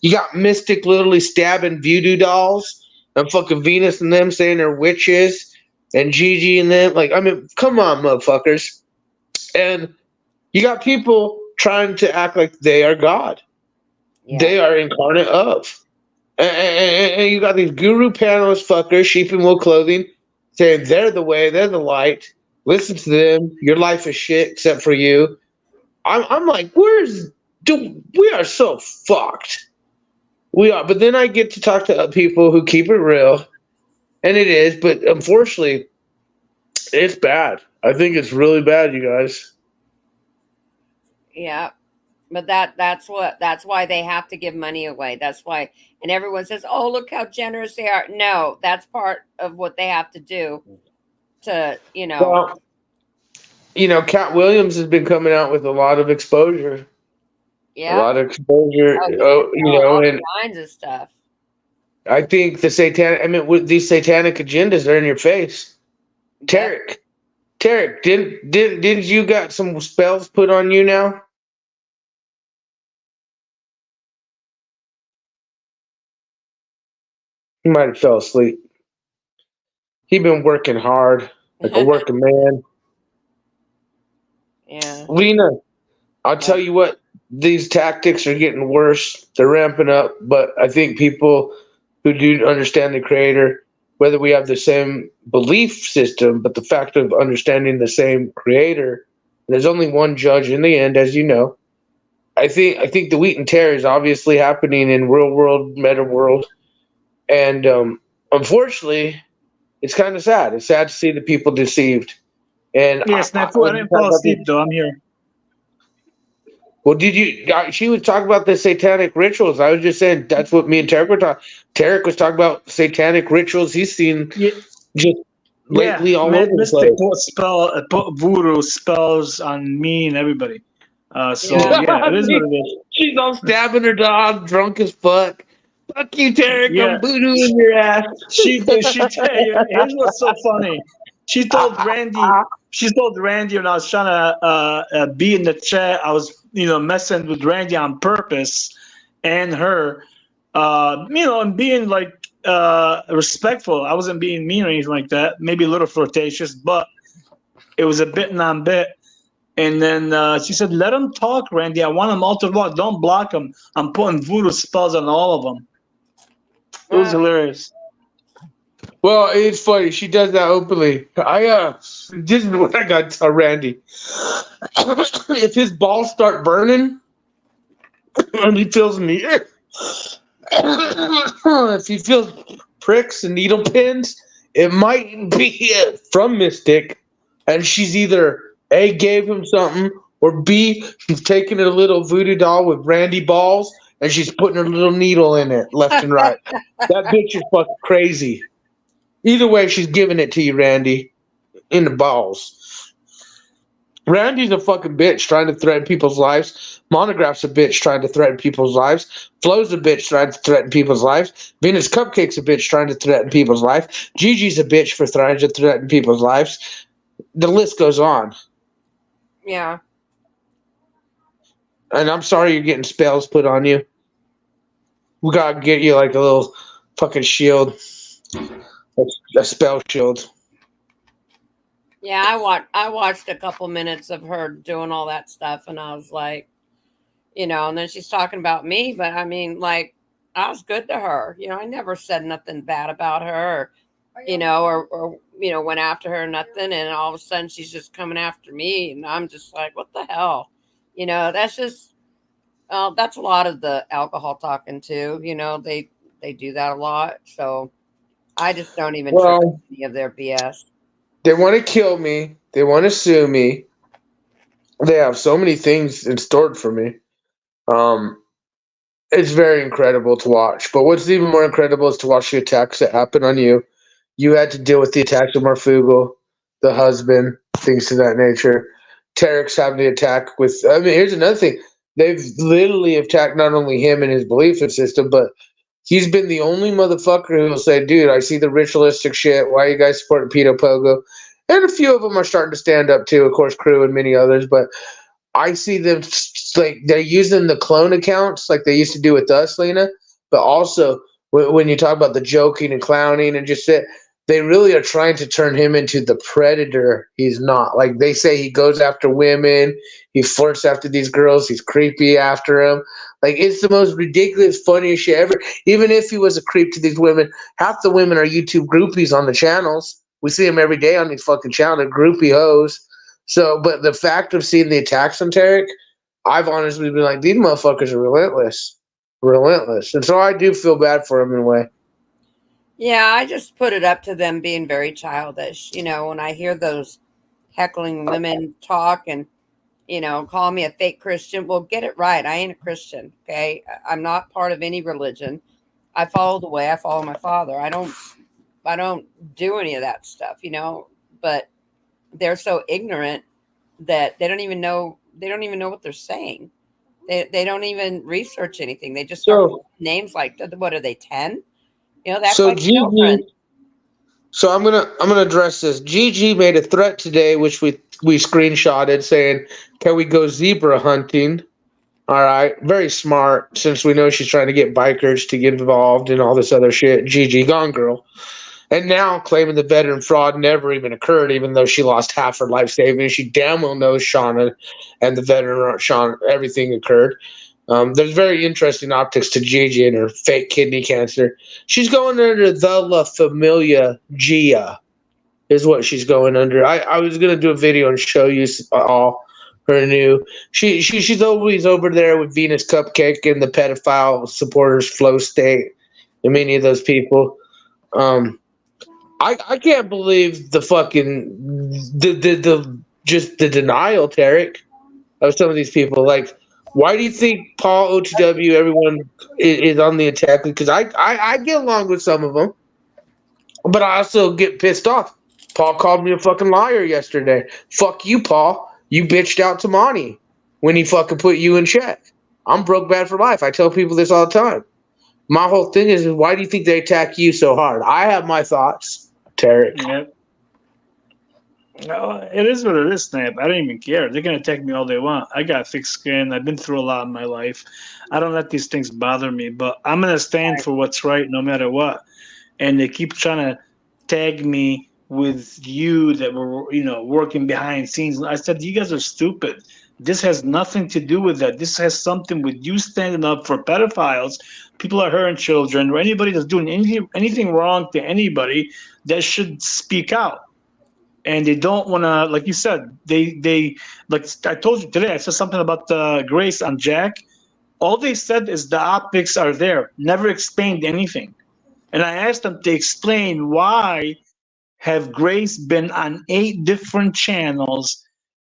you got Mystic literally stabbing voodoo dolls and fucking Venus and them saying they're witches and Gigi and them. Like, I mean, come on, motherfuckers. And you got people trying to act like they are God. Yeah. They are incarnate of. And you got these guru panelist fuckers, sheep in wool clothing, saying they're the way, they're the light. Listen to them. Your life is shit except for you. I'm like, we are so fucked. We are. But then I get to talk to people who keep it real, and it is. But unfortunately, it's bad. I think it's really bad, you guys. Yeah. But that's why they have to give money away. That's why, and everyone says, "Oh, look how generous they are." No, that's part of what they have to do to, Well, Cat Williams has been coming out with a lot of exposure. Yeah. A lot of exposure. All and kinds of stuff. I think with these satanic agendas are in your face. Yep. Tarek, didn't you got some spells put on you now? He might have fell asleep. He been working hard, like a working man. Yeah. Lena, I'll tell you what, these tactics are getting worse. They're ramping up, but I think people who do understand the creator, whether we have the same belief system, but the fact of understanding the same creator, there's only one judge in the end, as you know. I think the wheat and tear is obviously happening in real world, meta world. And unfortunately, it's kind of sad. It's sad to see the people deceived. And Yes, I didn't fall asleep though. I'm here. Well, she was talking about the satanic rituals. I was just saying that's what me and Tarek were talking. Tarek was talking about satanic rituals he's seen just lately all over the place. Put voodoo spells on me and everybody. So yeah, it is what it is. She's all stabbing her dog, drunk as fuck. Fuck you, Tarek. Yeah. I'm voodooing your ass. She here's what's so funny. She told Randy when I was trying to be in the chat, I was messing with Randy on purpose and her, and being like respectful. I wasn't being mean or anything like that. Maybe a little flirtatious, but it was a bit non-bit. And then she said, "Let them talk, Randy. I want them all to talk. Don't block them. I'm putting voodoo spells on all of them." It was hilarious. Well, it's funny. She does that openly. This is what I got to tell Randy. If his balls start burning and he feels if he feels pricks and needle pins, it might be from Mystic, and she's either A, gave him something, or B, she's taking a little voodoo doll with Randy balls and she's putting her little needle in it left and right. That bitch is fucking crazy. Either way, she's giving it to you, Randy, in the balls. Randy's a fucking bitch trying to threaten people's lives. Monograph's a bitch trying to threaten people's lives. Flo's a bitch trying to threaten people's lives. Venus Cupcake's a bitch trying to threaten people's life. Gigi's a bitch for trying to threaten people's lives. The list goes on. Yeah. And I'm sorry you're getting spells put on you. We gotta get you like a little fucking shield. A spell shield. Yeah, I watched a couple minutes of her doing all that stuff, and I was like, and then she's talking about me, but I mean, like, I was good to her. I never said nothing bad about her, or went after her or nothing, and all of a sudden she's just coming after me, and I'm just like, what the hell? That's just that's a lot of the alcohol talking too. They do that a lot, so I just don't even trust any of their BS. They want to kill me. They want to sue me. They have so many things in store for me. It's very incredible to watch. But what's even more incredible is to watch the attacks that happen on you. You had to deal with the attacks of Marfugal, the husband, things of that nature. Tarek's having the attack with. I mean, here's another thing. They've literally attacked not only him and his belief system, but he's been the only motherfucker who will say, dude, I see the ritualistic shit. Why are you guys supporting Pedo Pogo? And a few of them are starting to stand up too, of course, Crew and many others. But I see them like they're using the clone accounts like they used to do with us, Lena. But also when you talk about the joking and clowning and just it, they really are trying to turn him into the predator. He's not. Like they say he goes after women. He flirts after these girls. He's creepy after them. Like it's the most ridiculous, funniest shit ever. Even if he was a creep to these women, half the women are YouTube groupies on the channels. We see them every day on these fucking channels. They're groupie hoes. So, but the fact of seeing the attacks on Tarek, I've honestly been like, these motherfuckers are relentless. Relentless. And so I do feel bad for him in a way. Yeah, I just put it up to them being very childish. When I hear those heckling women talk and, call me a fake Christian, well, get it right. I ain't a Christian, okay? I'm not part of any religion. I follow the way. I follow my father. I don't do any of that stuff, but they're so ignorant that they don't even know what they're saying. They don't even research anything. They just start names like, what are they, 10? That's so like children. So I'm gonna address this. Gigi made a threat today, which we screenshotted, saying, "Can we go zebra hunting?" All right, very smart, since we know she's trying to get bikers to get involved in all this other shit. Gigi, gone girl. And now claiming the veteran fraud never even occurred, even though she lost half her life savings. She damn well knows Shauna and the veteran Shauna, everything occurred. There's very interesting optics to Gigi and her fake kidney cancer. She's going under the La Familia Gia, is what she's going under. I was gonna do a video and show you all her new. She's always over there with Venus Cupcake and the pedophile supporters, Flow State, and many of those people. I can't believe the fucking the denial, Tarek, of some of these people. Like, why do you think Paul, OTW, everyone is on the attack? Because I get along with some of them, but I also get pissed off. Paul called me a fucking liar yesterday. Fuck you, Paul. You bitched out to Monty when he fucking put you in check. I'm broke bad for life. I tell people this all the time. My whole thing is why do you think they attack you so hard? I have my thoughts, Tarek. Yeah. No, it is what it is, Snap. I don't even care. They can attack me all they want. I got thick skin. I've been through a lot in my life. I don't let these things bother me, but I'm gonna stand for what's right no matter what. And they keep trying to tag me with you that were, working behind scenes. I said, you guys are stupid. This has nothing to do with that. This has something with you standing up for pedophiles, people are hurting children, or anybody that's doing anything wrong to anybody that should speak out. And they don't want to, like you said, they like I told you today. I said something about Grace on Jack. All they said is the optics are there. Never explained anything. And I asked them to explain why have Grace been on 8 different channels,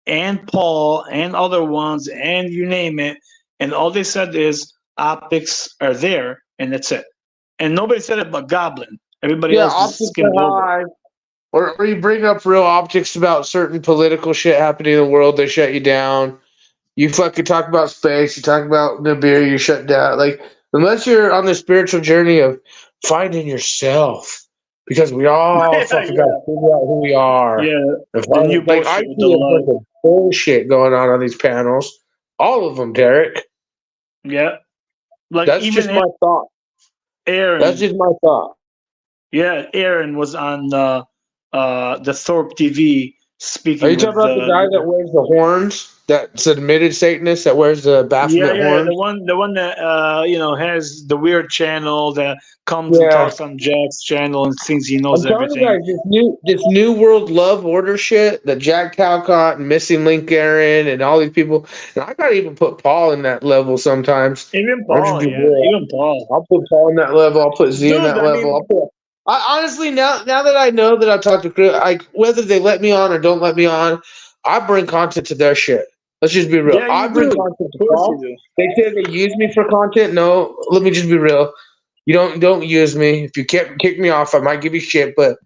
and Paul and other ones, and you name it. And all they said is optics are there, and that's it. And nobody said it but Goblin. Everybody else optics just skimmed over. high. Or you bring up real optics about certain political shit happening in the world, they shut you down. You fucking talk about space, you talk about Nibiru, you shut down. Like, unless you're on the spiritual journey of finding yourself, because we all fucking got to figure out who we are. Yeah, If the new like, I bullshit with see the a love. bunch of bullshit going on these panels. All of them, Derek. Yeah, like That's even just my thought. Aaron. That's just my thought. Yeah, Aaron was on the Thorpe TV speaking. Are you talking about the guy that wears the horns? That's admitted Satanist that wears the Baphomet horns? the one that has the weird channel that comes and talks on Jack's channel and thinks he knows I'm telling everything. you guys, this new world love order shit that Jack Talcott and Missing Link Aaron and all these people, and I gotta even put Paul in that level sometimes. Even I'll Paul, even Paul. I'll put Paul in that level. I'll put Z in Dude, that I level. mean- I honestly now that I know that I've talked to Chris, whether they let me on or don't let me on, I bring content to their shit. Let's just be real. Yeah, you I bring do. content to Of course Paul. you do. They say they use me for content. No, let me just be real. You don't use me. If you kick me off, I might give you shit, but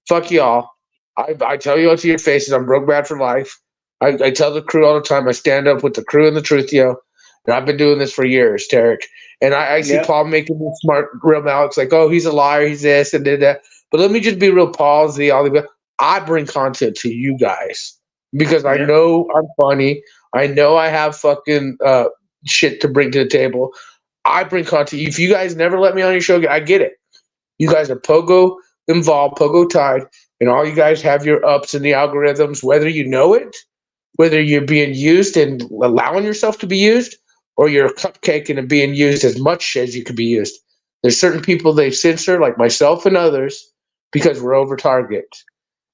fuck y'all. I tell you all to your faces, I'm broke bad for life. I tell the crew all the time, I stand up with the crew and the truth, and I've been doing this for years, Tarek. And I see Paul making these smart real mouths like, oh, he's a liar, he's this and did that. But let me just be real, Paul, Z, all the I bring content to you guys because I know I'm funny. I know I have fucking shit to bring to the table. I bring content. If you guys never let me on your show, I get it. You guys are pogo involved, pogo tied, and all you guys have your ups in the algorithms, whether you know it, whether you're being used and allowing yourself to be used, or you're cupcaking and being used as much as you could be used. There's certain people they censor, like myself and others, because we're over target.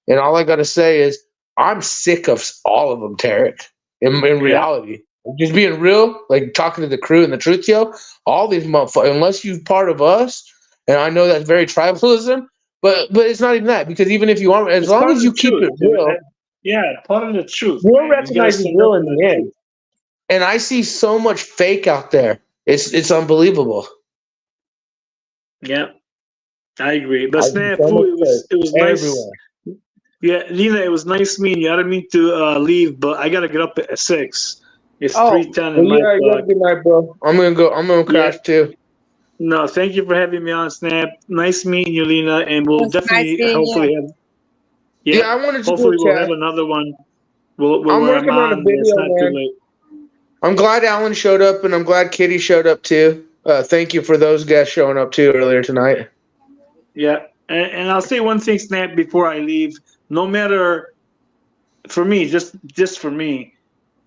And all I got to say is, I'm sick of all of them, Tarek, in reality. Just being real, like talking to the crew and the truth, all these motherfuckers, unless you're part of us, and I know that's very tribalism, but it's not even that, because even if you are, as long as you keep it real, part of the truth. We'll recognize it's real in the end. And I see so much fake out there. It's unbelievable. Yeah, I agree. But Snafukrew, it was nice. Everywhere. Yeah, Lena, it was nice meeting you. I didn't mean to leave, but I gotta get up at 6. It's 3:10 in my clock. Good night, bro. I'm gonna crash too. No, thank you for having me on, Snap. Nice meeting you, Lena, and we'll definitely hopefully have. Yeah, I wanted to hopefully we'll have another one. I'm working on a video, man. I'm glad Alan showed up, and I'm glad Kitty showed up too. Thank you for those guests showing up too earlier tonight. Yeah, and I'll say one thing, Snap, before I leave. No matter, for me, just for me,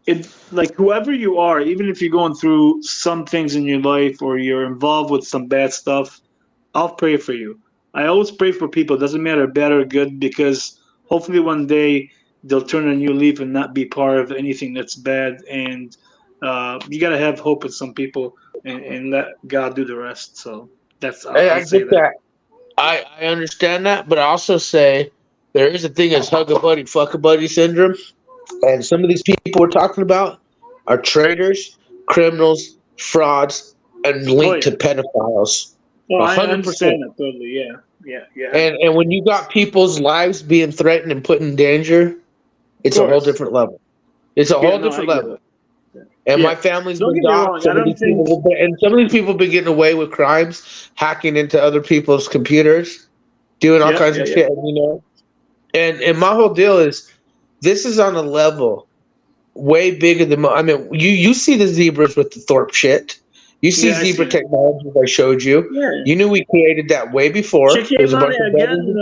it like whoever you are, even if you're going through some things in your life or you're involved with some bad stuff, I'll pray for you. I always pray for people. It doesn't matter bad or good, because hopefully one day they'll turn a new leaf and not be part of anything that's bad. And you got to have hope with some people and let God do the rest. So that's I get that. I understand that, but I also say there is a thing as hug a buddy, fuck a buddy syndrome. And some of these people we're talking about are traitors, criminals, frauds, and linked to pedophiles. Oh, I understand that totally. Yeah. And when you got people's lives being threatened and put in danger, it's a whole different level. It's a whole different level. And Yeah. my family's Don't been get me wrong, doxxed. I don't think- And some of these people have been getting away with crimes, hacking into other people's computers, doing all Yeah, kinds yeah, of yeah. shit, you know. And my whole deal is, this is on a level way bigger than. I mean, you see the zebras with the Thorpe shit. You see Yeah, I zebra see it. technology I showed you. Yeah. You knew we created that way before. She There's came a on bunch of again,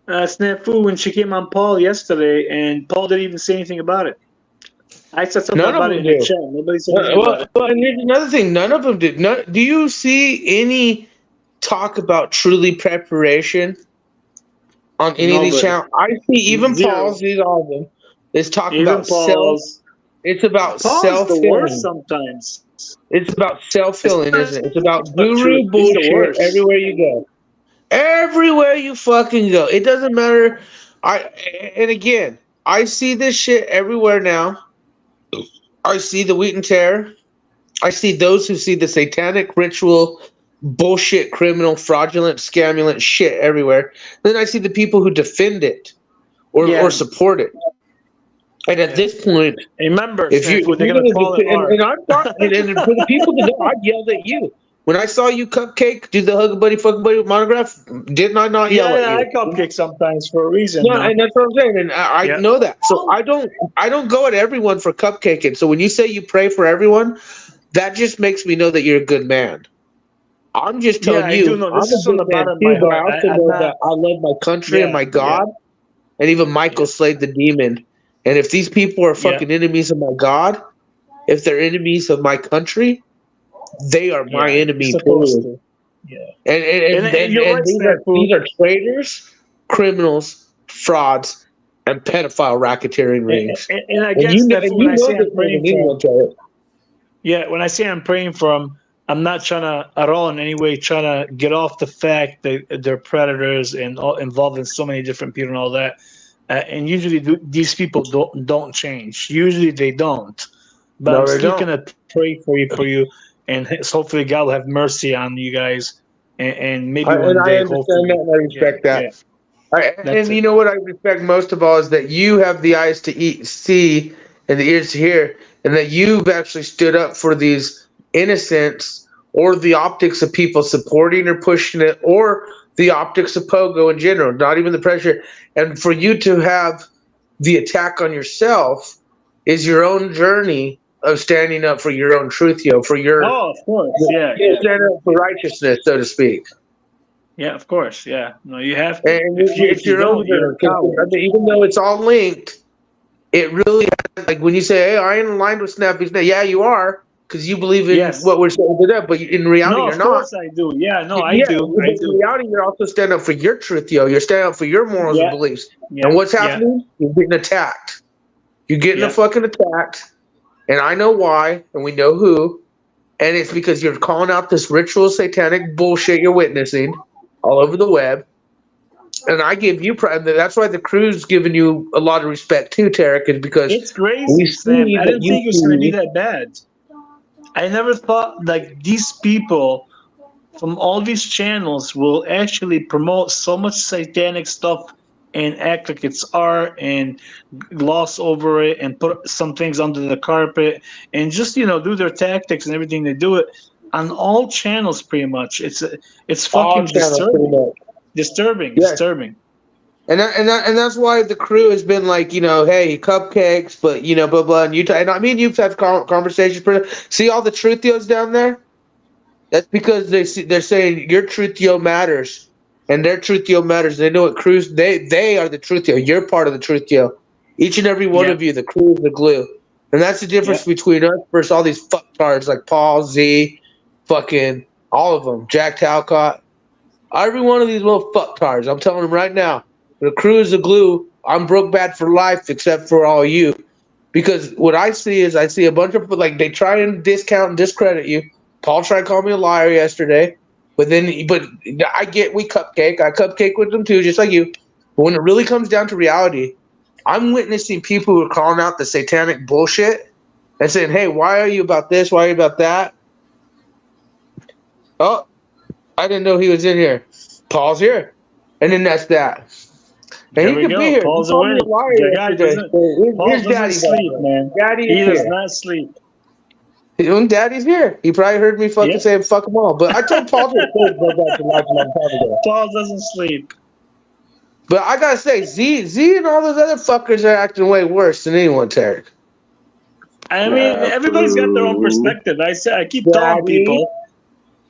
Snafu, when she came on Paul yesterday, and Paul didn't even say anything about it. I said something None of about them it in the do. chat. Nobody said anything about it. Well, and here's another thing. None of them did. Do you see any talk about truly preparation on any of these Nobody. channels? I see even Zero. Paul's, these all of them, is talking Even about self. Paul's. It's about Paul's the worst self-healing. sometimes. It's about self-healing, isn't it? It's about not true. guru He's the bullshit worst. everywhere you go. Everywhere you fucking go. It doesn't matter. And again, I see this shit everywhere now. I see the wheat and tear. I see those who see the satanic ritual, bullshit, criminal, fraudulent, scamulant shit everywhere. Then I see the people who defend it or support it. And at this point, Remember, if you're they're going to call it art. and I'm talking, and for the people to know, I yelled at you when I saw you, Cupcake, do the hug a buddy, fuck a buddy monograph. Didn't I not yell at you? I cupcake sometimes for a reason. No, and that's what I'm saying, and I Yeah. know that. So I don't go at everyone for cupcaking. So when you say you pray for everyone, that just makes me know that you're a good man. I'm just telling I you, do know. I'm This a is from good the man bottom of too, my but I heart. also I'm know not- that I love my country and Yeah, my God, and even Michael slayed the demon. And if these people are fucking enemies of my God, if they're enemies of my country, they are my enemy. supposed Period. to. Yeah. And you're right, these are traitors, criminals, frauds, and pedophile racketeering rings. And I And guess you know, that and when you I know say this I'm more praying than anyone, for, Jared. when I say I'm praying for them, I'm not trying to at all in any way trying to get off the fact that they're predators and all, involved in so many different people and all that. And usually these people don't change. Usually they don't. But No, I'm they still don't. gonna pray for you, and hopefully God will have mercy on you guys, and maybe And one I day, understand hopefully, that and I respect that. That's And it. you know what I respect most of all is that you have the eyes to see and the ears to hear, and that you've actually stood up for these innocents or the optics of people supporting or pushing it, or the optics of Pogo in general, not even the pressure. And for you to have the attack on yourself is your own journey of standing up for your own truth, for your Oh, of course, standing up for righteousness, so to speak. yeah, of course, yeah. No, you have to. And If it's you your own don't, you're a journey. 'Cause, coward. I mean, even though it's all linked, it really like when you say, "Hey, I ain't aligned with Snappy Snap." Yeah, you are because you believe in Yes. what we're saying to them, but in reality, No, you're of not. course I do. Yeah, no, I do. but I in do. reality, you're also standing up for your truth, You're standing up for your morals and Yeah, beliefs. yeah, And what's yeah. happening? You're getting attacked. You're getting Yeah. fucking attacked, and I know why, and we know who. And it's because you're calling out this ritual satanic bullshit you're witnessing all over the web. And I give you that's why the crew's giving you a lot of respect too, Tarek, is because It's we crazy, Sam. see I that didn't you think it was going to be see. that bad. I never thought like these people from all these channels will actually promote so much satanic stuff and act like it's art and gloss over it and put some things under the carpet and just do their tactics and everything. They do it on all channels pretty much. It's All fucking channels pretty much. disturbing. Yes. Disturbing. And that's why the crew has been like, hey, cupcakes, but blah blah. And and I mean, you've had conversations. See all the truthios down there? That's because they're saying your truthio matters, and their truthio matters. They know what crews they are the truthio. You're part of the truthio. Each and every one Yeah. of you, the crew is the glue, and that's the difference between us versus all these fucktards like Paul Z, fucking all of them, Jack Talcott. Every one of these little fucktards. I'm telling them right now. The crew is the glue. I'm broke bad for life, except for all you. Because what I see is I see a bunch of they try and discount and discredit you. Paul tried to call me a liar yesterday, but we cupcake. I cupcake with them too, just like you. But when it really comes down to reality, I'm witnessing people who are calling out the satanic bullshit and saying, "Hey, why are you about this? Why are you about that?" Oh, I didn't know he was in here. Paul's here, and then that's that. And There he we could go. be here. Paul's He called me awake. a liar The guy yesterday. doesn't. So Paul here's doesn't Daddy. sleep, man. Daddy He is does here. not sleep. When Daddy's here, he probably heard me fucking say fuck them all. But I told Paul to go back to life a long time ago. Paul doesn't sleep. But I gotta say, Z and all those other fuckers are acting way worse than anyone, Tarek. I mean, everybody's got their own perspective. I keep telling people.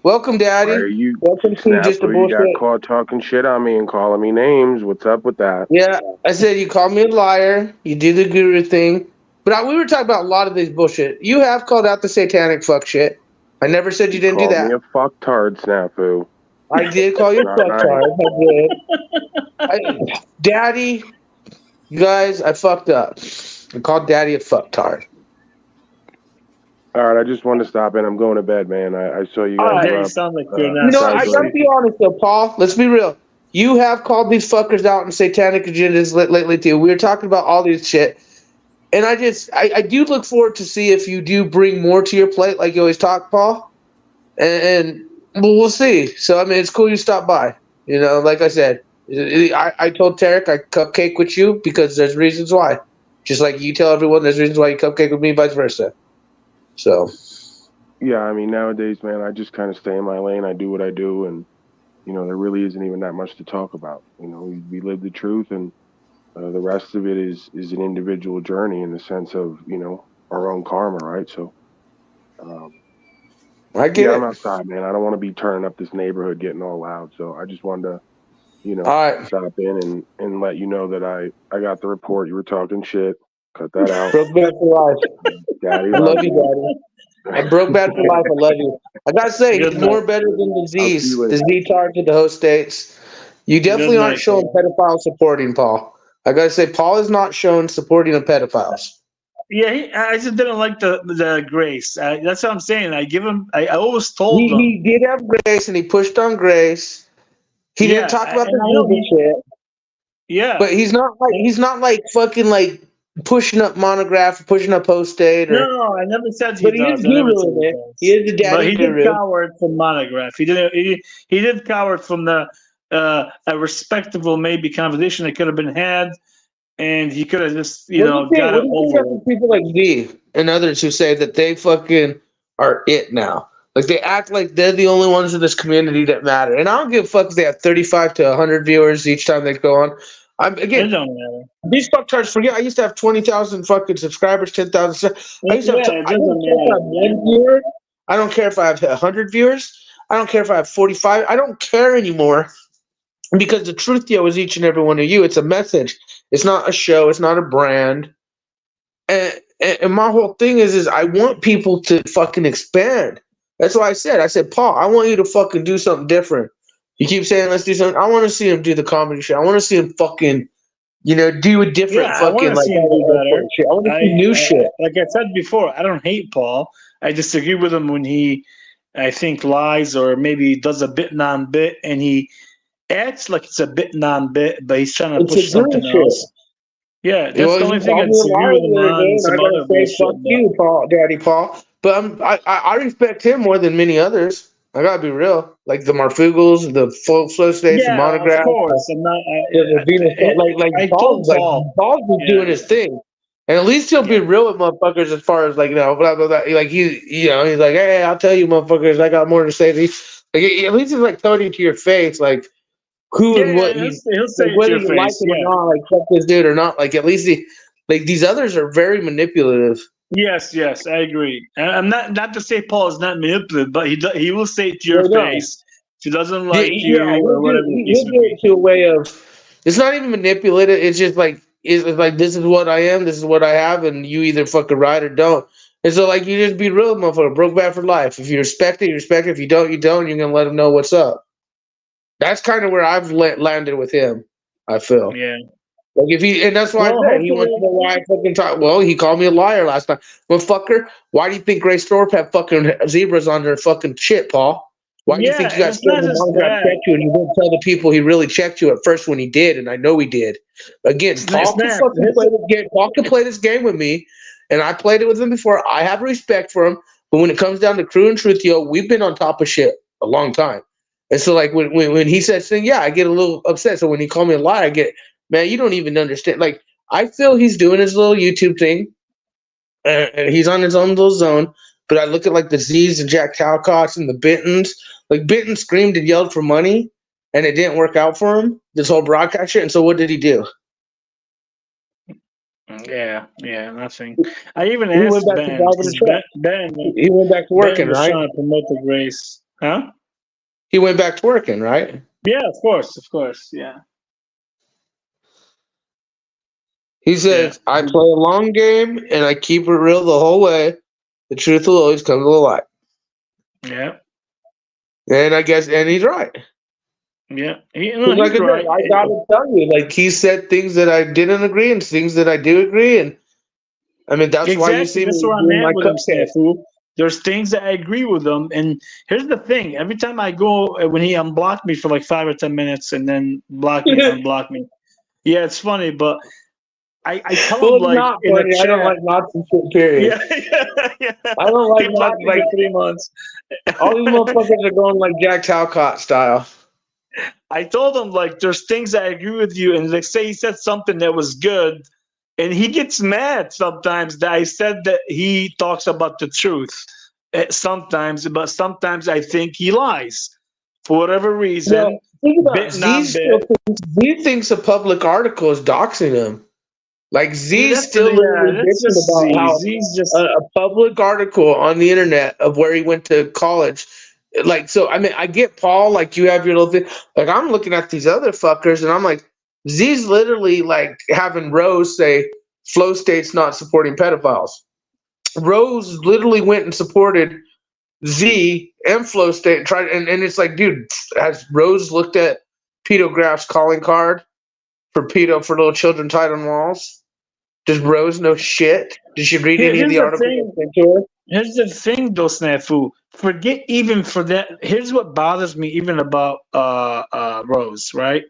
Welcome, Daddy. Why are you, Welcome to just a Snapper, you got bullshit. caught talking shit on me and calling me names. What's up with that? Yeah, I said you called me a liar. You do the guru thing. But we were talking about a lot of these bullshit. You have called out the satanic fuck shit. I never said you didn't do Called that. me a fucktard, Snafu. I did call you a Not fucktard. I did. Daddy, you guys, I fucked up. I called Daddy a fucktard. All right, I just want to stop and I'm going to bed, man. I saw you guys. You sound like you're You know, I gotta be honest though, Paul. Let's be real. You have called these fuckers out in satanic agendas lately too. We were talking about all these shit. And I do look forward to see if you do bring more to your plate, like you always talk, Paul. And we'll see. So I mean, it's cool you stopped by. You know, like I said, I told Tarek I cupcake with you because there's reasons why. Just like you tell everyone, there's reasons why you cupcake with me, vice versa. So. Yeah, I mean, nowadays, man, I just kind of stay in my lane. I do what I do, and you know, there really isn't even that much to talk about. You know, we live the truth, and the rest of it is an individual journey in the sense of, you know, our own karma, right? So, I get it. I'm outside, man. I don't want to be turning up this neighborhood, getting all loud. So I just wanted to, you know, stop in and let you know that I got the report. You were talking shit. Cut that out. Broke bad for life. Daddy, I love you, Daddy. I broke bad for life. I love you. I gotta say, he's more better than the Z's. The Z-tards of the host states. You definitely aren't showing pedophile supporting, Paul. I gotta say, Paul is not shown supporting of pedophiles. Yeah, I just didn't like the grace. That's what I'm saying. I always told him. He did have grace, and he pushed on grace. He didn't talk about the Jesus shit. Yeah, but he's not like fucking like pushing up Monograph, pushing up Post State. No, I never said he but does. He is guru in it. He is the daddy but he guru. did coward from Monograph. He did coward from the a respectable maybe conversation that could have been had, and he could have just got it over. People like Z and others who say that they fucking are it now. Like they act like they're the only ones in this community that matter. And I don't give a fuck if they have 35 to 100 viewers each time they go on. Again, it don't matter. These fucktards forget. I used to have 20,000 fucking subscribers, 10,000. I used to have. I don't care if I have 1 viewer. I don't care if I have 100 viewers. I don't care if I have 45. I don't care anymore because the truth, is each and every one of you. It's a message. It's not a show. It's not a brand. And my whole thing is I want people to fucking expand. That's why I said, Paul, I want you to fucking do something different. You keep saying let's do something. I want to see him do the comedy shit. I want to see him fucking, do a different fucking like. I want to see new shit. Like I said before, I don't hate Paul. I disagree with him when he, I think, lies or maybe does a bit non-bit, and he acts like it's a bit non-bit, but he's trying to push something else. Yeah, that's the only thing I disagree with him on. Some other bullshit. Fuck you, Paul, Daddy Paul. But I respect him more than many others. I gotta be real. Like the Marfugals, the Flow States, the Monograph. Of course. I'm not. Paul's been doing his thing, and at least he'll be real with motherfuckers as far as like blah blah blah. Like he's like, hey, I'll tell you, motherfuckers, I got more to say. Like at least he's like telling you to your face, like who and what he'll say like, whether you like him or not, like fuck this dude or not. Like at least these others are very manipulative. Yes, I agree. I'm not to say Paul is not manipulative, but he will say it to your face. He doesn't like you or whatever. He'll do it to a way of. It's not even manipulative. It's just like it's like this is what I am. This is what I have, and you either fucking ride or don't. And so like you just be real, motherfucker. Broke bad for life. If you respect it, you respect it. If you don't, you don't. You're gonna let him know what's up. That's kind of where I've landed with him. I feel. Yeah. Like and that's why I said he wants to know why I fucking talk. Well, he called me a liar last time. Well, fucker, why do you think Grace Thorpe had fucking zebras on her fucking shit, Paul? Why do you think you got scared when Monograph checked you and you didn't tell the people he really checked you at first when he did? And I know he did. Again, Paul can fucking play this game. Paul can play this game with me, and I played it with him before. I have respect for him, but when it comes down to Crew and Truth, we've been on top of shit a long time. And so, like when he says thing, I get a little upset. So when he called me a liar, I get. Man, you don't even understand. Like, I feel he's doing his little YouTube thing. And he's on his own little zone. but I look at like the Z's and Jack Talcott's and the Bintons. Like Benton screamed and yelled for money, and it didn't work out for him. This whole broadcast shit. And so what did he do? Yeah, nothing. I even He went asked back to Ben, driving because the truck. Ben He went back to working, was right? trying to promote the race. Huh? He went back to working, right? Yeah, of course, yeah. He says, I play a long game and I keep it real the whole way. The truth will always come to the light. Yeah. And I guess, and he's right. Yeah. He's He's right. I gotta tell you, like he said things that I didn't agree and things that I do agree. And I mean, that's why you see me That's where I'm doing my at with him, cupcake. Snafu. There's things that I agree with him, and here's the thing: every time I go, when he unblocked me for like 5 or 10 minutes, and then block me, unblock me. Yeah, it's funny, but I tell Well, him it's like not in funny. a I don't chat. like Nazi shit, period. Yeah. I don't like He blocked me like for 3 months. all these motherfuckers are going like Jack Talcott style. I told him like there's things I agree with you, and like say he said something that was good, and he gets mad sometimes that I said that he talks about the truth. Sometimes, but sometimes I think he lies for whatever reason. Well, think about Z thinks a public article is doxing him. Like Z's still literally that's bitching just about Z. how Z's just a public article on the internet of where he went to college. Like, so I mean, I get Paul, like you have your little thing. Like, I'm looking at these other fuckers and I'm like, Z's literally like having Rose say Flow State's not supporting pedophiles. Rose literally went and supported Z and Flow State and tried, and it's like, dude, has Rose looked at Pedograph's calling card for pedo for little children tied on walls? Does Rose know shit? Did she read any of the articles? Here's the thing, though, Snafu. Forget even for that. Here's what bothers me even about Rose, right?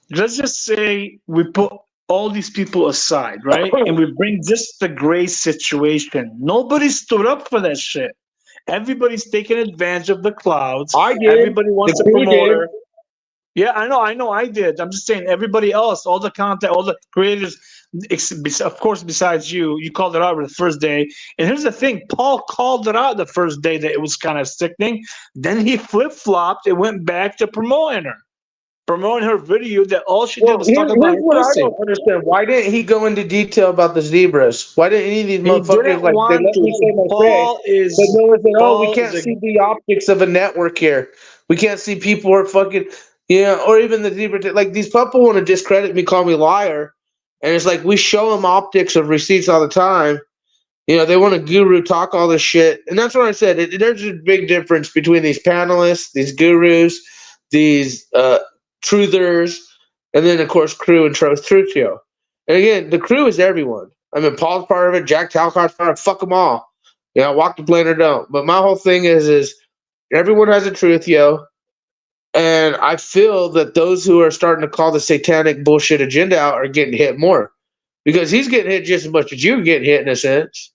Let's just say we put all these people aside, right? And we bring just the gray situation. Nobody stood up for that shit. Everybody's taking advantage of the clouds. I did. Everybody wants The a crew promoter. did. Yeah, I know, I did. I'm just saying, everybody else, all the content, all the creators, of course, besides you called it out the first day. And here's the thing: Paul called it out the first day that it was kind of sickening. Then he flip flopped and went back to promoting her video that all she did was talk about her what I pussy. don't understand. Why didn't he go into detail about the zebras? Why didn't any of these motherfuckers like they let me say my say? But no one said, "Oh, we can't see the optics of a network here. We can't see people are fucking." Yeah, or even the zebra. Like these people want to discredit me, call me liar, and it's like we show them optics of receipts all the time. You know, they want to guru talk all this shit, and that's what I said. There's a big difference between these panelists, these gurus, these truthers, and then of course crew and Truthio. And again, the crew is everyone. I mean, Paul's part of it, Jack Talcott's part of it. Fuck them all. You know, walk the plane or don't. But my whole thing is everyone has a Truthio. And I feel that those who are starting to call the satanic bullshit agenda out are getting hit more. Because he's getting hit just as much as you're getting hit in a sense.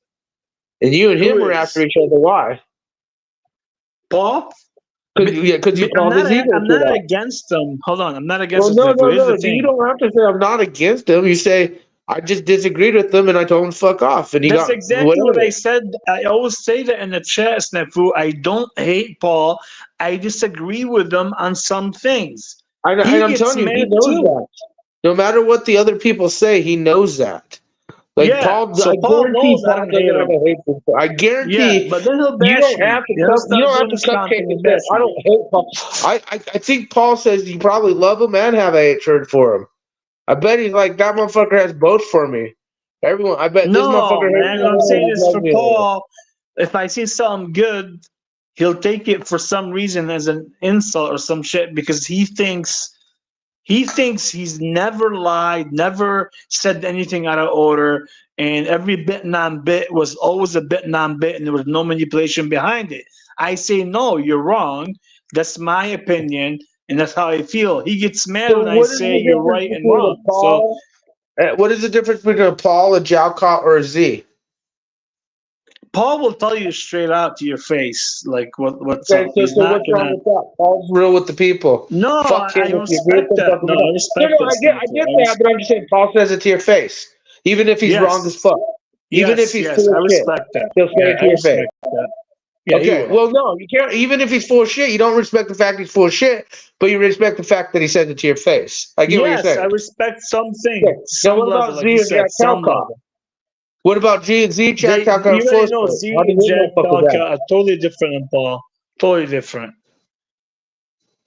And you and him are after each other. Why? Paul? Because you called his ego. I'm not against them. Hold on, I'm not against them. No. You don't have to say I'm not against them. You say I just disagreed with them and I told him to fuck off. And that's exactly what I said. I always say that in the chat, Snafu. I don't hate Paul. I disagree with them on some things. And I'm telling you, he knows that. No matter what the other people say, he knows that. Like Paul, I guarantee Paul doesn't have a hatred. I guarantee. But then he'll you don't have to. You don't have to cupcake his best. I don't hate Paul. I think Paul says you probably love him and have a hatred for him. I bet he's like that motherfucker has both for me. Everyone, I bet this motherfucker. Man, what I'm saying is for Paul, if I see something good, he'll take it for some reason as an insult or some shit because he thinks he's never lied, never said anything out of order, and every bit non-bit was always a bit non-bit, and there was no manipulation behind it. I say no, you're wrong. That's my opinion. And that's how I feel. He gets mad when I say you're right and wrong. Paul, what is the difference between a Paul, a Jalcott, or a Z? Paul will tell you straight out to your face, like what's up. He's so not what's wrong with that? Paul's real with the people. No, fuck him. I respect that. No, I respect I get that, but I'm just saying Paul says it to your face, even if he's wrong as fuck. Even if he's full I of shit, respect that. he'll say Yeah, it to I your face. respect that. Yeah, he Okay, will. well, no, you can't. Even if he's full of shit, you don't respect the fact he's full of shit, but you respect the fact that he said it to your face. I get what you're Yes, I saying. respect something, Okay. Now, some what level, about like Z you and said, Jack some Talcott? level. What about G and Z, Jack You Talcott, already flow know state? Z How do and they Jack motherfucker Talcott down? are totally different than Paul. Totally different.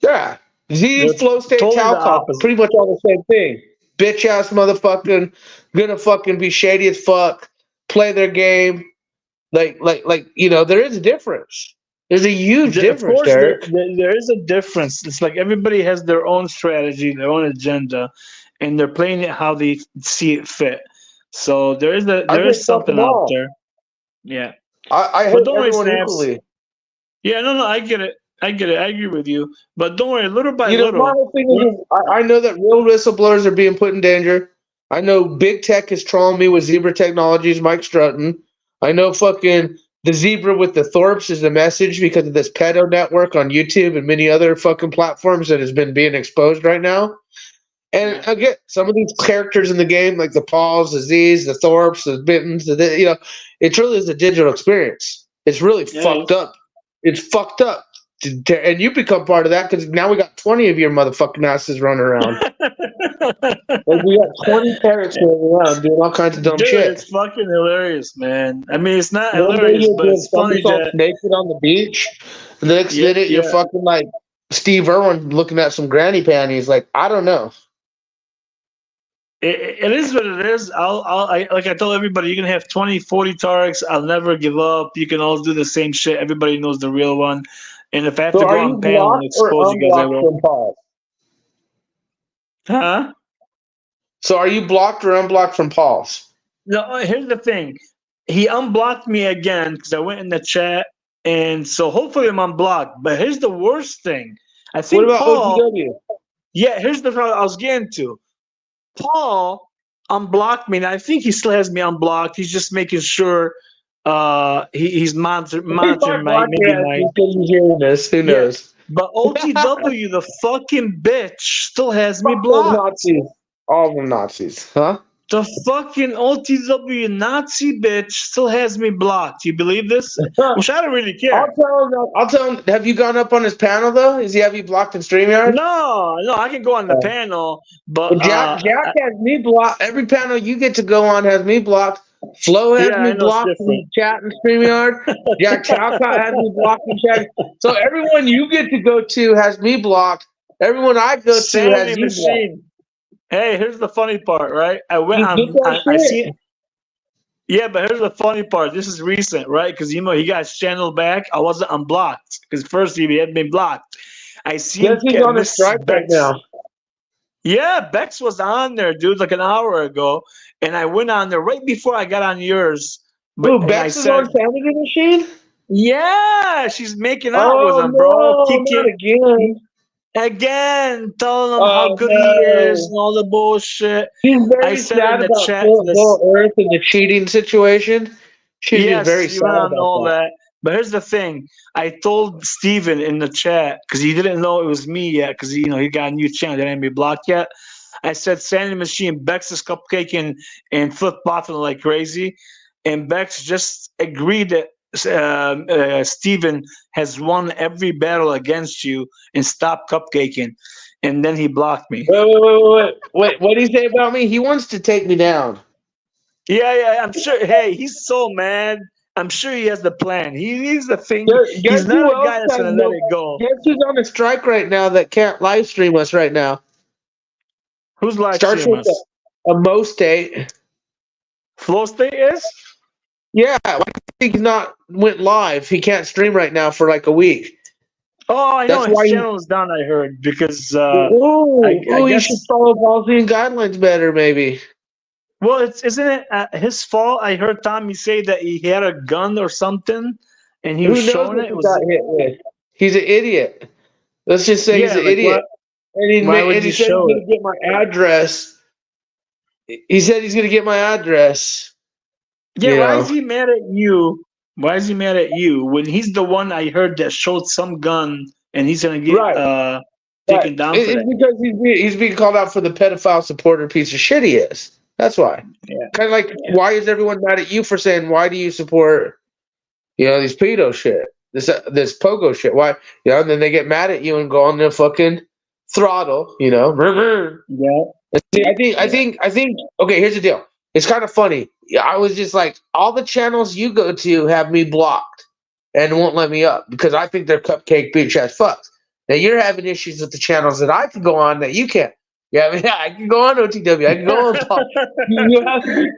Yeah, Z They're and flow state totally the Talcott, opposite. pretty much all the same thing. Bitch ass motherfucking, gonna fucking be shady as fuck, play their game. Like, there is a difference. There's a huge Of difference, course, Derek. there is a difference. It's like everybody has their own strategy, their own agenda, and they're playing it how they see it fit. So there I is just fuck something them out all. there. Yeah. I But hate don't worry, everyone Snaps. equally. Yeah, no, I get it. I get it. I agree with you. But don't worry, little by My little. whole thing is, I know that real whistleblowers are being put in danger. I know big tech is trolling me with Zebra Technologies, Mike Strutton. I know fucking the zebra with the Thorpes is the message because of this pedo network on YouTube and many other fucking platforms that has been being exposed right now. And again, some of these characters in the game, like the Pauls, the Z's, the Thorpes, the Bittens, it truly is a digital experience. It's really fucked up. It's fucked up. And you become part of that because now we got 20 of your motherfucking asses running around. Like we got 20 parrots running around doing all kinds of dumb Dude, shit. it's fucking hilarious, man. I mean, it's not One day hilarious, you're but doing it's funny somersaults that. naked on the beach. The next Yeah, minute you're yeah. fucking like Steve Irwin looking at some granny panties. Like, I don't know. It is what it is. Like I told everybody, you can have 20, 40 targets. I'll never give up. You can always do the same shit. Everybody knows the real one. And if I have So to go are you on panel and blocked or expose you guys, I unblocked will. from Paul? Huh? So are you blocked or unblocked from Paul's? No, here's the thing. He unblocked me again because I went in the chat. And so hopefully I'm unblocked. But here's the worst thing. I What think about Paul. OTW? Yeah, here's the part I was getting to. Paul unblocked me, and I think he still has me unblocked. He's just making sure he's monitoring my maybe my hearing this. Who yeah. knows? But OTW, the fucking bitch, still has me Fuck those blocked. Nazis. All of them Nazis, huh? The fucking OTW Nazi bitch still has me blocked. You believe this? Which I don't really care. I'll tell him. Have you gone up on his panel though? Is he have you blocked in StreamYard? No, I can go on the panel, but Jack has me blocked. Every panel you get to go on has me blocked. Flo has yeah, me I know it's blocked different. in chat and StreamYard. Jack Talcott has me blocked in chat. So everyone you get to go to has me blocked. Everyone I go to Sanity has you blocked. machine. Hey, here's the funny part, right? I went You on. get that I shit? see. Yeah, but here's the funny part. This is recent, right? Because he got channeled back. I wasn't unblocked because first he had been blocked. I see Guess who's on a Miss strike right Bex. now? Yeah, Bex was on there, dude, like an hour ago, and I went on there right before I got on yours. Ooh, And I Bex is said, on Sanity Machine? yeah, she's making out with Oh him, bro. no, not again. Again, telling him how Oh good he is no. and all the bullshit. She's I very said in sad the about chat, Full Earth and the cheating situation. She's just very yes, you sad went on about all that. that. But here's the thing. I told Steven in the chat, because he didn't know it was me yet, because he got a new channel, didn't be blocked yet. I said Sandy Machine, Bex is cupcaking and flip flopping like crazy. And Bex just agreed that Steven has won every battle against you and stopped cupcaking. And then he blocked me. Wait, what did he say about me? He wants to take me down. Yeah, I'm sure. Hey, he's so mad. I'm sure he has the plan. He needs the thing. Guess He's who not a else guy that's has gonna let it go. Guess who's on a strike right now that can't live stream us right now? Who's live Starts streaming with us? a Mo State. Flow State is? Yeah, why do you think he's not went live? He can't stream right now for like a week. Oh, I know That's why his he- channel is down. I heard because Ooh, I you guess. should follow Ballsy and guidelines better, maybe. Well, isn't it his fault? I heard Tommy say that he had a gun or something, and he was Who knows showing what it. he Was got hit with? He's an idiot. Let's just say he's yeah, an like idiot. what? And Why would he you said he's show going it? to get my address. He said he's going to get my address. Yeah, You why know. is he mad at you? Why is he mad at you when he's the one I heard that showed some gun and he's gonna get taken down for It's that? because he's being called out for the pedophile supporter piece of shit he is. That's why. Yeah. Kind of like, why is everyone mad at you for saying, why do you support, these pedo shit, this pogo shit? Why, and then they get mad at you and go on their fucking throttle, Yeah. See, I think. Okay, here's the deal. It's kind of funny. Yeah, I was just like, all the channels you go to have me blocked and won't let me up because I think they're cupcake bitch ass fucks. Now you're having issues with the channels that I can go on that you can't. Yeah, I mean, I can go on OTW. I can go on top.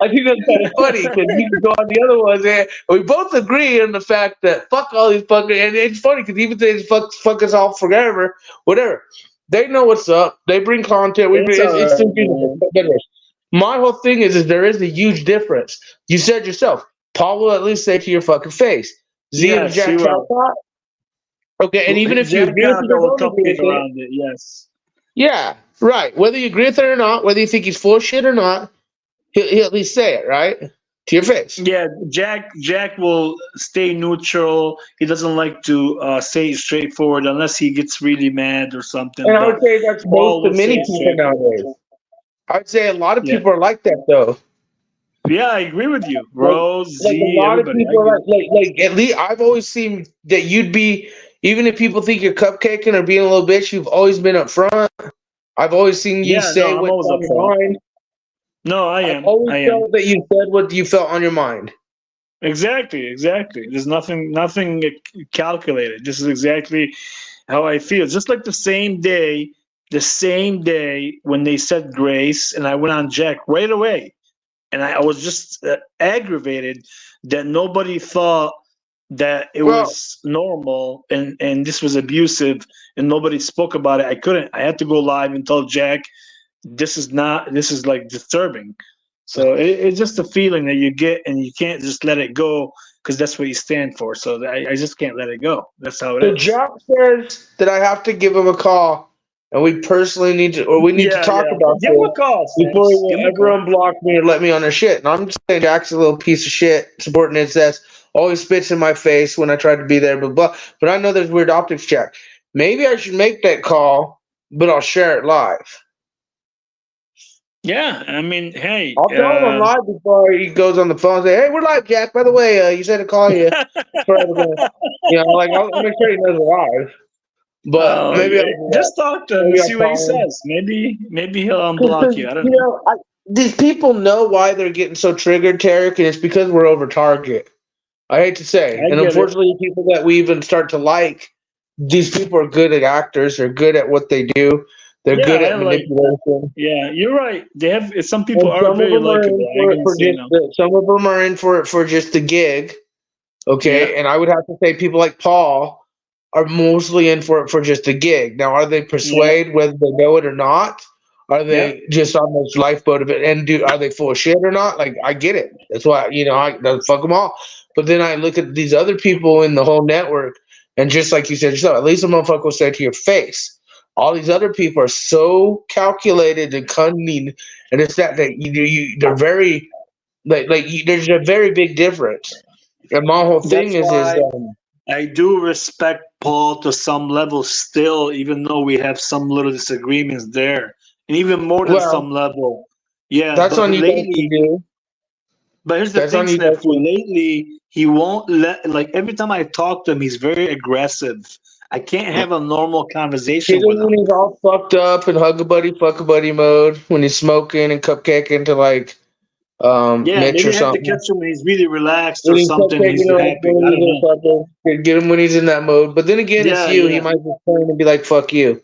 I think that's kind of funny because you can go on the other ones, and we both agree on the fact that fuck all these fuckers. And it's funny because even they fuck us all forever, whatever. They know what's up. They bring content. It's two people. My whole thing is there is a huge difference. You said yourself. Paul will at least say to your fucking face, Z and Jack Calcott. Okay, and even if you agree with it or don't agree with around it, yes. Yeah, right. Whether you agree with it or not, whether you think he's full of shit or not, he'll at least say it, right? To your face. Yeah, Jack will stay neutral. He doesn't like to say it straightforward unless he gets really mad or something. And I would say that's most of many people nowadays. I would say a lot of people are like that, though. Yeah, I agree with you, Rose, like Z, a lot everybody. of people are like at least I've always seen that you'd be, even if people think you're cupcaking or being a little bitch, you've always been up front. I've always seen you say what's on your mind. No, I am. I've always felt that you said what you felt on your mind. Exactly. There's nothing calculated. This is exactly how I feel. Just like the same day when they said grace, and I went on Jack right away, and I was just aggravated that nobody thought that it was normal and this was abusive, and nobody spoke about it. I had to go live and tell Jack, this is like disturbing. So it's just a feeling that you get, and you can't just let it go because that's what you stand for. So I just can't let it go. That's how it is. Jack says that I have to give him a call, and we personally need to talk about Give him a call before he will ever unblock me or let me on their shit. And I'm just saying Jack's a little piece of shit supporting incest. Always spits in my face when I try to be there, blah. But I know there's weird optics, Jack. Maybe I should make that call, but I'll share it live. Yeah, I mean, hey. I'll tell him I'm live before he goes on the phone and say, hey, we're live, Jack. By the way, you said to call you. I'll make sure he knows we're live. But maybe just talk to him and see what he says. Maybe he'll unblock you. I don't know. These people know why they're getting so triggered, Tarek, and it's because we're over target. I hate to say. And unfortunately, people that we even start to like, these people are good at actors. They're good at what they do. They're good at manipulation. You're right. They have some people are very likable. Some of them are in for it for just the gig. Okay, and I would have to say people like Paul are mostly in for it for just a gig. Now, are they persuaded whether they know it or not? Are they just on this lifeboat of it? And are they full of shit or not? Like, I get it. That's why, I fuck them all. But then I look at these other people in the whole network, and just like you said yourself, at least a motherfucker will say to your face, all these other people are so calculated and cunning, and it's that they're very, there's a very big difference. And my whole thing is I do respect Paul to some level still, even though we have some little disagreements there, and even more than some level. Yeah, that's on you guys to do. But here's the thing, Snafukrew. Lately, he won't every time I talk to him, he's very aggressive. I can't have a normal conversation with him. When he's all fucked up and hug a buddy, fuck a buddy mode, when he's smoking and cupcaking to Mitch or something. Have to catch him when he's really relaxed or something. He's happy. I don't know. Get him when he's in that mode. But then again, it's you. He might just turn and be like, fuck you.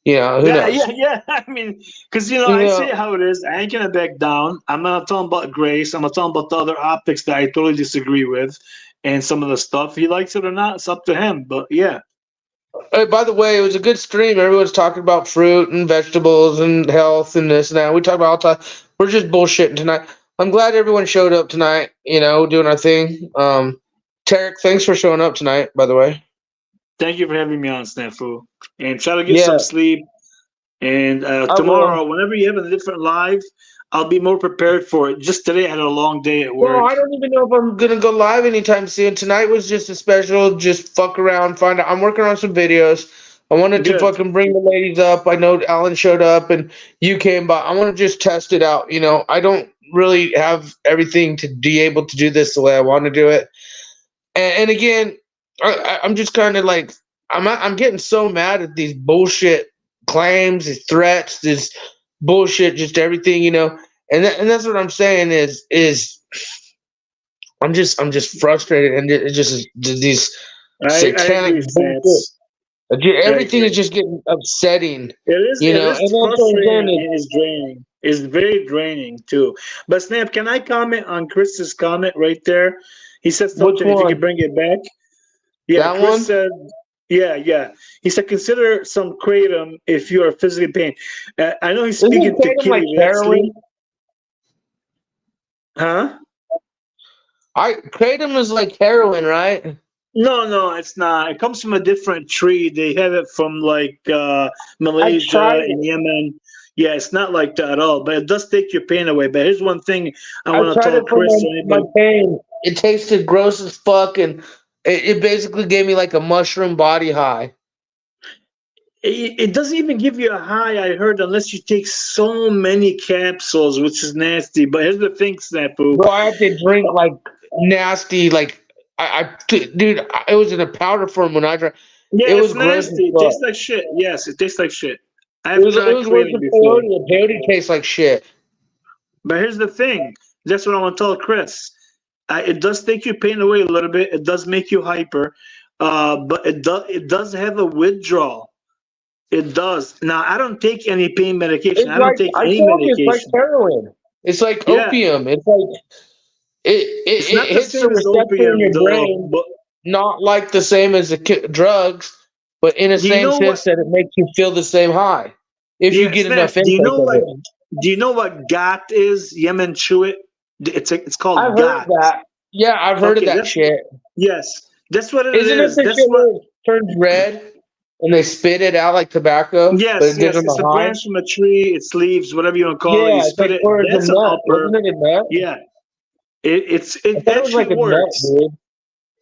Who knows? Yeah. I mean, because, I say how it is. I ain't going to back down. I'm not talking about Grace. I'm not talking about the other optics that I totally disagree with and some of the stuff. He likes it or not, it's up to him. But, yeah. Hey, by the way, it was a good stream. Everyone's talking about fruit and vegetables and health and this and that. We talk about all the time. We're just bullshitting tonight. I'm glad everyone showed up tonight, doing our thing. Tarek, thanks for showing up tonight, by the way. Thank you for having me on, Snafukrew. And try to get some sleep. And tomorrow, whenever you have a different live, I'll be more prepared for it. Just today, I had a long day at work. Well, I don't even know if I'm going to go live anytime soon. Tonight was just a special, just fuck around, find out. I'm working on some videos. I wanted to Good. fucking bring the ladies up. I know Alan showed up and you came by. I want to just test it out. You know, I don't really have everything to be able to do this the way I want to do it. And again, I'm just kind of like I'm getting so mad at these bullshit claims, these threats, this bullshit, just everything, you know. And that's what I'm saying is I'm just frustrated, and it just is these I satanic agree, bullshit. Stance. Everything is agree. just getting upsetting, It you know. And is that's what I'm frustrating saying and is, it's draining. It's very draining too. But Snap, can I comment on Chris's comment right there? He said which something, if you could one? bring it back. Yeah, That Chris one? said, yeah. He said, consider some kratom if you are physically in pain. I know he's Isn't speaking to kratom like Kitty, but heroin? huh? Kratom is like heroin, right? No, it's not. It comes from a different tree. They have it from like I Malaysia tried and it. Yemen. Yeah, it's not like that at all, but it does take your pain away. But here's one thing I I want to tried tell it for Chris or my anybody. pain. It tasted gross as fuck, and it basically gave me like a mushroom body high. It doesn't even give you a high, I heard, unless you take so many capsules, which is nasty. But here's the thing, Snapu. Bro, I had to drink like nasty, like dude, it was in a powder form when I drank. Yeah, It it's was gross as nasty. It fuck. tastes like shit. Yes, it tastes like shit. It I've was tried worse kratom than before. peyote. Peyote tastes like shit. But here's the thing. That's what I want to tell Chris. It does take your pain away a little bit. It does make you hyper, but it does have a withdrawal. It does. Now I don't take any pain medication. It's I don't like take I any told you, it's like medication. heroin. It's like Yeah, opium. It's like it's it not the hits the same as receptor in opium your though. brain, But not like the same as the drugs, but in a do you same know what? sense that it makes you feel the same high if you Yeah, get Snap. enough intake of it. Do you know what GAT is? Yemen Chewit. It's I've called heard GAT. that. Yeah, I've heard of Okay, that shit. yes, that's what it Isn't it is. the That's shit what. where it turns red and they spit it out like tobacco, but Yes, it gives them it's a a high? branch from a tree. Its leaves, whatever you want to call it. You Yeah, it's spit like it. or it's a That's an nut. upper. Wasn't it a nut? Yeah, I it thought it was actually like a nut, works. dude.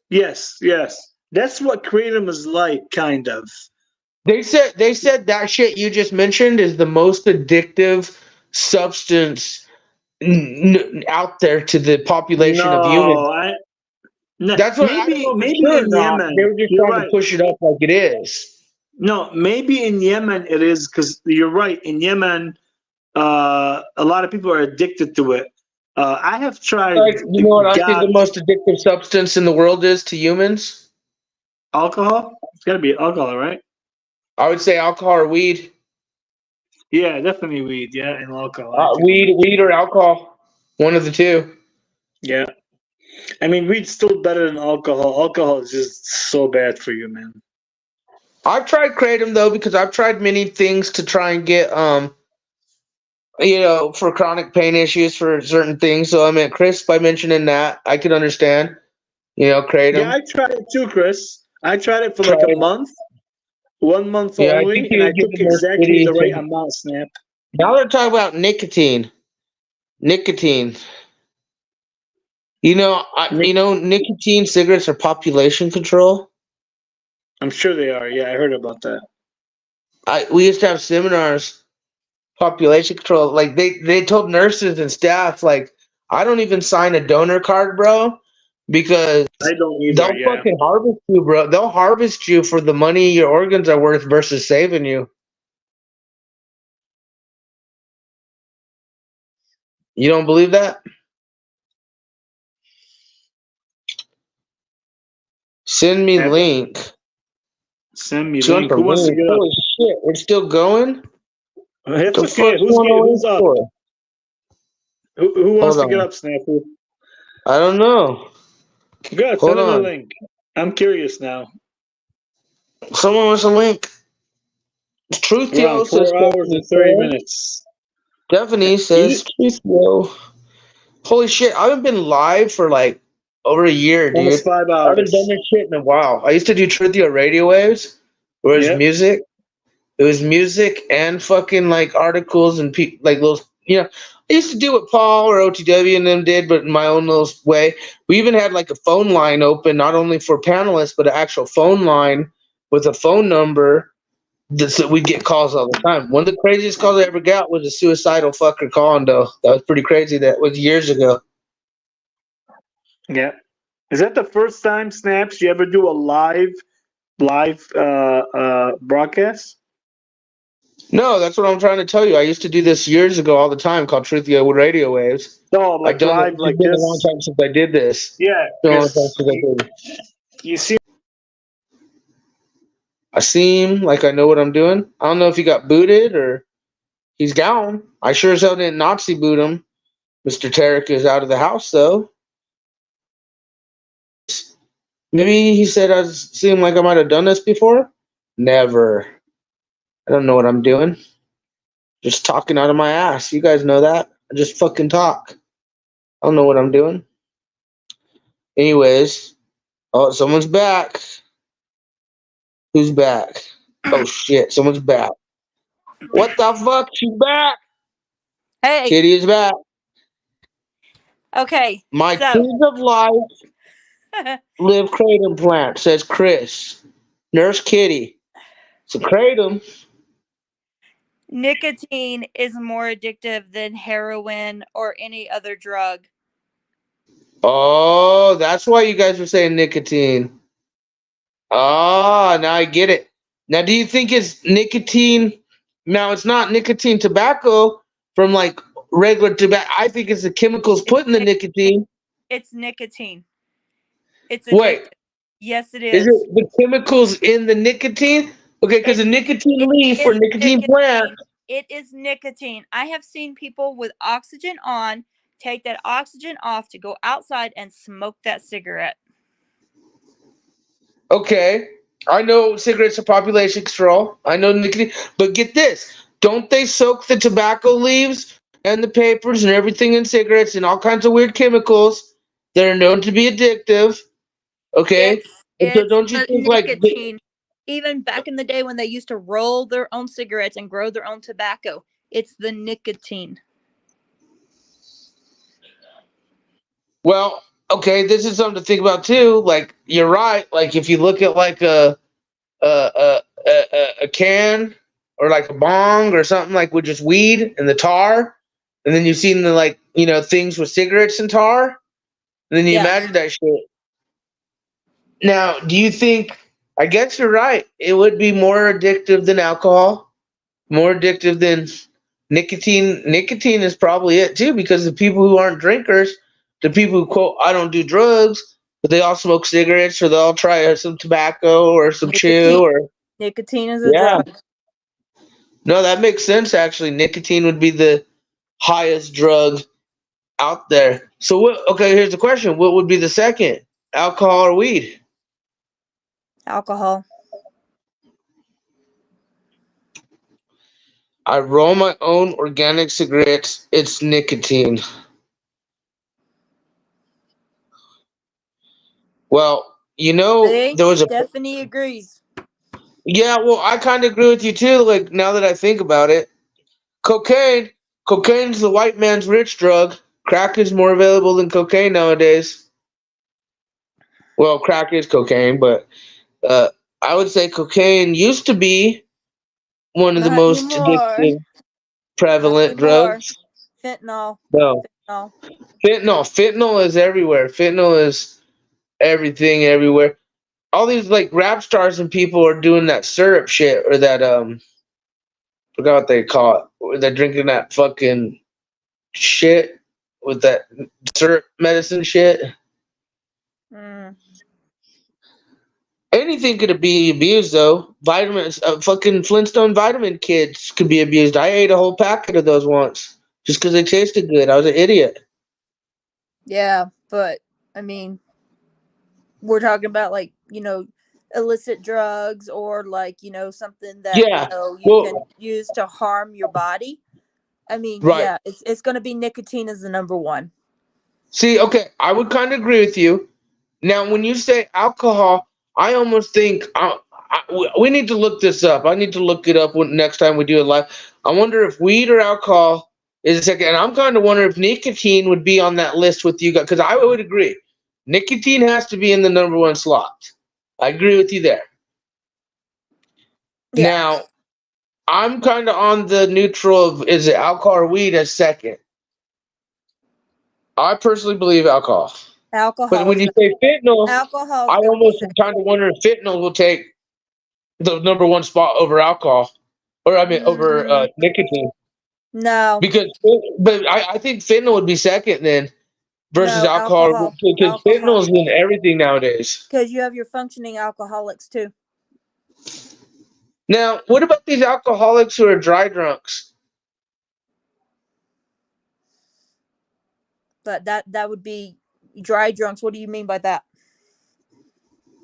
Yes. That's what kratom is like, kind of. They said that shit you just mentioned is the most addictive substance out there to the population of humans. No, no, That's what I don't know if it's maybe true or in not. They Yemen. were just You're trying to right. push it up like it is. No, maybe in Yemen it is because you're right. In Yemen, a lot of people are addicted to it. I have tried Like, you know what I think got the most addictive substance in the world is to humans? alcohol. It's got to be alcohol, right? I would say alcohol or weed. Yeah, definitely weed. Yeah, and alcohol. I think. Weed or alcohol. One of the two. Yeah, I mean, weed's still better than alcohol. Alcohol is just so bad for you, man. I've tried kratom though because I've tried many things to try and get for chronic pain issues for certain things. So I mean, Chris, by mentioning that, I could understand. Yeah, Kratom. I tried it too, Chris. I tried it for like a Tried. month, 1 month Yeah, I think only, he and was I took giving Nurse exactly Kitty the right some. amount, Snap. Now they're talking about nicotine. Nicotine. Nicotine cigarettes are population control. I'm sure they are. Yeah, I heard about that. We used to have seminars, population control. Like they told nurses and staff, like, I don't even sign a donor card, bro, because I don't either. they'll Yeah. fucking harvest you, bro. They'll harvest you for the money your organs are worth versus saving you. You don't believe that? Send me link. Send me She wants link. the Who wants to link. get up? Holy shit, we're still going? It's The okay. fuck's going on Who's up? for? Who wants Hold to get on. up, Snafu? I don't know. Good. Hold Send him a on. link. I'm curious now. Someone wants a link. Truth We're on Yo says 4 hours and 30 minutes. Stephanie says Truth Yo. Holy shit, I haven't been live for like over a year, dude. Almost 5 I haven't done hours. this shit in a while. I used to do Truth Yo radio waves, where it was Yep. music. It was music and fucking like articles and like those. I used to do what Paul or OTW and them did, but in my own little way. We even had like a phone line open, not only for panelists, but an actual phone line with a phone number we get calls all the time. One of the craziest calls I ever got was a suicidal fucker calling, though. That was pretty crazy. That was years ago. Yeah. Is that the first time, Snaps, you ever do a live broadcast? No, that's what I'm trying to tell you. I used to do this years ago all the time, called Truth Radio Waves. No, I've like done it. live It's like been a this. long time since I did this. Yeah, It's been a long time since I did it. you see. I seem like I know what I'm doing. I don't know if he got booted or he's down. I sure as hell didn't Nazi boot him. Mr. Tarek is out of the house, though. Maybe he said I seemed like I might have done this before. Never. I don't know what I'm doing. Just talking out of my ass. You guys know that. I just fucking talk. I don't know what I'm doing. Anyways. Oh, someone's back. Who's back? Oh shit, someone's back. What the fuck? She's back. Hey. Kitty is back. Okay. My so. Keys of Life live kratom plant, says Chris. Nurse Kitty. So kratom. Nicotine is more addictive than heroin or any other drug. Oh, that's why you guys were saying nicotine. Oh, now I get it. Now, do you think it's nicotine? Now, it's not nicotine tobacco from like regular tobacco. I think it's the chemicals put in the nicotine. It's nicotine. It's addictive. Wait. Yes, it is. Is it the chemicals in the nicotine? Okay, because the nicotine leaf or nicotine plant. It is nicotine. I have seen people with oxygen on take that oxygen off to go outside and smoke that cigarette. Okay. I know cigarettes are population control. I know nicotine. But get this. Don't they soak the tobacco leaves and the papers and everything in cigarettes and all kinds of weird chemicals that are known to be addictive? Okay? It's so don't you think nicotine. Even back in the day when they used to roll their own cigarettes and grow their own tobacco, it's the nicotine. Well, okay, this is something to think about too. Like you're right. Like if you look at like a can or like a bong or something like with just weed and the tar, and then you've seen the like things with cigarettes and tar, and then you imagine that shit. Now, do you think? I guess you're right. It would be more addictive than alcohol, more addictive than nicotine. Nicotine is probably it too, because the people who aren't drinkers, the people who quote, "I don't do drugs," but they all smoke cigarettes or they'll try some tobacco or some chew or nicotine is a drug. No, that makes sense. Actually, nicotine would be the highest drug out there. So what? Okay, here's the question: what would be the second, alcohol or weed? Alcohol. I roll my own organic cigarettes. It's nicotine. Well, there was a. Stephanie agrees. Yeah, well, I kind of agree with you too. Like now that I think about it, cocaine's the white man's rich drug. Crack is more available than cocaine nowadays. Well, crack is cocaine, but I would say cocaine used to be one of the most addictive, prevalent drugs. Fentanyl. No. Fentanyl is everywhere. Fentanyl is everything everywhere. All these like rap stars and people are doing that syrup shit or that forgot what they call it. They're drinking that fucking shit with that syrup medicine shit. Anything could be abused though. Vitamins, fucking Flintstone vitamin kids could be abused. I ate a whole packet of those once just because they tasted good. I was an idiot. Yeah, but I mean, we're talking about like illicit drugs or like something that you can use to harm your body. I mean, yeah, it's going to be nicotine as the number one. See, okay, I would kind of agree with you. Now, when you say alcohol, I almost think we need to look this up. I need to look it up next time we do it live. I wonder if weed or alcohol is a second. And I'm kind of wondering if nicotine would be on that list with you guys, because I would agree. Nicotine has to be in the number one slot. I agree with you there. Yeah. Now, I'm kind of on the neutral of is it alcohol or weed as second. I personally believe alcohol. But Alcohol when is you say fentanyl, alcohol I is gonna be almost second. kind of wonder if fentanyl will take the number one spot over alcohol, or I mean over nicotine. No, Because, but I think fentanyl would be second then versus no, alcohol alcohol, because alcohol, fentanyl is in everything nowadays. because you have your functioning alcoholics too. Now, what about these alcoholics who are dry drunks? But that would be dry drunks. What do you mean by that?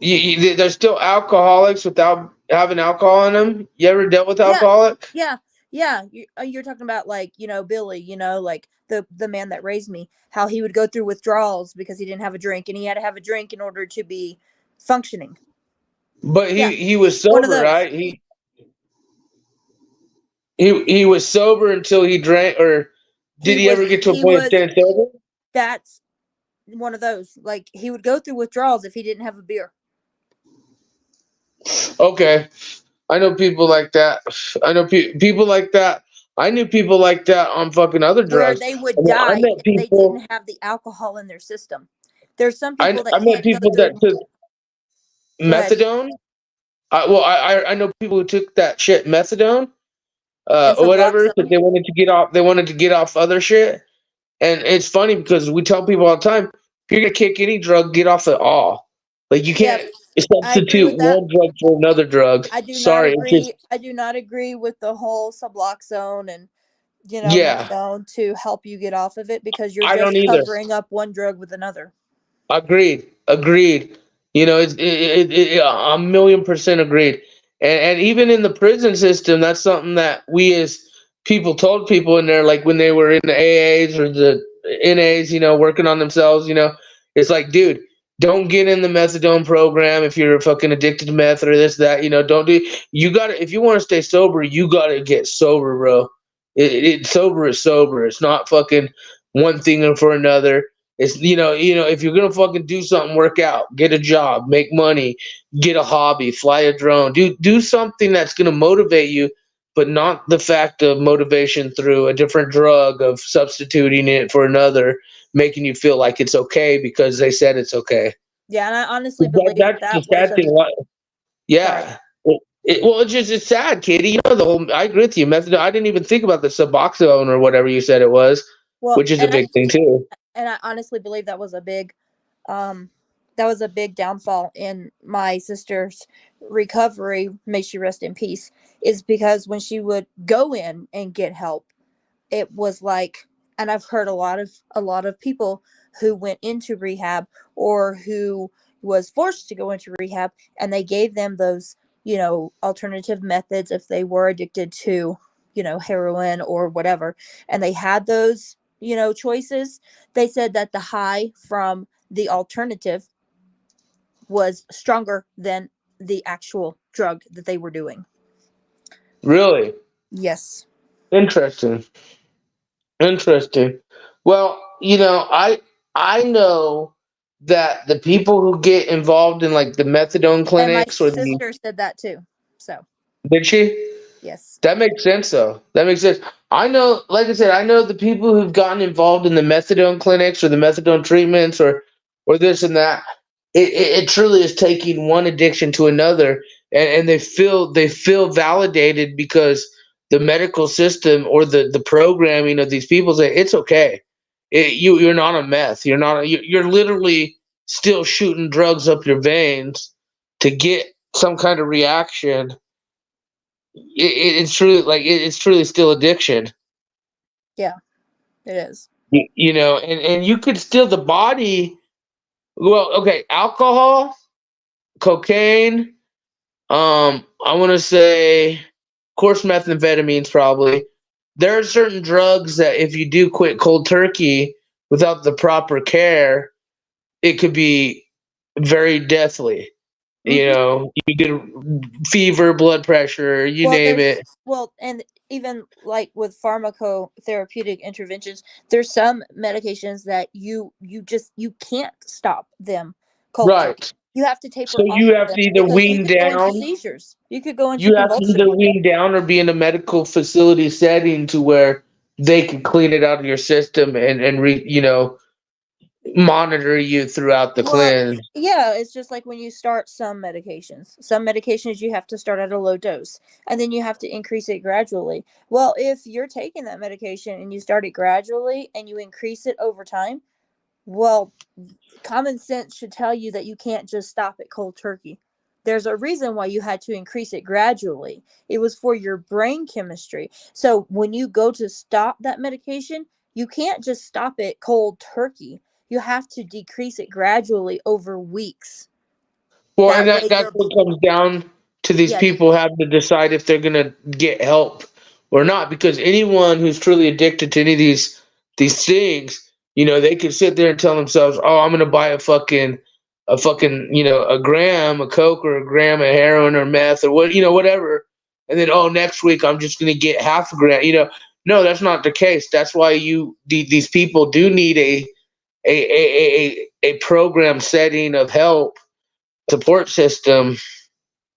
They're still alcoholics without having alcohol in them. You ever dealt with Yeah, alcoholic? yeah, yeah. You're talking about like Billy, like the man that raised me, how he would go through withdrawals because he didn't have a drink, and he had to have a drink in order to be functioning. But Yeah, he was one of sober, those. right? He was sober until he drank, or did he ever get to a He point of was staying sober? that's one of those. Like he would go through withdrawals if he didn't have a beer. Okay, I know people like that. I know people like that. I knew people like that on fucking other Where drugs. they would I die met if they people. didn't have the alcohol in their system. There's some I people that I met can't go people that through. took Go ahead. methadone. I know people who took that shit methadone, And or whatever, because Suboxone. they wanted to get off. They wanted to get off other shit. And it's funny because we tell people all the time, if you're gonna kick any drug, get off it all. Like you Yeah, can't I agree substitute with that. one drug for another drug. I do not Sorry, it's just agree. I do not agree with the whole Suboxone and yeah. methadone to help you get off of it because you're I don't just either. covering up one drug with another. Agreed. Agreed. You know, a million percent agreed. And even in the prison system, that's something that we as people told people in there, like when they were in the AAs or the NAs, working on themselves, it's like, dude, don't get in the methadone program if you're fucking addicted to meth or this, that, don't do, you gotta, if you want to stay sober, you gotta get sober, bro. Sober is sober. It's not fucking one thing for another. It's if you're gonna fucking do something, work out, get a job, make money, get a hobby, fly a drone, do something that's gonna motivate you, but not the fact of motivation through a different drug of substituting it for another, making you feel like it's okay because they said it's okay. Yeah, and I honestly believe That's the that was sad a thing. sorry. Yeah. It's sad, Katie. The whole. I agree with you. Method. I didn't even think about the Suboxone or whatever you said it was, Well, which is a big thing too. and I honestly believe that was a big um that was a big downfall in my sister's recovery, may she rest in peace, is because when she would go in and get help, it was like, and I've heard a lot of people who went into rehab or who was forced to go into rehab, and they gave them those alternative methods if they were addicted to heroin or whatever, and they had those choices. They said that the high from the alternative was stronger than the actual drug that they were doing. Really Yes. interesting. Interesting. Well, I know that the people who get involved in like the methadone And my clinics or the sister said that too. So, did she? yes. That makes sense, though. That makes sense. I know, like I said, I know the people who've gotten involved in the methadone clinics or the methadone treatments or this and that. It truly is taking one addiction to another, and they feel validated because the medical system or the programming of these people say it's okay. You're not a meth. You're literally still shooting drugs up your veins to get some kind of reaction. It's truly it's truly still addiction. Yeah, it is. And you could still the body. Well, okay, alcohol, cocaine. I want to say, of course, methamphetamines probably. There are certain drugs that if you do quit cold turkey without the proper care, it could be very deathly. Hmm. You get fever, blood pressure, you Well, name it. and even like with pharmacotherapeutic interventions, there's some medications that you can't stop them cold Right. turkey. You have to taper So off you of have them to either because you wean could go into down. seizures. You could go into You have to convulsions. either wean down or be in a medical facility setting to where they can clean it out of your system and monitor you throughout the Well, cleanse. yeah, it's just like when you start some medications. Some medications you have to start at a low dose and then you have to increase it gradually. Well, if you're taking that medication and you start it gradually and you increase it over time, well, common sense should tell you that you can't just stop it cold turkey. There's a reason why you had to increase it gradually. It was for your brain chemistry. So when you go to stop that medication, you can't just stop it cold turkey. You have to decrease it gradually over weeks. Well, and That way that's your what comes down to these yeah, people having to decide if they're gonna get help or not. Because anyone who's truly addicted to any of these things, they can sit there and tell themselves, "Oh, I'm gonna buy a gram of coke or a gram of heroin or meth or whatever," and then next week I'm just gonna get half a gram. No, that's not the case. That's why these people do need a program setting of help support system,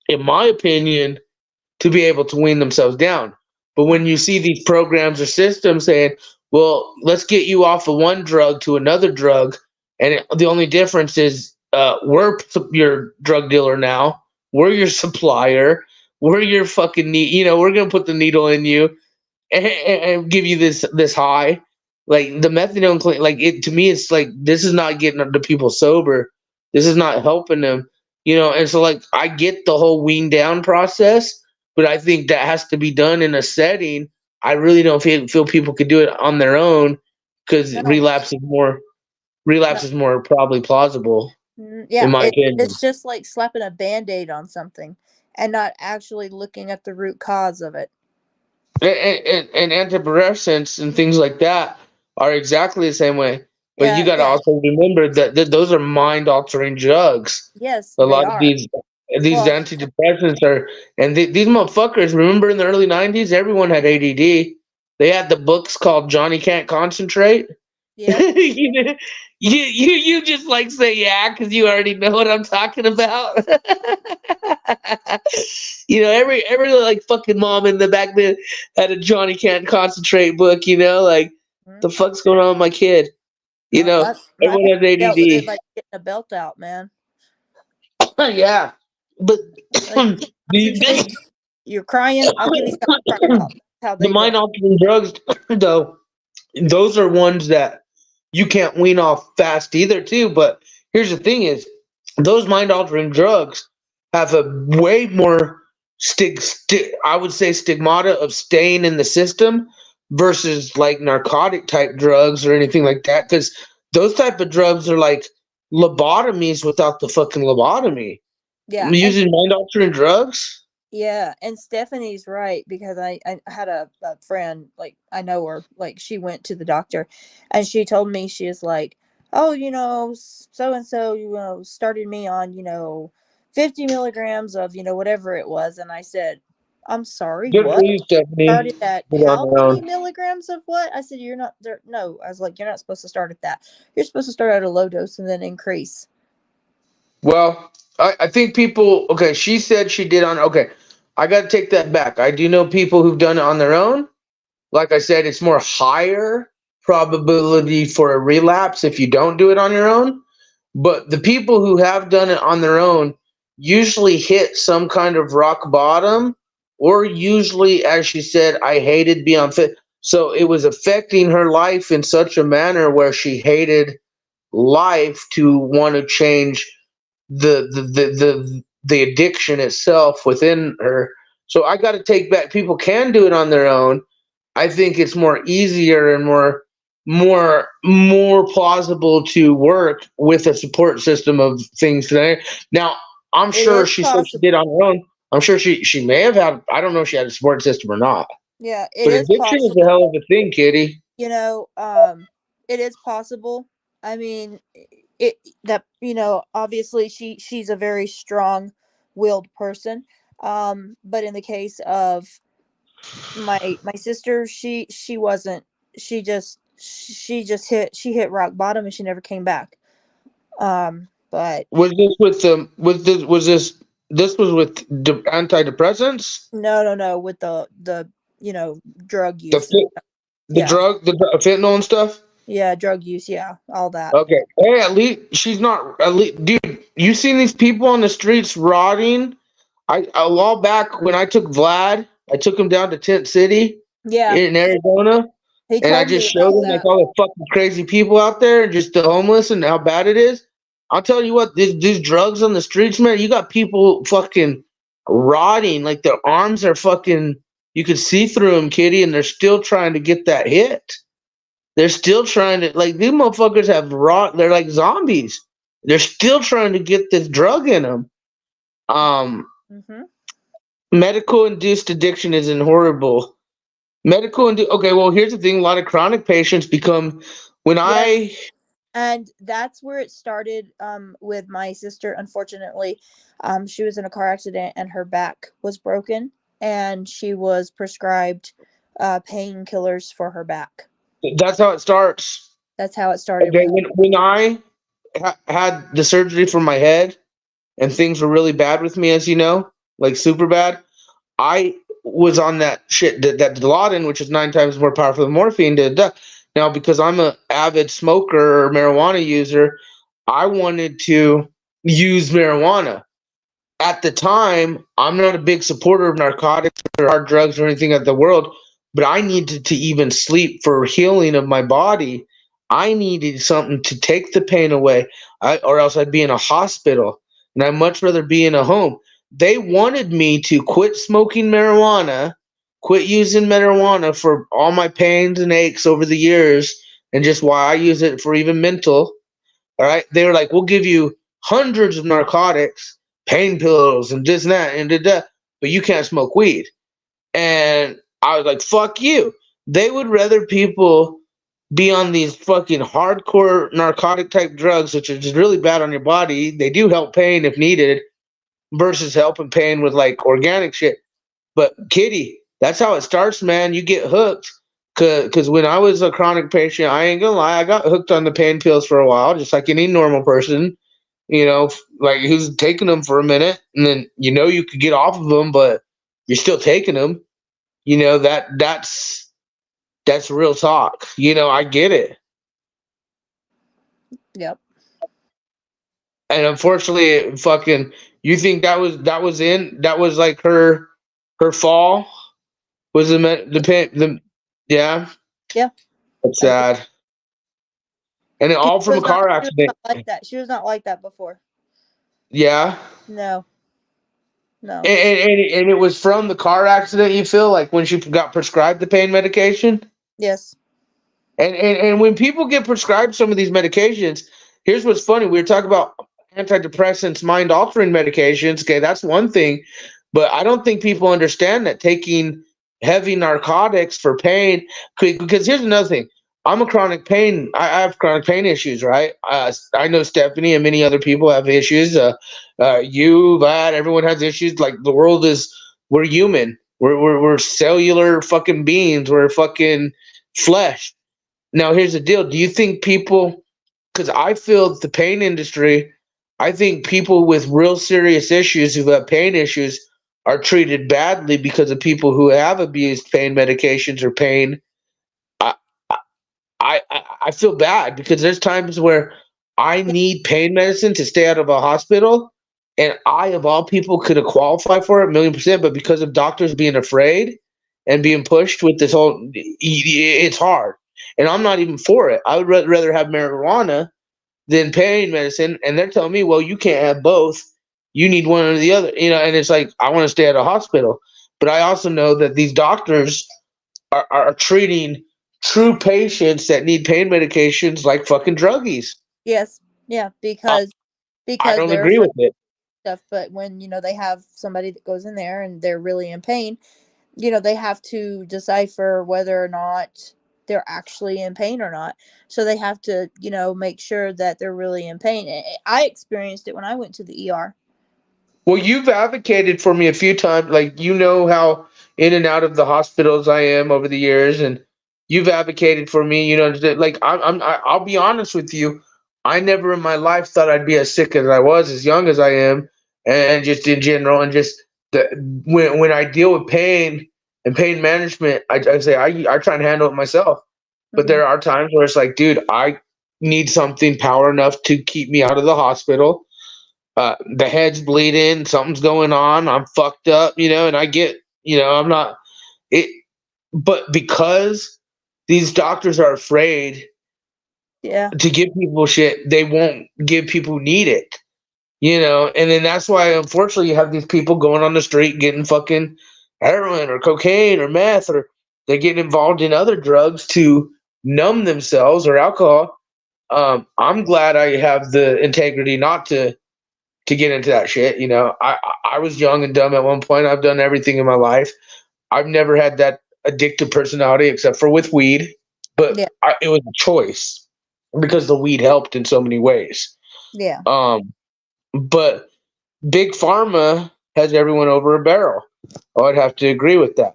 in my opinion, to be able to wean themselves down. But when you see these programs or systems saying, well, let's get you off of one drug to another drug, and the only difference is we're your drug dealer now, we're your supplier, we're your fucking we're going to put the needle in you and give you this high. Like the methadone like it to me, it's like this is not getting the people sober. This is not helping them, And so like I get the whole wean down process, but I think that has to be done in a setting. I really don't feel people could do it on their own because no, relapse no. is more probably plausible, in Yeah, my opinion. it's just like slapping a band-aid on something and not actually looking at the root cause of it. And antidepressants and things like that are exactly the same way. But you Yeah, got to yeah. also remember that those are mind altering drugs. Yes, A they lot of are. these Well, antidepressants are, and these motherfuckers. Remember in the early '90s, everyone had ADD. They had the books called Johnny Can't Concentrate. yep. You just like say yeah because you already know what I'm talking about. Every like fucking mom in the back then had a Johnny Can't Concentrate book. Like the fuck's going on with my kid? My Everyone parents has dealt with it ADD. like getting a belt out, man. Yeah, but Like you can't concentrate, the you're crying. I'll give you something to cry about. That's how the they mind roll. altering drugs, though, those are ones that you can't wean off fast either, too. But here's the thing: is those mind altering drugs have a way more I would say stigmata of staying in the system versus like narcotic type drugs or anything like that. Because those type of drugs are like lobotomies without the fucking lobotomy. Yeah, and Using mind altering drugs. yeah, and Stephanie's right because I had a friend, like I know her, like she went to the doctor and she told me she is like, oh, so and so, started me on, 50 milligrams of, whatever it was. And I said, I'm sorry, Good for what? you, Stephanie. Started at Good on how their many own. milligrams of what? I said, you're not there. No, I was like, you're not supposed to start at that. You're supposed to start at a low dose and then increase. Well, I think people. Okay, she said she did on. Okay, I got to take that back. I do know people who've done it on their own. Like I said, it's more higher probability for a relapse if you don't do it on your own. But the people who have done it on their own usually hit some kind of rock bottom, or usually, as she said, I hated being unfit. So it was affecting her life in such a manner where she hated life to want to change the addiction itself within her. So I got to take back. People can do it on their own. I think it's more easier and more plausible to work with a support system of things today. Now, I'm It sure is she said she did possible. on her own. I'm sure she may have had. I don't know if she had a support system or not. Yeah, it But is addiction is a possible. hell of a thing, Kitty. you know it is possible. I mean, it that obviously she's a very strong willed person, but in the case of my sister, she wasn't. She just hit rock bottom and she never came back. But Was this with the was this was with antidepressants? no, with the drug The use. fi- the Yeah, drug, the fentanyl and stuff. yeah, drug use. Yeah, all that. Okay. Hey, at least she's not. At least, dude, you seen these people on the streets rotting? A while back when I took Vlad, I took him down to Tent City Yeah, in Arizona, he and I told just me showed about him like that. all the fucking crazy people out there and just the homeless and how bad it is. I'll tell you what, these drugs on the streets, man. You got people fucking rotting, like their arms are fucking. You could see through them, kitty, and they're still trying to get that hit. They're still trying to like these motherfuckers have rot. They're like zombies. They're still trying to get this drug in them. Um, Hmm. medical induced addiction isn't horrible. Okay. Well, here's the thing: a lot of chronic patients become when I. Yes, and that's where it started. With my sister, unfortunately, she was in a car accident and her back was broken, and she was prescribed painkillers for her back. That's how it starts. That's how it started Okay, with her. when I had the surgery for my head and things were really bad with me, as you know, like super bad. I was on that shit, that Dilaudid, which is 9 times more powerful than morphine. Now, because I'm a avid smoker or marijuana user, I wanted to use marijuana. At the time, I'm not a big supporter of narcotics or hard drugs or anything of the world, but I needed to even sleep for healing of my body. I needed something to take the pain away, or else I'd be in a hospital, and I'd much rather be in a home. They wanted me to quit smoking marijuana, quit using marijuana for all my pains and aches over the years, and just why I use it for even mental. All right. They were like, we'll give you hundreds of narcotics, pain pills, and this and that, and that, but you can't smoke weed. And I was like, fuck you. They would rather people be on these fucking hardcore narcotic type drugs, which is just really bad on your body. They do help pain if needed, versus helping pain with like organic shit. But kitty, that's how it starts, man. You get hooked. Cause when I was a chronic patient, I ain't gonna lie, I got hooked on the pain pills for a while, just like any normal person. Like who's taking them for a minute, and then you could get off of them, but you're still taking them. That's real talk. I get it, Yep. and unfortunately, fucking, you think that was like her fall was the pain the yeah. Yeah. That's I do. sad. And it 'Cause all from a car she was accident. not like that. She was not like that before. Yeah. No, no. And it was from the car accident, you feel like when she got prescribed the pain medication? Yes. And when people get prescribed some of these medications, here's what's funny. We were talking about antidepressants, mind altering medications. Okay, that's one thing. But I don't think people understand that taking heavy narcotics for pain, because here's another thing. I'm a chronic pain. I have chronic pain issues, right? I know Stephanie and many other people have issues. You, Vlad, everyone has issues. Like the world is, we're human. We're cellular fucking beings. We're fucking flesh. Now, here's the deal. Do you think people, because I feel the pain industry, I think people with real serious issues who have pain issues are treated badly because of people who have abused pain medications or pain. I, I feel bad because there's times where I need pain medicine to stay out of a hospital, and I, of all people, could have qualified for it 1,000,000%, but because of doctors being afraid and being pushed with this whole, it's hard. And I'm not even for it. I would rather have marijuana than pain medicine, and they're telling me, well, you can't have both. You need one or the other, and it's like I want to stay at a hospital, but I also know that these doctors are treating true patients that need pain medications like fucking druggies. Yes. Yeah. I, I Because don't they're agree afraid with it. of stuff, but when they have somebody that goes in there and they're really in pain, they have to decipher whether or not they're actually in pain or not. So they have to, make sure that they're really in pain. I experienced it when I went to the ER. Well, you've advocated for me a few times, like how in and out of the hospitals I am over the years, and you've advocated for me. Like I'll be honest with you, I never in my life thought I'd be as sick as I was, as young as I am, and just in general, and just when I deal with pain and pain management, I say I try and handle it myself. But there are times where it's like, dude, I need something power enough to keep me out of the hospital. The head's bleeding, something's going on, I'm fucked up, and I get, I'm not it, but because these doctors are afraid Yeah. to give people shit, they won't give people who need it, and then that's why, unfortunately, you have these people going on the street getting fucking heroin or cocaine or meth, or they get involved in other drugs to numb themselves, or alcohol. I'm glad I have the integrity not to get into that shit. I was young and dumb at one point. I've done everything in my life. I've never had that addictive personality except for with weed, but Yeah. it was a choice because the weed helped in so many ways. Yeah. But big pharma has everyone over a barrel. I'd have to agree with that.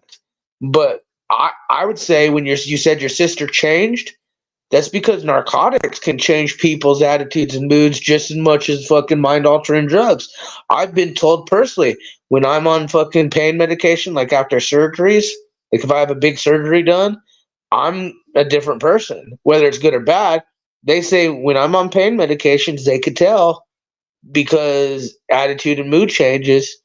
But I would say when you said your sister changed, that's because narcotics can change people's attitudes and moods just as much as fucking mind altering drugs. I've been told personally, when I'm on fucking pain medication, like after surgeries, like if I have a big surgery done, I'm a different person, whether it's good or bad. They say when I'm on pain medications, they could tell because attitude and mood changes.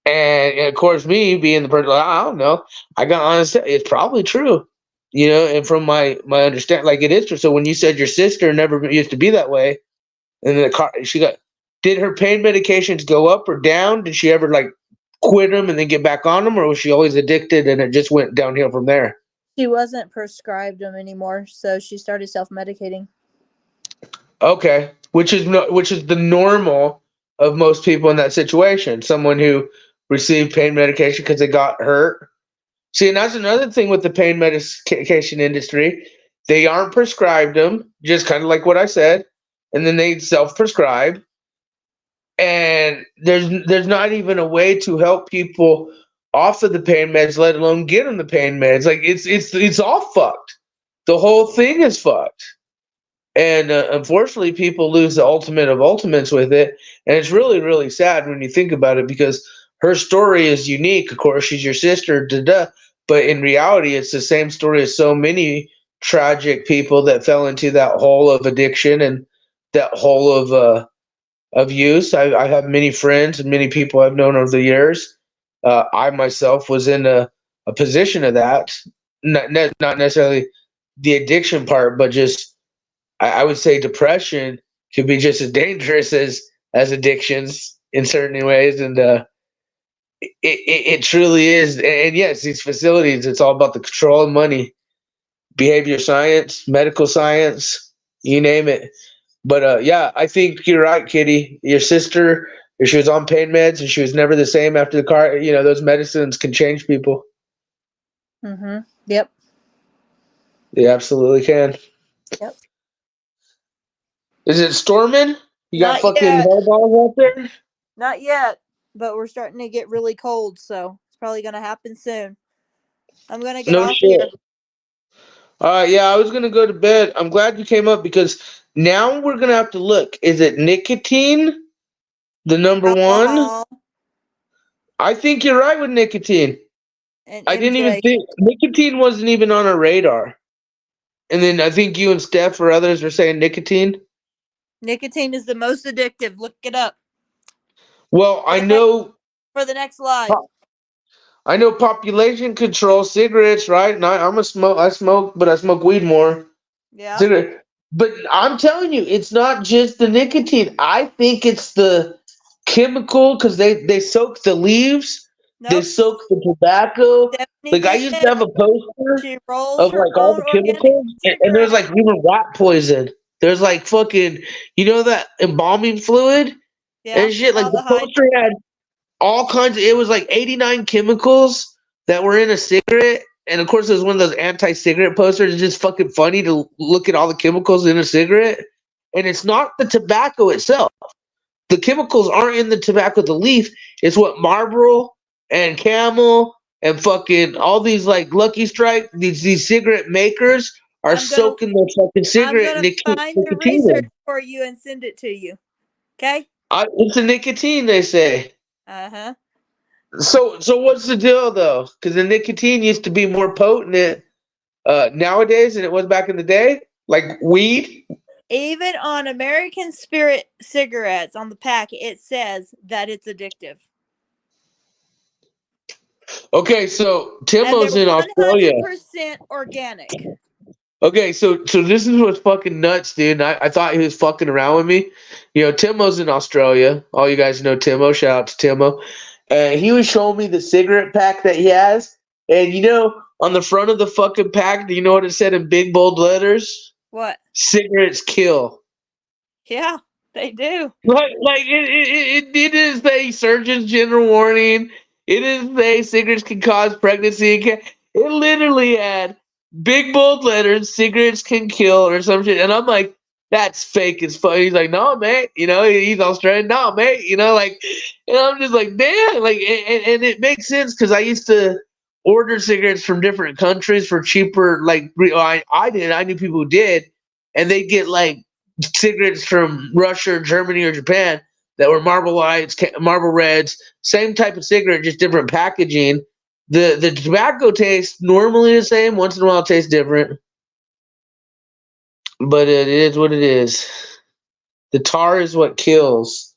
And of course, me being the person, I don't know. I got honest. It's probably true, And from my understanding, like it is true. So when you said your sister never used to be that way, and then did her pain medications go up or down? Did she ever like quit them and then get back on them, or was she always addicted and it just went downhill from there? She wasn't prescribed them anymore, so she started self-medicating. Okay, which is the normal of most people in that situation. Someone who received pain medication because they got hurt. See, and that's another thing with the pain medication industry. They aren't prescribed them, just kind of like what I said, and then they self-prescribe. And there's not even a way to help people off of the pain meds, let alone get them the pain meds. Like it's all fucked. The whole thing is fucked. And unfortunately, people lose the ultimate of ultimates with it. And it's really, really sad when you think about it because her story is unique. Of course, she's your sister, but in reality, it's the same story as so many tragic people that fell into that hole of addiction and that hole of use. I have many friends and many people I've known over the years. I myself was in a position of that, not necessarily the addiction part, but just I would say depression could be just as dangerous as addictions in certain ways, and it truly is. And yes, these facilities, it's all about the control of money, behavior science, medical science, you name it. But yeah, I think you're right, Kitty. Your sister, if she was on pain meds and she was never the same after the car, those medicines can change people. Yep. They absolutely can. Yep. Is it storming? You got Not fucking yet. hairballs out there? Not yet, but we're starting to get really cold, so it's probably going to happen soon. I'm going to get No off shit. here. Yeah, I was gonna go to bed. I'm glad you came up because now we're gonna have to look. Is it nicotine, the number one? Alcohol I think you're right with nicotine. and I didn't even MJ. think nicotine wasn't even on our radar. And then I think you and Steph or others were saying nicotine. Nicotine is the most addictive. Look it up Well, I know for the next live. I know population control cigarettes, right? And I smoke, but I smoke weed more. Yeah. But I'm telling you, it's not just the nicotine. I think it's the chemical because they soak the leaves, they Nope. soak the tobacco. Stephanie Like I did used it. to have a poster She rolls of her like all own the organic chemicals, and there's cigarette. like even rat poison. There's like fucking, that embalming fluid Yeah. and shit. Like the Formaldehyde. poster had all kinds of, it was like 89 chemicals that were in a cigarette. And of course, it was one of those anti-cigarette posters. It's just fucking funny to look at all the chemicals in a cigarette. And it's not the tobacco itself. The chemicals aren't in the tobacco, the leaf. It's what Marlboro and Camel and fucking all these like Lucky Strike, these cigarette makers are soaking their fucking cigarette I'm gonna find the nicotine research in. for you and send it to you. Okay? It's a nicotine, they say. Uh-huh. So what's the deal though? Because the nicotine used to be more potent nowadays than it was back in the day, like weed. Even on American Spirit cigarettes on the pack, it says that it's addictive. Okay, so And Timo's they're in Australia. 100% organic. Okay, so this is what's fucking nuts, dude. I thought he was fucking around with me. You know, Timo's in Australia. All you guys know Timo. Shout out to Timo. And he was showing me the cigarette pack that he has. And you know, on the front of the fucking pack, do you know what it said in big bold letters? What? Cigarettes kill. Yeah, they do. Like it is a Surgeon General warning. It is a cigarettes can cause pregnancy. It literally had big bold letters, cigarettes can kill or some shit. And I'm like, that's fake as fuck. He's like, no, mate. You know, he's Australian. No, mate. You know, like, and I'm just like, damn. Like, and it makes sense because I used to order cigarettes from different countries for cheaper. Like, I did. I knew people who did. And they get like cigarettes from Russia, or Germany, or Japan that were Marble Lights, Marble Reds, same type of cigarette, just different packaging. The tobacco tastes normally the same. Once in a while, it tastes different, but it is what it is. The tar is what kills.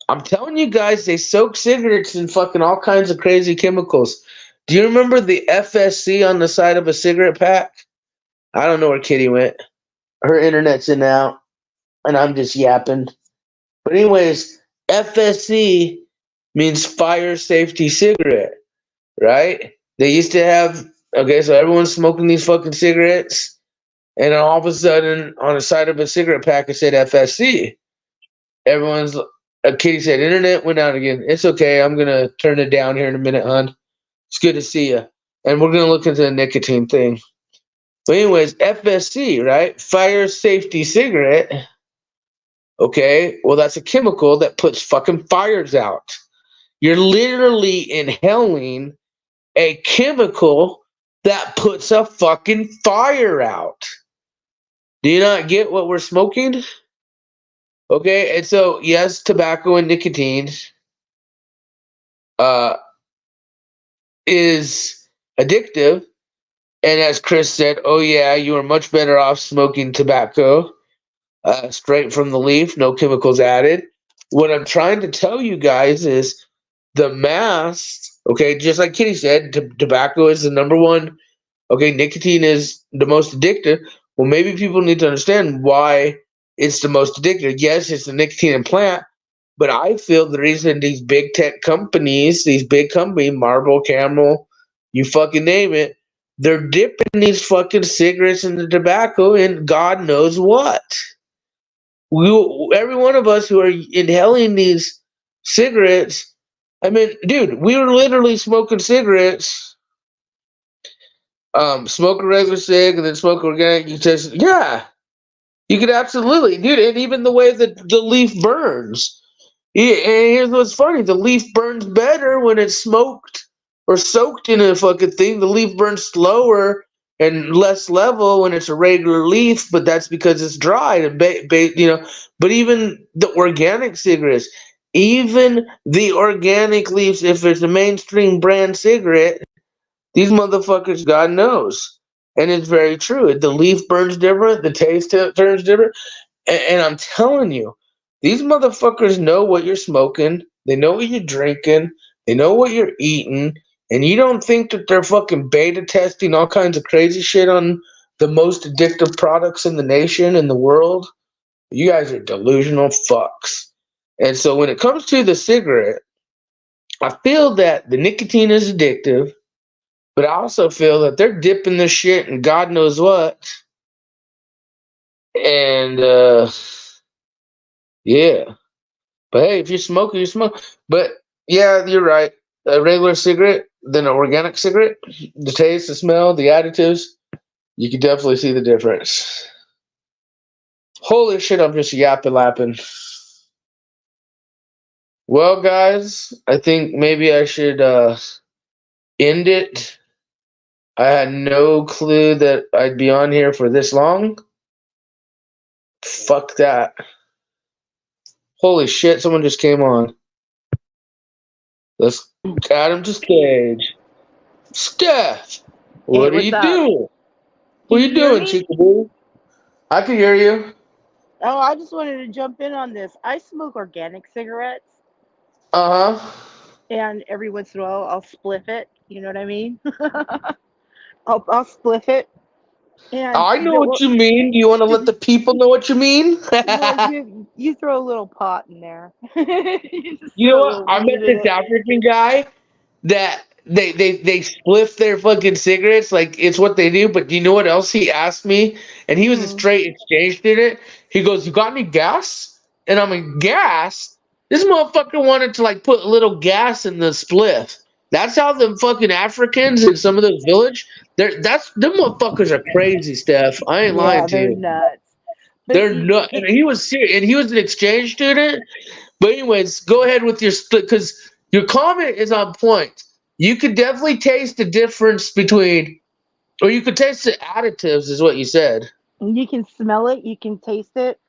I'm telling you guys, they soak cigarettes in fucking all kinds of crazy chemicals. Do you remember the FSC on the side of a cigarette pack? I don't know where Kitty went. Her internet's in and out, and I'm just yapping. But anyways, FSC means fire safety cigarette, right? They used to have, okay, so everyone's smoking these fucking cigarettes, and then all of a sudden on the side of a cigarette pack it said FSC. Everyone's, Kitty said, internet went out again. It's okay, I'm gonna turn it down here in a minute, hon. It's good to see you. And we're gonna look into the nicotine thing. But anyways, FSC, right? Fire safety cigarette. Okay, well, that's a chemical that puts fucking fires out. You're literally inhaling a chemical that puts a fucking fire out. Do you not get what we're smoking? Okay, and so yes, tobacco and nicotine uh, is addictive. And as Chris said, oh yeah, you are much better off smoking tobacco straight from the leaf, no chemicals added. What I'm trying to tell you guys is the mass, okay, just like Kitty said, tobacco is the number one. Okay, nicotine is the most addictive. Well, maybe people need to understand why it's the most addictive. Yes, it's the nicotine implant, but I feel the reason these big tech companies, Marlboro, Camel, you fucking name it, they're dipping these fucking cigarettes in the tobacco and God knows what. Every one of us who are inhaling these cigarettes, I mean, dude, we were literally smoking cigarettes, smoke a regular cig and then smoke organic. Yeah, you could absolutely, dude, and even the way that the leaf burns. Yeah, and here's what's funny: the leaf burns better when it's smoked or soaked in a fucking thing. The leaf burns slower and less level when it's a regular leaf, but that's because it's dried and But even the organic cigarettes, even the organic leaves, if it's a mainstream brand cigarette, these motherfuckers, God knows, and it's very true. The leaf burns different, the taste turns different. And I'm telling you, these motherfuckers know what you're smoking. They know what you're drinking. They know what you're eating. And you don't think that they're fucking beta testing all kinds of crazy shit on the most addictive products in the nation, in the world? You guys are delusional fucks. And so when it comes to the cigarette, I feel that the nicotine is addictive, but I also feel that they're dipping this shit in God knows what. And, yeah. But hey, if you're smoking, you smoke. But yeah, you're right. A regular cigarette, then an organic cigarette, the taste, the smell, the additives, you can definitely see the difference. Holy shit, I'm just yapping lapping. Well, guys, I think maybe I should end it. I had no clue that I'd be on here for this long. Fuck that. Holy shit, someone just came on. Let's add him to stage. Steph, what are what's you up? doing? What Can are you you hear doing, me? Chickaboo? I can hear you. Oh, I just wanted to jump in on this. I smoke organic cigarettes, Uh-huh. and every once in a while I'll spliff it. You know what I mean? I'll spliff it, and I know what you mean. Do you want to let the people know what you mean? well, you throw a little pot in there. You just You know throw a what? little I weed met in this it. African guy that they spliff their fucking cigarettes like it's what they do. But do you know what else he asked me? And he was a Hmm. straight exchange student. He goes, "You got any gas?" And I'm like, "Gas." This motherfucker wanted to like put a little gas in the spliff. That's how the fucking Africans in some of those village. Them motherfuckers are crazy, Steph. I ain't lying Yeah, to they're you. nuts. But They're not. And he was serious, and he was an exchange student. But anyways, go ahead with your split because your comment is on point. You could definitely taste the difference between, or you could taste the additives, is what you said. you can smell it, you can taste it.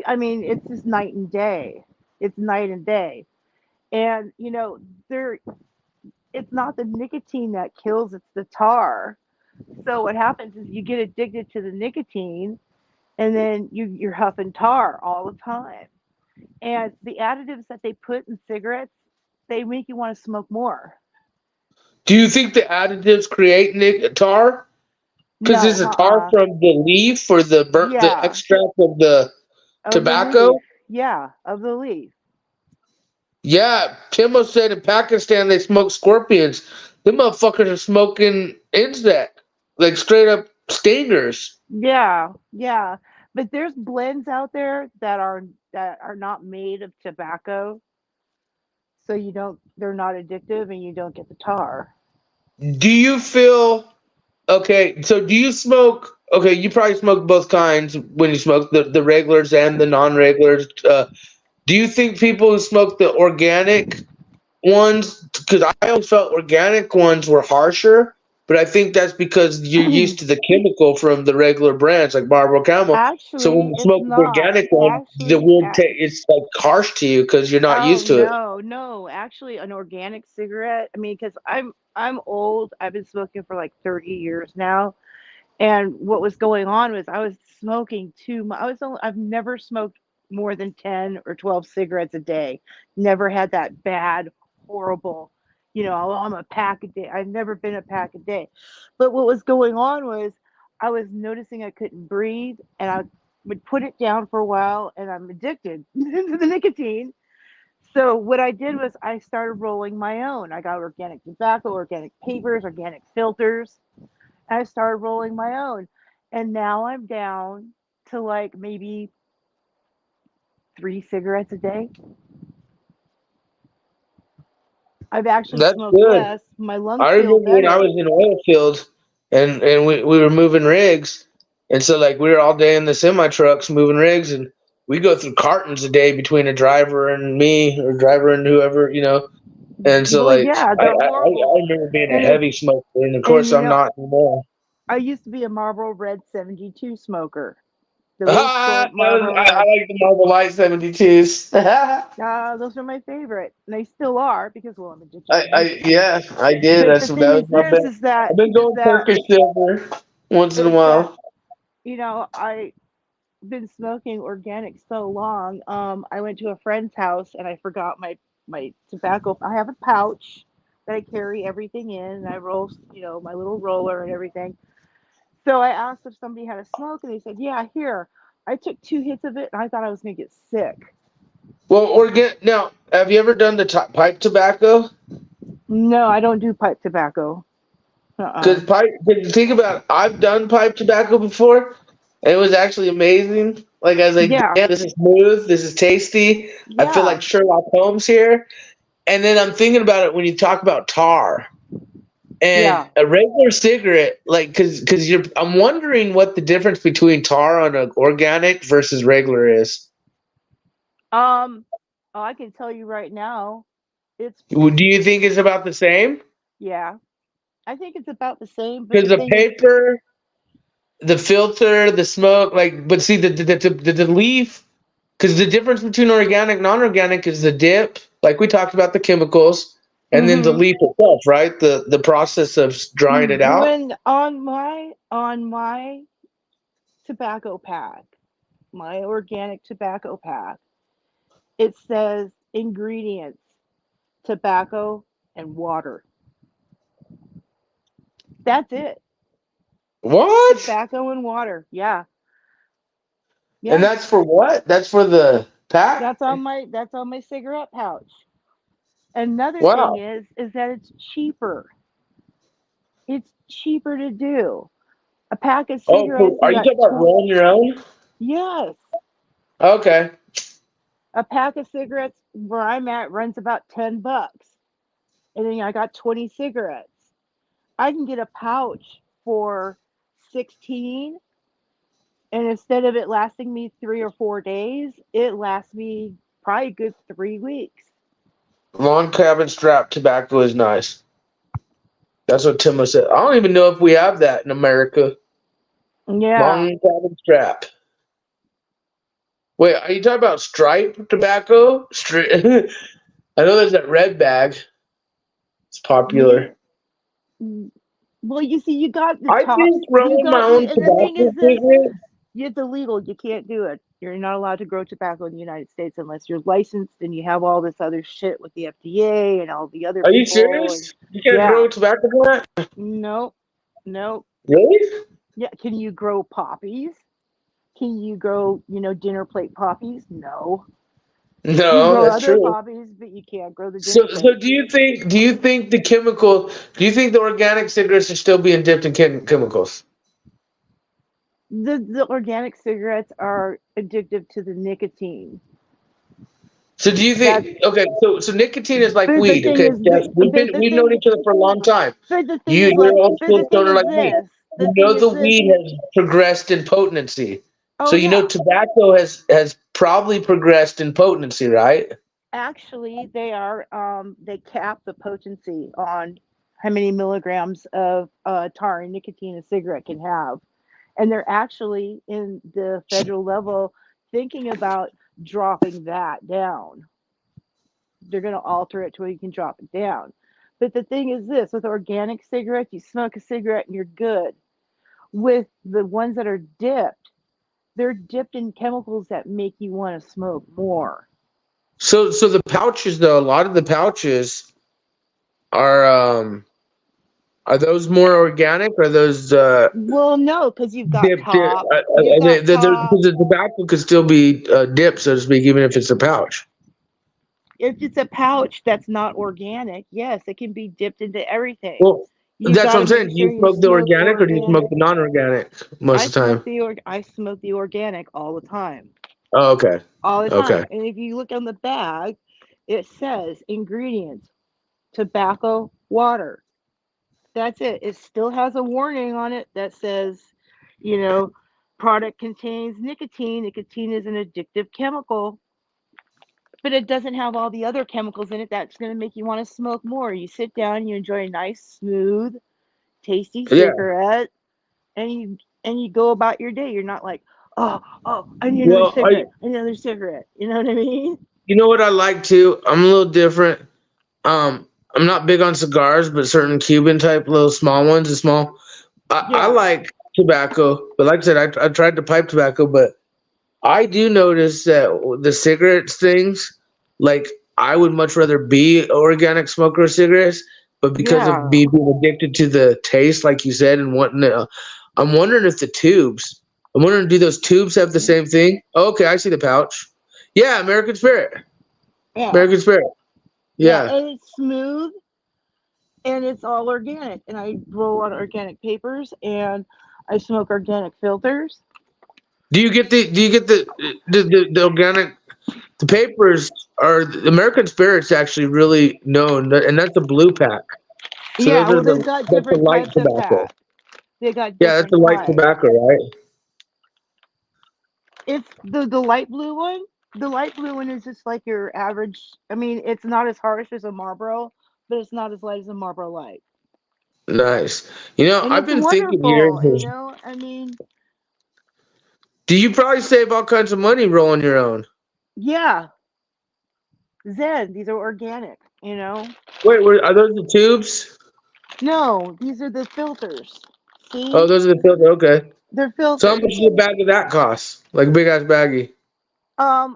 I mean, it's just night and day. It's night and day. And there it's not the nicotine that kills, it's the tar. So what happens is you get addicted to the nicotine, and then you're huffing tar all the time. And the additives that they put in cigarettes, they make you want to smoke more. Do you think the additives create tar? Because No, is it tar from the leaf or the yeah, extract of the of the tobacco? leaf. Yeah, of the leaf. Yeah, Timo said in Pakistan they smoke scorpions. Them motherfuckers are smoking insect, like straight up stingers. Yeah, yeah. But there's blends out there that are not made of tobacco, so they're not addictive and you don't get the tar. Do you feel okay? So do you smoke? Okay, you probably smoke both kinds when you smoke the regulars and the non-regulars. Do you think people who smoke the organic ones? Because I always felt organic ones were harsher, but I think that's because you're used to the chemical from the regular brands like Marlboro Camel. So when Actually, you it's smoke the not. organic one, the Actually, wood it's like harsh to you because you're not oh used to it. no, no. Actually, an organic cigarette. I mean, because I'm old. I've been smoking for like 30 years now. And what was going on was I was smoking too much. I've never smoked more than 10 or 12 cigarettes a day. Never had that bad, horrible, "Oh, I'm a pack a day." I've never been a pack a day. But what was going on was I was noticing I couldn't breathe, and I would put it down for a while, and I'm addicted to the nicotine. So what I did was I started rolling my own. I got organic tobacco, organic papers, organic filters. I started rolling my own. And now I'm down to like maybe 3 cigarettes a day. I've actually That's smoked good. less. My lungs I feel remember when I better. was in oil field and we were moving rigs. And so like we were all day in the semi trucks moving rigs and we go through cartons a day between a driver and me or driver and whoever. And so Well, like yeah, I they're horrible. remember being a And heavy smoker and of and course I'm not anymore. I used to be a Marlboro Red 72 smoker. The real I short Marlboro Red. like the Marble Light 72s. Those are my favorite. And they still are because, well, I'm addicted to nicotine. Yeah, I did. But the That thing was is my this best. is that I've been is going that Turkish silver once in a is that while. I been smoking organic so long. I went to a friend's house and I forgot my tobacco. I have a pouch that I carry everything in, and I roll, my little roller and everything. So I asked if somebody had a smoke, and they said, "Yeah, here." I took 2 hits of it, and I thought I was gonna get sick. Well, now. Have you ever done the pipe tobacco? No, I don't do pipe tobacco. Uh-uh. Because think about it, I've done pipe tobacco before, and it was actually amazing. Like I was like, Yeah, damn, this is smooth, this is tasty. I feel yeah. like Sherlock Holmes here. And then I'm thinking about it when you talk about tar and Yeah. a regular cigarette, like because you're. I'm wondering what the difference between tar on an organic versus regular is. Um, oh, I can tell you right now, it's Do you think it's about the same? yeah. I think it's about the same, but Because the the thing is, paper the filter, the smoke, like, but see the leaf, because the difference between organic and non-organic is the dip, like we talked about the chemicals, and then the Mm-hmm. leaf itself, right? The process of drying it out. When on my tobacco pack, my organic tobacco pack, it says ingredients: tobacco and water. That's it. What? Tobacco and water. Yeah. And Yeah. that's for what? That's for the pack? That's on my cigarette pouch. Another thing Wow. is that it's cheaper. It's cheaper to do. A pack of Oh, so cigarettes, you are you got talking about 20. rolling your own? Yes. Okay. A pack of cigarettes where I'm at runs about $10. And then I got 20 cigarettes. I can get a pouch for 16, and instead of it lasting me 3 or 4 days, it lasts me probably a good 3 weeks. Long cabin strap tobacco is nice. That's what Timo said. I don't even know if we have that in America. Yeah. Long cabin strap. Wait, are you talking about stripe tobacco? I know there's that red bag. It's Yeah. popular. Well, you see, you got the I tops. think You growing my got, own and the thing tobacco is this: cigarette. it's illegal. You can't do it. You're not allowed to grow tobacco in the United States unless you're licensed and you have all this other shit with the FDA and all the other Are you people. And serious? You can't yeah, grow tobacco plant? nope, nope. Really? Yeah, can you grow poppies? Can you grow, dinner plate poppies? No. You can No, grow that's other true. poppies, but you can't grow the dinner So plate. do you think the organic cigarettes are still being dipped in chemicals? The organic cigarettes are addictive to the nicotine. So do you That's think okay, so nicotine is like but the weed, thing okay, is, Jeff? We've known each other for a long time. but the thing You're is like, old but school the thing stoner is like me. this. The You thing know is the this. weed has progressed in potency. Oh So you know yeah, tobacco has probably progressed in potency, right? actually, they cap the potency on how many milligrams of tar and nicotine a cigarette can have. And they're actually in the federal level thinking about dropping that down. They're going to alter it to where you can drop it down. But the thing is this: with organic cigarettes, you smoke a cigarette and you're good. With the ones that are dipped, they're dipped in chemicals that make you want to smoke more. So the pouches though, a lot of the pouches are are those more organic? Or are those Well, no, because you've got dipped in? top, you've got top. The tobacco could still be dipped, so to speak, even if it's a pouch. If it's a pouch that's not organic, yes, it can be dipped into everything. Well, You that's got what to I'm saying. make Do sure you you smoke the smoke organic or do you smoke organic. the non-organic most of the time? I smoke the organic all the time. Oh, okay. All the Okay. time. And if you look on the bag, it says ingredients: tobacco, water. That's it. It still has a warning on it that says, you know, product contains nicotine. Nicotine is an addictive chemical, but it doesn't have all the other chemicals in it that's going to make you want to smoke more. You sit down, you enjoy a nice, smooth, tasty Yeah. cigarette, and you go about your day. You're not like, oh, I need another Well, cigarette, another cigarette. You know what I mean? you know what I like too? I'm a little different. I'm not big on cigars, but certain Cuban type little small ones, the small. I Yeah, like tobacco, but like I said, I tried the pipe tobacco, but I do notice that the cigarettes things, like I would much rather be an organic smoker of cigarettes, but because of yeah, me being addicted to the taste, like you said, and wanting to, I'm wondering if the tubes, I'm wondering, do those tubes have the same thing? Oh, okay, I see the pouch. Yeah, American Spirit. yeah, American Spirit. yeah. Yeah. And it's smooth and it's all organic. And I roll on organic papers and I smoke organic filters. Do you get the organic, the papers are the American Spirit's actually really known, and that's a blue pack. So Yeah, those are well, they've got that's the different light types of tobacco. pack. They got Yeah, that's the different light types. tobacco, right? It's the light blue one. The light blue one is just like your average. I mean, it's not as harsh as a Marlboro, but it's not as light as a Marlboro Light. Nice. You know, And I've it's been thinking here. wonderful, you know. I mean, Do you probably save all kinds of money rolling your own? yeah, Zen. These are organic, you know. Wait, are those the tubes? No, these are the filters. Oh, See, those are the filter. Okay. they're So how much filters. does a bag of that cost? Like a big ass baggie.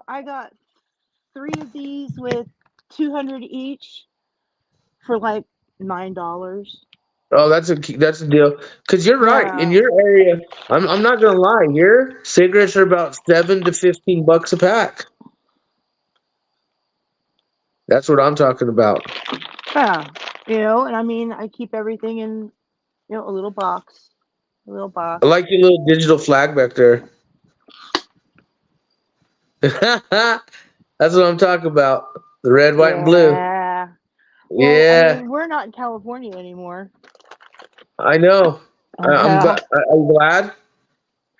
I got 3 of these with 200 each for like $9. Oh, that's a deal. Cause you're right. In Yeah. your area, I'm not gonna lie. Here, cigarettes are about $7 to $15 a pack. That's what I'm talking about. Yeah. You know, and I mean, I keep everything in, a little box. A little I box. like your little digital flag back there. That's what I'm talking about. The red, white, and blue. Yeah. Well, I Yeah, mean, we're not in California anymore. I know. I'm Yeah. glad. I'm glad.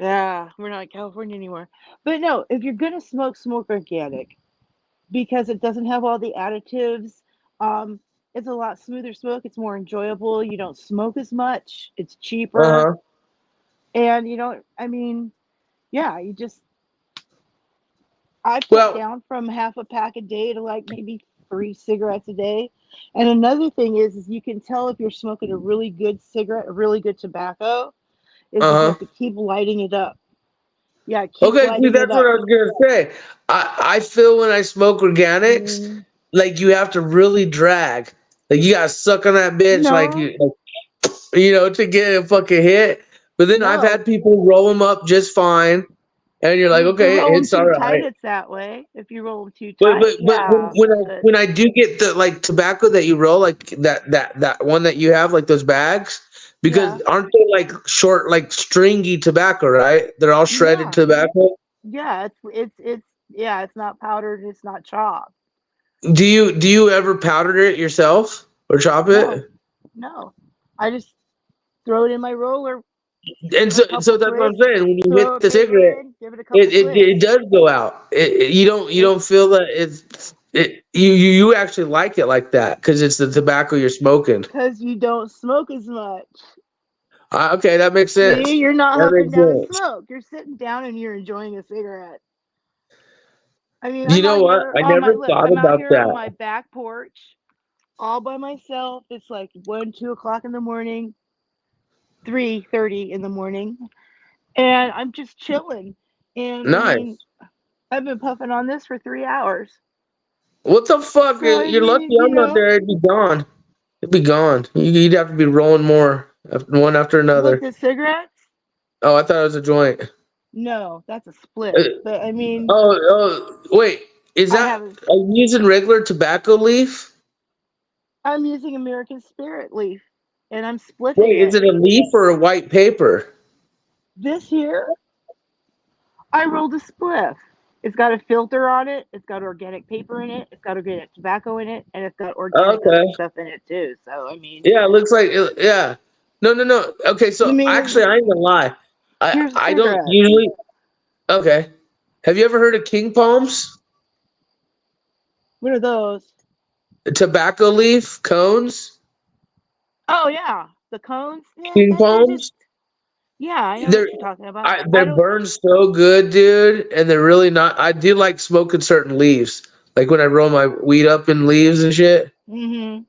Yeah, we're not in California anymore. But no, if you're gonna smoke, smoke organic because it doesn't have all the additives. Um, it's a lot smoother smoke. It's more enjoyable. You don't smoke as much. It's Uh cheaper. huh. And I mean, yeah, I cut Well, down from half a pack a day to like maybe 3 cigarettes a day. And another thing is you can tell if you're smoking a really good cigarette, a really good tobacco, is if you uh have huh. to keep lighting it up. Yeah, keep Okay, see, lighting it that's what up. I was gonna say. I feel when I smoke organics, Mm, like you have to really drag. Like you gotta suck on that bitch, no, to get a fucking hit. But then I've no. had people roll them up just fine, and you're like, If you okay, roll them it's all too tight, right. it's that way. If you roll them too But tight, but but yeah. But when I do get the like tobacco that you roll, like that one that you have, like those bags, yeah, because aren't they like short, like stringy tobacco, right? They're all shredded yeah, tobacco. yeah. It's yeah. It's not powdered. It's not chopped. Do you ever powder it yourself or chop No, it? no. I just throw it in my roller, And give it a so couple that's what I'm twists, saying. When you throw hit a the paper cigarette, in, give it a it couple it, twists. it does go out. You It don't feel that you actually like it like that because it's the tobacco you're smoking. because you don't smoke as much. Okay, that makes See, sense. you're not That huffing makes down a sense. smoke. You're sitting down and you're enjoying a cigarette. I mean, You know what? I never thought I'm out about here on that. my back porch all by myself. It's like 1, 2 o'clock in the morning, 3:30 in the morning, and I'm just chilling. And I mean, Nice. I've been puffing on this for 3 hours. What the fuck? So I You're lucky mean, I'm not there. It'd be gone. It'd be gone. You'd have to be rolling more, one after what another. the cigarettes? Oh, I thought it was a joint. No, that's a Uh, spliff. But I mean, wait. Is I that? haven't. Are you using regular tobacco leaf? I'm using American Spirit leaf, and I'm spliffing Wait, is it. it a leaf or a white paper? This year, I rolled a spliff. It's got a filter on it. It's got organic paper in it. It's got organic tobacco in it, and it's got organic Okay. other stuff in it too. So I mean, Yeah, it looks like yeah. No, no, no. Okay, I so actually, mean, I ain't gonna lie. I here's a I don't cigarette. usually. Okay. Have you ever heard of king palms? What are those? Tobacco leaf cones? Oh yeah, the cones. Yeah, King they're just. palms? Yeah, I know They're what you're talking about. I they're don't. burned so good, dude, and they're really not. I do like smoking certain leaves, like when I roll my weed up in leaves and shit. Hmm.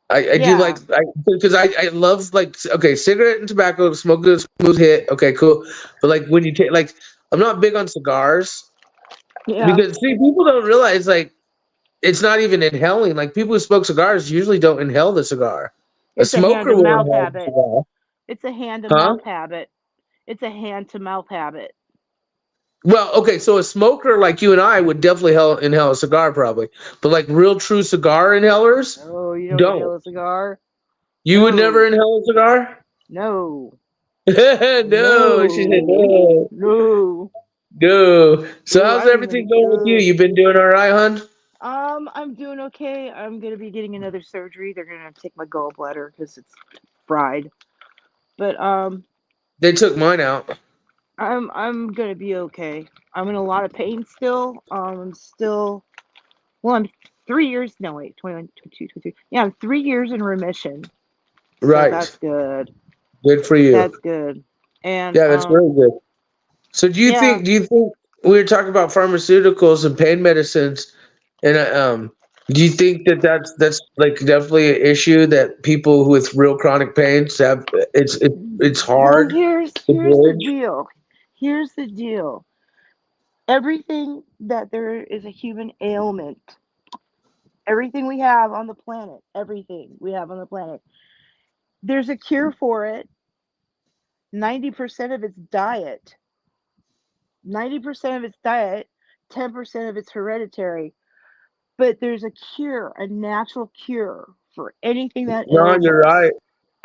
I do like Yeah, because I love like okay, cigarette and tobacco, smoke a smooth hit. Okay, cool. But like when you take like, I'm not big on cigars yeah. because see, people don't realize like it's not even inhaling. Like people who smoke cigars usually don't inhale the cigar. A It's a hand smoker to will mouth inhale the habit. cigar, It's a hand to huh? mouth habit. It's a hand to mouth habit. Well, okay, so a smoker like you and I would definitely inhale a cigar probably, but like real true cigar inhalers Oh, you don't don't. inhale a cigar? You would never No, inhale a cigar? no, No, she said no, no. no, No. So no. how's I don't everything even. going with you? You been doing all right, hon? I'm doing okay. I'm gonna be getting another surgery. They're gonna take my gallbladder because it's fried. But They took mine out. I'm gonna be okay. I'm in a lot of pain still. I'm still. Well, I'm 3 years. No, wait, 21, 22, 23. Yeah, I'm 3 years in remission. So Right. that's good. Good for you. That's good. And Yeah, that's very good. So do you yeah, think we were talking about pharmaceuticals and pain medicines, and do you think that that's like definitely an issue that people with real chronic pains have? It's well, hard to here's the bridge. deal. Here's the deal. Everything that there is a human ailment, everything we have on the planet, everything we have on the planet, there's a cure for it. 90% of it's diet. 90% of it's diet, 10% of it's hereditary. But there's a cure, a natural cure for anything that No, ails you're us. right.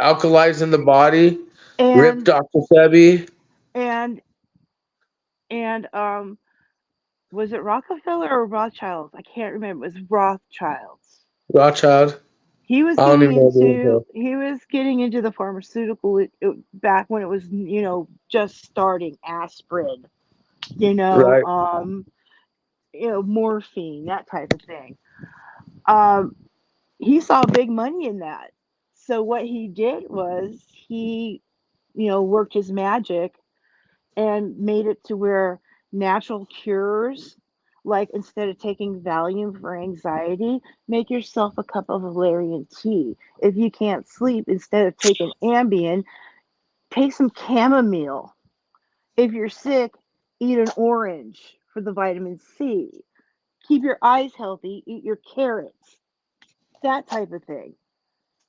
Alkalies in the body. Rip And Dr. Sebi. and and was it Rockefeller or Rothschilds? I can't remember. It was Rothschilds. Rothschild. He was I don't getting even know the into info. the pharmaceutical back when it was just starting aspirin, you know, Right. um, morphine, that type of thing. Um, he saw big money in that. So what he did was he, worked his magic and made it to where natural cures, like instead of taking Valium for anxiety, make yourself a cup of valerian tea. If you can't sleep, instead of taking Ambien, take some chamomile. If you're sick, eat an orange for the vitamin C. Keep your eyes healthy, eat your carrots, that type of thing.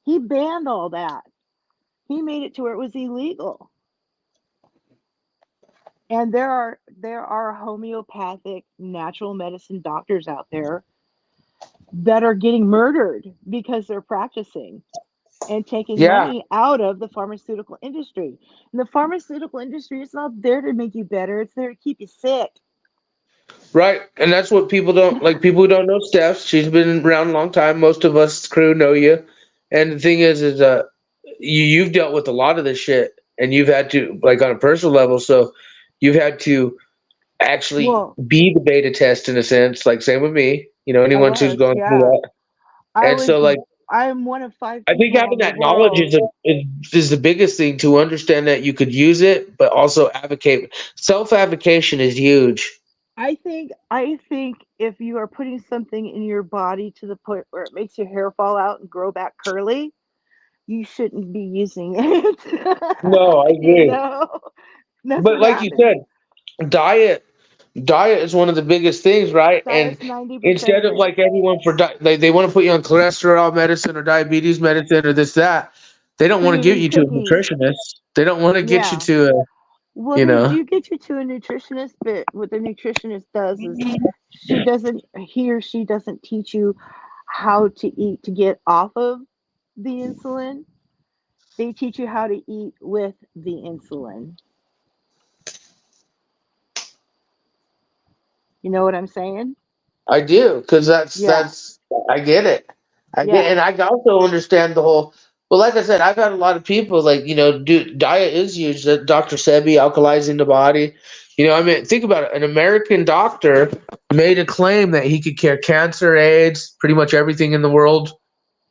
He banned all that. He made it to where it was illegal. And there are homeopathic natural medicine doctors out there that are getting murdered because they're practicing and taking Yeah. money out of the pharmaceutical industry. And the pharmaceutical industry is not there to make you better, it's there to keep you sick. Right. And that's what people don't like. People who don't know Steph, she's been around a long time. Most of us crew know you. And the thing is you've dealt with a lot of this shit and you've had to, like, on a personal level. So you've had to actually Well, be the beta test in a sense, like same with me, I anyone who's was, gone through yeah. that. I And was so, the like, I'm one of 5 I think people having on the that knowledge world. is the biggest thing to understand that you could use it, but also advocate. Self advocation is huge. I think if you are putting something in your body to the point where it makes your hair fall out and grow back curly, you shouldn't be using it. No, I you agree. know, that's But what like you happens. said, diet is one of the biggest things, right? And Diet's 90% instead of of it. like everyone they want to put you on cholesterol medicine or diabetes medicine or this that, they don't Put want to it get in you to a cookies. nutritionist. They don't want to get you Yeah. to a Well, you they know. do get you to a nutritionist, but what the nutritionist does is he or she doesn't teach you how to eat to get off of the insulin. They teach you how to eat with the insulin. You know what I'm saying? I do, because Yeah. I get it. Yeah. And I also understand the whole. Well, like I said, I've had a lot of people like do diet is huge. That Dr. Sebi alkalizing the body. I mean, think about it. An American doctor made a claim that he could cure cancer, AIDS, pretty much everything in the world.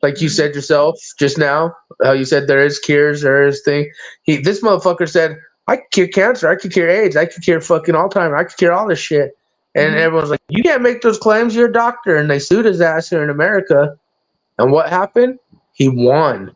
Like you Hmm. said yourself just now, how you said there is cures, there is thing. This motherfucker said, I could cure cancer, I could cure AIDS, I could cure fucking Alzheimer's, I could cure all this shit. And Hmm. everyone's like, you can't make those claims, you're a doctor. And they sued his ass here in America. And what happened? He won.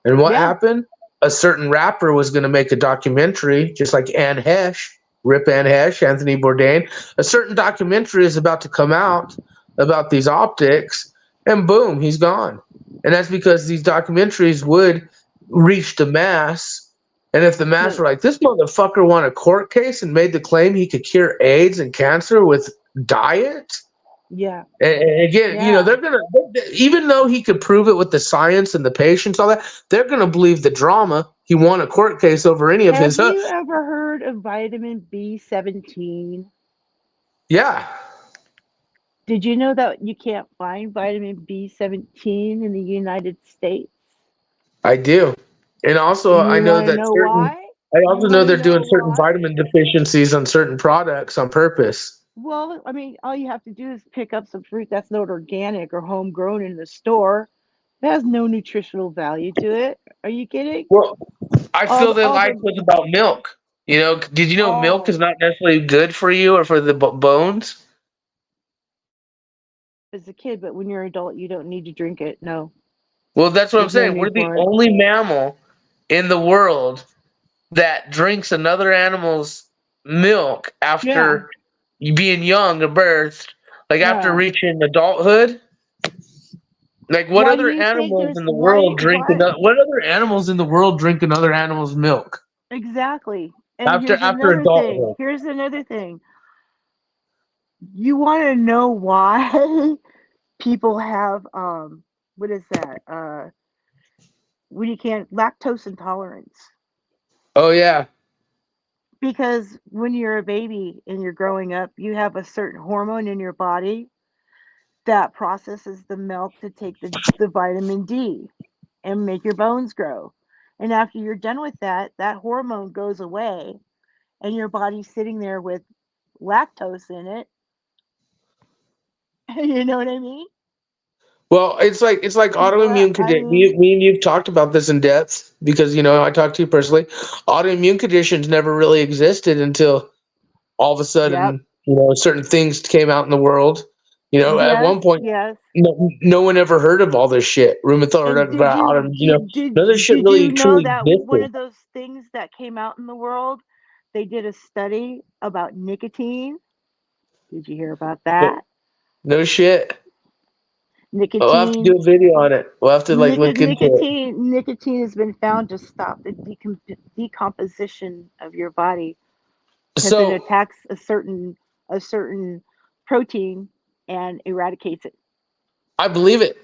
And what Yeah. happened? A certain rapper was going to make a documentary, just like Anne Hesh, Rip Anne Hesh, Anthony Bourdain. A certain documentary is about to come out about these optics, and boom, he's gone. And that's because these documentaries would reach the mass. And if the mass But were like, this motherfucker won a court case and made the claim he could cure AIDS and cancer with diet, yeah. and again, Yeah. they're gonna, even though he could prove it with the science and the patients, all that, they're gonna believe the drama. He won a court case over any of Have his. you ever heard of vitamin B17? Yeah, Did you know that you can't find vitamin B17 in the United States? I do, and also And I you know want to that know certain. why? I You also know want to they're know doing certain why? vitamin deficiencies on certain products on purpose. Well, I mean, all you have to do is pick up some fruit that's not organic or homegrown in the store. It has no nutritional value to it. Are you kidding? Well, I feel they All lied the to us about milk. You know, did you know milk is oh, not necessarily good for you or for the bones? as a kid, but when you're an adult, you don't need to drink it. No, Well, that's what I'm there's no saying. We're need the for it. only mammal in the world that drinks another animal's milk Yeah, after being young or birthed, like after yeah. reaching adulthood. Like, what Why do other you think animals there's in the why world drink why what other animals in the world drink another animal's milk exactly? And after adulthood? Here's another thing. You want to know why people have what is that? When you can't lactose intolerance. Oh yeah. Because when you're a baby and you're growing up, you have a certain hormone in your body that processes the milk to take the vitamin D and make your bones grow. And after you're done with that, that hormone goes away and your body's sitting there with lactose in it. You know what I mean? Well, it's like People, autoimmune I condition. mean, Me and you've talked about this in depth because I talked to you personally. Autoimmune conditions never really existed until all of a yep. sudden, certain things came out in the world. At Yes, one point, yes. no one ever heard of all this shit. Rheumatoid And did you autoimmune. None of this shit did you really know truly that one existed. of those things that came out in the world, they did a study about nicotine? Did you hear about No, that? no shit. We'll have to do Nicotine a video on it. We'll have to look into it. nicotine has been found to stop the decomposition of your body because it So attacks a certain protein and eradicates it. I believe it.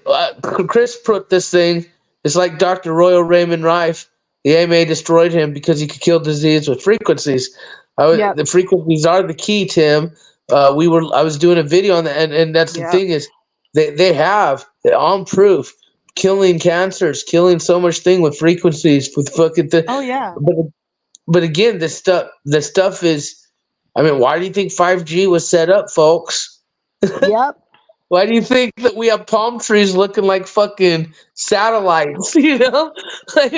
Chris put this thing. It's like Dr. Royal Raymond Rife. The AMA destroyed him because he could kill disease with frequencies. Yep, The frequencies are the key, Tim. I was doing a video on that, and that's the yep. thing is, they have on proof killing cancers, killing so much thing with frequencies with fucking Oh yeah. but but again, the stuff is. I mean, why do you think 5G was set up, folks? Yep. Why do you think that we have palm trees looking like fucking satellites? Like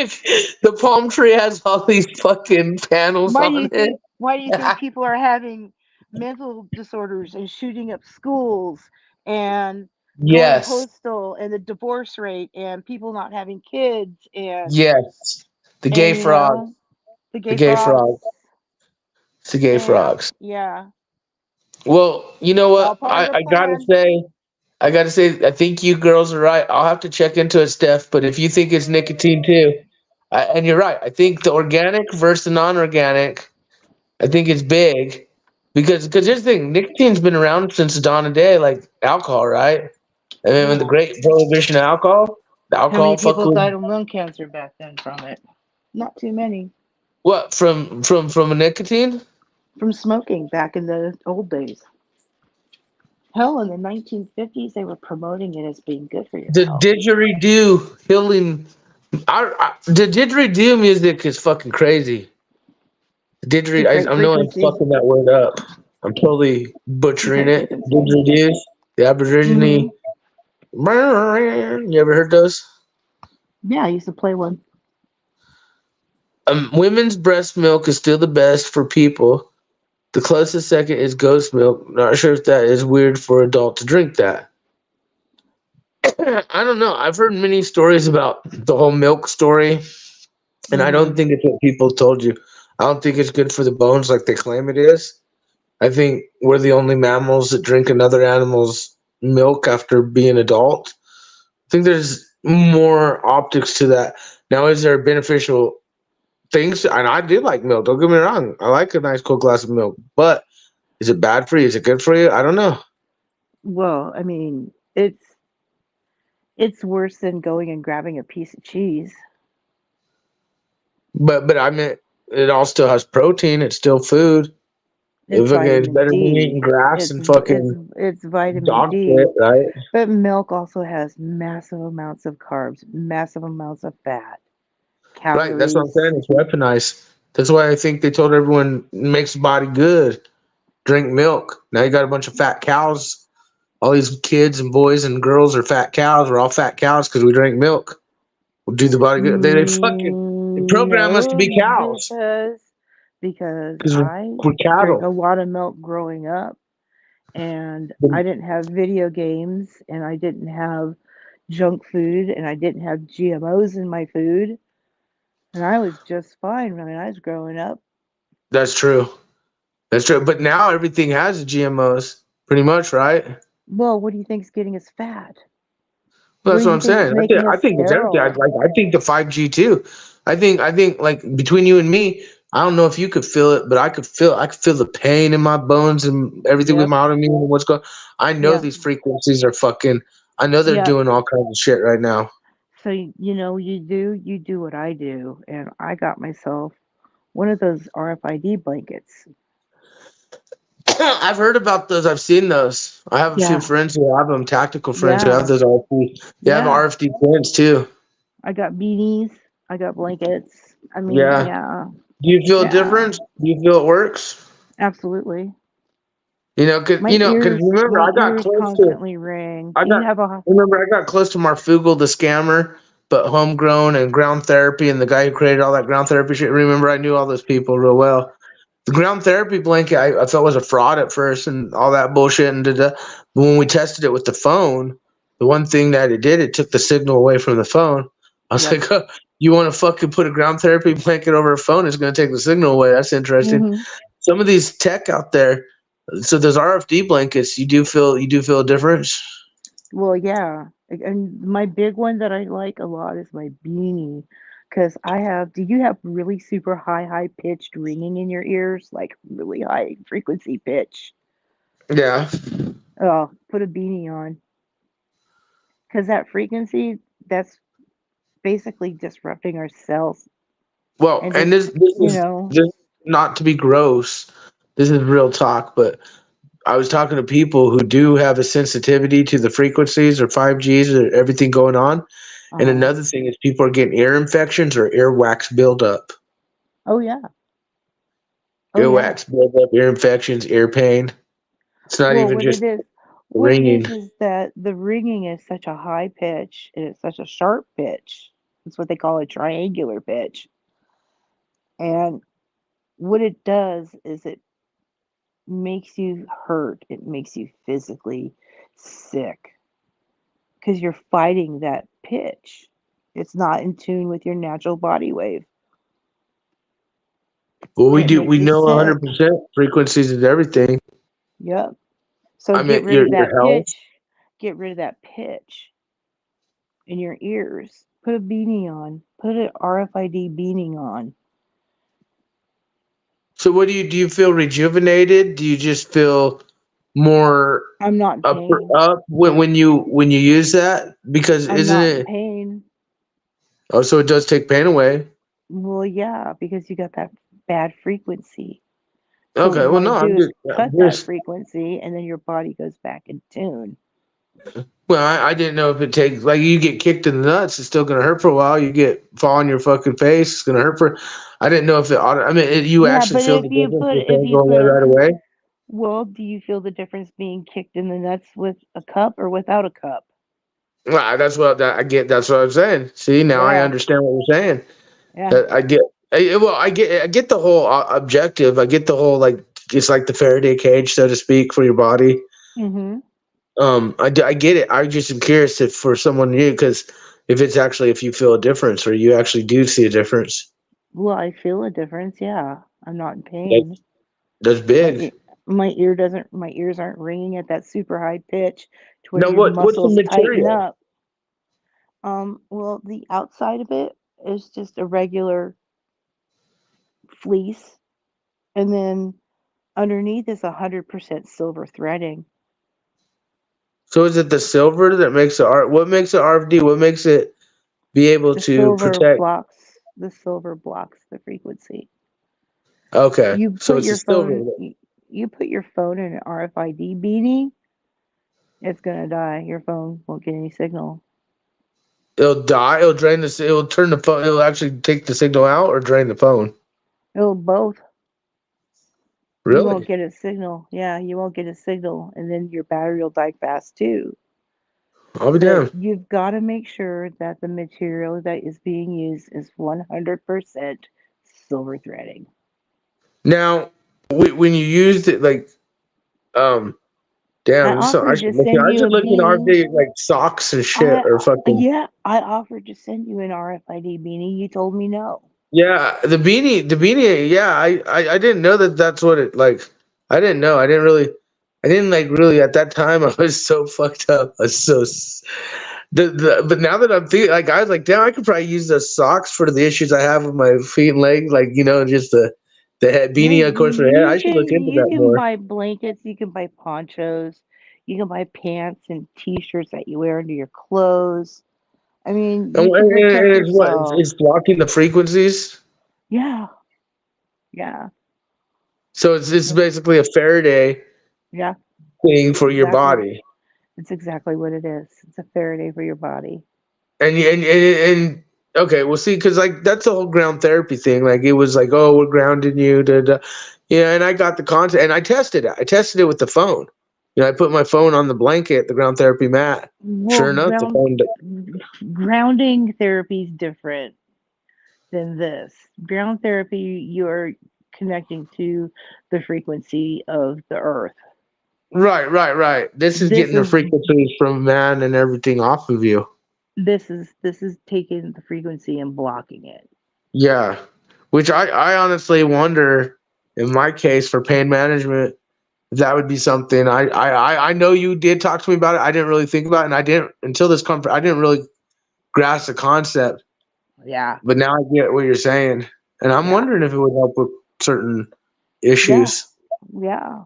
the palm tree has all these fucking panels on it. Why do you think people are having mental disorders and shooting up schools and going Yes, postal and the divorce rate and people not having kids yes. The gay and frog. the The gay gay frogs. frog. It's the gay Yeah, frogs. yeah. Well, you know It's all what? part of the I gotta plan. say, I think you girls are right. I'll have to check into it, Steph. But if you think it's nicotine too, and you're right, I think the organic versus the non-organic, I think it's big because here's the thing: nicotine's been around since the dawn of day, like alcohol, right? I mean, when the Yeah. great prohibition of alcohol, the How many alcohol people fucking died of lung cancer back then from it? Not too many. what from a nicotine? From smoking back in the old days. Hell, in the 1950s, they were promoting it as being good for your The health. didgeridoo healing. The didgeridoo music is fucking crazy. Different I know I'm frequency. fucking that word up. I'm totally butchering Different it. frequency. Didgeridoos, the Hmm. Aborigine. You ever heard those? Yeah, I used to play one. Women's breast milk is still the best for people. The closest second is ghost milk. Not sure if that is weird for adult to drink that. I don't know. I've heard many stories about the whole milk story, and I Hmm. don't think it's what people told you. I don't think it's good for the bones like they claim it is. I think we're the only mammals that drink another animal's milk after being adult. I think there's more optics to that. Now, is there beneficial things? And I do like milk. Don't get me wrong. I like a nice cold glass of milk. But is it bad for you? Is it good for you? I don't know. Well, I mean, it's worse than going and grabbing a piece of cheese. But I mean, it all still has protein. It's still food. It's It's vitamin better than D. eating grass It's and it's fucking it's vitamin dog shit, D. right? But milk also has massive amounts of carbs, massive amounts of fat, Right. That's what I'm calories. saying. It's weaponized. That's why I think they told everyone it makes the body good. Drink milk. Now you got a bunch of fat cows all these kids and boys and girls are fat cows. We're all fat cows because we drink milk. We'll do the body good. They fucking they program us to be No, cows because because I we're drank a cattle. lot of milk growing up, and I didn't have video games, and I didn't have junk food, and I didn't have GMOs in my food, and I was just fine when I was growing up. That's true. That's true. But now everything has GMOs, pretty much, right? Well, what do you think's getting us fat? Well, What that's do what you I'm think's saying. making I us think it's everything. sterile? I think the 5G too. I think like between you and me, I don't know if you could feel it, but I could feel the pain in my bones and everything with Yep, my autoimmune and what's going. I know yep, these frequencies are fucking. I know they're yep. doing all kinds of shit right now. So you do what I do, and I got myself one of those RFID blankets. I've heard about those. I've seen those. I have a few Yeah, friends who have them. Tactical friends who have yeah, those RFD. They have yeah. RFD prints too. I got beanies. I got blankets. I mean, Yeah. yeah, Do you feel a yeah, difference? Do you feel it works? absolutely. Cause remember My I got ears close to constantly ring. I Do you got have a? remember I got close to Marfugal the scammer, but homegrown and ground therapy and the guy who created all that ground therapy shit. Remember I knew all those people real well. The ground therapy blanket I thought was a fraud at first and all that bullshit and da. But when we tested it with the phone, the one thing that it did, it took the signal away from the phone. I was Yep. like, oh, you want to fucking put a ground therapy blanket over a phone? It's going to take the signal away. That's interesting. Hmm. Some of these tech out there, so those RFD blankets, you do feel a difference. Well, yeah. And my big one that I like a lot is my beanie, because I have. Do you have really super high pitched ringing in your ears, like really high frequency pitch? Yeah. Oh, put a beanie on, because that frequency, that's basically disrupting our cells Well, and and just, this you is know, just not to be gross. This is real talk, but I was talking to people who do have a sensitivity to the frequencies or 5Gs or everything going on. And uh-huh. another thing is people are getting ear infections or earwax buildup. Oh yeah. Oh yeah. Earwax buildup, ear infections, ear pain. It's not Well, even just what it ringing. is that the ringing is such a high pitch and it's such a sharp pitch. It's what they call a triangular pitch. And what it does is it makes you hurt. It makes you physically sick because you're fighting that pitch. It's not in tune with your natural body wave. Well, And it makes we you know sick. 100% frequencies is everything. Yep. So I get mean, rid of that your health. pitch. Get rid of that pitch in your ears. Put a beanie on. Put an RFID beanie on. So what do you feel rejuvenated? Do you just feel more I'm not in up pain. up when you use that? Because I'm isn't not in it pain. oh so it does take pain away. Well, yeah, because you got that bad frequency. So what Okay, you well want to no, do I'm is just cut that frequency, and then your body goes back in tune. well, I didn't know if it takes like you get kicked in the nuts, it's still gonna hurt for a while. You get fall on your fucking face, it's gonna hurt for. I didn't know if I mean, you Yeah, actually but feel the difference with it going away right away. well, do you feel the difference being kicked in the nuts with a cup or without a cup? Well, that's what I get. That's what I'm saying. See, now I Yeah, understand what you're saying. yeah. That I get. I get the whole objective. I get the whole like it's like the Faraday cage, so to speak, for your body. Mhm. I get it. I just am curious if for someone new, because if you feel a difference or you actually do see a difference, Well, I feel a difference. Yeah, I'm not in that, pain. that's My big. ear, my ears aren't ringing at that super high pitch to where Now, your what's the muscles tighten material? up. Well, the outside of it is just a regular fleece, and then underneath is 100% silver threading. So is it the silver that makes the art? What makes it RFD? What makes it be able to protect? The silver blocks the frequency. Okay, You so put it's the your silver. phone you put your phone in an RFID beanie, it's gonna die. Your phone won't get any signal. It'll die. It'll drain the. It'll turn the phone. It'll actually take the signal out or drain the phone. It'll both. You won't Really? get a signal. Yeah, you won't get a signal, and then your battery will die fast too. I'll be But damned. you've got to make sure that the material that is being used is 100% silver threading. Now, when you used it, like, um, I damn, so I offered should to look. send I you a should look in our beanie. day like socks and shit or fucking. Yeah, I offered to send you an RFID beanie. You told me no. Yeah, the beanie. Yeah, I didn't know that that's what it like. I didn't know. I didn't like really at that time. I was so fucked up. I was so. But now that I'm thinking, like I was like, damn, I could probably use the socks for the issues I have with my feet and legs. Like just the head Yeah, beanie, of course, for the head. I should look into you that can more. buy blankets, you can buy ponchos, you can buy pants and t-shirts that you wear under your clothes. I mean, And, you can and protect it's what yourself. it's blocking the frequencies. Yeah, yeah, So it's basically a Faraday yeah. thing It's for your exactly body. it's exactly what it is. It's a Faraday for your body. And okay, we'll see, because like that's the whole ground therapy thing. Like it was like, oh, we're grounding you, da, da. Yeah, and I got the concept, and I tested it. I tested it with the phone. I put my phone on the blanket, the ground therapy mat. Well, Sure enough, the phone. grounding therapy is different than this. Ground therapy, you're connecting to the frequency of the earth. Right. This is This getting the is frequencies from man and everything off of you. this is taking the frequency and blocking it. Yeah, which I honestly wonder, in my case for pain management, that would be something. I know you did talk to me about it. I didn't really think about it, and I didn't until this conference. I didn't really grasp the concept, Yeah, but now I get what you're saying, and I'm yeah, wondering if it would help with certain yeah, issues. yeah.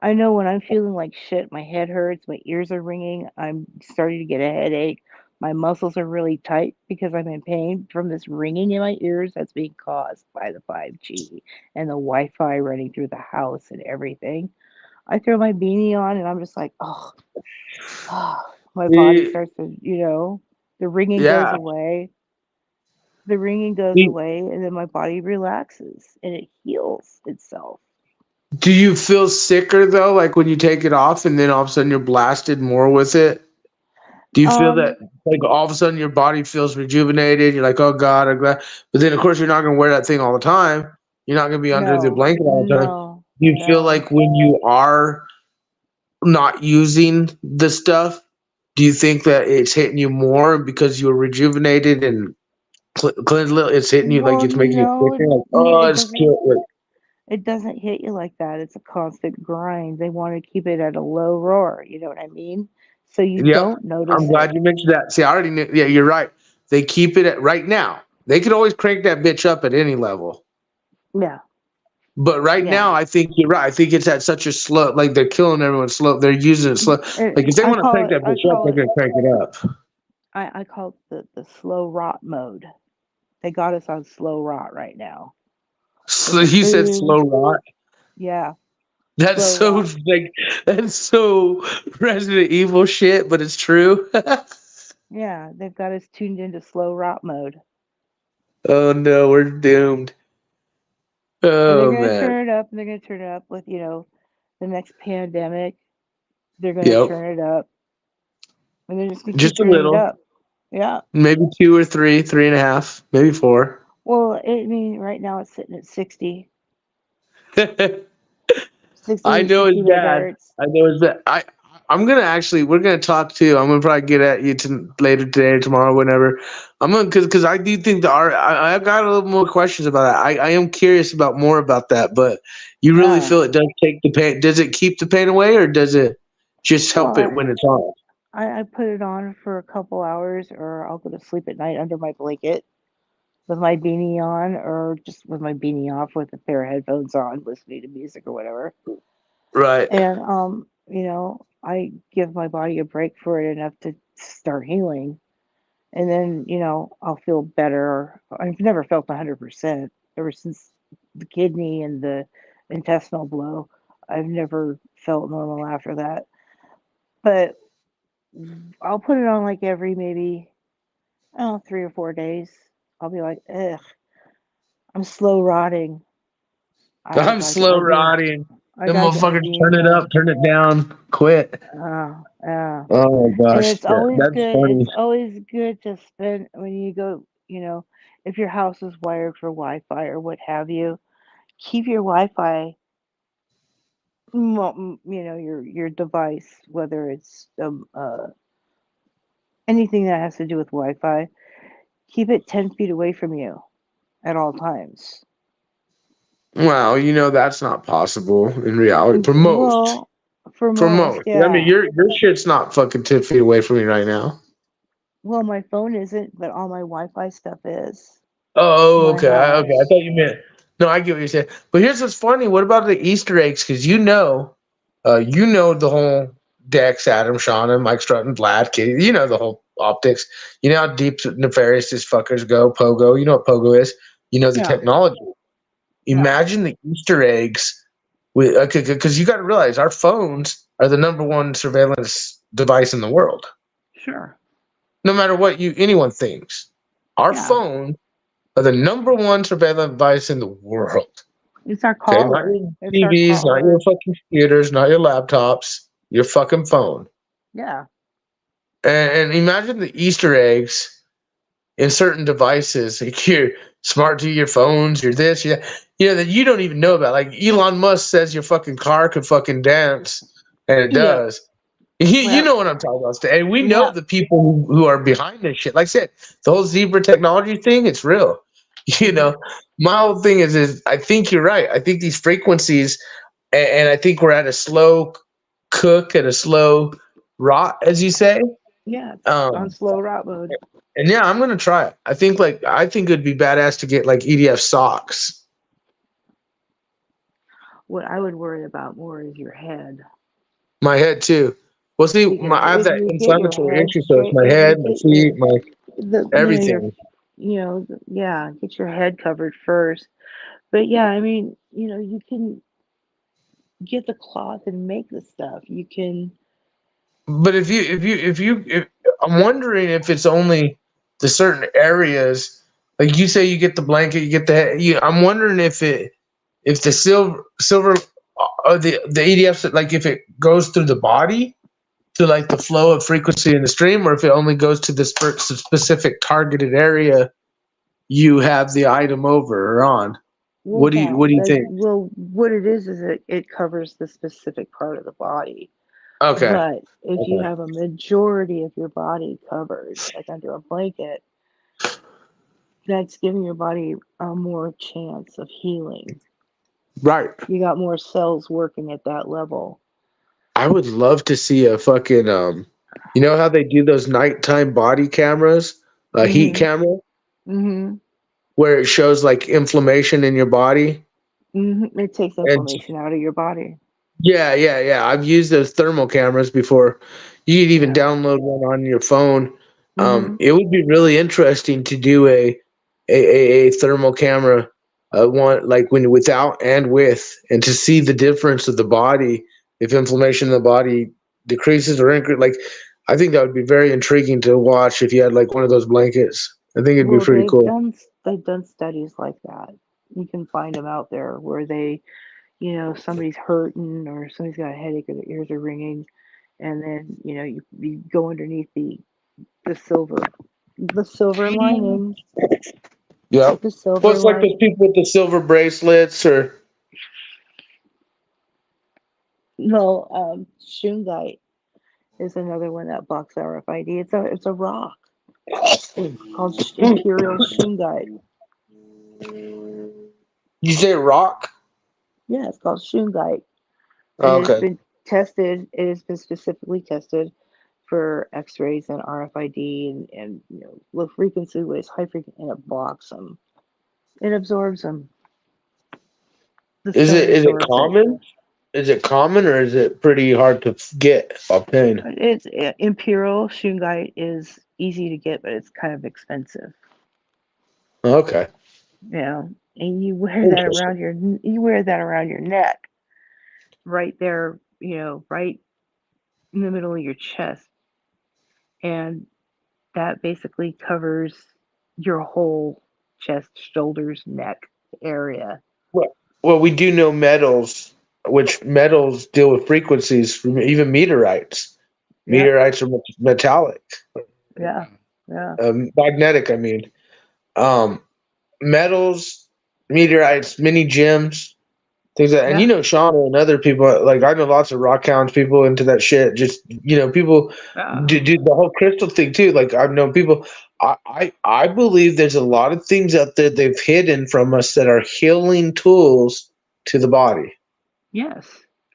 I know when I'm feeling like shit, my head hurts, my ears are ringing, I'm starting to get a headache. My muscles are really tight because I'm in pain from this ringing in my ears that's being caused by the 5G and the Wi-Fi running through the house and everything. I throw my beanie on and I'm just like, oh, my body See, starts to, the ringing goes yeah. away. The ringing goes See, away, and then my body relaxes and it heals itself. do you feel sicker though, like when you take it off, and then all of a sudden you're blasted more with it? Do you feel that Um, like all of a sudden your body feels rejuvenated? You're like, oh God, I'm glad. But then of course you're not gonna wear that thing all the time. You're not gonna be under the no, blanket all the time. no, Do you feel no. like when you are not using the stuff, do you think that it's hitting you more because you're rejuvenated and it's hitting you like Well, it's making you no, quicker? Like, oh, it it's doesn't. cute. Like, It doesn't hit you like that. It's a constant grind. They want to keep it at a low roar. You know what I mean? So you yep. don't I'm notice glad it. you mentioned that. See, I already knew. Yeah, you're right. They keep it at right now. They could always crank that bitch up at any level. Yeah, But right yeah. now, I think you're right. I think it's at such a slow, like they're killing everyone slow. They're using it slow. Like if they I want to call crank it. that I bitch up, call they're it. gonna crank it up. I call it the slow rot mode. They got us on slow rot right now. So With the you said slow food, rot. yeah, That's slow so rot. like that's so Resident Evil shit, but it's true. Yeah, they've got us tuned into slow rot mode. Oh no, we're doomed. And they're Oh gonna man. turn it up, and they're gonna turn it up with, the next pandemic. They're gonna Yep. turn it up, and they're just gonna keep Just a turning it little. up. Yeah. Maybe two or three, 3.5, maybe four. Well, I mean, right now it's sitting at 60, I 60, know 60 it's bad. megahertz. I know it's bad. I'm gonna actually we're gonna talk too. I'm gonna probably get at you later today or tomorrow, whenever. I'm gonna because I do think I've got a little more questions about that. I am curious about more about that. But you really Yeah. feel it does take the pain? Does it keep the pain away, or does it just Well, help it when it's on? I put it on for a couple hours, or I'll go to sleep at night under my blanket with my beanie on, or just with my beanie off with a pair of headphones on, listening to music or whatever. Right. And I give my body a break for it enough to start healing. And then, I'll feel better. I've never felt 100% ever since the kidney and the intestinal blow. I've never felt normal after that. But I'll put it on like every maybe, 3 or 4 days. I'll be like, ugh, I'm slow rotting. I'm slow rotting. I Them gotta get my motherfuckers turn it DNA. up, turn it down, quit. Yeah. Oh And gosh, it's always that's good. funny. It's always good to spend when you go. If your house is wired for Wi-Fi or what have you, keep your Wi-Fi. Your device, whether it's anything that has to do with Wi-Fi, keep it 10 feet away from you at all times. Well, that's not possible in reality for most. Well, for For most, most. I mean, yeah. your shit's not fucking 10 feet away from me right now. Well, my phone isn't, but all my Wi-Fi stuff is in Oh, my okay. Okay. I house. thought you meant. No, I get what you're saying. But here's what's funny. What about the Easter eggs? Because the whole Dex, Adam, Shauna, Mike Strutton, Vlad, Kitty. You know the whole optics. You know how deep nefarious these fuckers go. Pogo. You know what Pogo is. You know the Yeah. technology. Yeah. Imagine the Easter eggs with because you got to realize our phones are the number one surveillance device in the world. Sure. No matter what anyone thinks, our Yeah. phones are the number one surveillance device in the world. It's our Okay, not caller. your It's our TVs, not your caller. fucking computers, not your laptops, your fucking phone. Yeah. And imagine the Easter eggs in certain devices, like your smart to your phones, your this, that you don't even know about. Like Elon Musk says your fucking car could fucking dance, and it Yep. does. You Yep. know what I'm talking about, and we know Yep. the people who are behind this shit. Like I said, the whole zebra technology thing, it's real. My whole thing is I think you're right. I think these frequencies, and I think we're at a slow cook, at a slow rot, as you say. Yeah. It's on Um, slow rot mode. and yeah, I'm gonna try it. I think it'd be badass to get like EDF socks. What I would worry about more is your head. My head too. Well, see, Because I have if that you get your inflammatory head issue, so it's straight, my if you head, my get feet, my your, everything. get your head covered first. But yeah, I mean, you can get the cloth and make the stuff. You can, But if I'm wondering if it's only the certain areas, like you say, you get the blanket, you get I'm wondering if the silver, the EDFs, like if it goes through the body to like the flow of frequency in the stream, or if it only goes to the specific targeted area you have the item over or on. well, What do you think? what it is it covers the specific part of the body. Okay. But if you Okay. have a majority of your body covered, like under a blanket, that's giving your body a more chance of healing. Right. You got more cells working at that level. I would love to see a fucking you know how they do those nighttime body cameras, a heat Mhm. camera Mhm. where it shows like inflammation in your body. Mhm. It takes And inflammation out of your body. yeah. I've used those thermal cameras before. You could even Yeah. download one on your phone. Mhm. It would be really interesting to do a thermal camera, one like when without and with, and to see the difference of the body if inflammation in the body decreases or increases. Like, I think that would be very intriguing to watch if you had like one of those blankets. I think it'd be Well, pretty cool. they've done studies like that. You can find them out there where somebody's hurting or somebody's got a headache or their ears are ringing, and then you go underneath the silver lining, Yeah. the Well, silver it's like those line. people with the silver bracelets, or No, shungite is another one that blocks RFID. It's a rock called imperial shungite. you say rock. Yeah, it's called shungite, and Oh, okay. it has been specifically tested for X-rays and RFID and low frequency waves, high frequency, and it blocks them. It absorbs them. The Is stone it absorbs it. common? Is it common, or is it pretty hard to get obtain? It's imperial shungite is easy to get, but it's kind of expensive. Okay. And Interesting. you wear that around your neck, right there, right in the middle of your chest, and that basically covers your whole chest, shoulders, neck area. Well, well, we do know metals, which metals deal with frequencies, even meteorites. Yeah. Meteorites are metallic, Yeah. Yeah. magnetic. I mean, um, metals, meteorites, mini gems, things like. And Yeah. you know, Shauna and other people. Like I know lots of rock hounds, people into that shit. Just people Yeah. do the whole crystal thing too. Like I've known people. I believe there's a lot of things out there they've hidden from us that are healing tools to the body. Yes.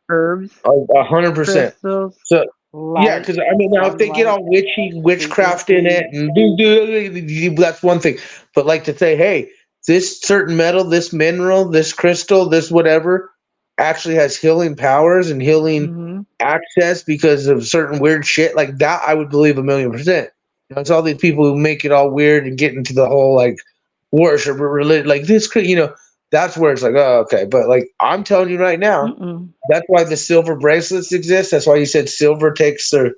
Herbs, 100%. crystals, So yeah, light, because I mean, now if they get sunlight, all witchcraft in it, frequency. and that's one thing. But like to say, hey, this certain metal, this mineral, this crystal, this whatever, actually has healing powers and healing Mm-hmm. access because of certain weird shit like that, I would believe 1,000,000%. It's all these people who make it all weird and get into the whole like worship or religion, like this. That's where it's like, oh, okay. But like I'm telling you right now. Mm-mm. That's why the silver bracelets exist. That's why you said silver takes their.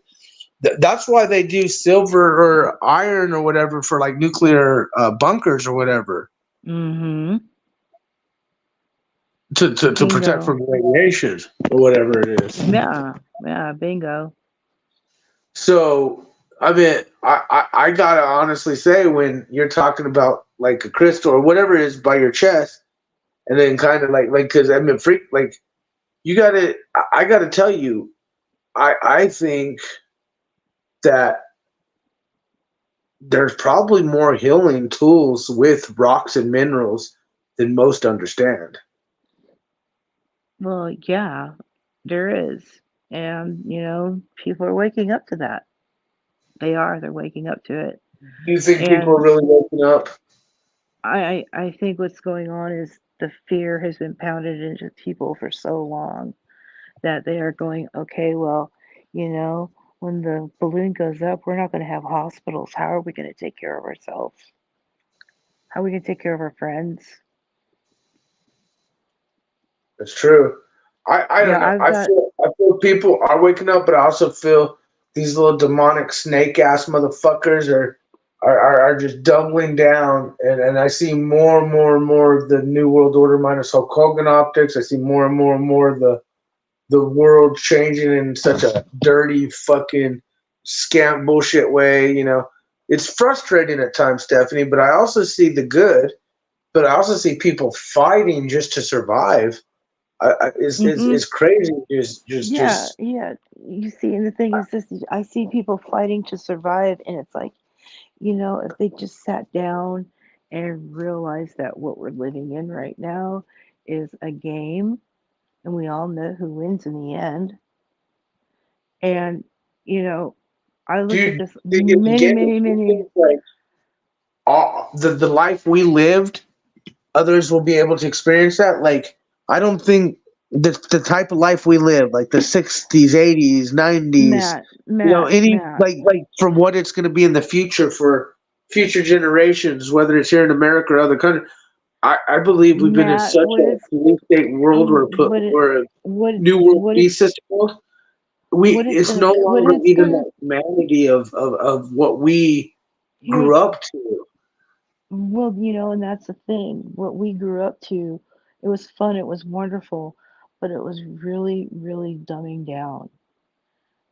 That's why they do silver or iron or whatever for like nuclear bunkers or whatever Mm-hmm. to protect Bingo. from radiation or whatever it is. Yeah. Yeah. Bingo. So I mean, I gotta honestly say when you're talking about like a crystal or whatever it is by your chest, and then kind of like because I mean freak like you gotta I gotta tell you I think that there's probably more healing tools with rocks and minerals than most understand. Well, yeah, there is. And, people are waking up to that. They are. They're waking up to it. Do you think people are And really waking up? I think what's going on is the fear has been pounded into people for so long that they are going, okay, well, when the balloon goes up, we're not going to have hospitals. How are we going to take care of ourselves? How are we going to take care of our friends? It's true. I don't Yeah, know. I've I got, feel people are waking up, but I also feel these little demonic snake ass motherfuckers are just doubling down, and I see more and more and more of the New World Order minus Hulk Hogan optics. I see more and more of the world changing in such a dirty fucking scam bullshit way. It's frustrating at times, Stephanie, but I also see the good. But I also see people fighting just to survive. Is crazy. yeah, yeah. You see, and the thing is this, I see people fighting to survive, and it's like, if they just sat down and realized that what we're living in right now is a game, and we all know who wins in the end. And, I Do look at you this think in the many, game, many, do you many. think like the life we lived, others will be able to experience that? Like, I don't think the type of life we live, like the 60s, 80s, 90s, any Matt, like from what it's going to be in the future for future generations, whether it's here in America or other countries. I believe we've been in Matt, such a police state world where a what, new world what peace system world. It's no what longer it's even gonna, the humanity of what we here's, grew up to. well, and that's the thing. What we grew up to, it was fun, it was wonderful, but it was really, really dumbing down.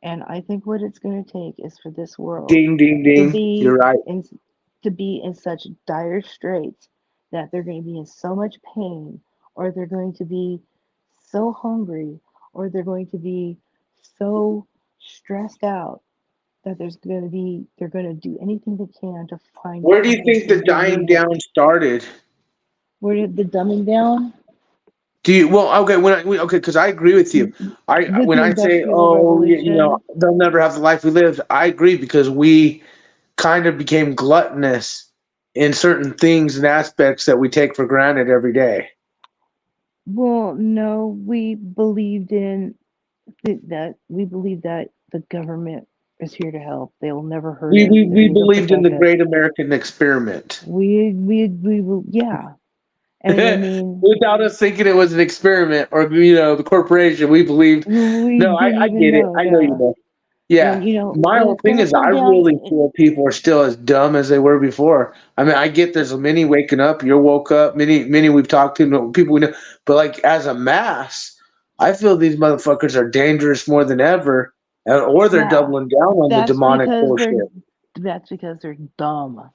And I think what it's going to take is for this world Ding ding to ding. be You're right. in such dire straits that they're going to be in so much pain, or they're going to be so hungry, or they're going to be so stressed out that they're going to do anything they can to find Where do you something think to the dying relieve it. down started? Where did the dumbing down? Do you okay okay because I agree with you. With When the I say industrial revolution. they'll never have the life we lived. I agree because we kind of became gluttonous in certain things and aspects that we take for granted every day. Well, no, we believed in that. We believe that the government is here to help. They will never hurt us. They're We here to believed in the protect us. great American experiment. We will, yeah. And I mean, Without us thinking it was an experiment or the corporation, we believed. we No, I didn't even get it. know. I know you Yeah, know. Yeah. And you know, My and whole it's thing gonna is come I down. really feel people are still as dumb as they were before. I mean, I get there's many waking up, you're woke up, many we've talked to, people we know, but like as a mass, I feel these motherfuckers are dangerous more than ever, or they're Yeah, doubling down on the that's demonic because they're bullshit. that's because they're dumb.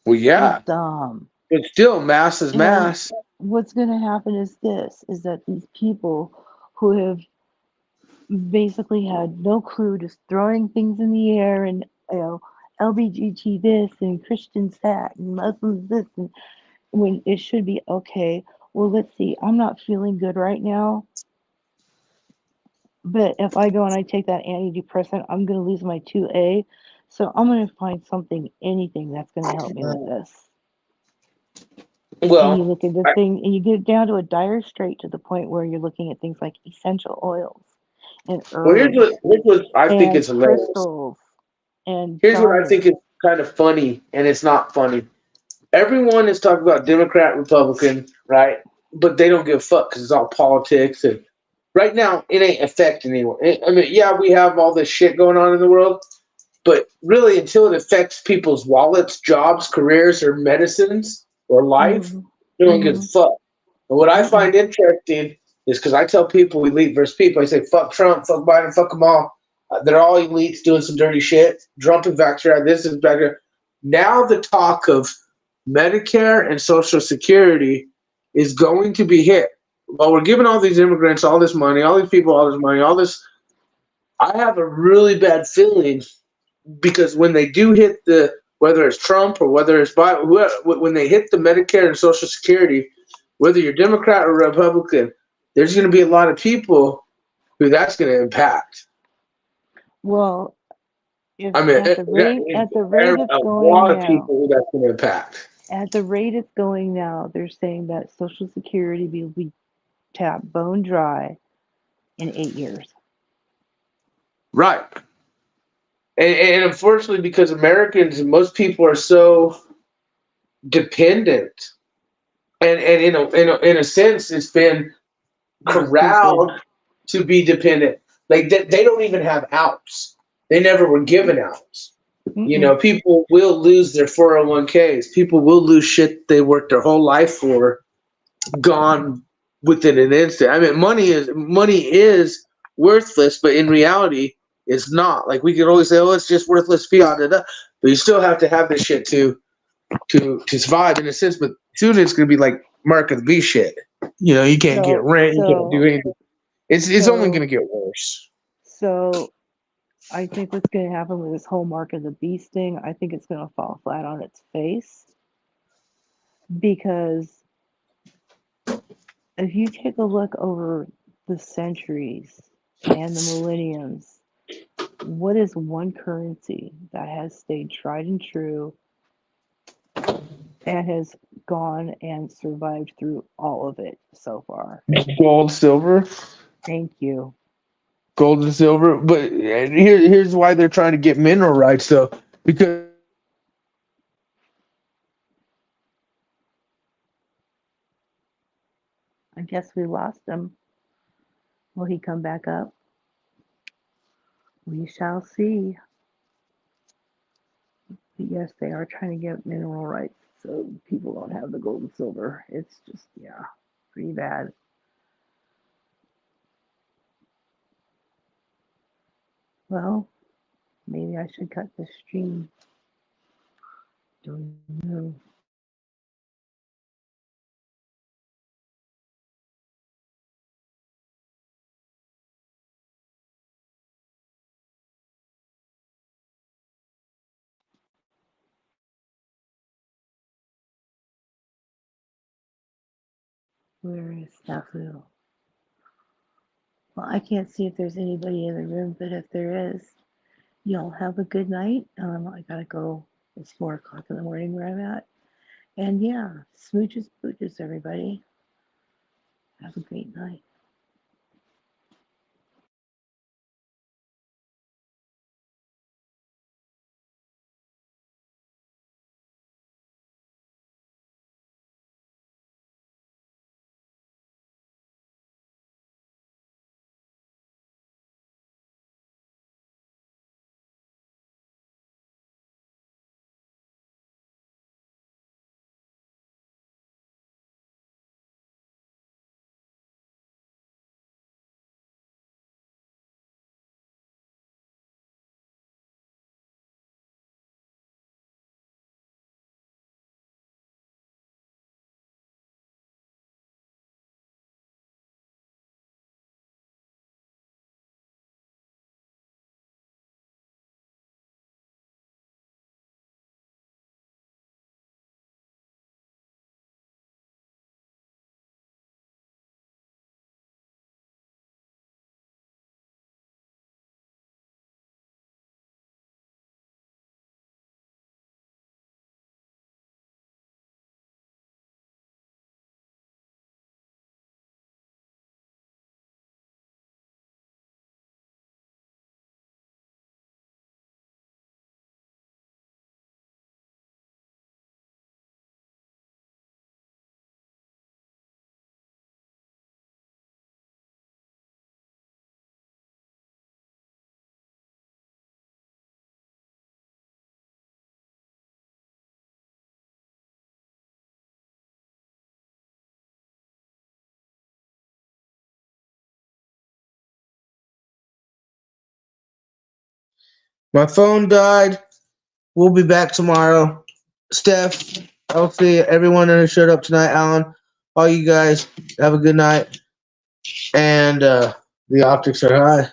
Well, They're yeah, dumb. but still, mass is And mass. what's gonna happen is this: is that these people who have basically had no clue, just throwing things in the air, and you know, LBGT this and Christians that and Muslims this, and when it should be okay. Well, let's see. I'm not feeling good right now, but if I go and I take that antidepressant, I'm going to lose my 2A. So I'm going to find something, anything that's going to help me with this. And you Well, look at the thing, and you get down to a dire strait to the point where you're looking at things like essential oils and herbs here's what I think and is hilarious. crystals and Here's what I diet. think is kind of funny, and it's not funny. Everyone is talking about Democrat, Republican, right? But they don't give a fuck because it's all politics. And right now, it ain't affecting anyone. I mean, yeah, we have all this shit going on in the world, but really, until it affects people's wallets, jobs, careers, or medicines or life, Mm-hmm. no one gives Mm-hmm. a fuck. And what I Mm-mm. find interesting is because I tell people elite versus people, I say fuck Trump, fuck Biden, fuck them all. They're all elites doing some dirty shit. Trump and vaxxer, this is vaxxer. Now the talk of Medicare and Social Security is going to be hit. Well, we're giving all these immigrants all this money, all these people all this money, all this. I have a really bad feeling because when they do hit the, whether it's Trump or whether it's Biden, when they hit the Medicare and Social Security, whether you're Democrat or Republican, there's going to be a lot of people who that's going to impact. Well, if I mean, at the rate it's a going lot of now, people who that's going to impact. at the rate it's going now, they're saying that Social Security will be tapped bone dry in 8 years. Right. And unfortunately, because Americans, most people are so dependent, and in a sense, it's been They're stupid. corralled to be dependent. Like they don't even have outs. They never were given outs. You Mm-mm. know, people will lose their 401ks. People will lose shit they worked their whole life for, gone within an instant. I mean, money is worthless, but in reality, it's not. Like we could always say, "Oh, it's just worthless fiat," but you still have to have this shit to survive in a sense. But soon it's gonna be like mark of the beast shit. You know, you can't get So rent, you can't do so anything. It's only so gonna get worse. so I think what's going to happen with this whole mark of the beast thing, I think it's going to fall flat on its face because if you take a look over the centuries and the millenniums, what is one currency that has stayed tried and true and has gone and survived through all of it so far? Gold, silver, Thank you. gold and silver. But here's why they're trying to get mineral rights though, because I guess we lost him. Will he come back up? We shall see. But yes, they are trying to get mineral rights so people don't have the gold and silver. It's just, yeah, pretty bad. Well, maybe I should cut this stream. Don't know. Where is Snafukrew? Well, I can't see if there's anybody in the room, but if there is, y'all have a good night. I gotta go. It's 4 o'clock in the morning where I'm at. And yeah, smooches, pooches, everybody. Have a great night. My phone died. We'll be back tomorrow. Steph, Elsie, everyone that showed up tonight, Alan, all you guys, have a good night. And the optics are high.